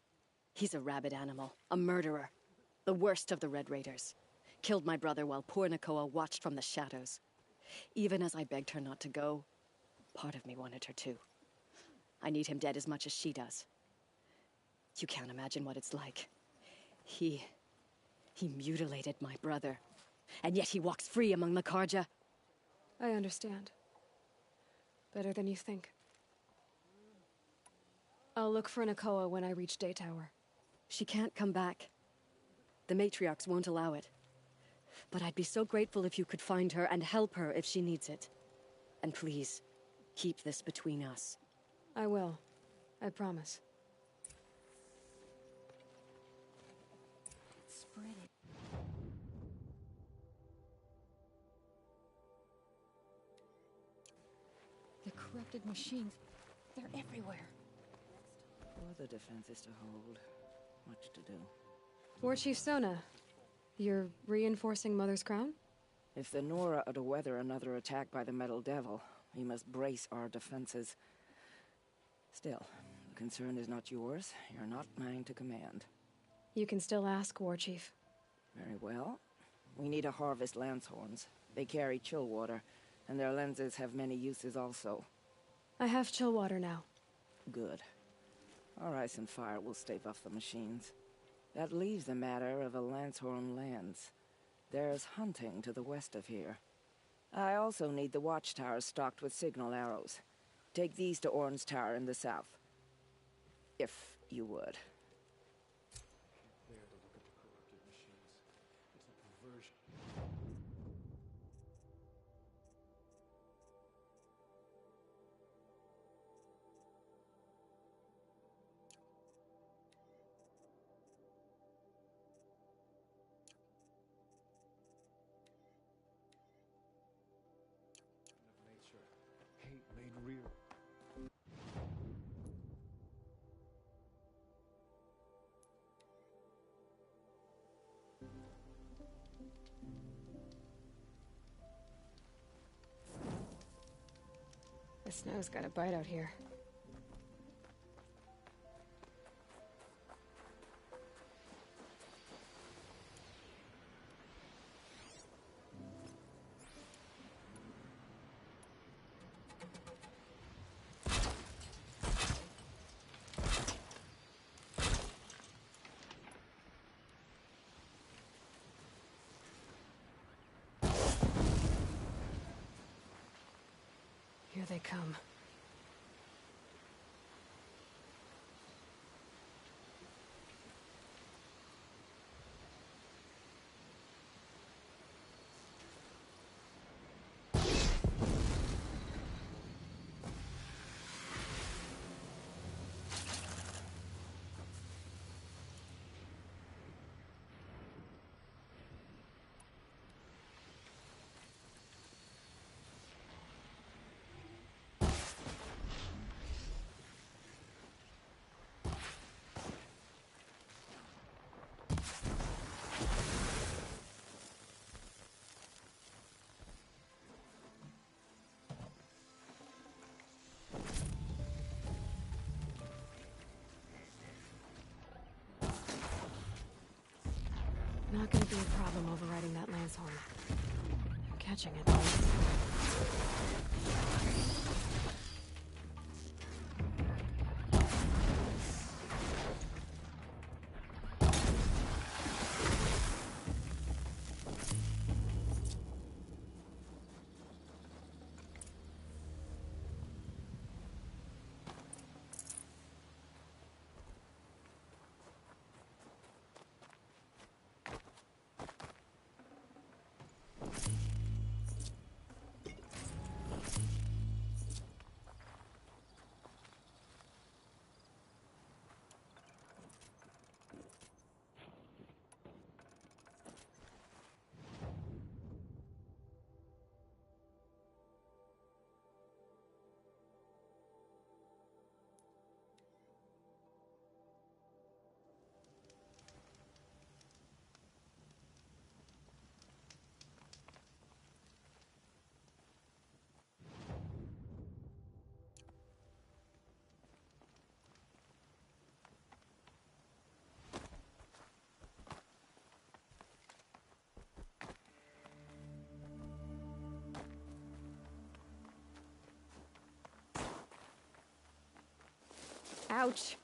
He's a rabid animal, a murderer. The worst of the Red Raiders. Killed my brother while poor Nakoa watched from the shadows. Even as I begged her not to go, part of me wanted her to. I need him dead as much as she does. You can't imagine what it's like. He mutilated my brother. And yet he walks free among the Karja. I understand. Better than you think. I'll look for Nakoa when I reach Day Tower. She can't come back. The matriarchs won't allow it. But I'd be so grateful if you could find her and help her if she needs it. And please, keep this between us. I will. I promise. Spread it. The corrupted machines, they're everywhere. Further defenses to hold. Much to do. War Chief Sona, you're reinforcing Mother's Crown? If the Nora are to weather another attack by the Metal Devil, we must brace our defenses. Still, the concern is not yours. You're not mine to command. You can still ask, War Chief. Very well. We need to harvest lance horns. They carry chill water, and their lenses have many uses also. I have chill water now. Good. Our ice and fire will stave off the machines. That leaves the matter of a Lancehorn lance. There's hunting to the west of here. I also need the watchtowers stocked with signal arrows. Take these to Orn's Tower in the south. If you would. There to look at the corrupted machines. It's a perversion. Of nature, hate made real. The snow's got a bite out here. Here they come. Not gonna be a problem overriding that lance horn. Catching it, though. Ouch.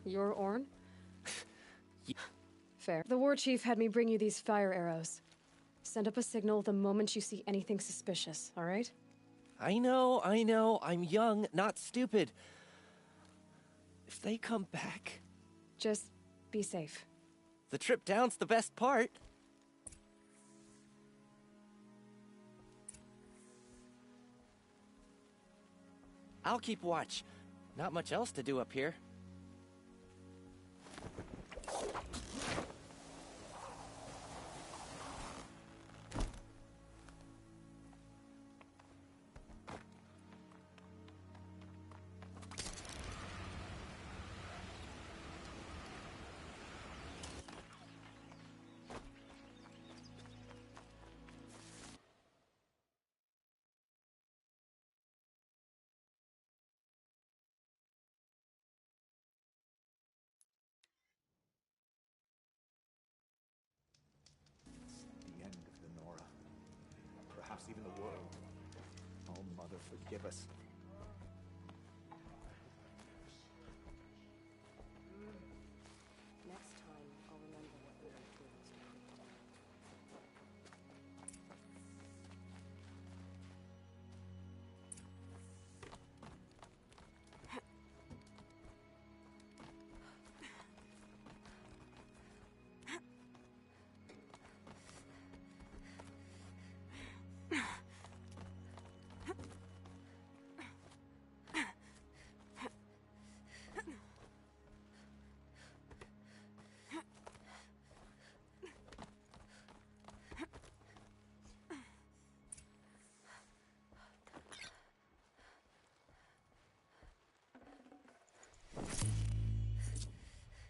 You're Orn? Fair. The war chief had me bring you these fire arrows. Send up a signal the moment you see anything suspicious, all right? I know. I'm young, not stupid. If they come back... Just be safe. The trip down's the best part. I'll keep watch. Not much else to do up here. The end of the Nora. Perhaps even the world. Oh, Mother, forgive us. Next time, I'll remember what the Earth was to protect.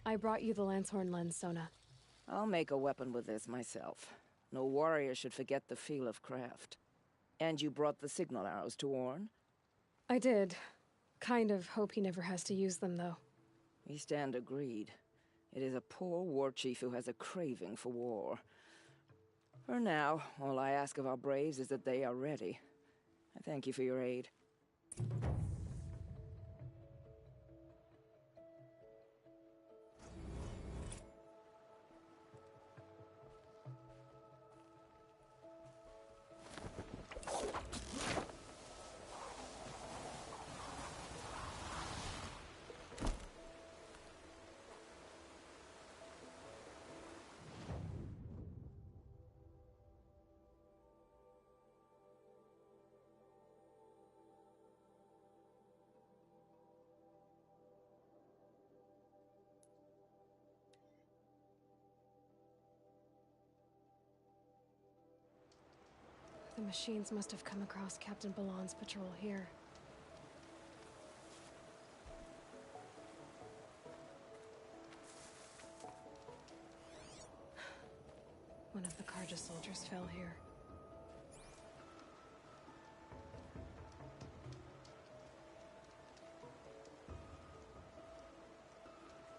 I brought you the Lancehorn lens, Sona. I'll make a weapon with this myself. No warrior should forget the feel of craft. And you brought the signal arrows to Orn? I did. Kind of hope he never has to use them, though. We stand agreed. It is a poor war chief who has a craving for war. For now, all I ask of our braves is that they are ready. I thank you for your aid. The machines must have come across Captain Balan's patrol here. One of the Karja soldiers fell here.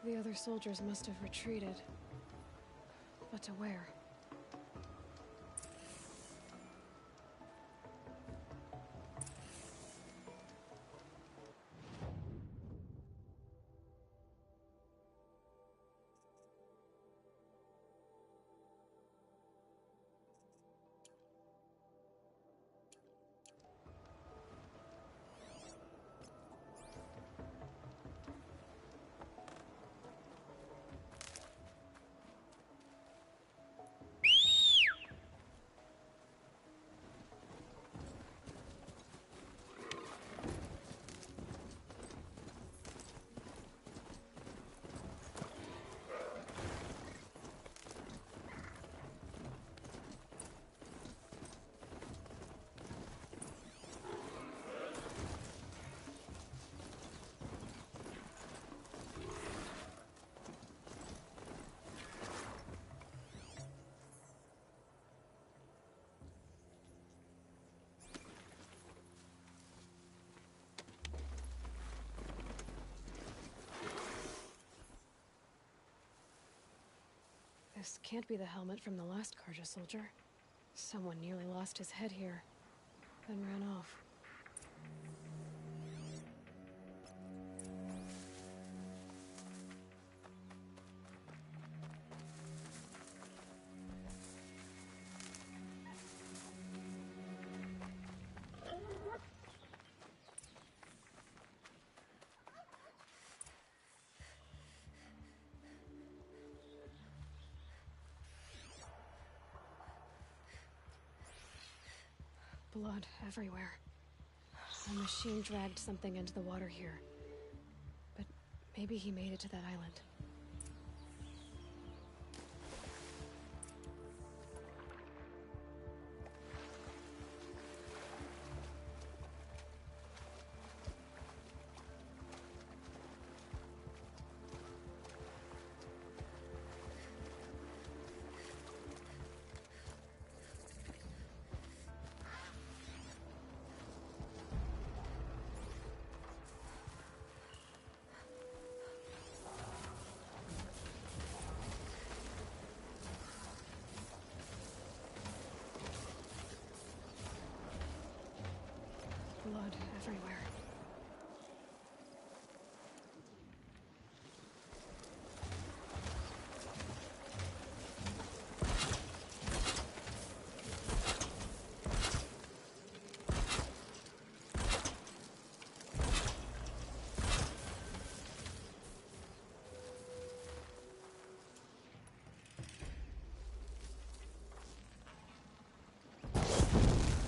The other soldiers must have retreated. But to where? This can't be the helmet from the last Karja soldier. Someone nearly lost his head here, then ran off. Blood everywhere. A machine dragged something into the water here. But maybe he made it to that island. Blood everywhere.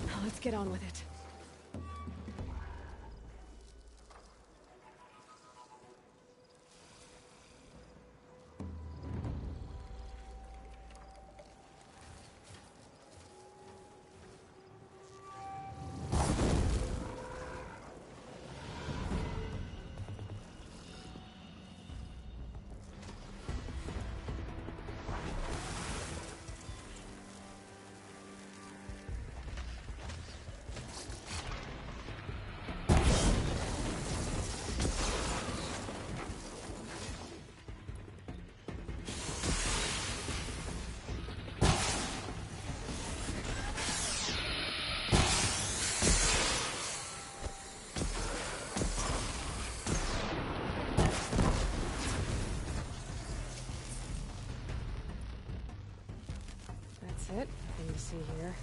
Now let's get on with it. That's it. Thing to see here.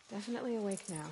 Definitely awake now.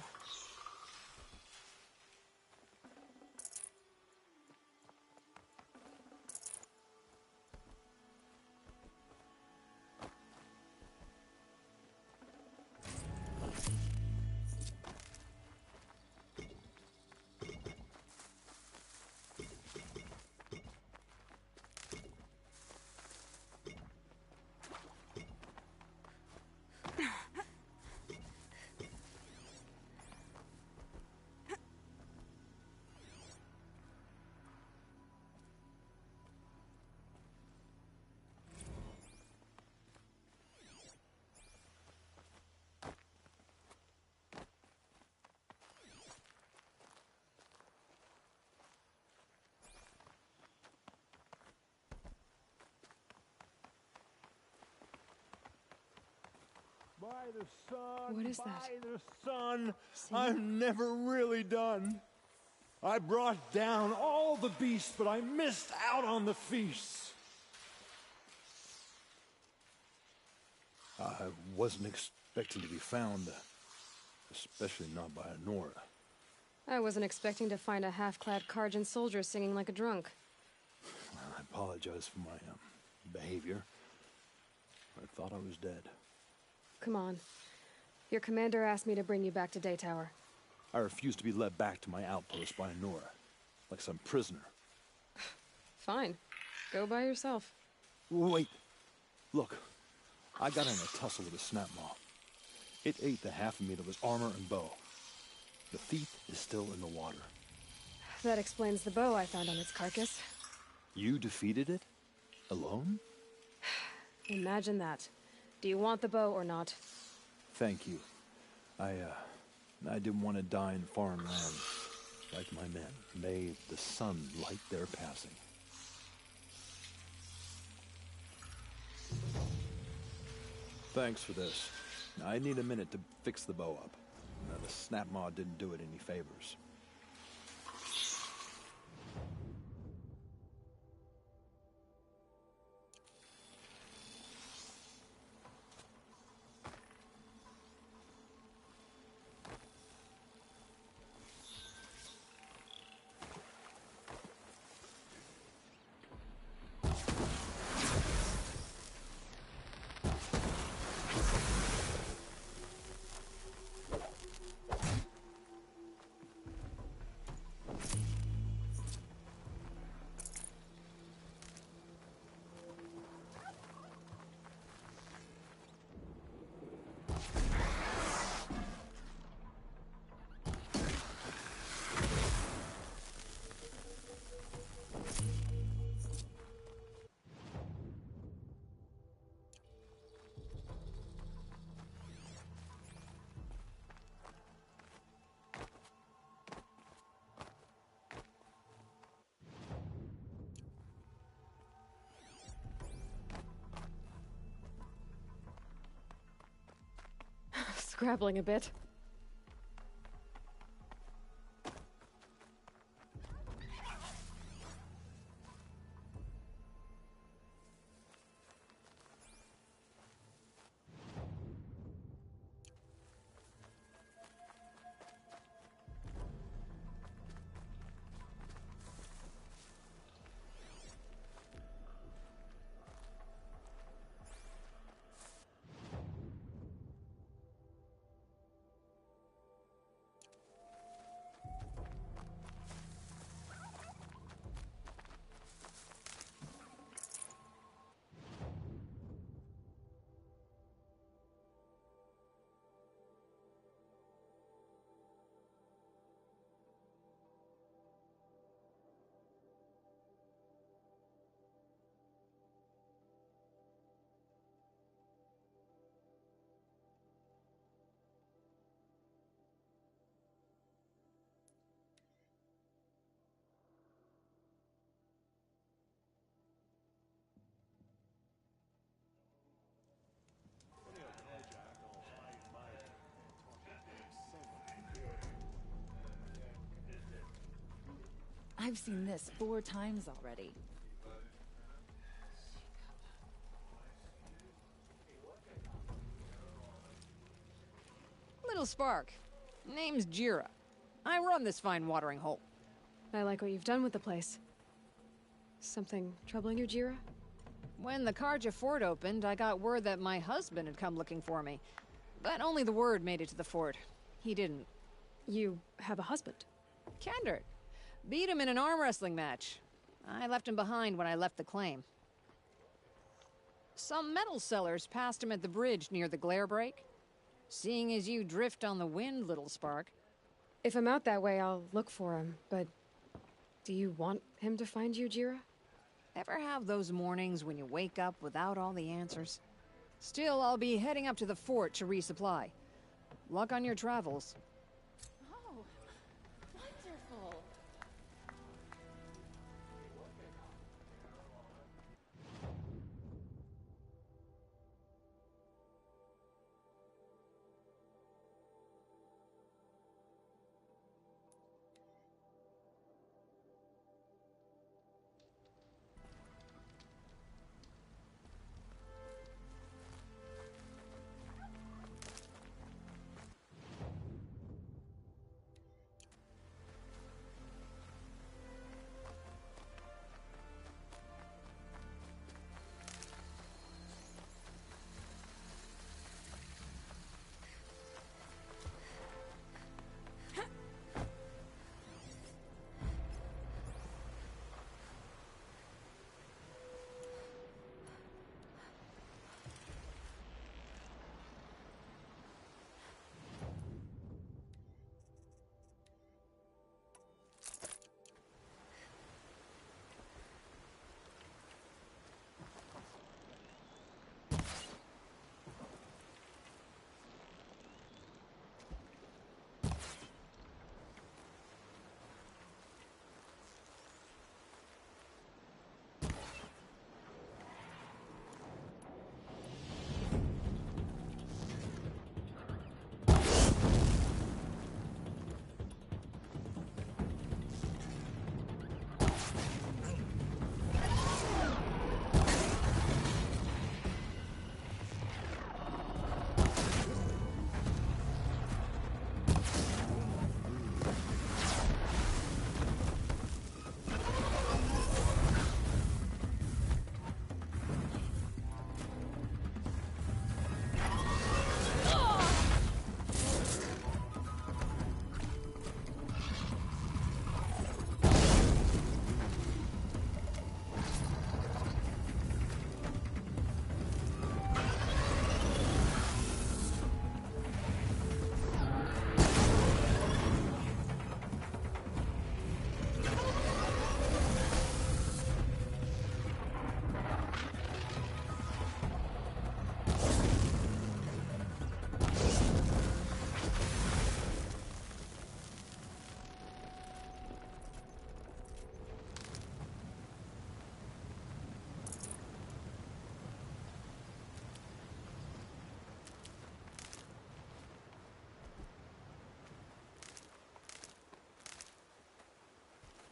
By the sun, What is by that? the sun, See? I'm never really done. I brought down all the beasts, but I missed out on the feasts. I wasn't expecting to be found, especially not by Nora. I wasn't expecting to find a half-clad Karjan soldier singing like a drunk. I apologize for my behavior. I thought I was dead. Come on. Your commander asked me to bring you back to Daytower. I refused to be led back to my outpost by Nora, like some prisoner. Fine. Go by yourself. Wait. Look, I got in a tussle with a snap maw. It ate the half meat of his armor and bow. The thief is still in the water. That explains the bow I found on its carcass. You defeated it? Alone? Imagine that. Do you want the bow or not? Thank you. I didn't want to die in foreign lands. Like my men. May the sun light their passing. Thanks for this. I need a minute to fix the bow up. The snap mod didn't do it any favors. Scrabbling a bit. I've seen this 4 times already. Little Spark. Name's Jira. I run this fine watering hole. I like what you've done with the place. Something troubling you, Jira? When the Karja fort opened, I got word that my husband had come looking for me. But only the word made it to the fort. He didn't. You have a husband? Kendrick. Beat him in an arm wrestling match. I left him behind when I left the claim. Some metal sellers passed him at the bridge near the glare break. Seeing as you drift on the wind, Little Spark. If I'm out that way, I'll look for him, but do you want him to find you, Jira? Ever have those mornings when you wake up without all the answers? Still, I'll be heading up to the fort to resupply. Luck on your travels. Oh, wonderful.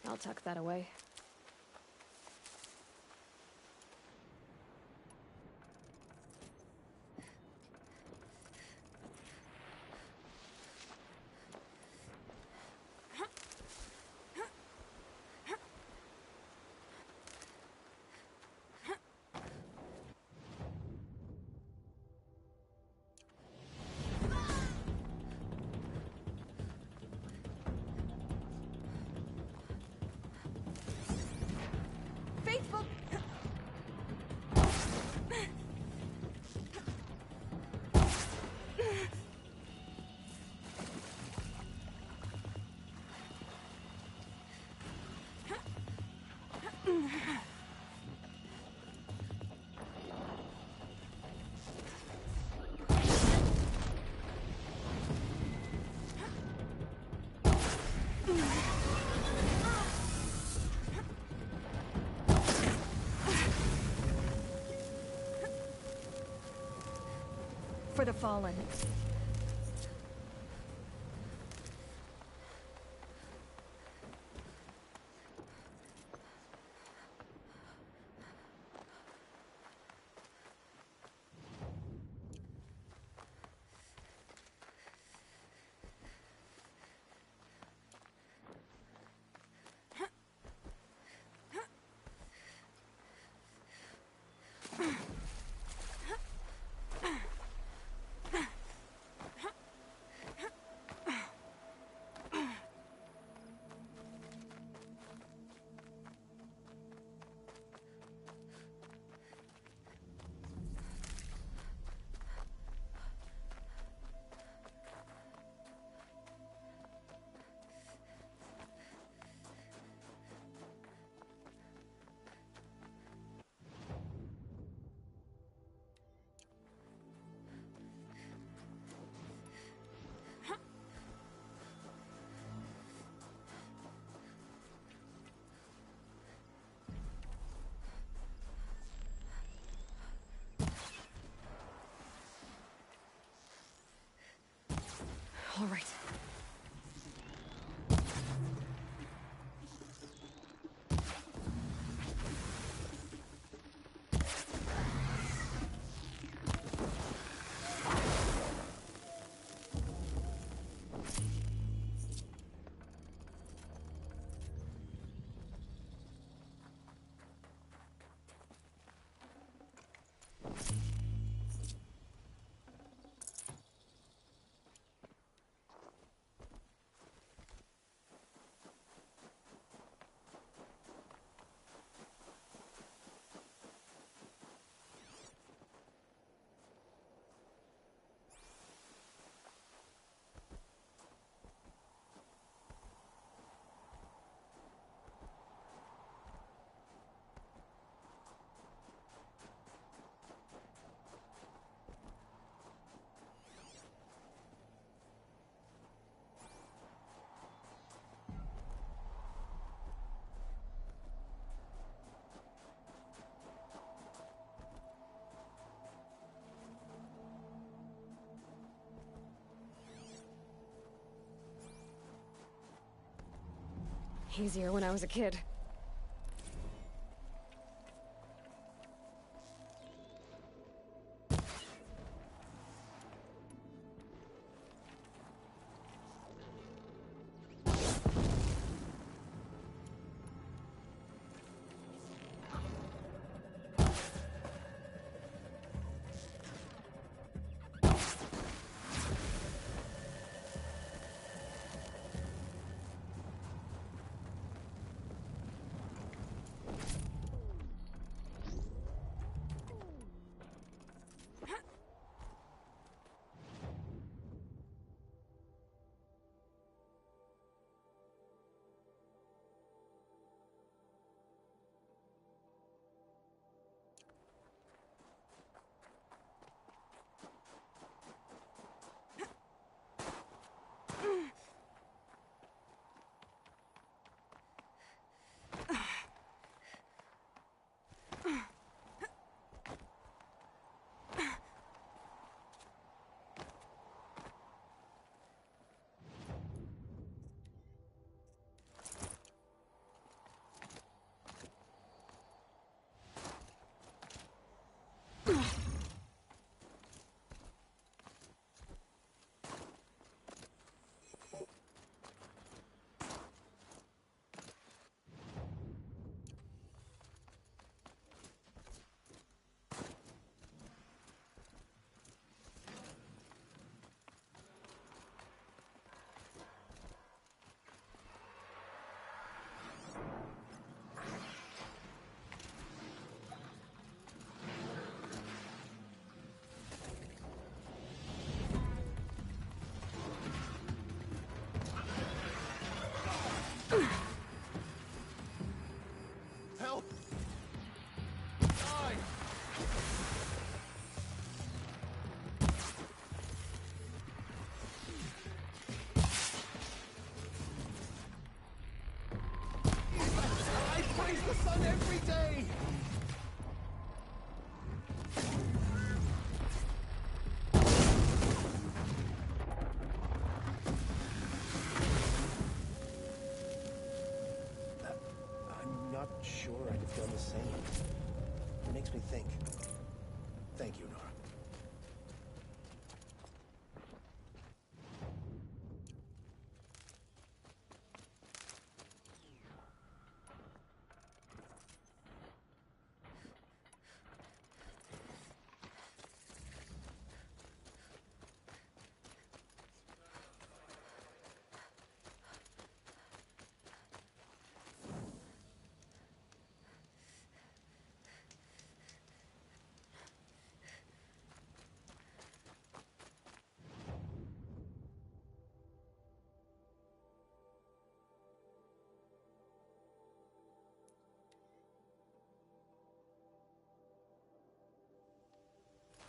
I'll tuck that away. Faithful! For the fallen. All right. Easier when I was a kid. the sun every day! I'm not sure I'd have done the same. It makes me think. Thank you, Nora.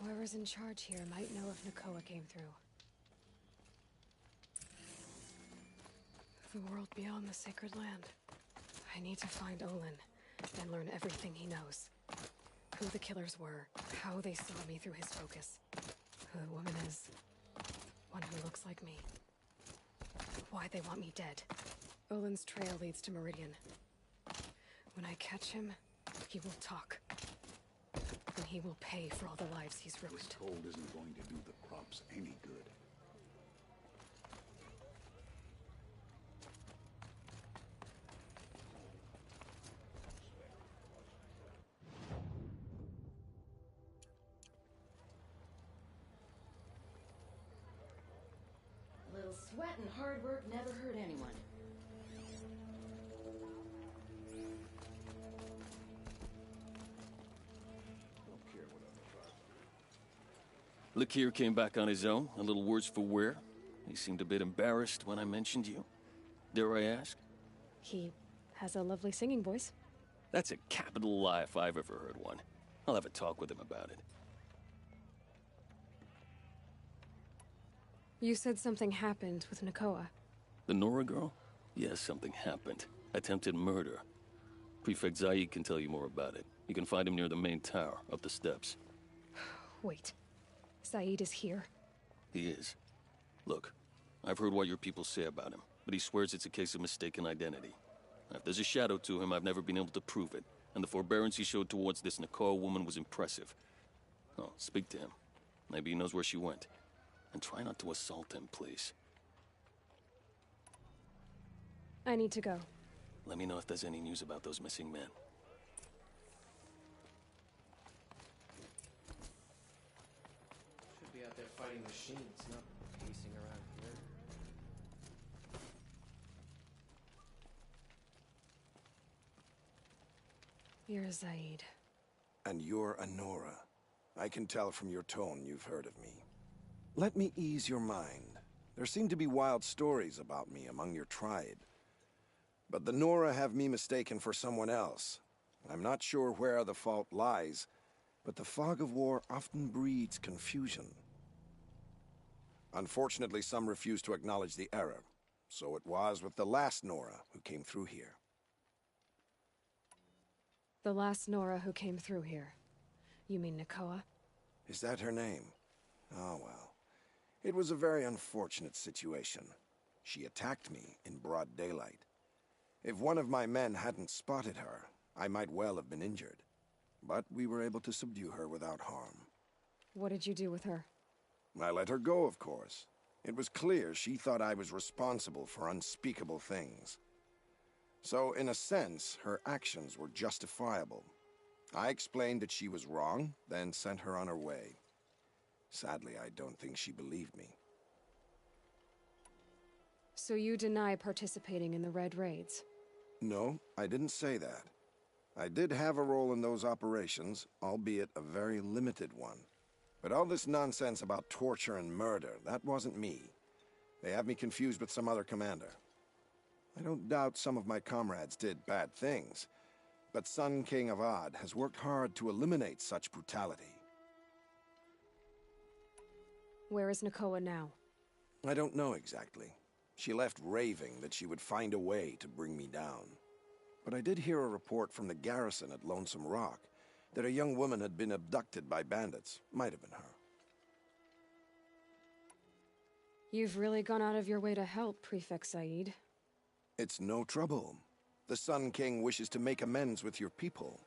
Whoever's in charge here might know if Nakoa came through. The world beyond the sacred land. I need to find Olin and learn everything he knows. Who the killers were, how they saw me through his focus, who the woman is, one who looks like me, why they want me dead. Olin's trail leads to Meridian. When I catch him, he will talk. And he will pay for all the lives he's ruined. This cold isn't going to do the crops any good. A little sweat and hard work never hurt anyone. Lakir came back on his own, a little worse for wear. He seemed a bit embarrassed when I mentioned you. Dare I ask? He has a lovely singing voice. That's a capital lie if I've ever heard one. I'll have a talk with him about it. You said something happened with Nakoa. The Nora girl? Yes, something happened. Attempted murder. Prefect Zaid can tell you more about it. You can find him near the main tower, up the steps. Wait. Zaid is here. He is. Look, I've heard what your people say about him, but he swears it's a case of mistaken identity. If there's a shadow to him, I've never been able to prove it, and the forbearance he showed towards this Nakoa woman was impressive. Oh, speak to him. Maybe he knows where she went. And try not to assault him, please. I need to go. Let me know if there's any news about those missing men. Should be out there fighting machines, not pacing around here. You're Zaid. And you're Nora. I can tell from your tone you've heard of me. Let me ease your mind. There seem to be wild stories about me among your tribe. But the Nora have me mistaken for someone else. I'm not sure where the fault lies, but the fog of war often breeds confusion. Unfortunately, some refuse to acknowledge the error. So it was with the last Nora who came through here. The last Nora who came through here. You mean Nakoa? Is that her name? Oh, well. It was a very unfortunate situation. She attacked me in broad daylight. If one of my men hadn't spotted her, I might well have been injured. But we were able to subdue her without harm. What did you do with her? I let her go, of course. It was clear she thought I was responsible for unspeakable things. So, in a sense, her actions were justifiable. I explained that she was wrong, then sent her on her way. Sadly, I don't think she believed me. So you deny participating in the Red Raids? No, I didn't say that. I did have a role in those operations, albeit a very limited one. But all this nonsense about torture and murder, that wasn't me. They have me confused with some other commander. I don't doubt some of my comrades did bad things, but Sun King of Odd has worked hard to eliminate such brutality. Where is Nakoa now? I don't know exactly. She left raving that she would find a way to bring me down. but I did hear a report from the garrison at Lonesome Rock that a young woman had been abducted by bandits. Might have been her. You've really gone out of your way to help, Prefect Said. It's no trouble. The Sun King wishes to make amends with your people,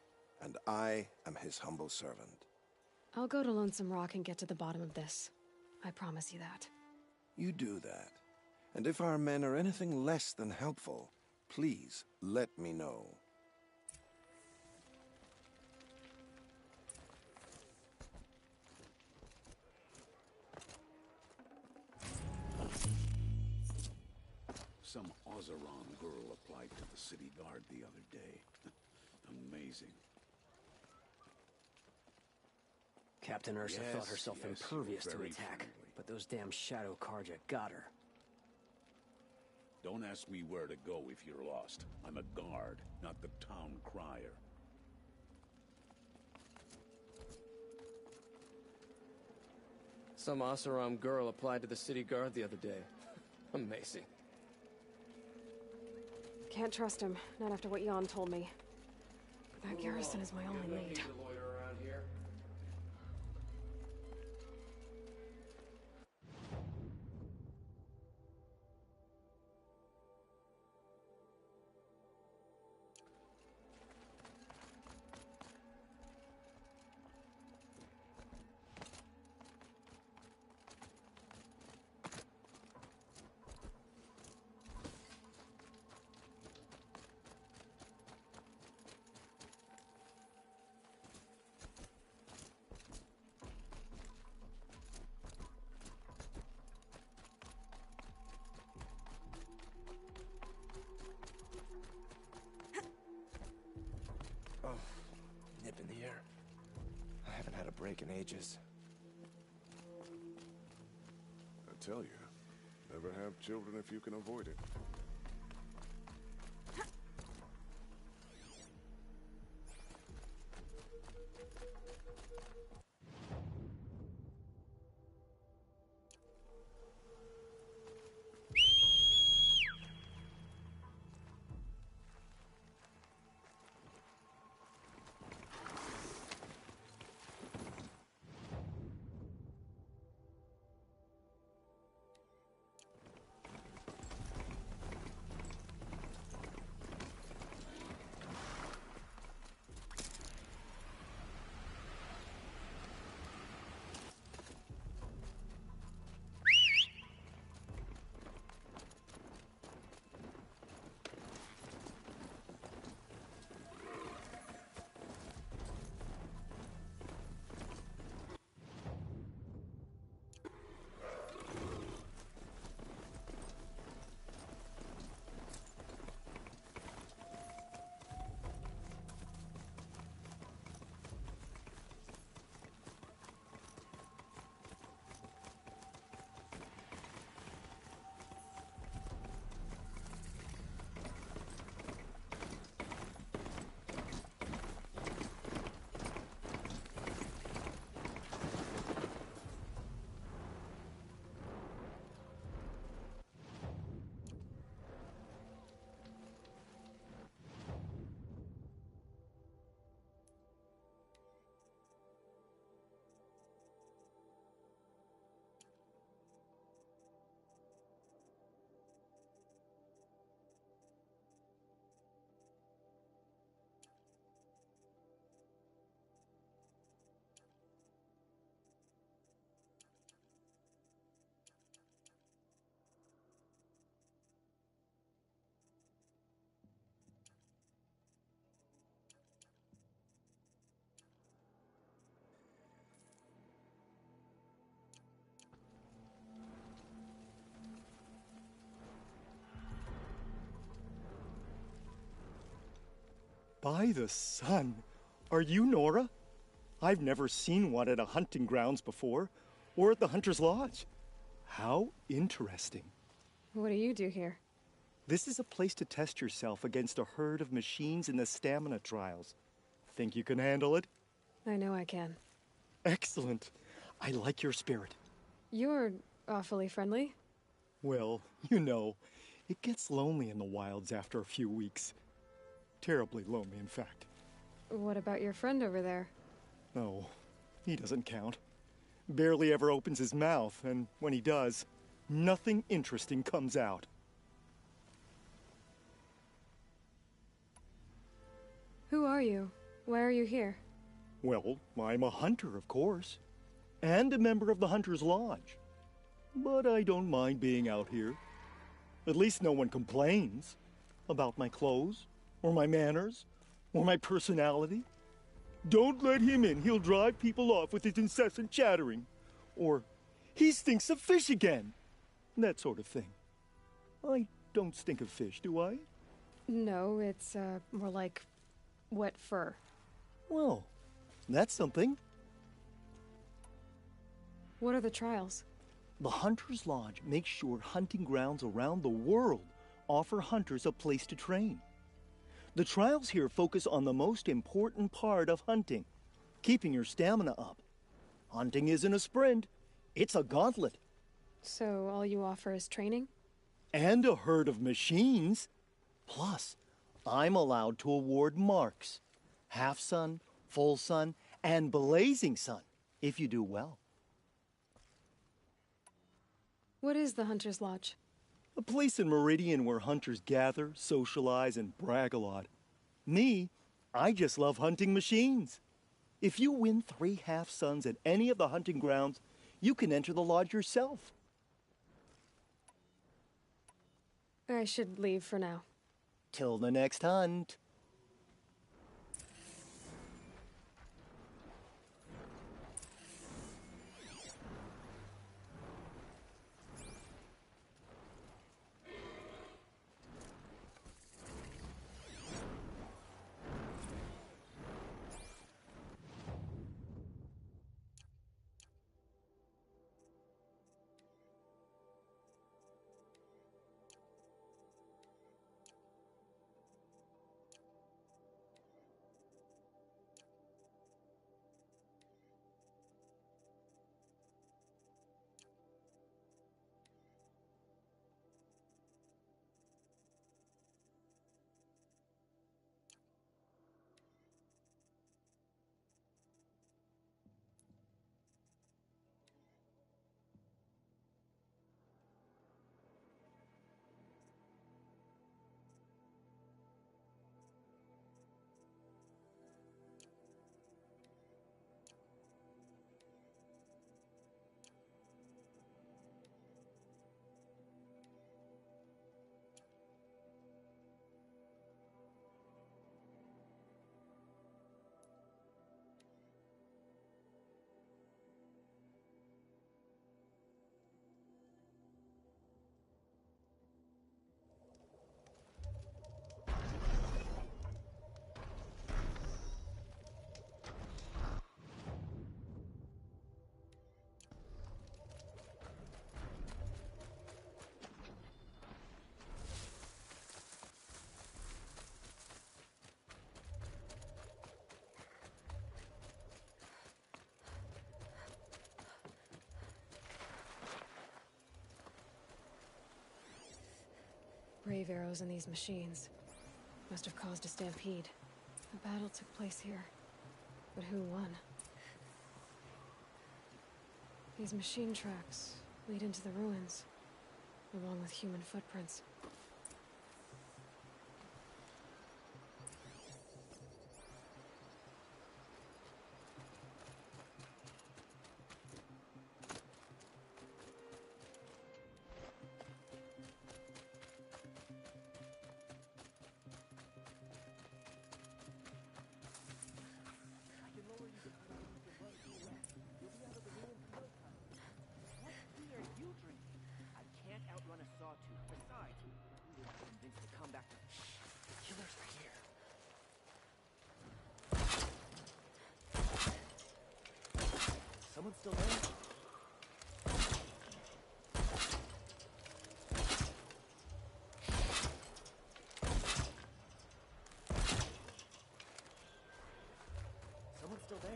and I am his humble servant. I'll go to Lonesome Rock and get to the bottom of this. I promise you that. You do that. And if our men are anything less than helpful, please let me know. Some Ozeron girl applied to the city guard the other day. Amazing. Captain Ursa Yes, thought herself yes, impervious to very attack, friendly. but those damn Shadow Karja got her. Don't ask me where to go if you're lost. I'm a guard, not the town crier. Some Oseram girl applied to the city guard the other day. Amazing. Can't trust him, not after what Jan told me. That garrison is my only lead. Oh, nip in the air. I haven't had a break in ages. I tell you, never have children if you can avoid it. By the sun! Are you Nora? I've never seen one at a hunting grounds before, or at the Hunter's Lodge. How interesting. What do you do here? This is a place to test yourself against a herd of machines in the stamina trials. Think you can handle it? I know I can. Excellent. I like your spirit. You're awfully friendly. Well, you know, it gets lonely in the wilds after a few weeks. Terribly lonely, in fact. What about your friend over there? No, he doesn't count. Barely ever opens his mouth, and when he does, nothing interesting comes out. Who are you? Why are you here? Well, I'm a hunter, of course, and a member of the Hunter's Lodge. But I don't mind being out here. At least no one complains about my clothes, or my manners, or my personality. Don't let him in, he'll drive people off with his incessant chattering. Or, he stinks of fish again. That sort of thing. I don't stink of fish, do I? No, it's, more like wet fur. Well, that's something. What are the trials? The Hunter's Lodge makes sure hunting grounds around the world offer hunters a place to train. The trials here focus on the most important part of hunting, keeping your stamina up. Hunting isn't a sprint, it's a gauntlet. So all you offer is training? And a herd of machines. Plus, I'm allowed to award marks. Half sun, full sun, and blazing sun, if you do well. What is the Hunter's Lodge? A place in Meridian where hunters gather, socialize, and brag a lot. Me, I just love hunting machines. If you win 3 half suns at any of the hunting grounds, you can enter the lodge yourself. I should leave for now. Till the next hunt. Brave arrows in these machines. Must have caused a stampede. A battle took place here. But who won? These machine tracks lead into the ruins, along with human footprints. Someone still there? Someone still there?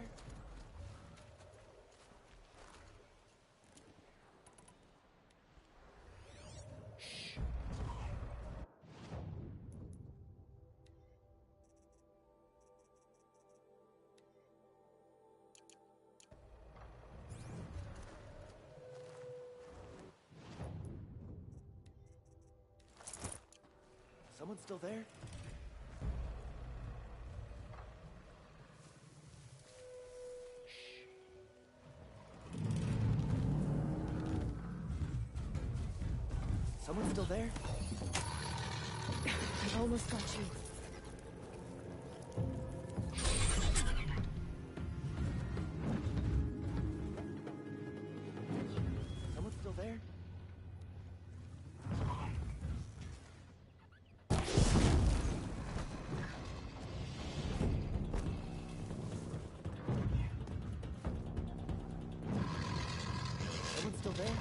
Someone still there? Someone still there? I almost got you. Someone still there? Someone still there?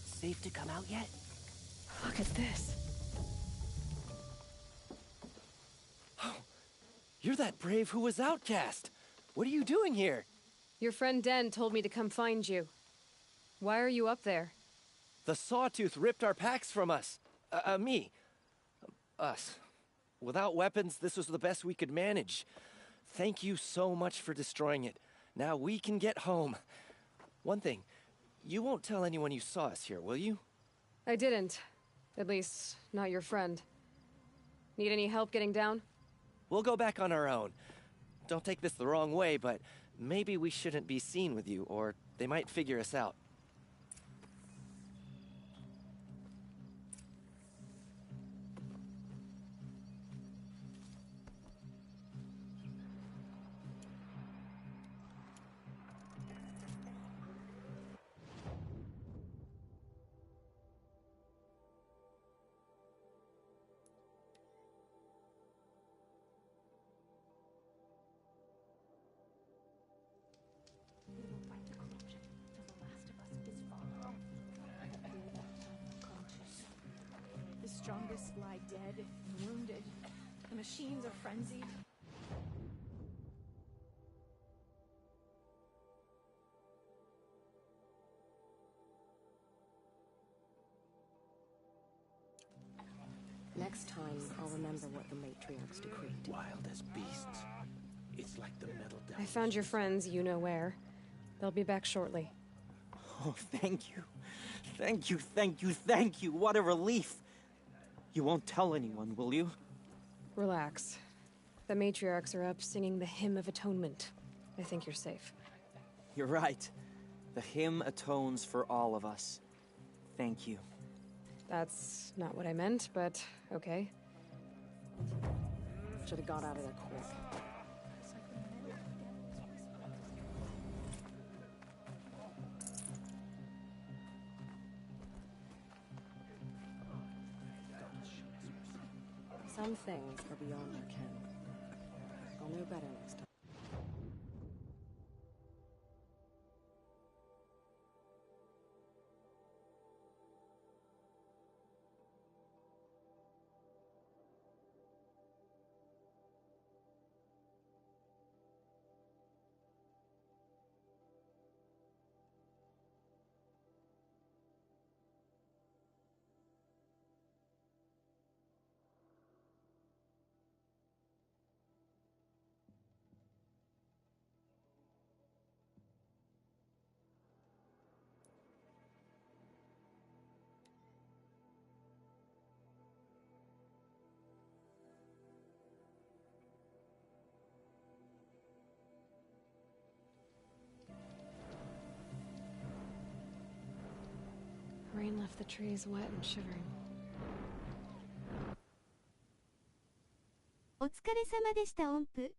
Safe to come out yet? Look at this. Oh, you're that brave who was outcast. What are you doing here? Your friend Den told me to come find you. Why are you up there? The Sawtooth ripped our packs from us. Me. Us. Without weapons, this was the best we could manage. Thank you so much for destroying it. Now we can get home. One thing, you won't tell anyone you saw us here, will you? I didn't. At least, not your friend. Need any help getting down? We'll go back on our own. Don't take this the wrong way, but maybe we shouldn't be seen with you, or they might figure us out. The strongest lie dead and wounded. The machines are frenzied. Next time, I'll remember what the matriarchs decreed. Wild as beasts. It's like the metal devil. I found your friends, you know where. They'll be back shortly. Oh, thank you. Thank you, thank you, thank you. What a relief. You won't tell anyone, will you? Relax. The matriarchs are up singing the Hymn of Atonement. I think you're safe. You're right. The hymn atones for all of us. Thank you. That's not what I meant, but okay. Should have got out of there quick. Some things are beyond our ken. I'll know better next time. Rain left the trees wet and shivering. お疲れ様でした音符。